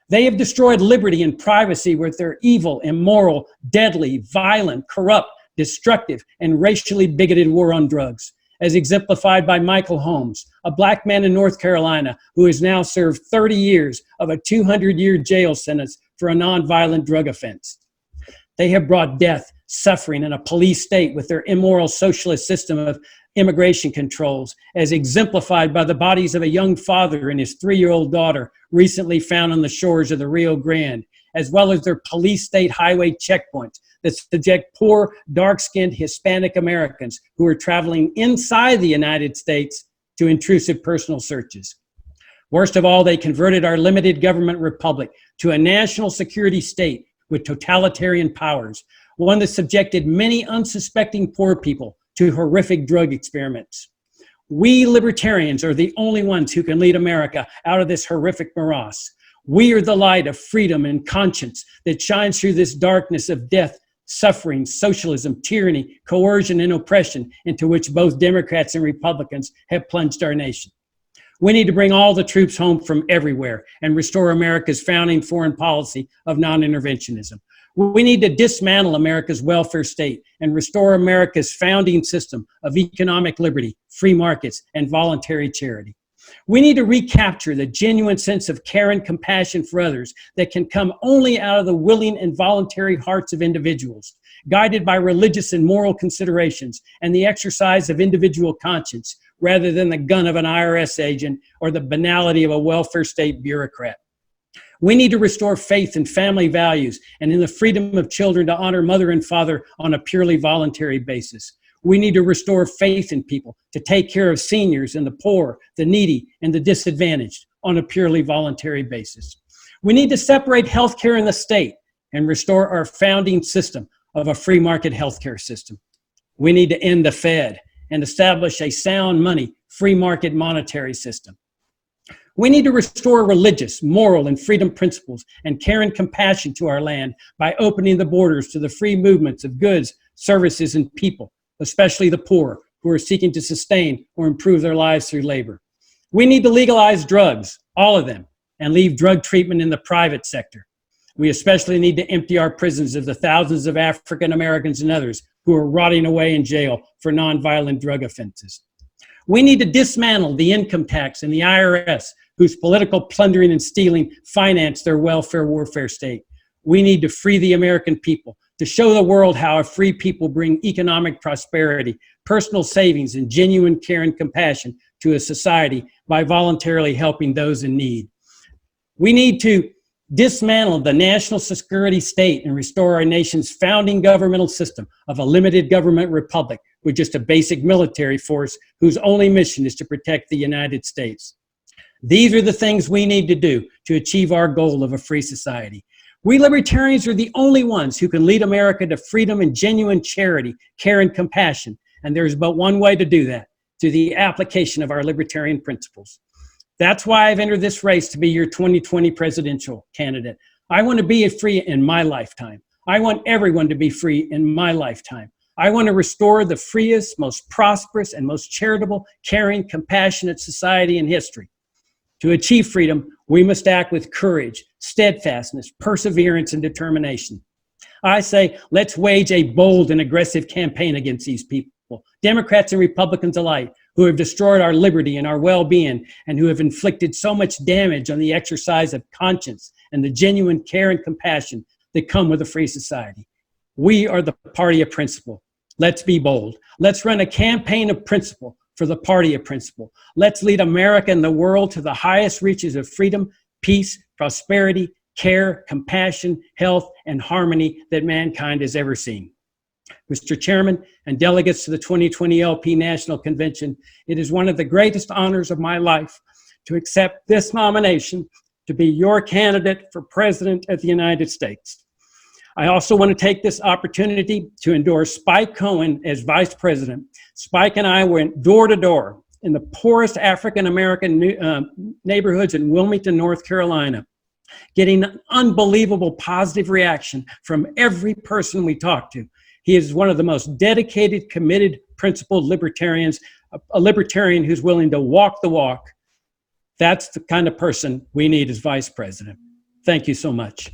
They have destroyed liberty and privacy with their evil, immoral, deadly, violent, corrupt, destructive, and racially bigoted war on drugs, as exemplified by Michael Holmes, a black man in North Carolina who has now served 30 years of a 200-year jail sentence for a nonviolent drug offense. They have brought death, suffering, and a police state with their immoral socialist system of immigration controls, as exemplified by the bodies of a young father and his 3-year-old daughter recently found on the shores of the Rio Grande, as well as their police state highway checkpoints that subject poor, dark-skinned Hispanic Americans who are traveling inside the United States to intrusive personal searches. Worst of all, they converted our limited government republic to a national security state with totalitarian powers, one that subjected many unsuspecting poor people to horrific drug experiments. We libertarians are the only ones who can lead America out of this horrific morass. We are the light of freedom and conscience that shines through this darkness of death, suffering, socialism, tyranny, coercion, and oppression into which both Democrats and Republicans have plunged our nation. We need to bring all the troops home from everywhere and restore America's founding foreign policy of non-interventionism. We need to dismantle America's welfare state and restore America's founding system of economic liberty, free markets, and voluntary charity. We need to recapture the genuine sense of care and compassion for others that can come only out of the willing and voluntary hearts of individuals, guided by religious and moral considerations and the exercise of individual conscience, rather than the gun of an IRS agent or the banality of a welfare state bureaucrat. We need to restore faith in family values and in the freedom of children to honor mother and father on a purely voluntary basis. We need to restore faith in people to take care of seniors and the poor, the needy, and the disadvantaged on a purely voluntary basis. We need to separate healthcare and the state and restore our founding system of a free market healthcare system. We need to end the Fed and establish a sound money, free market monetary system. We need to restore religious, moral, and freedom principles and care and compassion to our land by opening the borders to the free movements of goods, services, and people, especially the poor who are seeking to sustain or improve their lives through labor. We need to legalize drugs, all of them, and leave drug treatment in the private sector. We especially need to empty our prisons of the thousands of African Americans and others who are rotting away in jail for nonviolent drug offenses. We need to dismantle the income tax and the IRS, whose political plundering and stealing finance their welfare warfare state. We need to free the American people, to show the world how a free people bring economic prosperity, personal savings, and genuine care and compassion to a society by voluntarily helping those in need. We need to dismantle the national security state and restore our nation's founding governmental system of a limited government republic with just a basic military force whose only mission is to protect the United States. These are the things we need to do to achieve our goal of a free society. We libertarians are the only ones who can lead America to freedom and genuine charity, care, and compassion. And there's but one way to do that, through the application of our libertarian principles. That's why I've entered this race to be your 2020 presidential candidate. I want to be free in my lifetime. I want everyone to be free in my lifetime. I want to restore the freest, most prosperous, and most charitable, caring, compassionate society in history. To achieve freedom, we must act with courage, steadfastness, perseverance, and determination. I say, let's wage a bold and aggressive campaign against these people, Democrats and Republicans alike, who have destroyed our liberty and our well-being, and who have inflicted so much damage on the exercise of conscience and the genuine care and compassion that come with a free society. We are the party of principle. Let's be bold. Let's run a campaign of principle for the party of principle. Let's lead America and the world to the highest reaches of freedom, peace, prosperity, care, compassion, health, and harmony that mankind has ever seen. Mr. Chairman and delegates to the 2020 LP National Convention, it is one of the greatest honors of my life to accept this nomination to be your candidate for President of the United States. I also want to take this opportunity to endorse Spike Cohen as Vice President. Spike and I went door to door in the poorest African-American neighborhoods in Wilmington, North Carolina, getting an unbelievable positive reaction from every person we talked to. He is one of the most dedicated, committed, principled libertarians, a libertarian who's willing to walk the walk. That's the kind of person we need as Vice President. Thank you so much.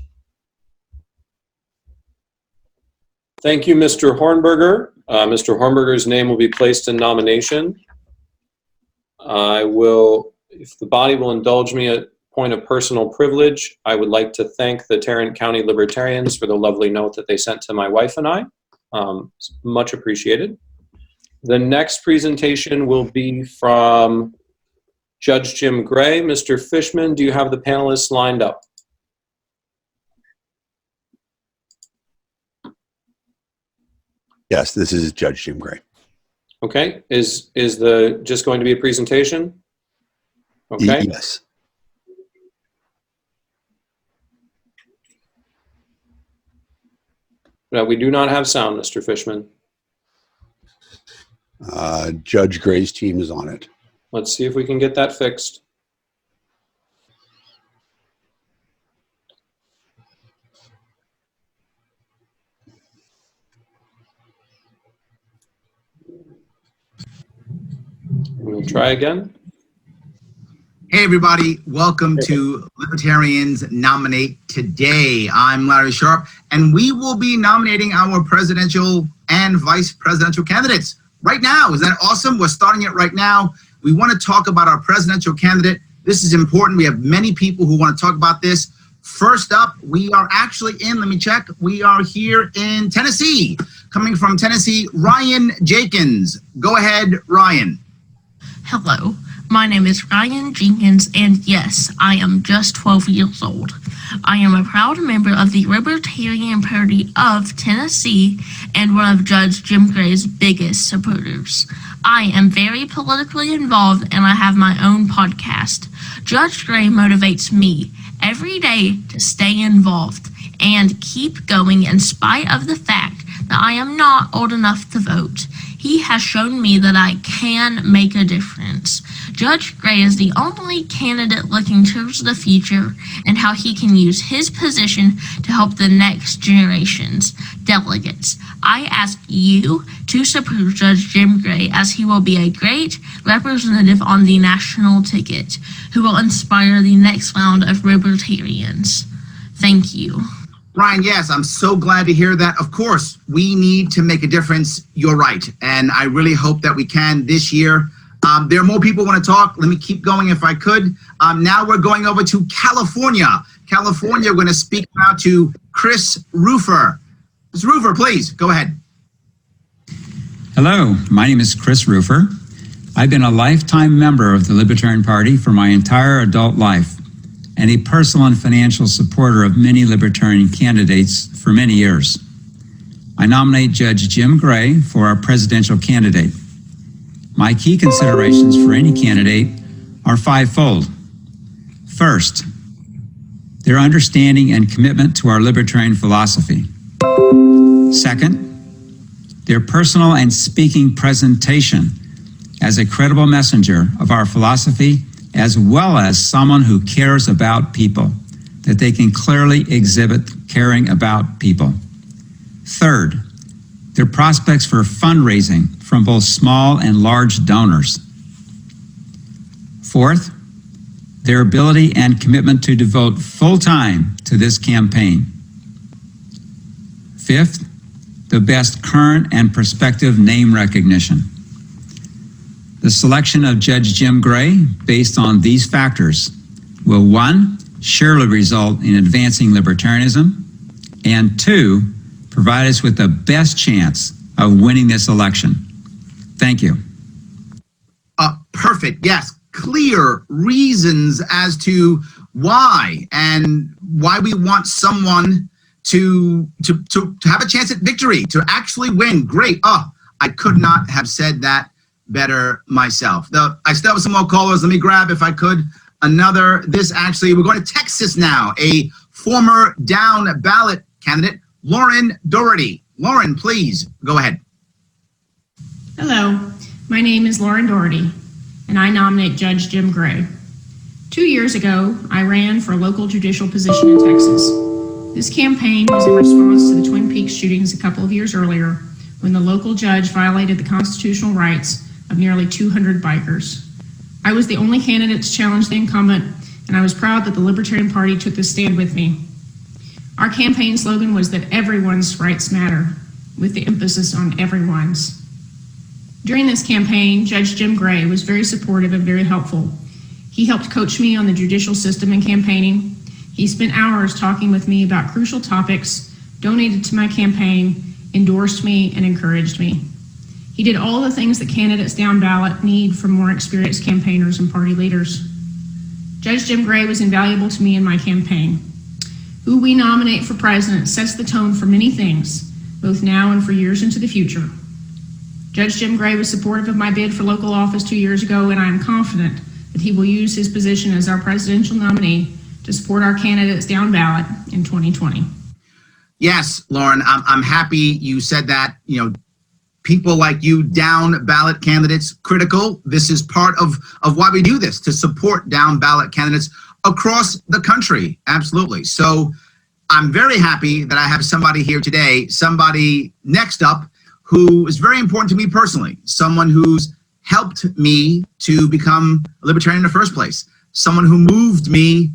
Thank you, Mr. Hornberger. Mr. Hornberger's name will be placed in nomination. I will, if the body will indulge me, a point of personal privilege, I would like to thank the Tarrant County Libertarians for the lovely note that they sent to my wife and I. Much appreciated. The next presentation will be from Judge Jim Gray. Mr. Fishman, do you have the panelists lined up? Yes, this is Judge Jim Gray. Okay, is the just going to be a presentation? Okay. Yes. No, we do not have sound, Mr. Fishman. Judge Gray's team is on it. Let's see if we can get that fixed. We'll try again. Hey everybody, welcome to Libertarians Nominate Today. I'm Larry Sharp, and we will be nominating our presidential and vice presidential candidates right now. Is that awesome? We're starting it right now. We want to talk about our presidential candidate. This is important. We have many people who want to talk about this. First up, we are actually in, let me check, we are here in Tennessee. Coming from Tennessee, Ryan Jenkins. Go ahead, Ryan. Hello, my name is Ryan Jenkins, and yes, I am just 12 years old. I am a proud member of the Libertarian Party of Tennessee and one of Judge Jim Gray's biggest supporters. I am very politically involved, and I have my own podcast. Judge Gray motivates me every day to stay involved and keep going in spite of the fact that I am not old enough to vote. He has shown me that I can make a difference. Judge Gray is the only candidate looking towards the future and how he can use his position to help the next generation's delegates. I ask you to support Judge Jim Gray, as he will be a great representative on the national ticket who will inspire the next round of libertarians. Thank you. Ryan, yes, I'm so glad to hear that. Of course, we need to make a difference. You're right. And I really hope that we can this year. There are more people want to talk. Let me keep going if I could. Now we're going over to California. California, we're going to speak now to Chris Rufer. Ms. Rufer, please, go ahead. Hello, my name is Chris Rufer. I've been a lifetime member of the Libertarian Party for my entire adult life and a personal and financial supporter of many Libertarian candidates for many years. I nominate Judge Jim Gray for our presidential candidate. My key considerations for any candidate are fivefold. First, their understanding and commitment to our libertarian philosophy. Second, their personal and speaking presentation as a credible messenger of our philosophy, as well as someone who cares about people, that they can clearly exhibit caring about people. Third, their prospects for fundraising from both small and large donors. Fourth, their ability and commitment to devote full time to this campaign. Fifth, the best current and prospective name recognition. The selection of Judge Jim Gray, based on these factors, will 1, surely result in advancing libertarianism, and 2, provide us with the best chance of winning this election. Thank you. Perfect. Yes. Clear reasons as to why and why we want someone to have a chance at victory, to actually win. Great. Oh, I could not have said that better myself. I still have some more callers. Let me grab, if I could, another. We're going to Texas now. A former down ballot candidate, Lauren Doherty. Lauren, please go ahead. Hello, my name is Lauren Doherty, and I nominate Judge Jim Gray. 2 years ago, I ran for a local judicial position in Texas. This campaign was in response to the Twin Peaks shootings a couple of years earlier, when the local judge violated the constitutional rights of nearly 200 bikers. I was the only candidate to challenge the incumbent, and I was proud that the Libertarian Party took this stand with me. Our campaign slogan was that everyone's rights matter, with the emphasis on everyone's. During this campaign, Judge Jim Gray was very supportive and very helpful. He helped coach me on the judicial system and campaigning. He spent hours talking with me about crucial topics, donated to my campaign, endorsed me, and encouraged me. He did all the things that candidates down ballot need from more experienced campaigners and party leaders. Judge Jim Gray was invaluable to me in my campaign. Who we nominate for president sets the tone for many things, both now and for years into the future. Judge Jim Gray was supportive of my bid for local office 2 years ago, and I am confident that he will use his position as our presidential nominee to support our candidates down ballot in 2020. Yes, Lauren, I'm happy you said that. You know, people like you, down ballot candidates, critical. This is part of why we do this, to support down ballot candidates across the country. Absolutely. So I'm very happy that I have somebody here today, somebody next up who is very important to me personally, someone who's helped me to become a libertarian in the first place, someone who moved me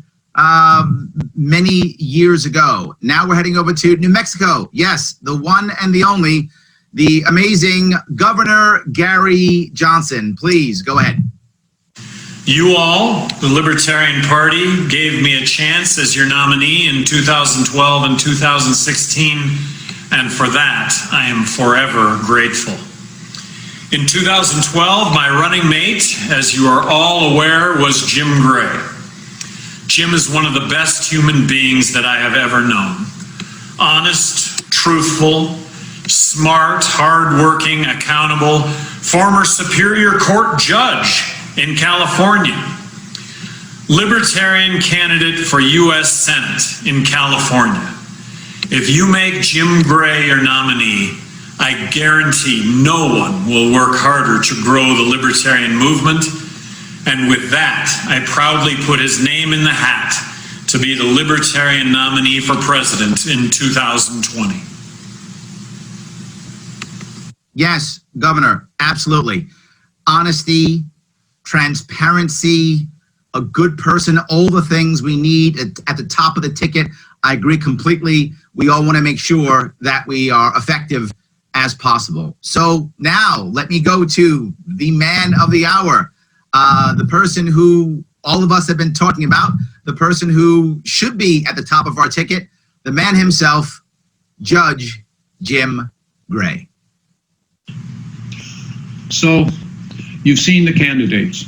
many years ago. Now we're heading over to New Mexico. Yes, the one and the only, the amazing Governor Gary Johnson. Please go ahead. You all, the Libertarian Party, gave me a chance as your nominee in 2012 and 2016, and for that, I am forever grateful. In 2012, my running mate, as you are all aware, was Jim Gray. Jim is one of the best human beings that I have ever known. Honest, truthful, smart, hardworking, accountable, former Superior Court judge in California, Libertarian candidate for U.S. Senate in California. If you make Jim Gray your nominee, I guarantee no one will work harder to grow the Libertarian movement. And with that, I proudly put his name in the hat to be the Libertarian nominee for president in 2020. Yes, Governor, absolutely. Honesty, transparency, a good person, all the things we need at the top of the ticket. I agree completely. We all want to make sure that we are effective as possible. So now let me go to the man of the hour, the person who all of us have been talking about, the person who should be at the top of our ticket, the man himself, Judge Jim Gray. So you've seen the candidates.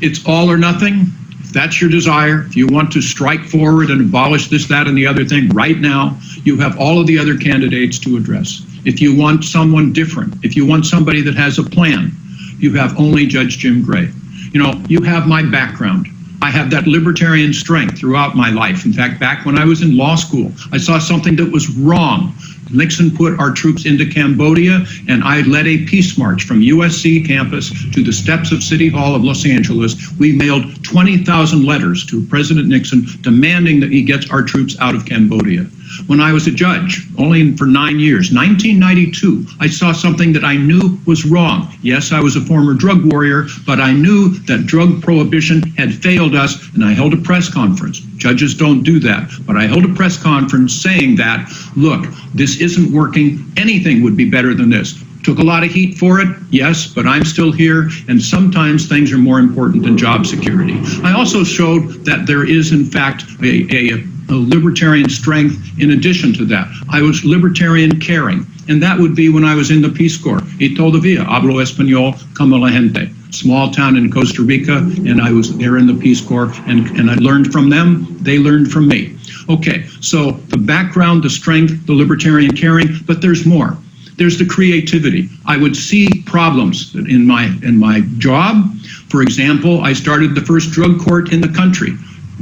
It's all or nothing. If that's your desire, if you want to strike forward and abolish this, that, and the other thing right now, you have all of the other candidates to address. If you want someone different, if you want somebody that has a plan, you have only Judge Jim Gray. You know, you have my background. I have that libertarian strength throughout my life. In fact, back when I was in law school, I saw something that was wrong. Nixon put our troops into Cambodia, and I led a peace march from USC campus to the steps of City Hall of Los Angeles. We mailed 20,000 letters to President Nixon demanding that he gets our troops out of Cambodia. When I was a judge, only for 9 years, 1992, I saw something that I knew was wrong. Yes, I was a former drug warrior, but I knew that drug prohibition had failed us, and I held a press conference. Judges don't do that, but I held a press conference saying that, look, this isn't working. Anything would be better than this. Took a lot of heat for it, yes, but I'm still here, and sometimes things are more important than job security. I also showed that there is, in fact, a libertarian strength in addition to that. I was libertarian caring, and that would be when I was in the Peace Corps. Y todavía hablo español como la gente. Small town in Costa Rica, and I was there in the Peace Corps, and I learned from them, they learned from me. Okay, so the background, the strength, the libertarian caring, but there's more. There's the creativity. I would see problems in my job. For example, I started the first drug court in the country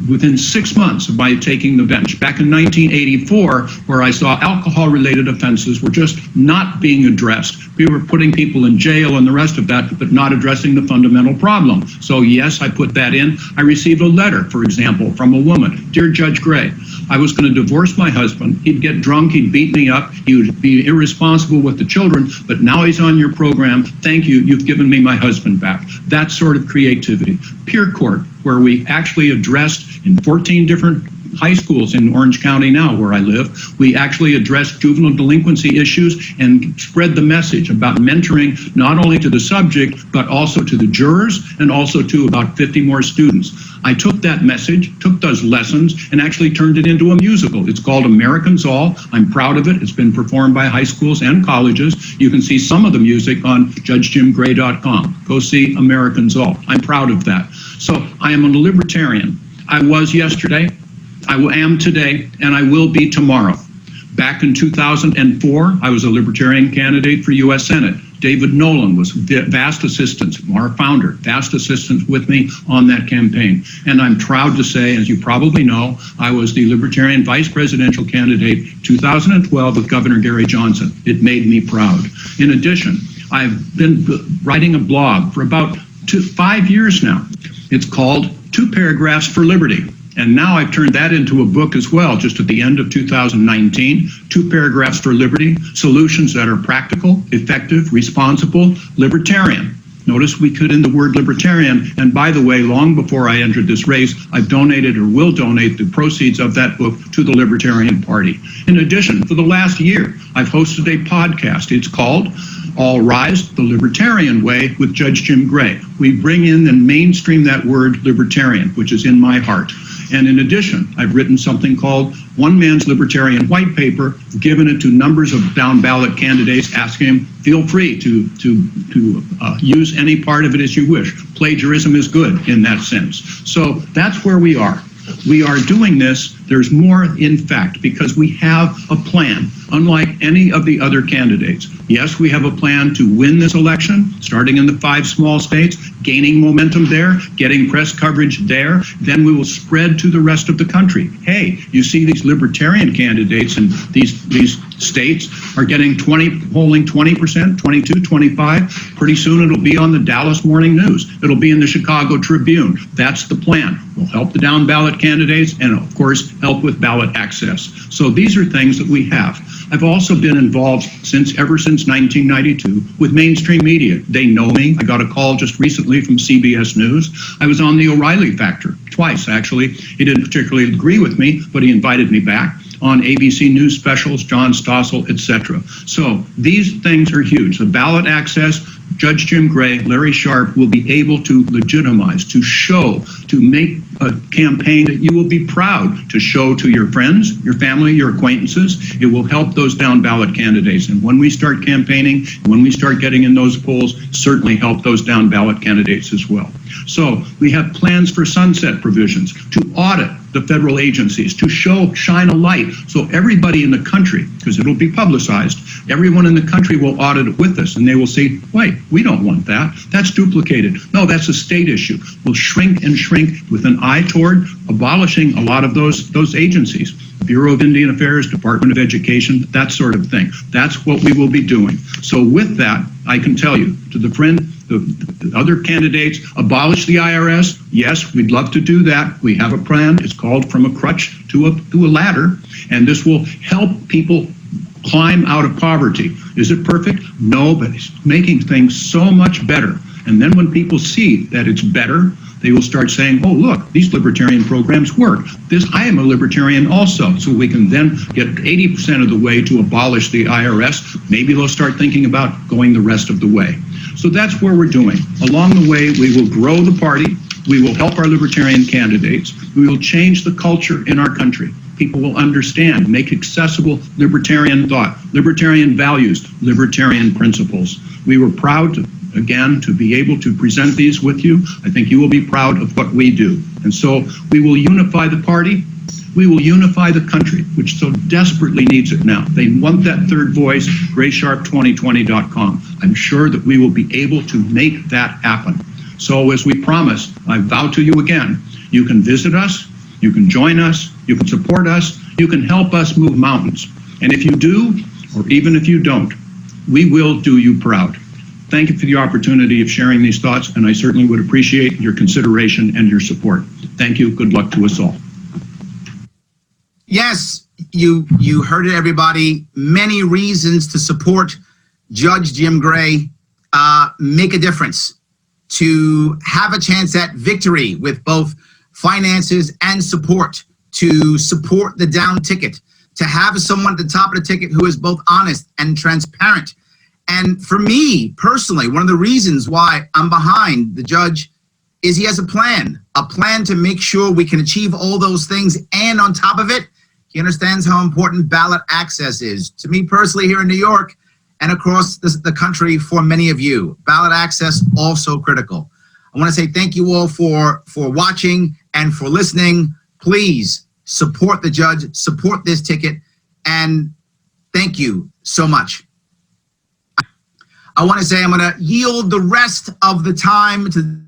within 6 months of my taking the bench. Back in 1984, where I saw alcohol-related offenses were just not being addressed. We were putting people in jail and the rest of that, but not addressing the fundamental problem. So yes, I put that in. I received a letter, for example, from a woman. Dear Judge Gray, I was going to divorce my husband. He'd get drunk, he'd beat me up, he would be irresponsible with the children, but now he's on your program. Thank you, you've given me my husband back. That sort of creativity. Peer court, where we actually addressed in 14 different high schools in Orange County now, where I live, we actually addressed juvenile delinquency issues and spread the message about mentoring not only to the subject, but also to the jurors and also to about 50 more students. I took that message, took those lessons, and actually turned it into a musical. It's called Americans All. I'm proud of it. It's been performed by high schools and colleges. You can see some of the music on judgejimgray.com. Go see Americans All. I'm proud of that. So I am a libertarian. I was yesterday, I am today, and I will be tomorrow. Back in 2004, I was a libertarian candidate for U.S. Senate. David Nolan was vast assistance, our founder, vast assistance with me on that campaign. And I'm proud to say, as you probably know, I was the Libertarian vice presidential candidate 2012 with Governor Gary Johnson. It made me proud. In addition, I've been writing a blog for about 5 years now. It's called 2 Paragraphs for Liberty. And now I've turned that into a book as well, just at the end of 2019, 2 Paragraphs for Liberty, solutions that are practical, effective, responsible, libertarian. Notice we put in the word libertarian, and by the way, long before I entered this race, I've donated or will donate the proceeds of that book to the Libertarian Party. In addition, for the last year, I've hosted a podcast. It's called All Rise, the Libertarian Way with Judge Jim Gray. We bring in and mainstream that word libertarian, which is in my heart. And in addition, I've written something called One Man's Libertarian White Paper, given it to numbers of down-ballot candidates, asking them, feel free to use any part of it as you wish. Plagiarism is good in that sense. So that's where we are. We are doing this. There's more, in fact, because we have a plan, unlike any of the other candidates. Yes, we have a plan to win this election, starting in the 5 small states, gaining momentum there, getting press coverage there. Then we will spread to the rest of the country. Hey, you see these libertarian candidates in these states are getting polling 20%, 22, 25. Pretty soon it'll be on the Dallas Morning News. It'll be in the Chicago Tribune. That's the plan. We'll help the down ballot candidates and, of course, help with ballot access. So these are things that we have. I've also been involved ever since 1992 with mainstream media. They know me. I got a call just recently from CBS News. I was on the O'Reilly Factor twice, actually. He didn't particularly agree with me, but he invited me back. on ABC News specials, John Stossel, etc. So these things are huge. The ballot access, Judge Jim Gray, Larry Sharp will be able to legitimize, to show, to make a campaign that you will be proud to show to your friends, your family, your acquaintances. It will help those down ballot candidates. And when we start campaigning, when we start getting in those polls, certainly help those down ballot candidates as well. So we have plans for sunset provisions to audit the federal agencies, to shine a light so everybody in the country, because it'll be publicized, everyone in the country will audit it with us and they will say, wait, we don't want that. That's duplicated. No, that's a state issue. We'll shrink and shrink with an eye toward abolishing a lot of those agencies. Bureau of Indian Affairs, Department of Education, that sort of thing. That's what we will be doing. So with that, I can tell you, to the other candidates, abolish the IRS. Yes, we'd love to do that. We have a plan. It's called From a Crutch to a Ladder, and this will help people climb out of poverty. Is it perfect? No, but it's making things so much better. And then when people see that it's better, they will start saying, oh, look, these libertarian programs work. I am a libertarian also. So we can then get 80% of the way to abolish the IRS. Maybe they'll start thinking about going the rest of the way. So that's where we're doing. Along the way, we will grow the party. We will help our libertarian candidates. We will change the culture in our country. People will understand, make accessible libertarian thought, libertarian values, libertarian principles. We were proud again, to be able to present these with you. I think you will be proud of what we do. And so we will unify the party. We will unify the country, which so desperately needs it now. They want that third voice, graysharp2020.com. I'm sure that we will be able to make that happen. So as we promised, I vow to you again, you can visit us, you can join us, you can support us, you can help us move mountains. And if you do, or even if you don't, we will do you proud. Thank you for the opportunity of sharing these thoughts, and I certainly would appreciate your consideration and your support. Thank you. Good luck to us all. Yes, you heard it, everybody. Many reasons to support Judge Jim Gray. Make a difference, to have a chance at victory with both finances and support, to support the down ticket, to have someone at the top of the ticket who is both honest and transparent. And for me, personally, one of the reasons why I'm behind the judge is he has a plan to make sure we can achieve all those things. And on top of it, he understands how important ballot access is. To me personally here in New York and across the country for many of you, ballot access also critical. I want to say thank you all for watching and for listening. Please support the judge, support this ticket, and thank you so much. I want to say I'm going to yield the rest of the time to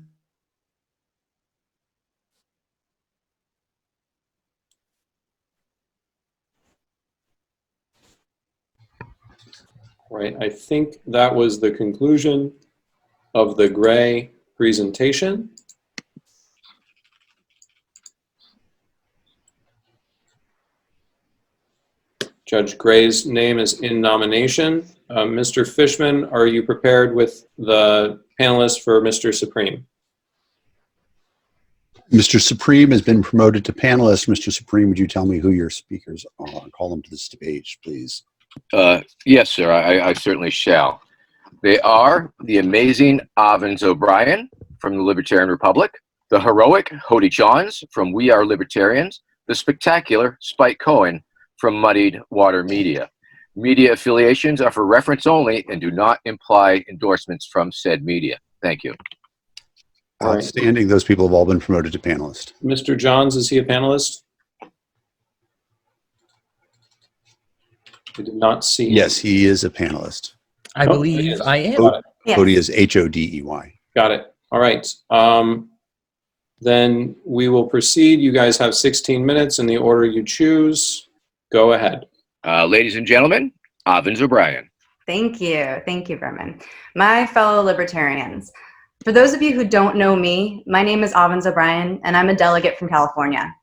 Right, I think that was the conclusion of the Gray presentation. Judge Gray's name is in nomination. Mr. Fishman, are you prepared with the panelists for Mr. Supreme? Mr. Supreme has been promoted to panelist. Mr. Supreme, would you tell me who your speakers are? Call them to the stage, please. Yes, sir, I certainly shall. They are the amazing Avens O'Brien from the Libertarian Republic, the heroic Hody Johns from We Are Libertarians, the spectacular Spike Cohen from Muddied Water Media. Media affiliations are for reference only and do not imply endorsements from said media. Thank you. Outstanding. Those people have all been promoted to panelist. Mr. Johns, is he a panelist? I did not see him. Yes, he is a panelist. I believe I am. Hody is H-O-D-E-Y. Got it. All right. Then we will proceed. You guys have 16 minutes in the order you choose. Go ahead. Ladies and gentlemen, Avens O'Brien. Thank you. Thank you, Vermin. My fellow libertarians, for those of you who don't know me, my name is Avens O'Brien, and I'm a delegate from California.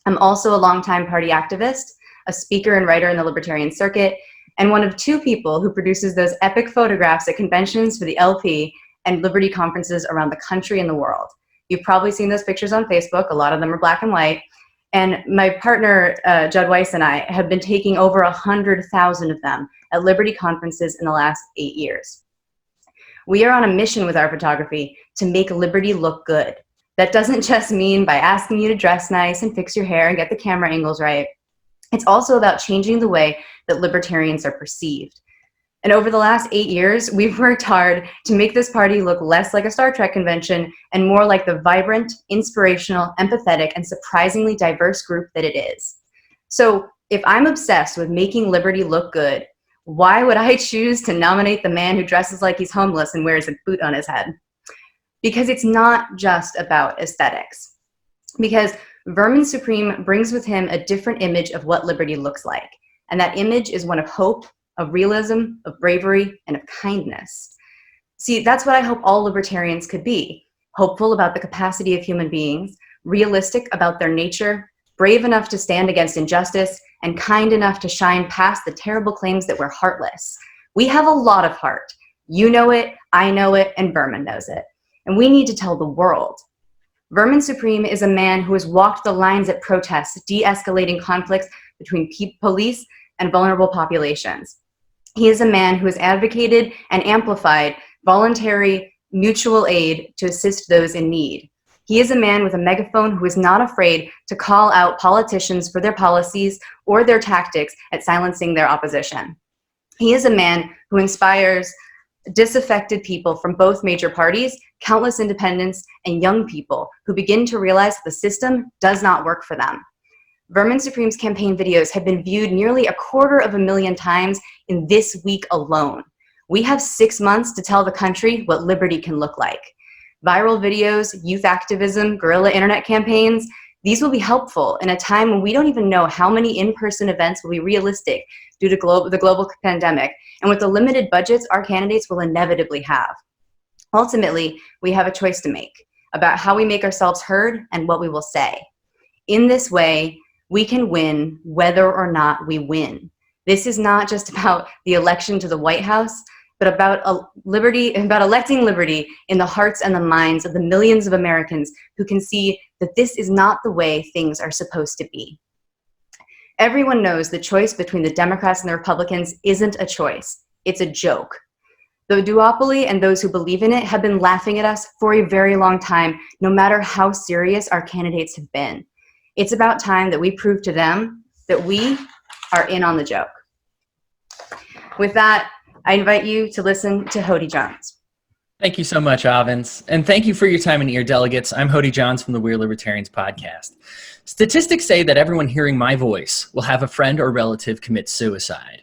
I'm also a longtime party activist, a speaker and writer in the libertarian circuit, and one of two people who produces those epic photographs at conventions for the LP and Liberty conferences around the country and the world. You've probably seen those pictures on Facebook. A lot of them are black and white. And my partner, Judd Weiss, and I have been taking over 100,000 of them at Liberty conferences in the last 8 years. We are on a mission with our photography to make Liberty look good. That doesn't just mean by asking you to dress nice and fix your hair and get the camera angles right. It's also about changing the way that libertarians are perceived. And over the last 8 years, we've worked hard to make this party look less like a Star Trek convention and more like the vibrant, inspirational, empathetic, and surprisingly diverse group that it is. So if I'm obsessed with making Liberty look good, why would I choose to nominate the man who dresses like he's homeless and wears a boot on his head? Because it's not just about aesthetics. Because Vermin Supreme brings with him a different image of what Liberty looks like. And that image is one of hope, of realism, of bravery, and of kindness. See, that's what I hope all libertarians could be. Hopeful about the capacity of human beings, realistic about their nature, brave enough to stand against injustice, and kind enough to shine past the terrible claims that we're heartless. We have a lot of heart. You know it, I know it, and Vermin knows it. And we need to tell the world. Vermin Supreme is a man who has walked the lines at protests, de-escalating conflicts between police and vulnerable populations. He is a man who has advocated and amplified voluntary mutual aid to assist those in need. He is a man with a megaphone who is not afraid to call out politicians for their policies or their tactics at silencing their opposition. He is a man who inspires disaffected people from both major parties, countless independents, and young people who begin to realize that the system does not work for them. Vermin Supreme's campaign videos have been viewed nearly 250,000 times in this week alone. We have 6 months to tell the country what liberty can look like. Viral videos, youth activism, guerrilla internet campaigns, these will be helpful in a time when we don't even know how many in-person events will be realistic due to the global pandemic, and with the limited budgets our candidates will inevitably have. Ultimately, we have a choice to make about how we make ourselves heard and what we will say. In this way, we can win whether or not we win. This is not just about the election to the White House, but about electing liberty in the hearts and the minds of the millions of Americans who can see that this is not the way things are supposed to be. Everyone knows the choice between the Democrats and the Republicans isn't a choice, it's a joke. The duopoly and those who believe in it have been laughing at us for a very long time, no matter how serious our candidates have been. It's about time that we prove to them that we are in on the joke. With that, I invite you to listen to Hody Johns. Thank you so much, Avens. And thank you for your time and ear, delegates. I'm Hody Johns from the We're Libertarians podcast. Statistics say that everyone hearing my voice will have a friend or relative commit suicide.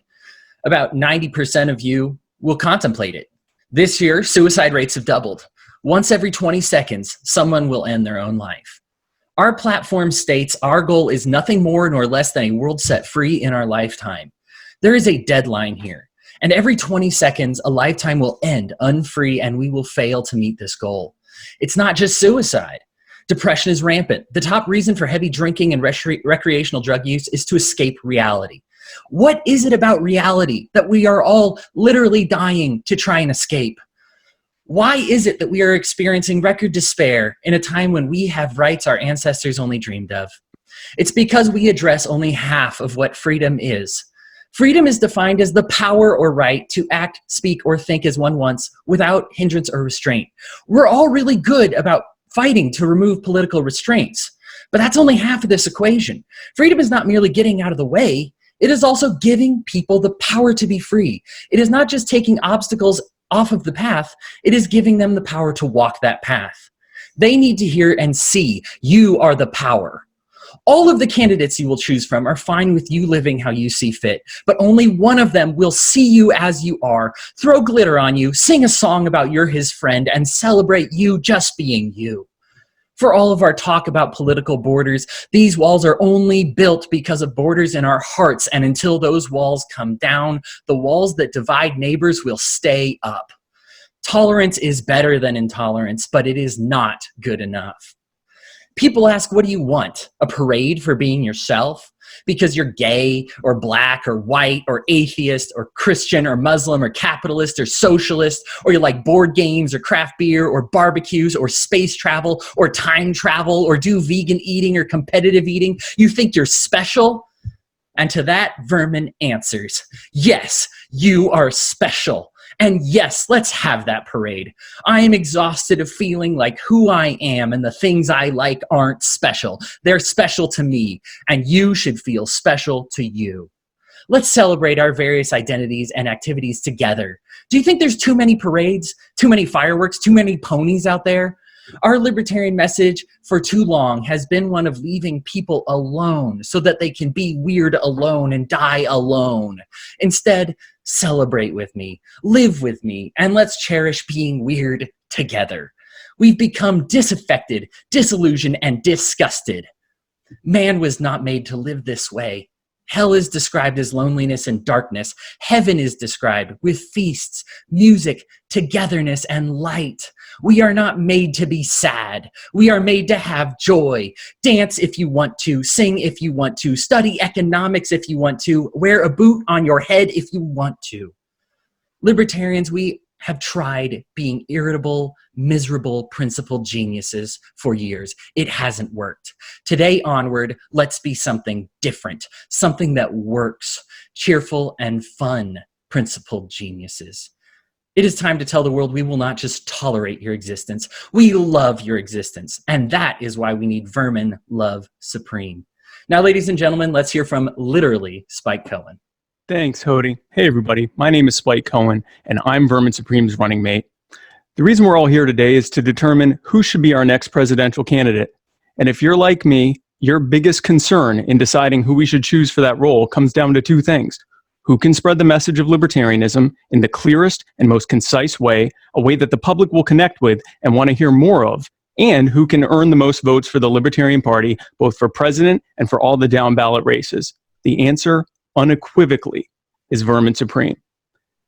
About 90% of you will contemplate it. This year, suicide rates have doubled. Once every 20 seconds, someone will end their own life. Our platform states our goal is nothing more nor less than a world set free in our lifetime. There is a deadline here. And every 20 seconds, a lifetime will end unfree and we will fail to meet this goal. It's not just suicide. Depression is rampant. The top reason for heavy drinking and recreational drug use is to escape reality. What is it about reality that we are all literally dying to try and escape? Why is it that we are experiencing record despair in a time when we have rights our ancestors only dreamed of? It's because we address only half of what freedom is. Freedom is defined as the power or right to act, speak, or think as one wants without hindrance or restraint. We're all really good about fighting to remove political restraints, but that's only half of this equation. Freedom is not merely getting out of the way, it is also giving people the power to be free. It is not just taking obstacles off of the path, it is giving them the power to walk that path. They need to hear and see, you are the power. All of the candidates you will choose from are fine with you living how you see fit, but only one of them will see you as you are, throw glitter on you, sing a song about you're his friend, and celebrate you just being you. For all of our talk about political borders, these walls are only built because of borders in our hearts, and until those walls come down, the walls that divide neighbors will stay up. Tolerance is better than intolerance, but it is not good enough. People ask, what do you want? A parade for being yourself? Because you're gay or black or white or atheist or Christian or Muslim or capitalist or socialist, or you like board games or craft beer or barbecues or space travel or time travel or do vegan eating or competitive eating. You think you're special? And to that, Vermin answers, yes, you are special. And yes, let's have that parade. I am exhausted of feeling like who I am and the things I like aren't special. They're special to me, and you should feel special to you. Let's celebrate our various identities and activities together. Do you think there's too many parades, too many fireworks, too many ponies out there? Our libertarian message for too long has been one of leaving people alone so that they can be weird alone and die alone. Instead, celebrate with me, live with me, and let's cherish being weird together. We've become disaffected, disillusioned, and disgusted. Man was not made to live this way. Hell is described as loneliness and darkness. Heaven is described with feasts, music, togetherness, and light. We are not made to be sad. We are made to have joy. Dance if you want to, sing if you want to, study economics if you want to, wear a boot on your head if you want to. Libertarians, we have tried being irritable, miserable, principled geniuses for years. It hasn't worked. Today onward, let's be something different, something that works, cheerful and fun, principled geniuses. It is time to tell the world we will not just tolerate your existence, we love your existence. And that is why we need Vermin Love Supreme. Now, ladies and gentlemen, let's hear from literally Spike Cohen. Thanks, Hody. Hey, everybody. My name is Spike Cohen, and I'm Vermin Supreme's running mate. The reason we're all here today is to determine who should be our next presidential candidate. And if you're like me, your biggest concern in deciding who we should choose for that role comes down to two things. Who can spread the message of libertarianism in the clearest and most concise way, a way that the public will connect with and want to hear more of, and who can earn the most votes for the Libertarian Party, both for president and for all the down-ballot races? The answer, unequivocally, is Vermin Supreme.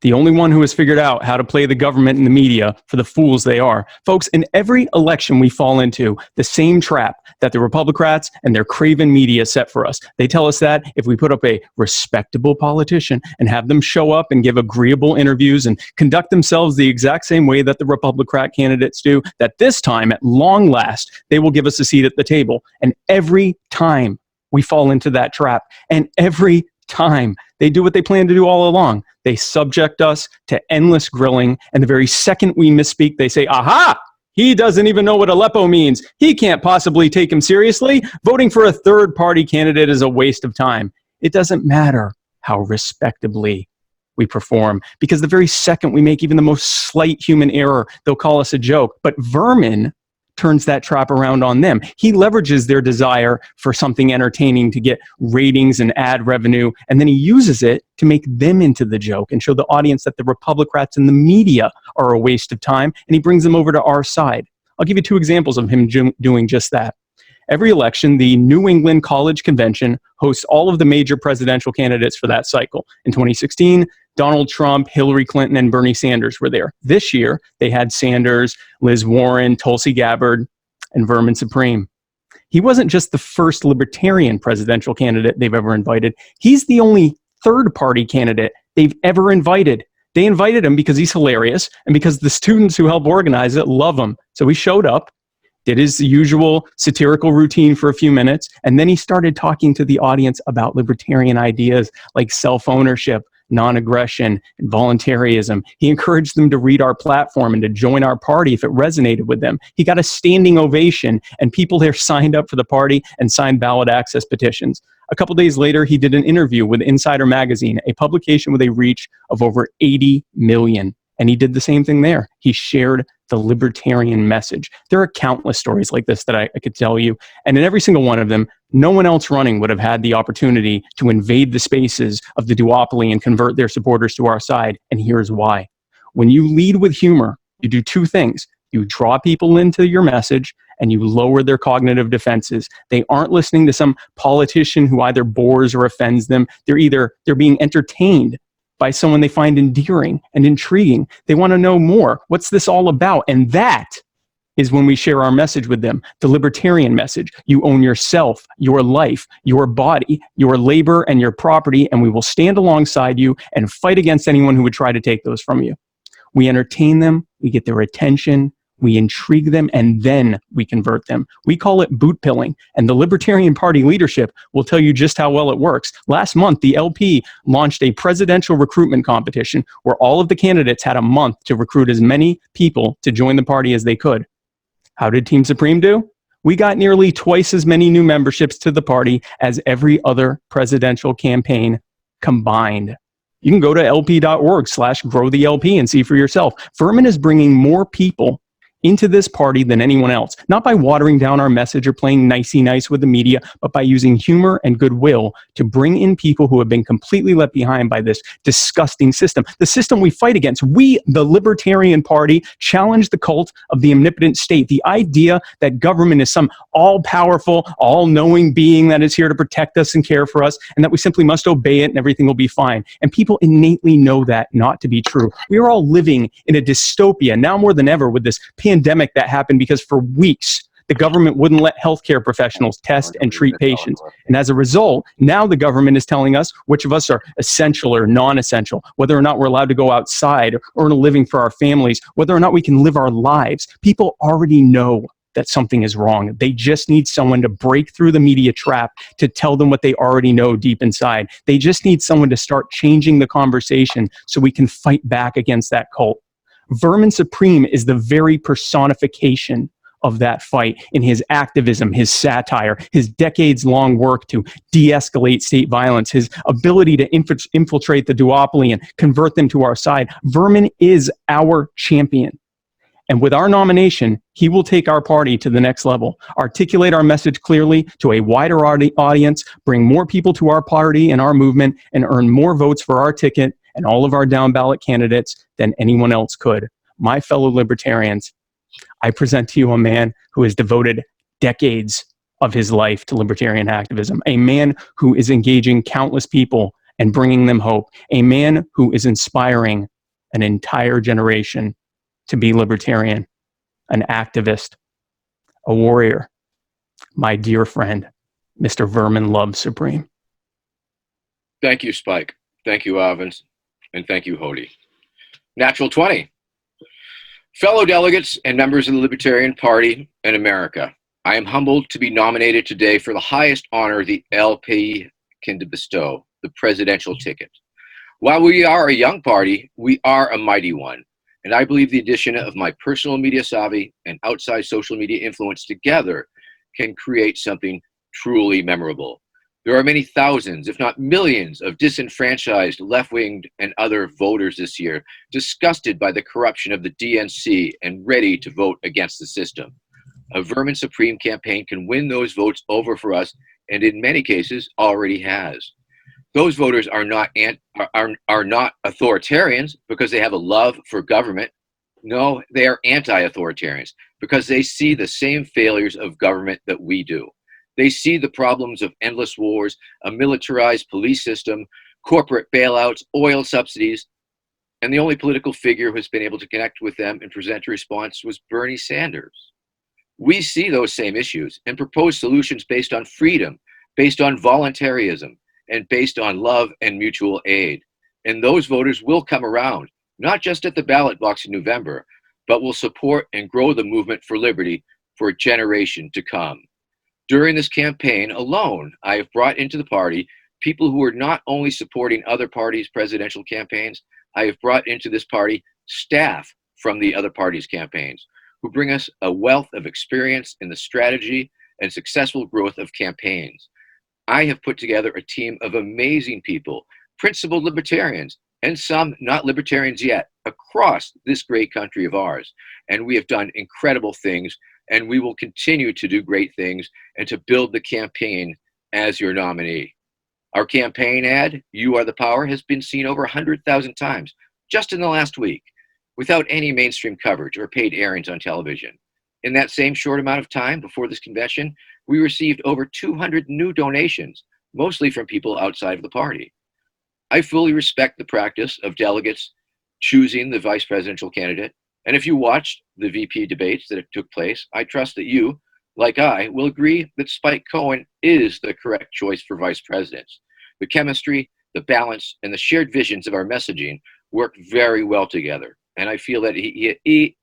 The only one who has figured out how to play the government and the media for the fools they are. Folks, in every election we fall into the same trap that the Republicrats and their craven media set for us. They tell us that if we put up a respectable politician and have them show up and give agreeable interviews and conduct themselves the exact same way that the Republican candidates do, that this time, at long last, they will give us a seat at the table. And every time we fall into that trap, and every time they do what they plan to do all along. They subject us to endless grilling, and the very second we misspeak, they say, aha, he doesn't even know what Aleppo means. He can't possibly take him seriously. Voting for a third-party candidate is a waste of time. It doesn't matter how respectably we perform, because the very second we make even the most slight human error, they'll call us a joke. But Vermin turns that trap around on them. He leverages their desire for something entertaining to get ratings and ad revenue, and then he uses it to make them into the joke and show the audience that the Republicrats and the media are a waste of time, and he brings them over to our side. I'll give you two examples of him doing just that. Every election, the New England College Convention hosts all of the major presidential candidates for that cycle. In 2016, Donald Trump, Hillary Clinton, and Bernie Sanders were there. This year, they had Sanders, Liz Warren, Tulsi Gabbard, and Vermin Supreme. He wasn't just the first libertarian presidential candidate they've ever invited. He's the only third-party candidate they've ever invited. They invited him because he's hilarious and because the students who help organize it love him. So he showed up, did his usual satirical routine for a few minutes, and then he started talking to the audience about libertarian ideas like self-ownership, non-aggression, and voluntarism. He encouraged them to read our platform and to join our party if it resonated with them. He got a standing ovation, and people there signed up for the party and signed ballot access petitions. A couple days later, he did an interview with Insider Magazine, a publication with a reach of over 80 million. And he did the same thing there. He shared the libertarian message. There are countless stories like this that I could tell you. And in every single one of them, no one else running would have had the opportunity to invade the spaces of the duopoly and convert their supporters to our side. And here's why. When you lead with humor, you do two things. You draw people into your message and you lower their cognitive defenses. They aren't listening to some politician who either bores or offends them. They're being entertained by someone they find endearing and intriguing. They want to know more. What's this all about? And that is when we share our message with them, the libertarian message. You own yourself, your life, your body, your labor, and your property, and we will stand alongside you and fight against anyone who would try to take those from you. We entertain them, we get their attention, we intrigue them, and then we convert them. We call it boot pilling, and the Libertarian Party leadership will tell you just how well it works. Last month, the LP launched a presidential recruitment competition where all of the candidates had a month to recruit as many people to join the party as they could. How did Team Supreme do? We got nearly twice as many new memberships to the party as every other presidential campaign combined. You can go to lp.org/growthelp and see for yourself. Furman is bringing more people into this party than anyone else, not by watering down our message or playing nicey-nice with the media, but by using humor and goodwill to bring in people who have been completely left behind by this disgusting system, the system we fight against. We, the Libertarian Party, challenge the cult of the omnipotent state, the idea that government is some all-powerful, all-knowing being that is here to protect us and care for us, and that we simply must obey it and everything will be fine. And people innately know that not to be true. We are all living in a dystopia now more than ever with this pandemic that happened because for weeks the government wouldn't let healthcare professionals test and treat patients. And as a result, now the government is telling us which of us are essential or non-essential, whether or not we're allowed to go outside, earn a living for our families, whether or not we can live our lives. People already know that something is wrong. They just need someone to break through the media trap to tell them what they already know deep inside. They just need someone to start changing the conversation so we can fight back against that cult. Vermin Supreme is the very personification of that fight in his activism, his satire, his decades-long work to de-escalate state violence, his ability to infiltrate the duopoly and convert them to our side. Vermin is our champion. And with our nomination, he will take our party to the next level, articulate our message clearly to a wider audience, bring more people to our party and our movement, and earn more votes for our ticket and all of our down-ballot candidates than anyone else could. My fellow libertarians, I present to you a man who has devoted decades of his life to libertarian activism, a man who is engaging countless people and bringing them hope, a man who is inspiring an entire generation to be libertarian, an activist, a warrior, my dear friend, Mr. Vermin Love Supreme. Thank you, Spike. Thank you, Avins. And thank you, Hody. Natural 20. Fellow delegates and members of the Libertarian Party in America, I am humbled to be nominated today for the highest honor the LP can bestow, the presidential ticket. While we are a young party, we are a mighty one. And I believe the addition of my personal media savvy and outside social media influence together can create something truly memorable. There are many thousands, if not millions, of disenfranchised, left-winged, and other voters this year, disgusted by the corruption of the DNC and ready to vote against the system. A Vermin Supreme campaign can win those votes over for us, and in many cases already has. Those voters are not authoritarians because they have a love for government. No, they are anti-authoritarians because they see the same failures of government that we do. They see the problems of endless wars, a militarized police system, corporate bailouts, oil subsidies, and the only political figure who has been able to connect with them and present a response was Bernie Sanders. We see those same issues and propose solutions based on freedom, based on voluntarism, and based on love and mutual aid. And those voters will come around, not just at the ballot box in November, but will support and grow the movement for liberty for a generation to come. During this campaign alone, I have brought into the party people who are not only supporting other parties' presidential campaigns, I have brought into this party staff from the other parties' campaigns who bring us a wealth of experience in the strategy and successful growth of campaigns. I have put together a team of amazing people, principled libertarians, and some not libertarians yet, across this great country of ours. And we have done incredible things, and we will continue to do great things and to build the campaign as your nominee. Our campaign ad, "You Are the Power," has been seen over 100,000 times just in the last week, without any mainstream coverage or paid airings on television. In that same short amount of time before this convention, we received over 200 new donations, mostly from people outside of the party. I fully respect the practice of delegates choosing the vice presidential candidate And if you watched the VP debates that took place, I trust that you, like I, will agree that Spike Cohen is the correct choice for vice president. The chemistry, the balance, and the shared visions of our messaging work very well together. And I feel that he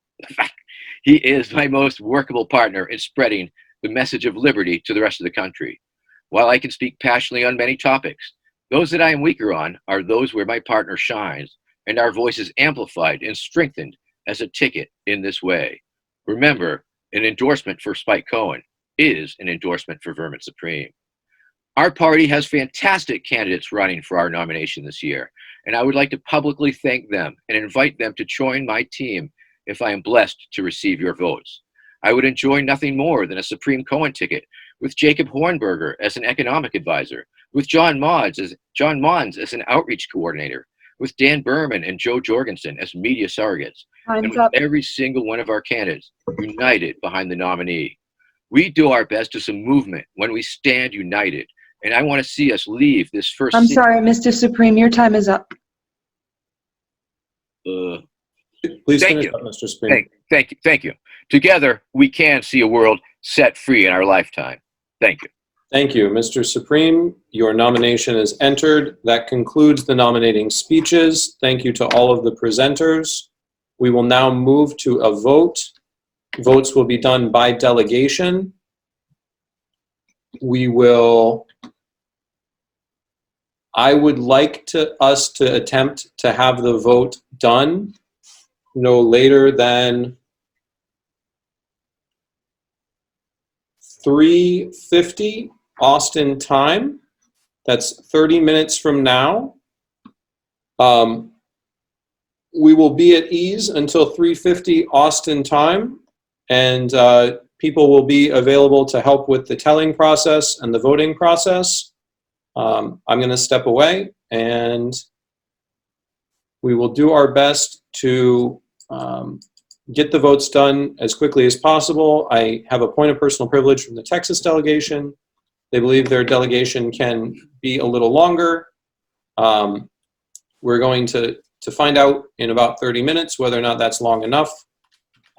is my most workable partner in spreading the message of liberty to the rest of the country. While I can speak passionately on many topics, those that I am weaker on are those where my partner shines and our voice is amplified and strengthened as a ticket in this way. Remember, an endorsement for Spike Cohen is an endorsement for Vermin Supreme. Our party has fantastic candidates running for our nomination this year, and I would like to publicly thank them and invite them to join my team if I am blessed to receive your votes. I would enjoy nothing more than a Supreme Cohen ticket with Jacob Hornberger as an economic advisor, with John Mons as an outreach coordinator, with Dan Berman and Joe Jorgensen as media surrogates, and with every single one of our candidates united behind the nominee. We do our best as a movement when we stand united, and I want to see us leave this first I'm sorry, Mr. Supreme, your time is up. Please finish up, Mr. Supreme. Thank you. Together, we can see a world set free in our lifetime. Thank you. Thank you. Mr. Supreme, your nomination is entered. That concludes the nominating speeches. Thank you to all of the presenters. We will now move to a vote. Votes will be done by delegation. I would like us to attempt to have the vote done no later than 3:50 Austin time. That's 30 minutes from now. We will be at ease until 3:50 Austin time, and people will be available to help with the telling process and the voting process. I'm going to step away, and we will do our best to get the votes done as quickly as possible. I have a point of personal privilege from the Texas delegation. They believe their delegation can be a little longer. We're going to find out in about 30 minutes whether or not that's long enough,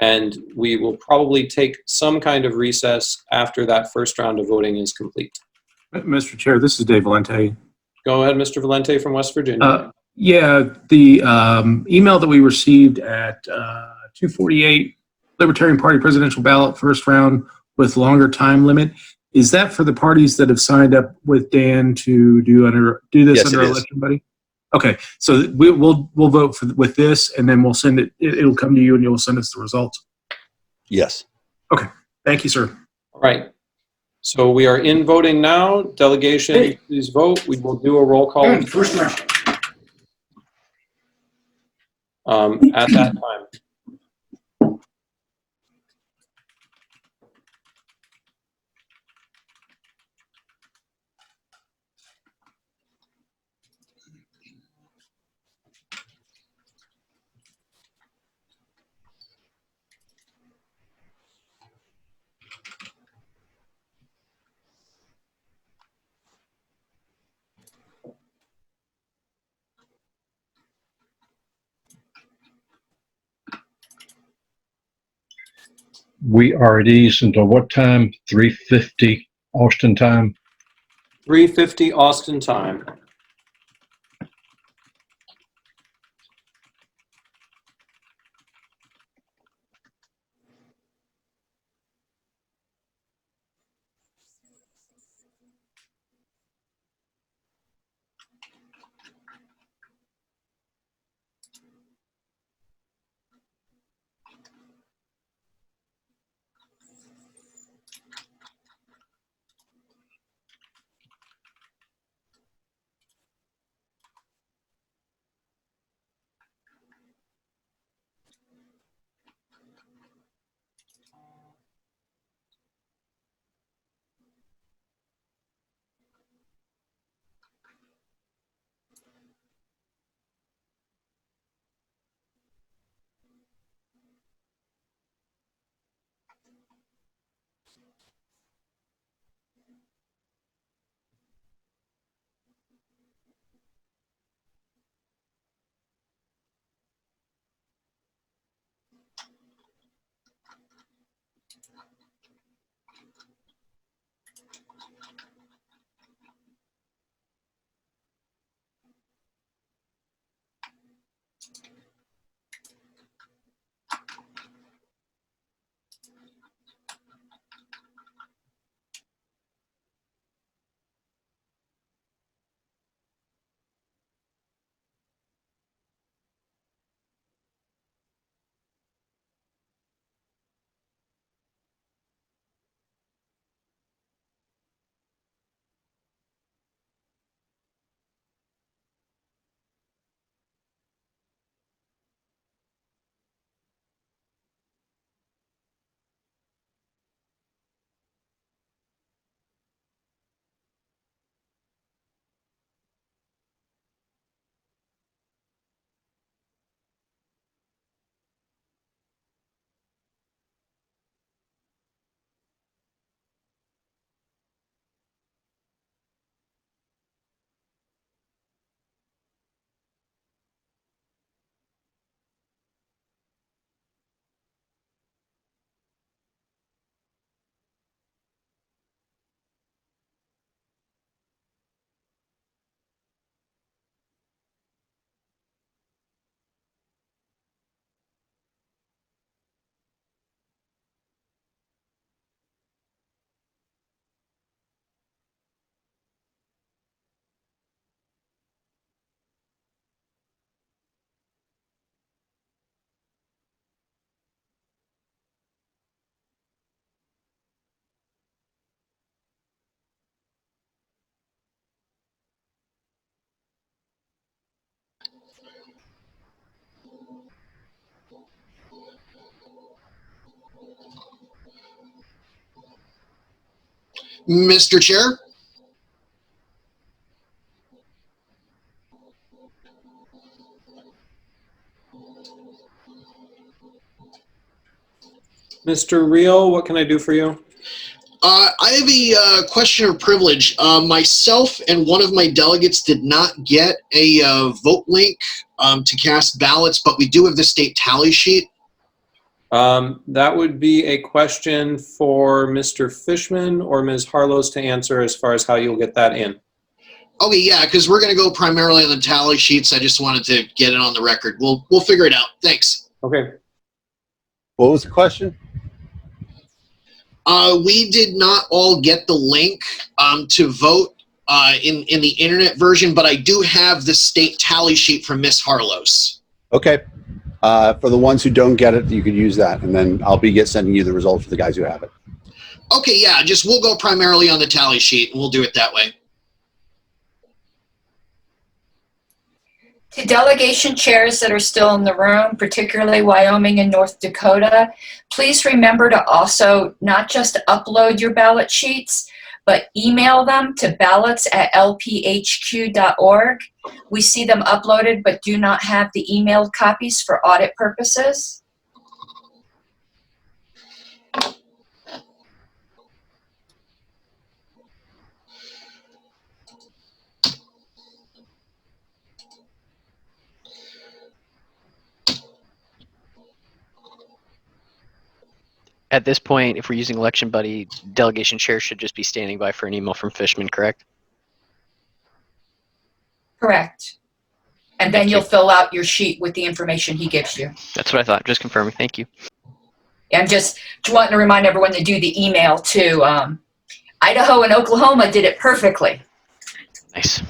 and we will probably take some kind of recess after that first round of voting is complete. Mr. Chair, this is Dave Valente. Go ahead, Mr. Valente from West Virginia. Yeah, the email that we received at 2:48, Libertarian Party presidential ballot, first round with longer time limit. Is that for the parties that have signed up with Dan to do this Yes, under it is. election buddy? Okay, so we'll vote with this, and then we'll send it. It'll come to you, and you'll send us the results. Yes. Okay, thank you, sir. All right. So we are in voting now. Delegation, please vote. We will do a roll call First round. at that time. We are at ease until what time? 3:50 Austin time. 3:50 Austin time. Mr. Chair? Mr. Reel, what can I do for you? I have a question of privilege. Myself and one of my delegates did not get a vote link to cast ballots, but we do have the state tally sheet. That would be a question for Mr. Fishman or Ms. Harlows to answer as far as how you'll get that in. Okay, yeah, because we're going to go primarily on the tally sheets. I just wanted to get it on the record. We'll figure it out. Thanks. Okay. What was the question? We did not all get the link to vote in the internet version, but I do have the state tally sheet from Miss Harlows. Okay. For the ones who don't get it, you could use that, and then I'll be sending you the results for the guys who have it. Okay, yeah, just we'll go primarily on the tally sheet, and we'll do it that way. To delegation chairs that are still in the room, particularly Wyoming and North Dakota, please remember to also not just upload your ballot sheets, but email them to ballots@lphq.org. We see them uploaded but do not have the emailed copies for audit purposes. At this point, if we're using Election Buddy, delegation chair should just be standing by for an email from Fishman, correct? Correct. And then you'll fill out your sheet with the information he gives you. That's what I thought. Just confirming. Thank you. And just wanting to remind everyone to do the email too. Idaho and Oklahoma did it perfectly. Nice.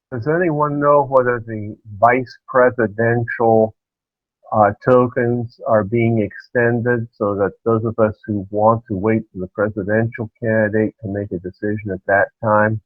Does anyone know whether the vice presidential tokens are being extended so that those of us who want to wait for the presidential candidate can make a decision at that time?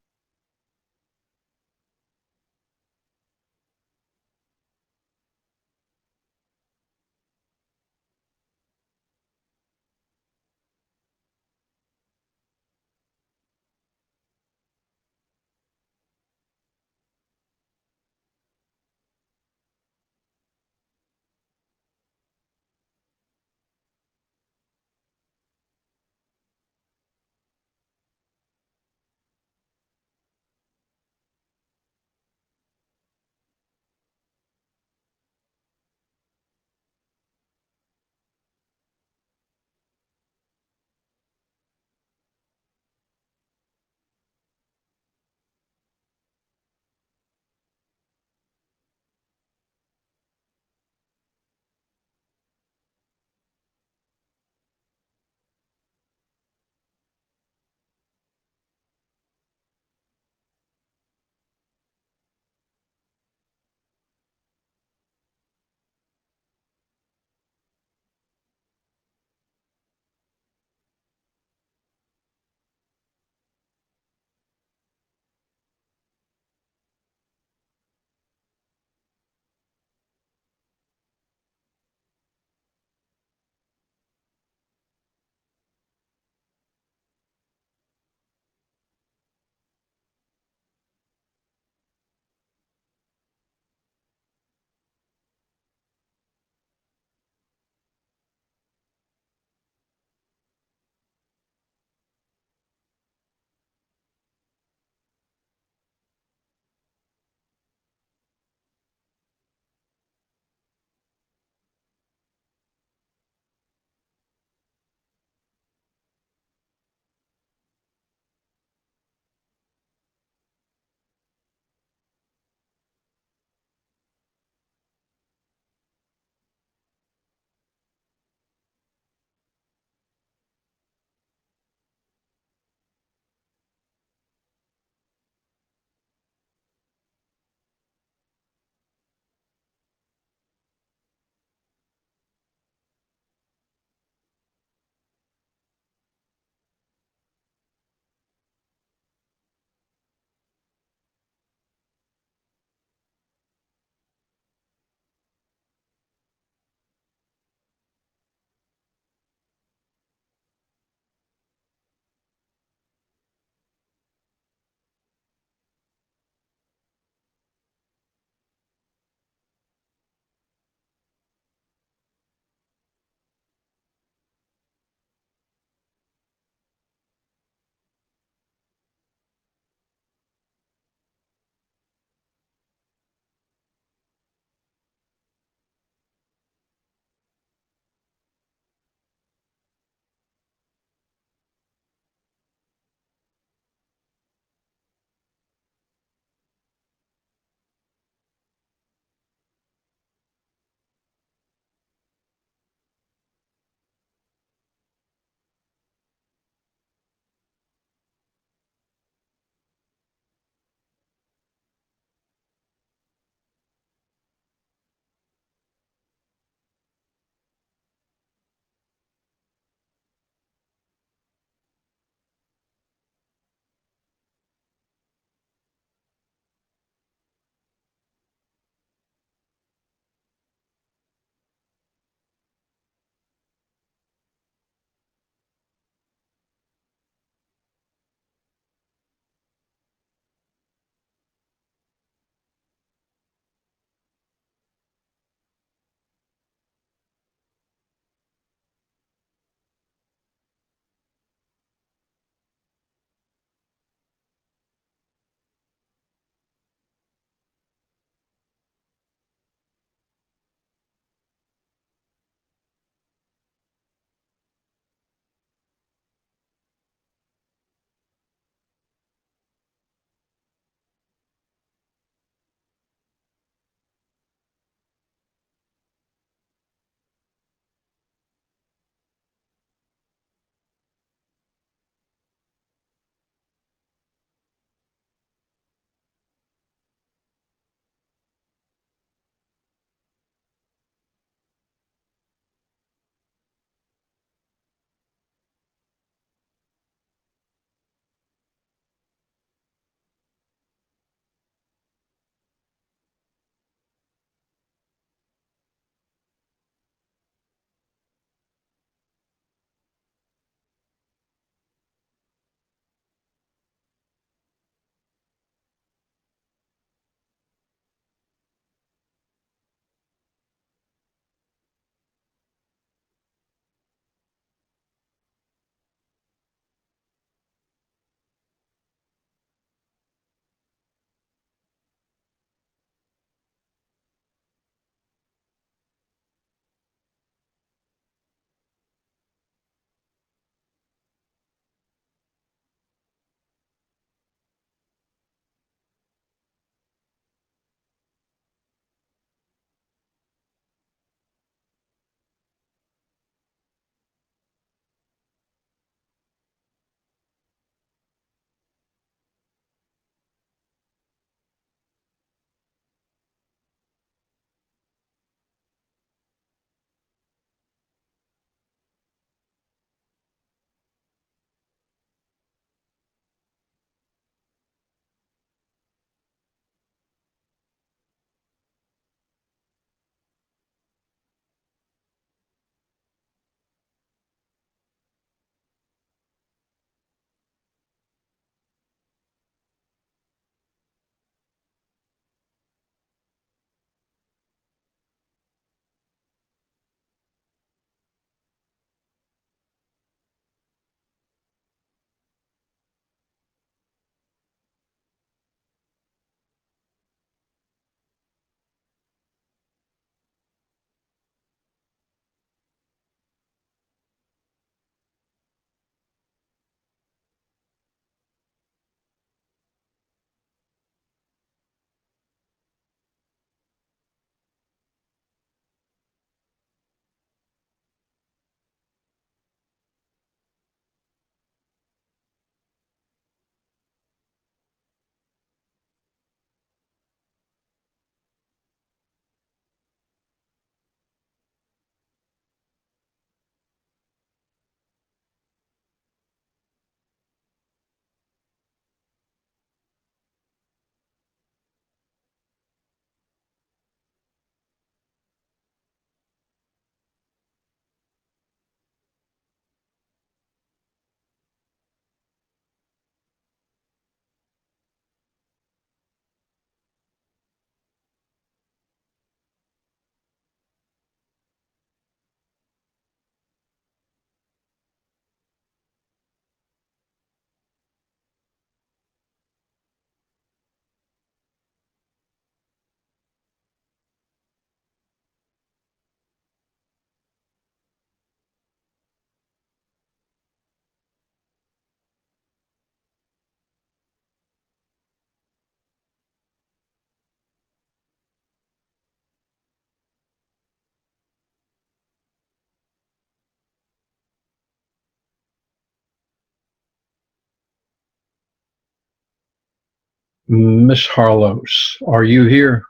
Miss Harlos, are you here?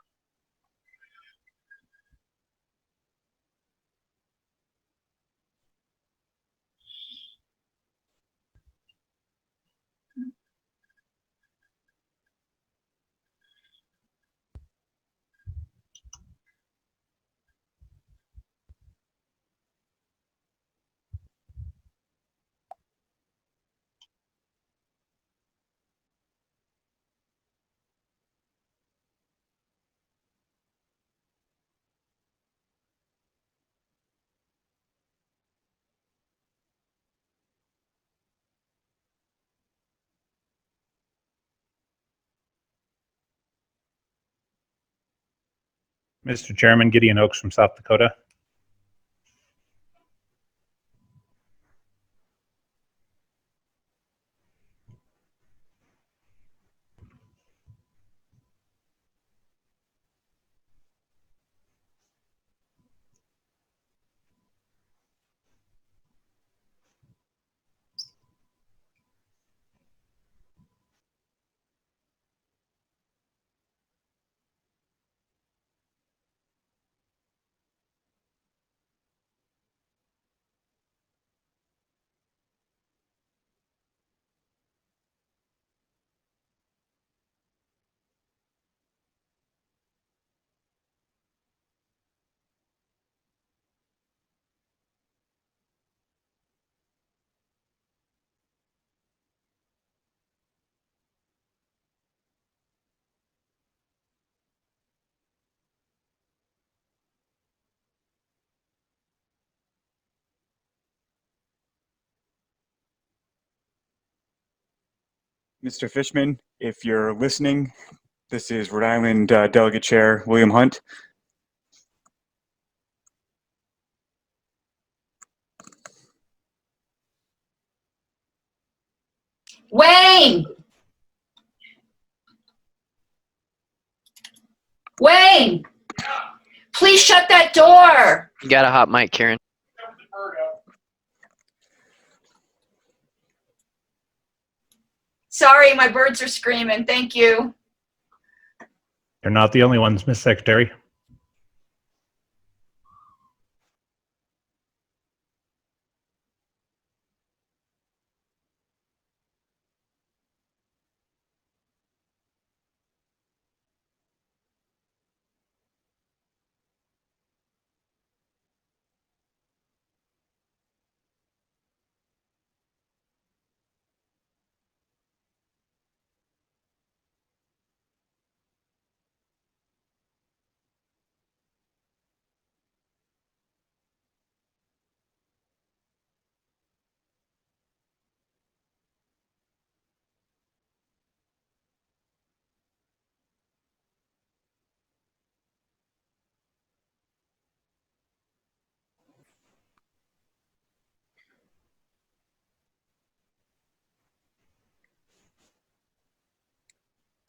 Mr. Chairman, Gideon Oaks from South Dakota. Mr. Fishman, if you're listening, this is Rhode Island Delegate Chair William Hunt. Wayne! Wayne! Please shut that door! You got a hot mic, Karen. Sorry, my birds are screaming. Thank you. You're not the only ones, Miss Secretary.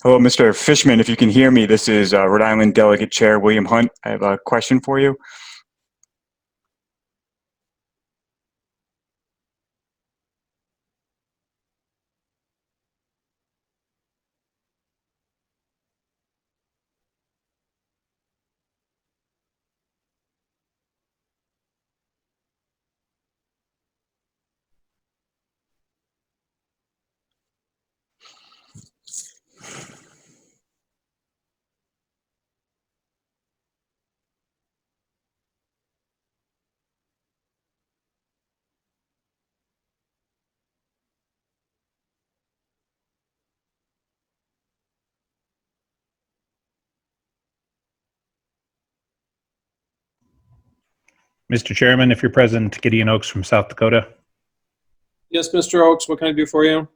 Hello, Mr. Fishman. If you can hear me, this is Rhode Island Delegate Chair William Hunt. I have a question for you. Mr. Chairman, if you're present, Gideon Oaks from South Dakota. Yes, Mr. Oaks, what can I do for you?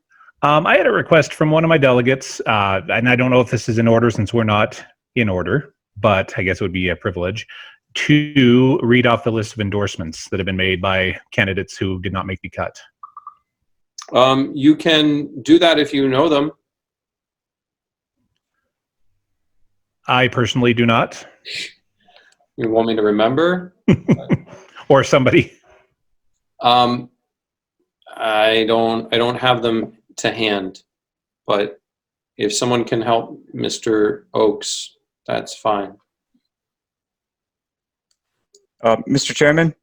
I had a request from one of my delegates, and I don't know if this is in order since we're not in order, but I guess it would be a privilege to read off the list of endorsements that have been made by candidates who did not make the cut. You can do that if you know them. I personally do not. You want me to remember? Or somebody. I don't have them to hand, but if someone can help Mr. Oakes, that's fine. Mr. Chairman?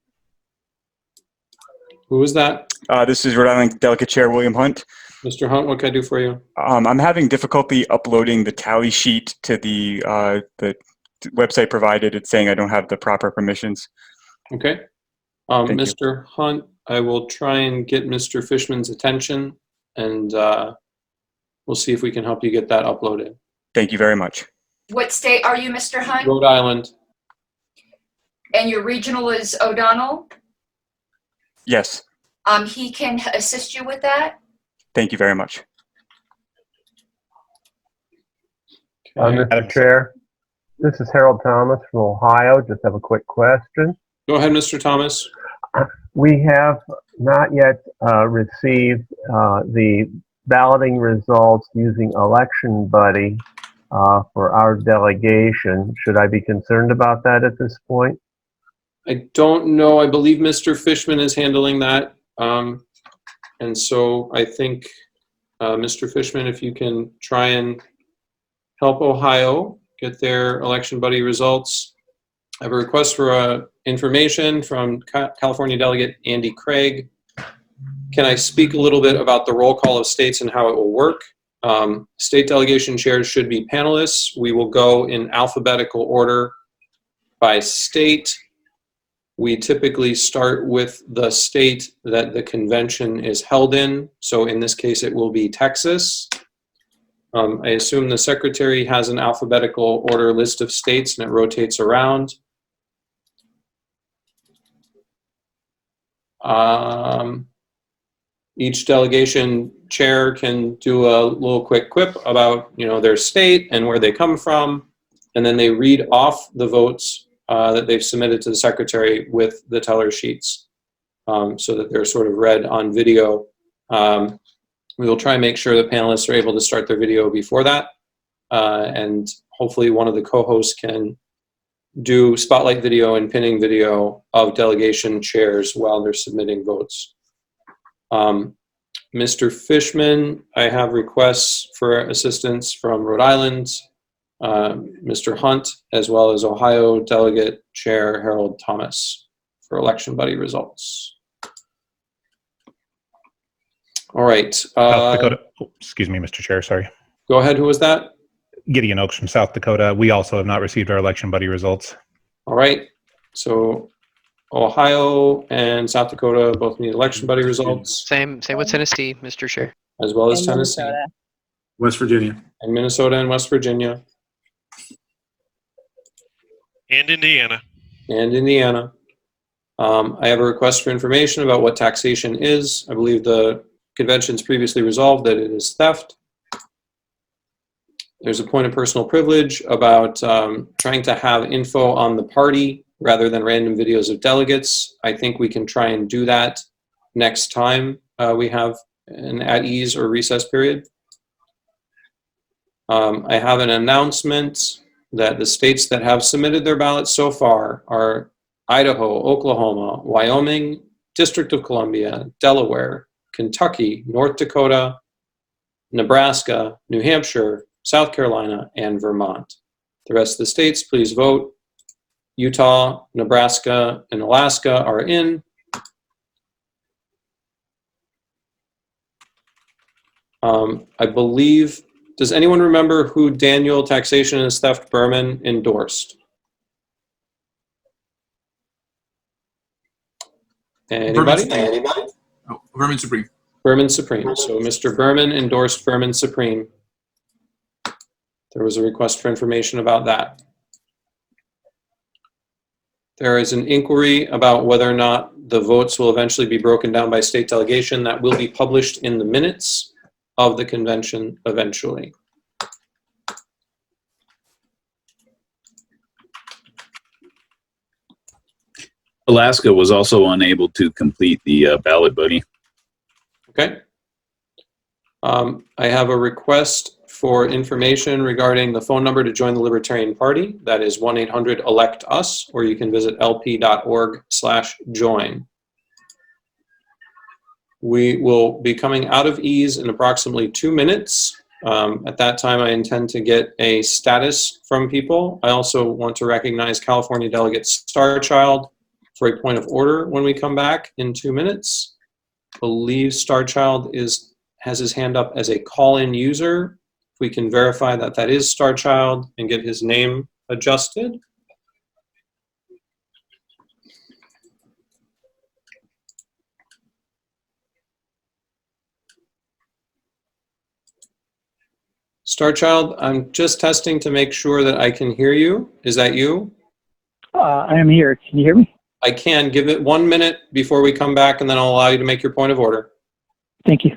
Who is that? This is Rhode Island Delegate Chair William Hunt. Mr. Hunt, what can I do for you? I'm having difficulty uploading the tally sheet to the website provided. It's saying I don't have the proper permissions. Okay. Thank you. Mr. Hunt, I will try and get Mr. Fishman's attention, and we'll see if we can help you get that uploaded. Thank you very much. What state are you, Mr. Hunt? Rhode Island. And your regional is O'Donnell? Yes. He can assist you with that. Thank you very much. Mr. Chair, this is Harold Thomas from Ohio. Just have a quick question. Go ahead, Mr. Thomas. We have not yet received the balloting results using Election Buddy for our delegation. Should I be concerned about that at this point? I don't know. I believe Mr. Fishman is handling that. And so I think, Mr. Fishman, if you can try and help Ohio get their Election Buddy results. I have a request for information from California Delegate Andy Craig. Can I speak a little bit about the roll call of states and how it will work? State delegation chairs should be panelists. We will go in alphabetical order by state. We typically start with the state that the convention is held in. So in this case, it will be Texas. I assume the secretary has an alphabetical order list of states and it rotates around. Each delegation chair can do a little quick quip about, their state and where they come from, and then they read off the votes that they've submitted to the secretary with the teller sheets, so that they're sort of read on video. We will try and make sure the panelists are able to start their video before that, and hopefully one of the co-hosts can do spotlight video and pinning video of delegation chairs while they're submitting votes. Mr. Fishman, I have requests for assistance from Rhode Island, Mr. Hunt, as well as Ohio Delegate Chair Harold Thomas for Election Buddy results. All right. South Dakota. Excuse me, Mr. Chair, sorry. Go ahead, who was that? Gideon Oaks from South Dakota. We also have not received our Election Buddy results. All right. So Ohio and South Dakota both need Election Buddy results. Same with Tennessee, Mr. Chair. As well as Tennessee. Minnesota. West Virginia. And Minnesota and West Virginia. And Indiana. And Indiana. I have a request for information about what taxation is. I believe the convention's previously resolved that it is theft. There's a point of personal privilege about trying to have info on the party rather than random videos of delegates. I think we can try and do that next time we have an at ease or recess period. I have an announcement that the states that have submitted their ballots so far are Idaho, Oklahoma, Wyoming, District of Columbia, Delaware, Kentucky, North Dakota, Nebraska, New Hampshire, South Carolina, and Vermont. The rest of the states, please vote. Utah, Nebraska, and Alaska are in. I believe, does anyone remember who Daniel Taxation and Theft Berman endorsed? Anybody? Oh, Berman Supreme. Berman Supreme. So Mr. Berman endorsed Berman Supreme. There was a request for information about that. There is an inquiry about whether or not the votes will eventually be broken down by state delegation. That will be published in the minutes of the convention eventually. Alaska was also unable to complete the ballot buddy. Okay. I have a request for information regarding the phone number to join the Libertarian Party. That is 1-800-ELECT-US, or you can visit lp.org/join. We will be coming out of ease in approximately 2 minutes. At that time, I intend to get a status from people. I also want to recognize California Delegate Starchild for a point of order when we come back in 2 minutes. I believe Starchild has his hand up as a call-in user. If we can verify that that is Starchild and get his name adjusted. Starchild, I'm just testing to make sure that I can hear you. Is that you? I am here. Can you hear me? I can. Give it 1 minute before we come back, and then I'll allow you to make your point of order. Thank you.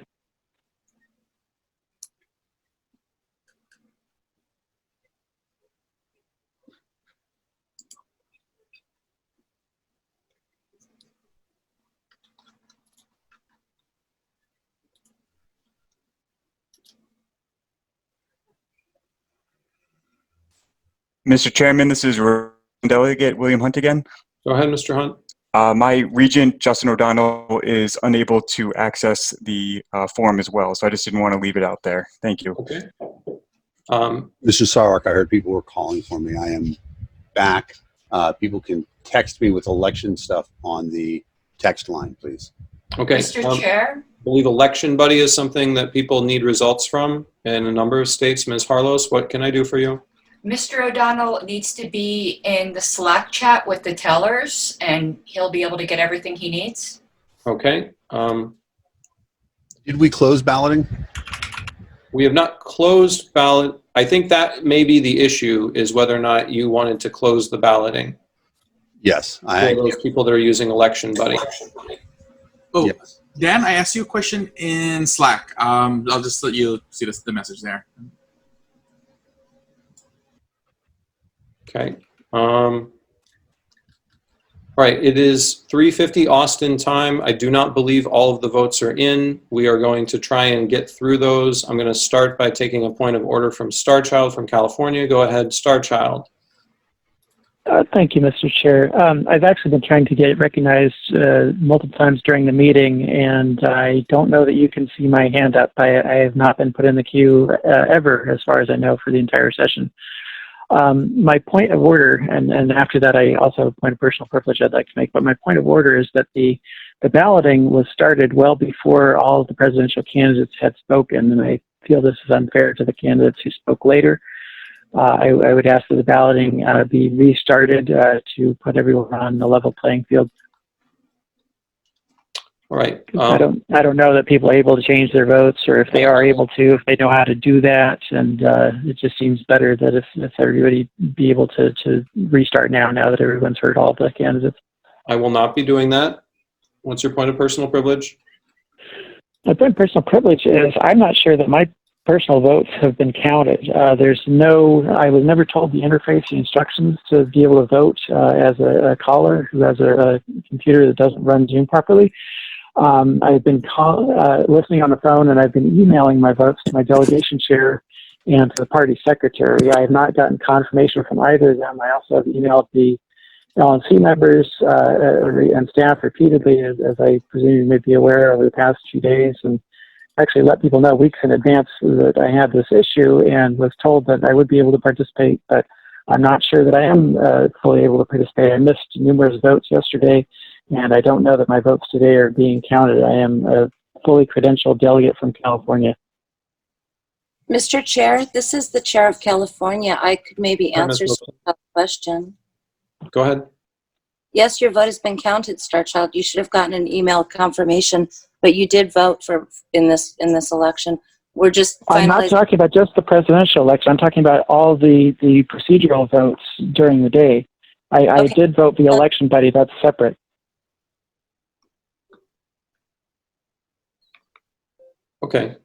Mr. Chairman, this is Delegate William Hunt again. Go ahead, Mr. Hunt. My regent, Justin O'Donnell, is unable to access the forum as well, so I just didn't want to leave it out there. Thank you. Okay. Mr. Sarek, I heard people were calling for me. I am back. People can text me with election stuff on the text line, please. Okay. Mr. Chair? I believe Election Buddy is something that people need results from in a number of states. Ms. Harlos, what can I do for you? Mr. O'Donnell needs to be in the Slack chat with the tellers, and he'll be able to get everything he needs. Okay. Did we close balloting? We have not closed ballot. I think that may be the issue, is whether or not you wanted to close the balloting. Yes. For those people that are using Election Buddy. Oh, yes. Dan, I asked you a question in Slack. I'll just let you see the message there. Okay. Right. It is 3:50 Austin time. I do not believe all of the votes are in. We are going to try and get through those. I'm going to start by taking a point of order from Starchild from California. Go ahead, Starchild. Thank you, Mr. Chair. I've actually been trying to get recognized multiple times during the meeting, and I don't know that you can see my hand up. I have not been put in the queue ever, as far as I know, for the entire session. My point of order, and after that I also have a point of personal privilege I'd like to make, but my point of order is that the balloting was started well before all of the presidential candidates had spoken, and I feel this is unfair to the candidates who spoke later. I would ask that the balloting be restarted to put everyone on a level playing field. All right. I don't know that people are able to change their votes, or if they are able to, if they know how to do that, and it just seems better that if everybody be able to restart now that everyone's heard all the candidates. I will not be doing that. What's your point of personal privilege? My point of personal privilege is I'm not sure that my personal votes have been counted. I was never told the interface, the instructions to be able to vote as a caller who has a computer that doesn't run Zoom properly. I've been listening on the phone, and I've been emailing my votes to my delegation chair and to the party secretary. I have not gotten confirmation from either of them. I also have emailed the LNC members and staff repeatedly, as I presume you may be aware, over the past few days, and actually let people know weeks in advance that I had this issue, and was told that I would be able to participate, but I'm not sure that I am fully able to participate. I missed numerous votes yesterday, and I don't know that my votes today are being counted. I am a fully credentialed delegate from California. Mr. Chair, this is the chair of California. I could maybe answer a question. Go ahead. Yes, your vote has been counted, Starchild. You should have gotten an email confirmation, but you did vote in this election. We're just I'm not talking about just the presidential election. I'm talking about all the procedural votes during the day. I did vote the election buddy. That's separate. Okay.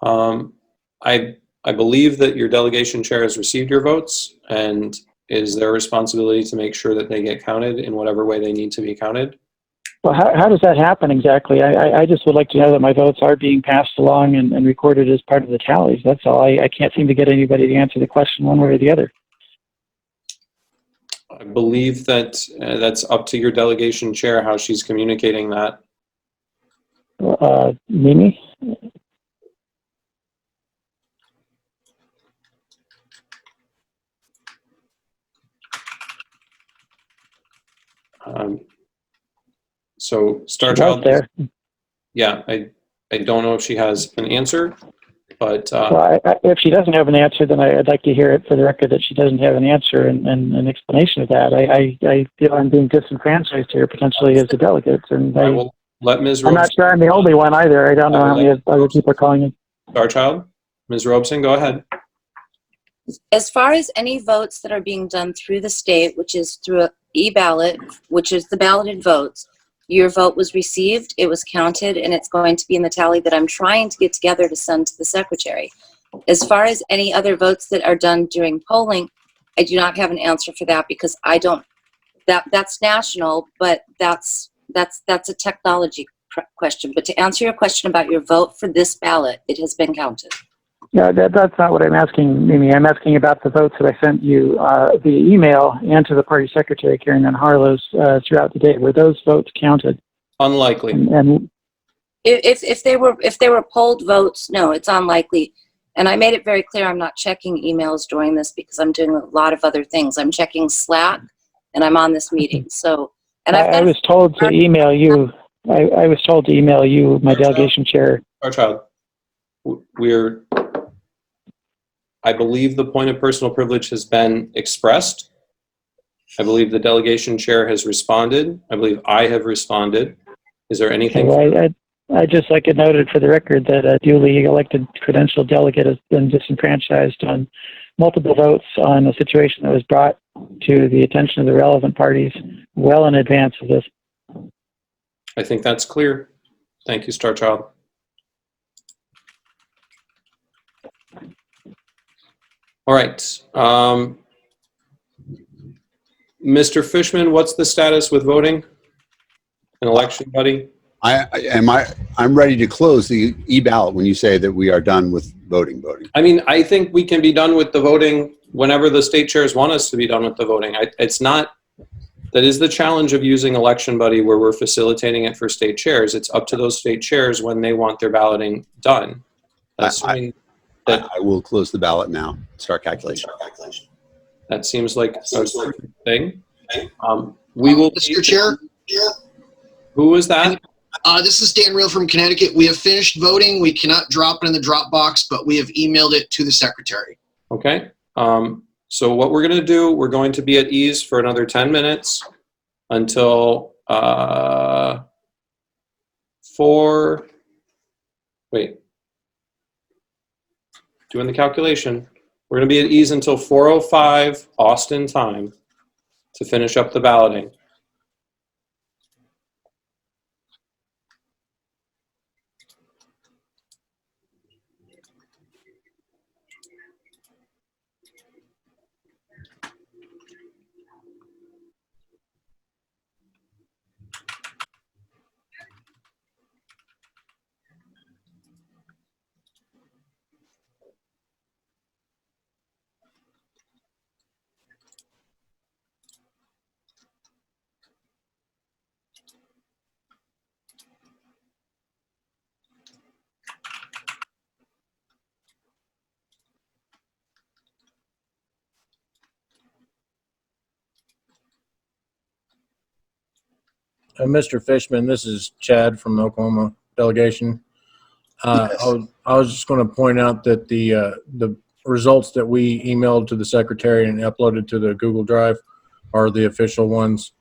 I believe that your delegation chair has received your votes, and is their responsibility to make sure that they get counted in whatever way they need to be counted. Well, how does that happen exactly? I just would like to know that my votes are being passed along and recorded as part of the tallies. That's all. I can't seem to get anybody to answer the question one way or the other. I believe that that's up to your delegation chair how she's communicating that. Mimi? So Star She was Child, there. yeah, I don't know if she has an answer, but Well, if she doesn't have an answer, then I'd like to hear it for the record that she doesn't have an answer and an explanation of that. I feel I'm being disenfranchised here potentially as a delegate, and I will let Ms. I'm not Robeson. sure I'm the only one either. I don't know how many other people are calling in. Star Child, Ms. Robeson, go ahead. As far as any votes that are being done through the state, which is through e-ballot, which is the balloted votes, your vote was received, it was counted, and it's going to be in the tally that I'm trying to get together to send to the secretary. As far as any other votes that are done during polling, I do not have an answer for that because I don't, that's national, but that's a technology question. But to answer your question about your vote for this ballot, it has been counted. Yeah, that's not what I'm asking, Mimi. I'm asking about the votes that I sent you via email and to the party secretary, Karen Ann Harlow, throughout the day. Were those votes counted? Unlikely. And If they were polled votes, no, it's unlikely. And I made it very clear I'm not checking emails during this because I'm doing a lot of other things. I'm checking Slack, and I'm on this meeting. So, and I was told to email you. I was told to email you, my delegation chair. Our child, I believe the point of personal privilege has been expressed. I believe the delegation chair has responded. I believe I have responded. Is there anything? Okay, I'd just like it noted for the record that a duly elected credentialed delegate has been disenfranchised on multiple votes on a situation that was brought to the attention of the relevant parties well in advance of this. I think that's clear. Thank you, Star Child. All right. Mr. Fishman, what's the status with voting? An election, buddy? I'm ready to close the e-ballot when you say that we are done with voting. I mean, I think we can be done with the voting whenever the state chairs want us to be done with the voting. That is the challenge of using Election Buddy, where we're facilitating it for state chairs. It's up to those state chairs when they want their balloting done. I will close the ballot now. Start calculation. That seems like a good thing. We will. Mr. Chair? Who is that? This is Dan Real from Connecticut. We have finished voting. We cannot drop it in the drop box, but we have emailed it to the secretary. Okay. So what we're going to do, we're going to be at ease for another 10 minutes until doing the calculation. We're going to be at ease until 4:05 Austin time to finish up the balloting. Mr. Fishman, this is Chad from the Oklahoma delegation. I was just going to point out that the results that we emailed to the secretary and uploaded to the Google Drive are the official ones.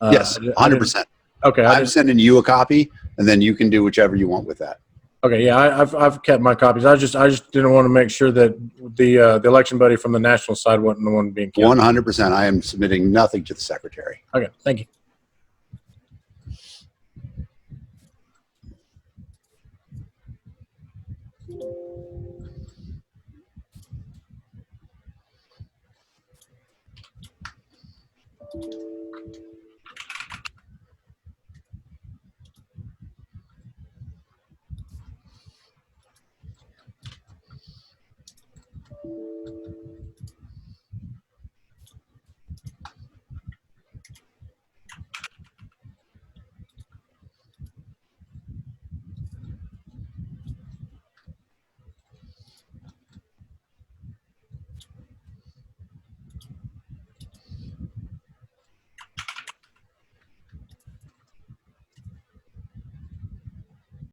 Yes, 100%. Okay, I'm sending you a copy, and then you can do whichever you want with that. Okay, yeah, I've kept my copies. I just didn't want to make sure that the election buddy from the national side wasn't the one being counted. 100%. I am submitting nothing to the secretary. Okay, thank you.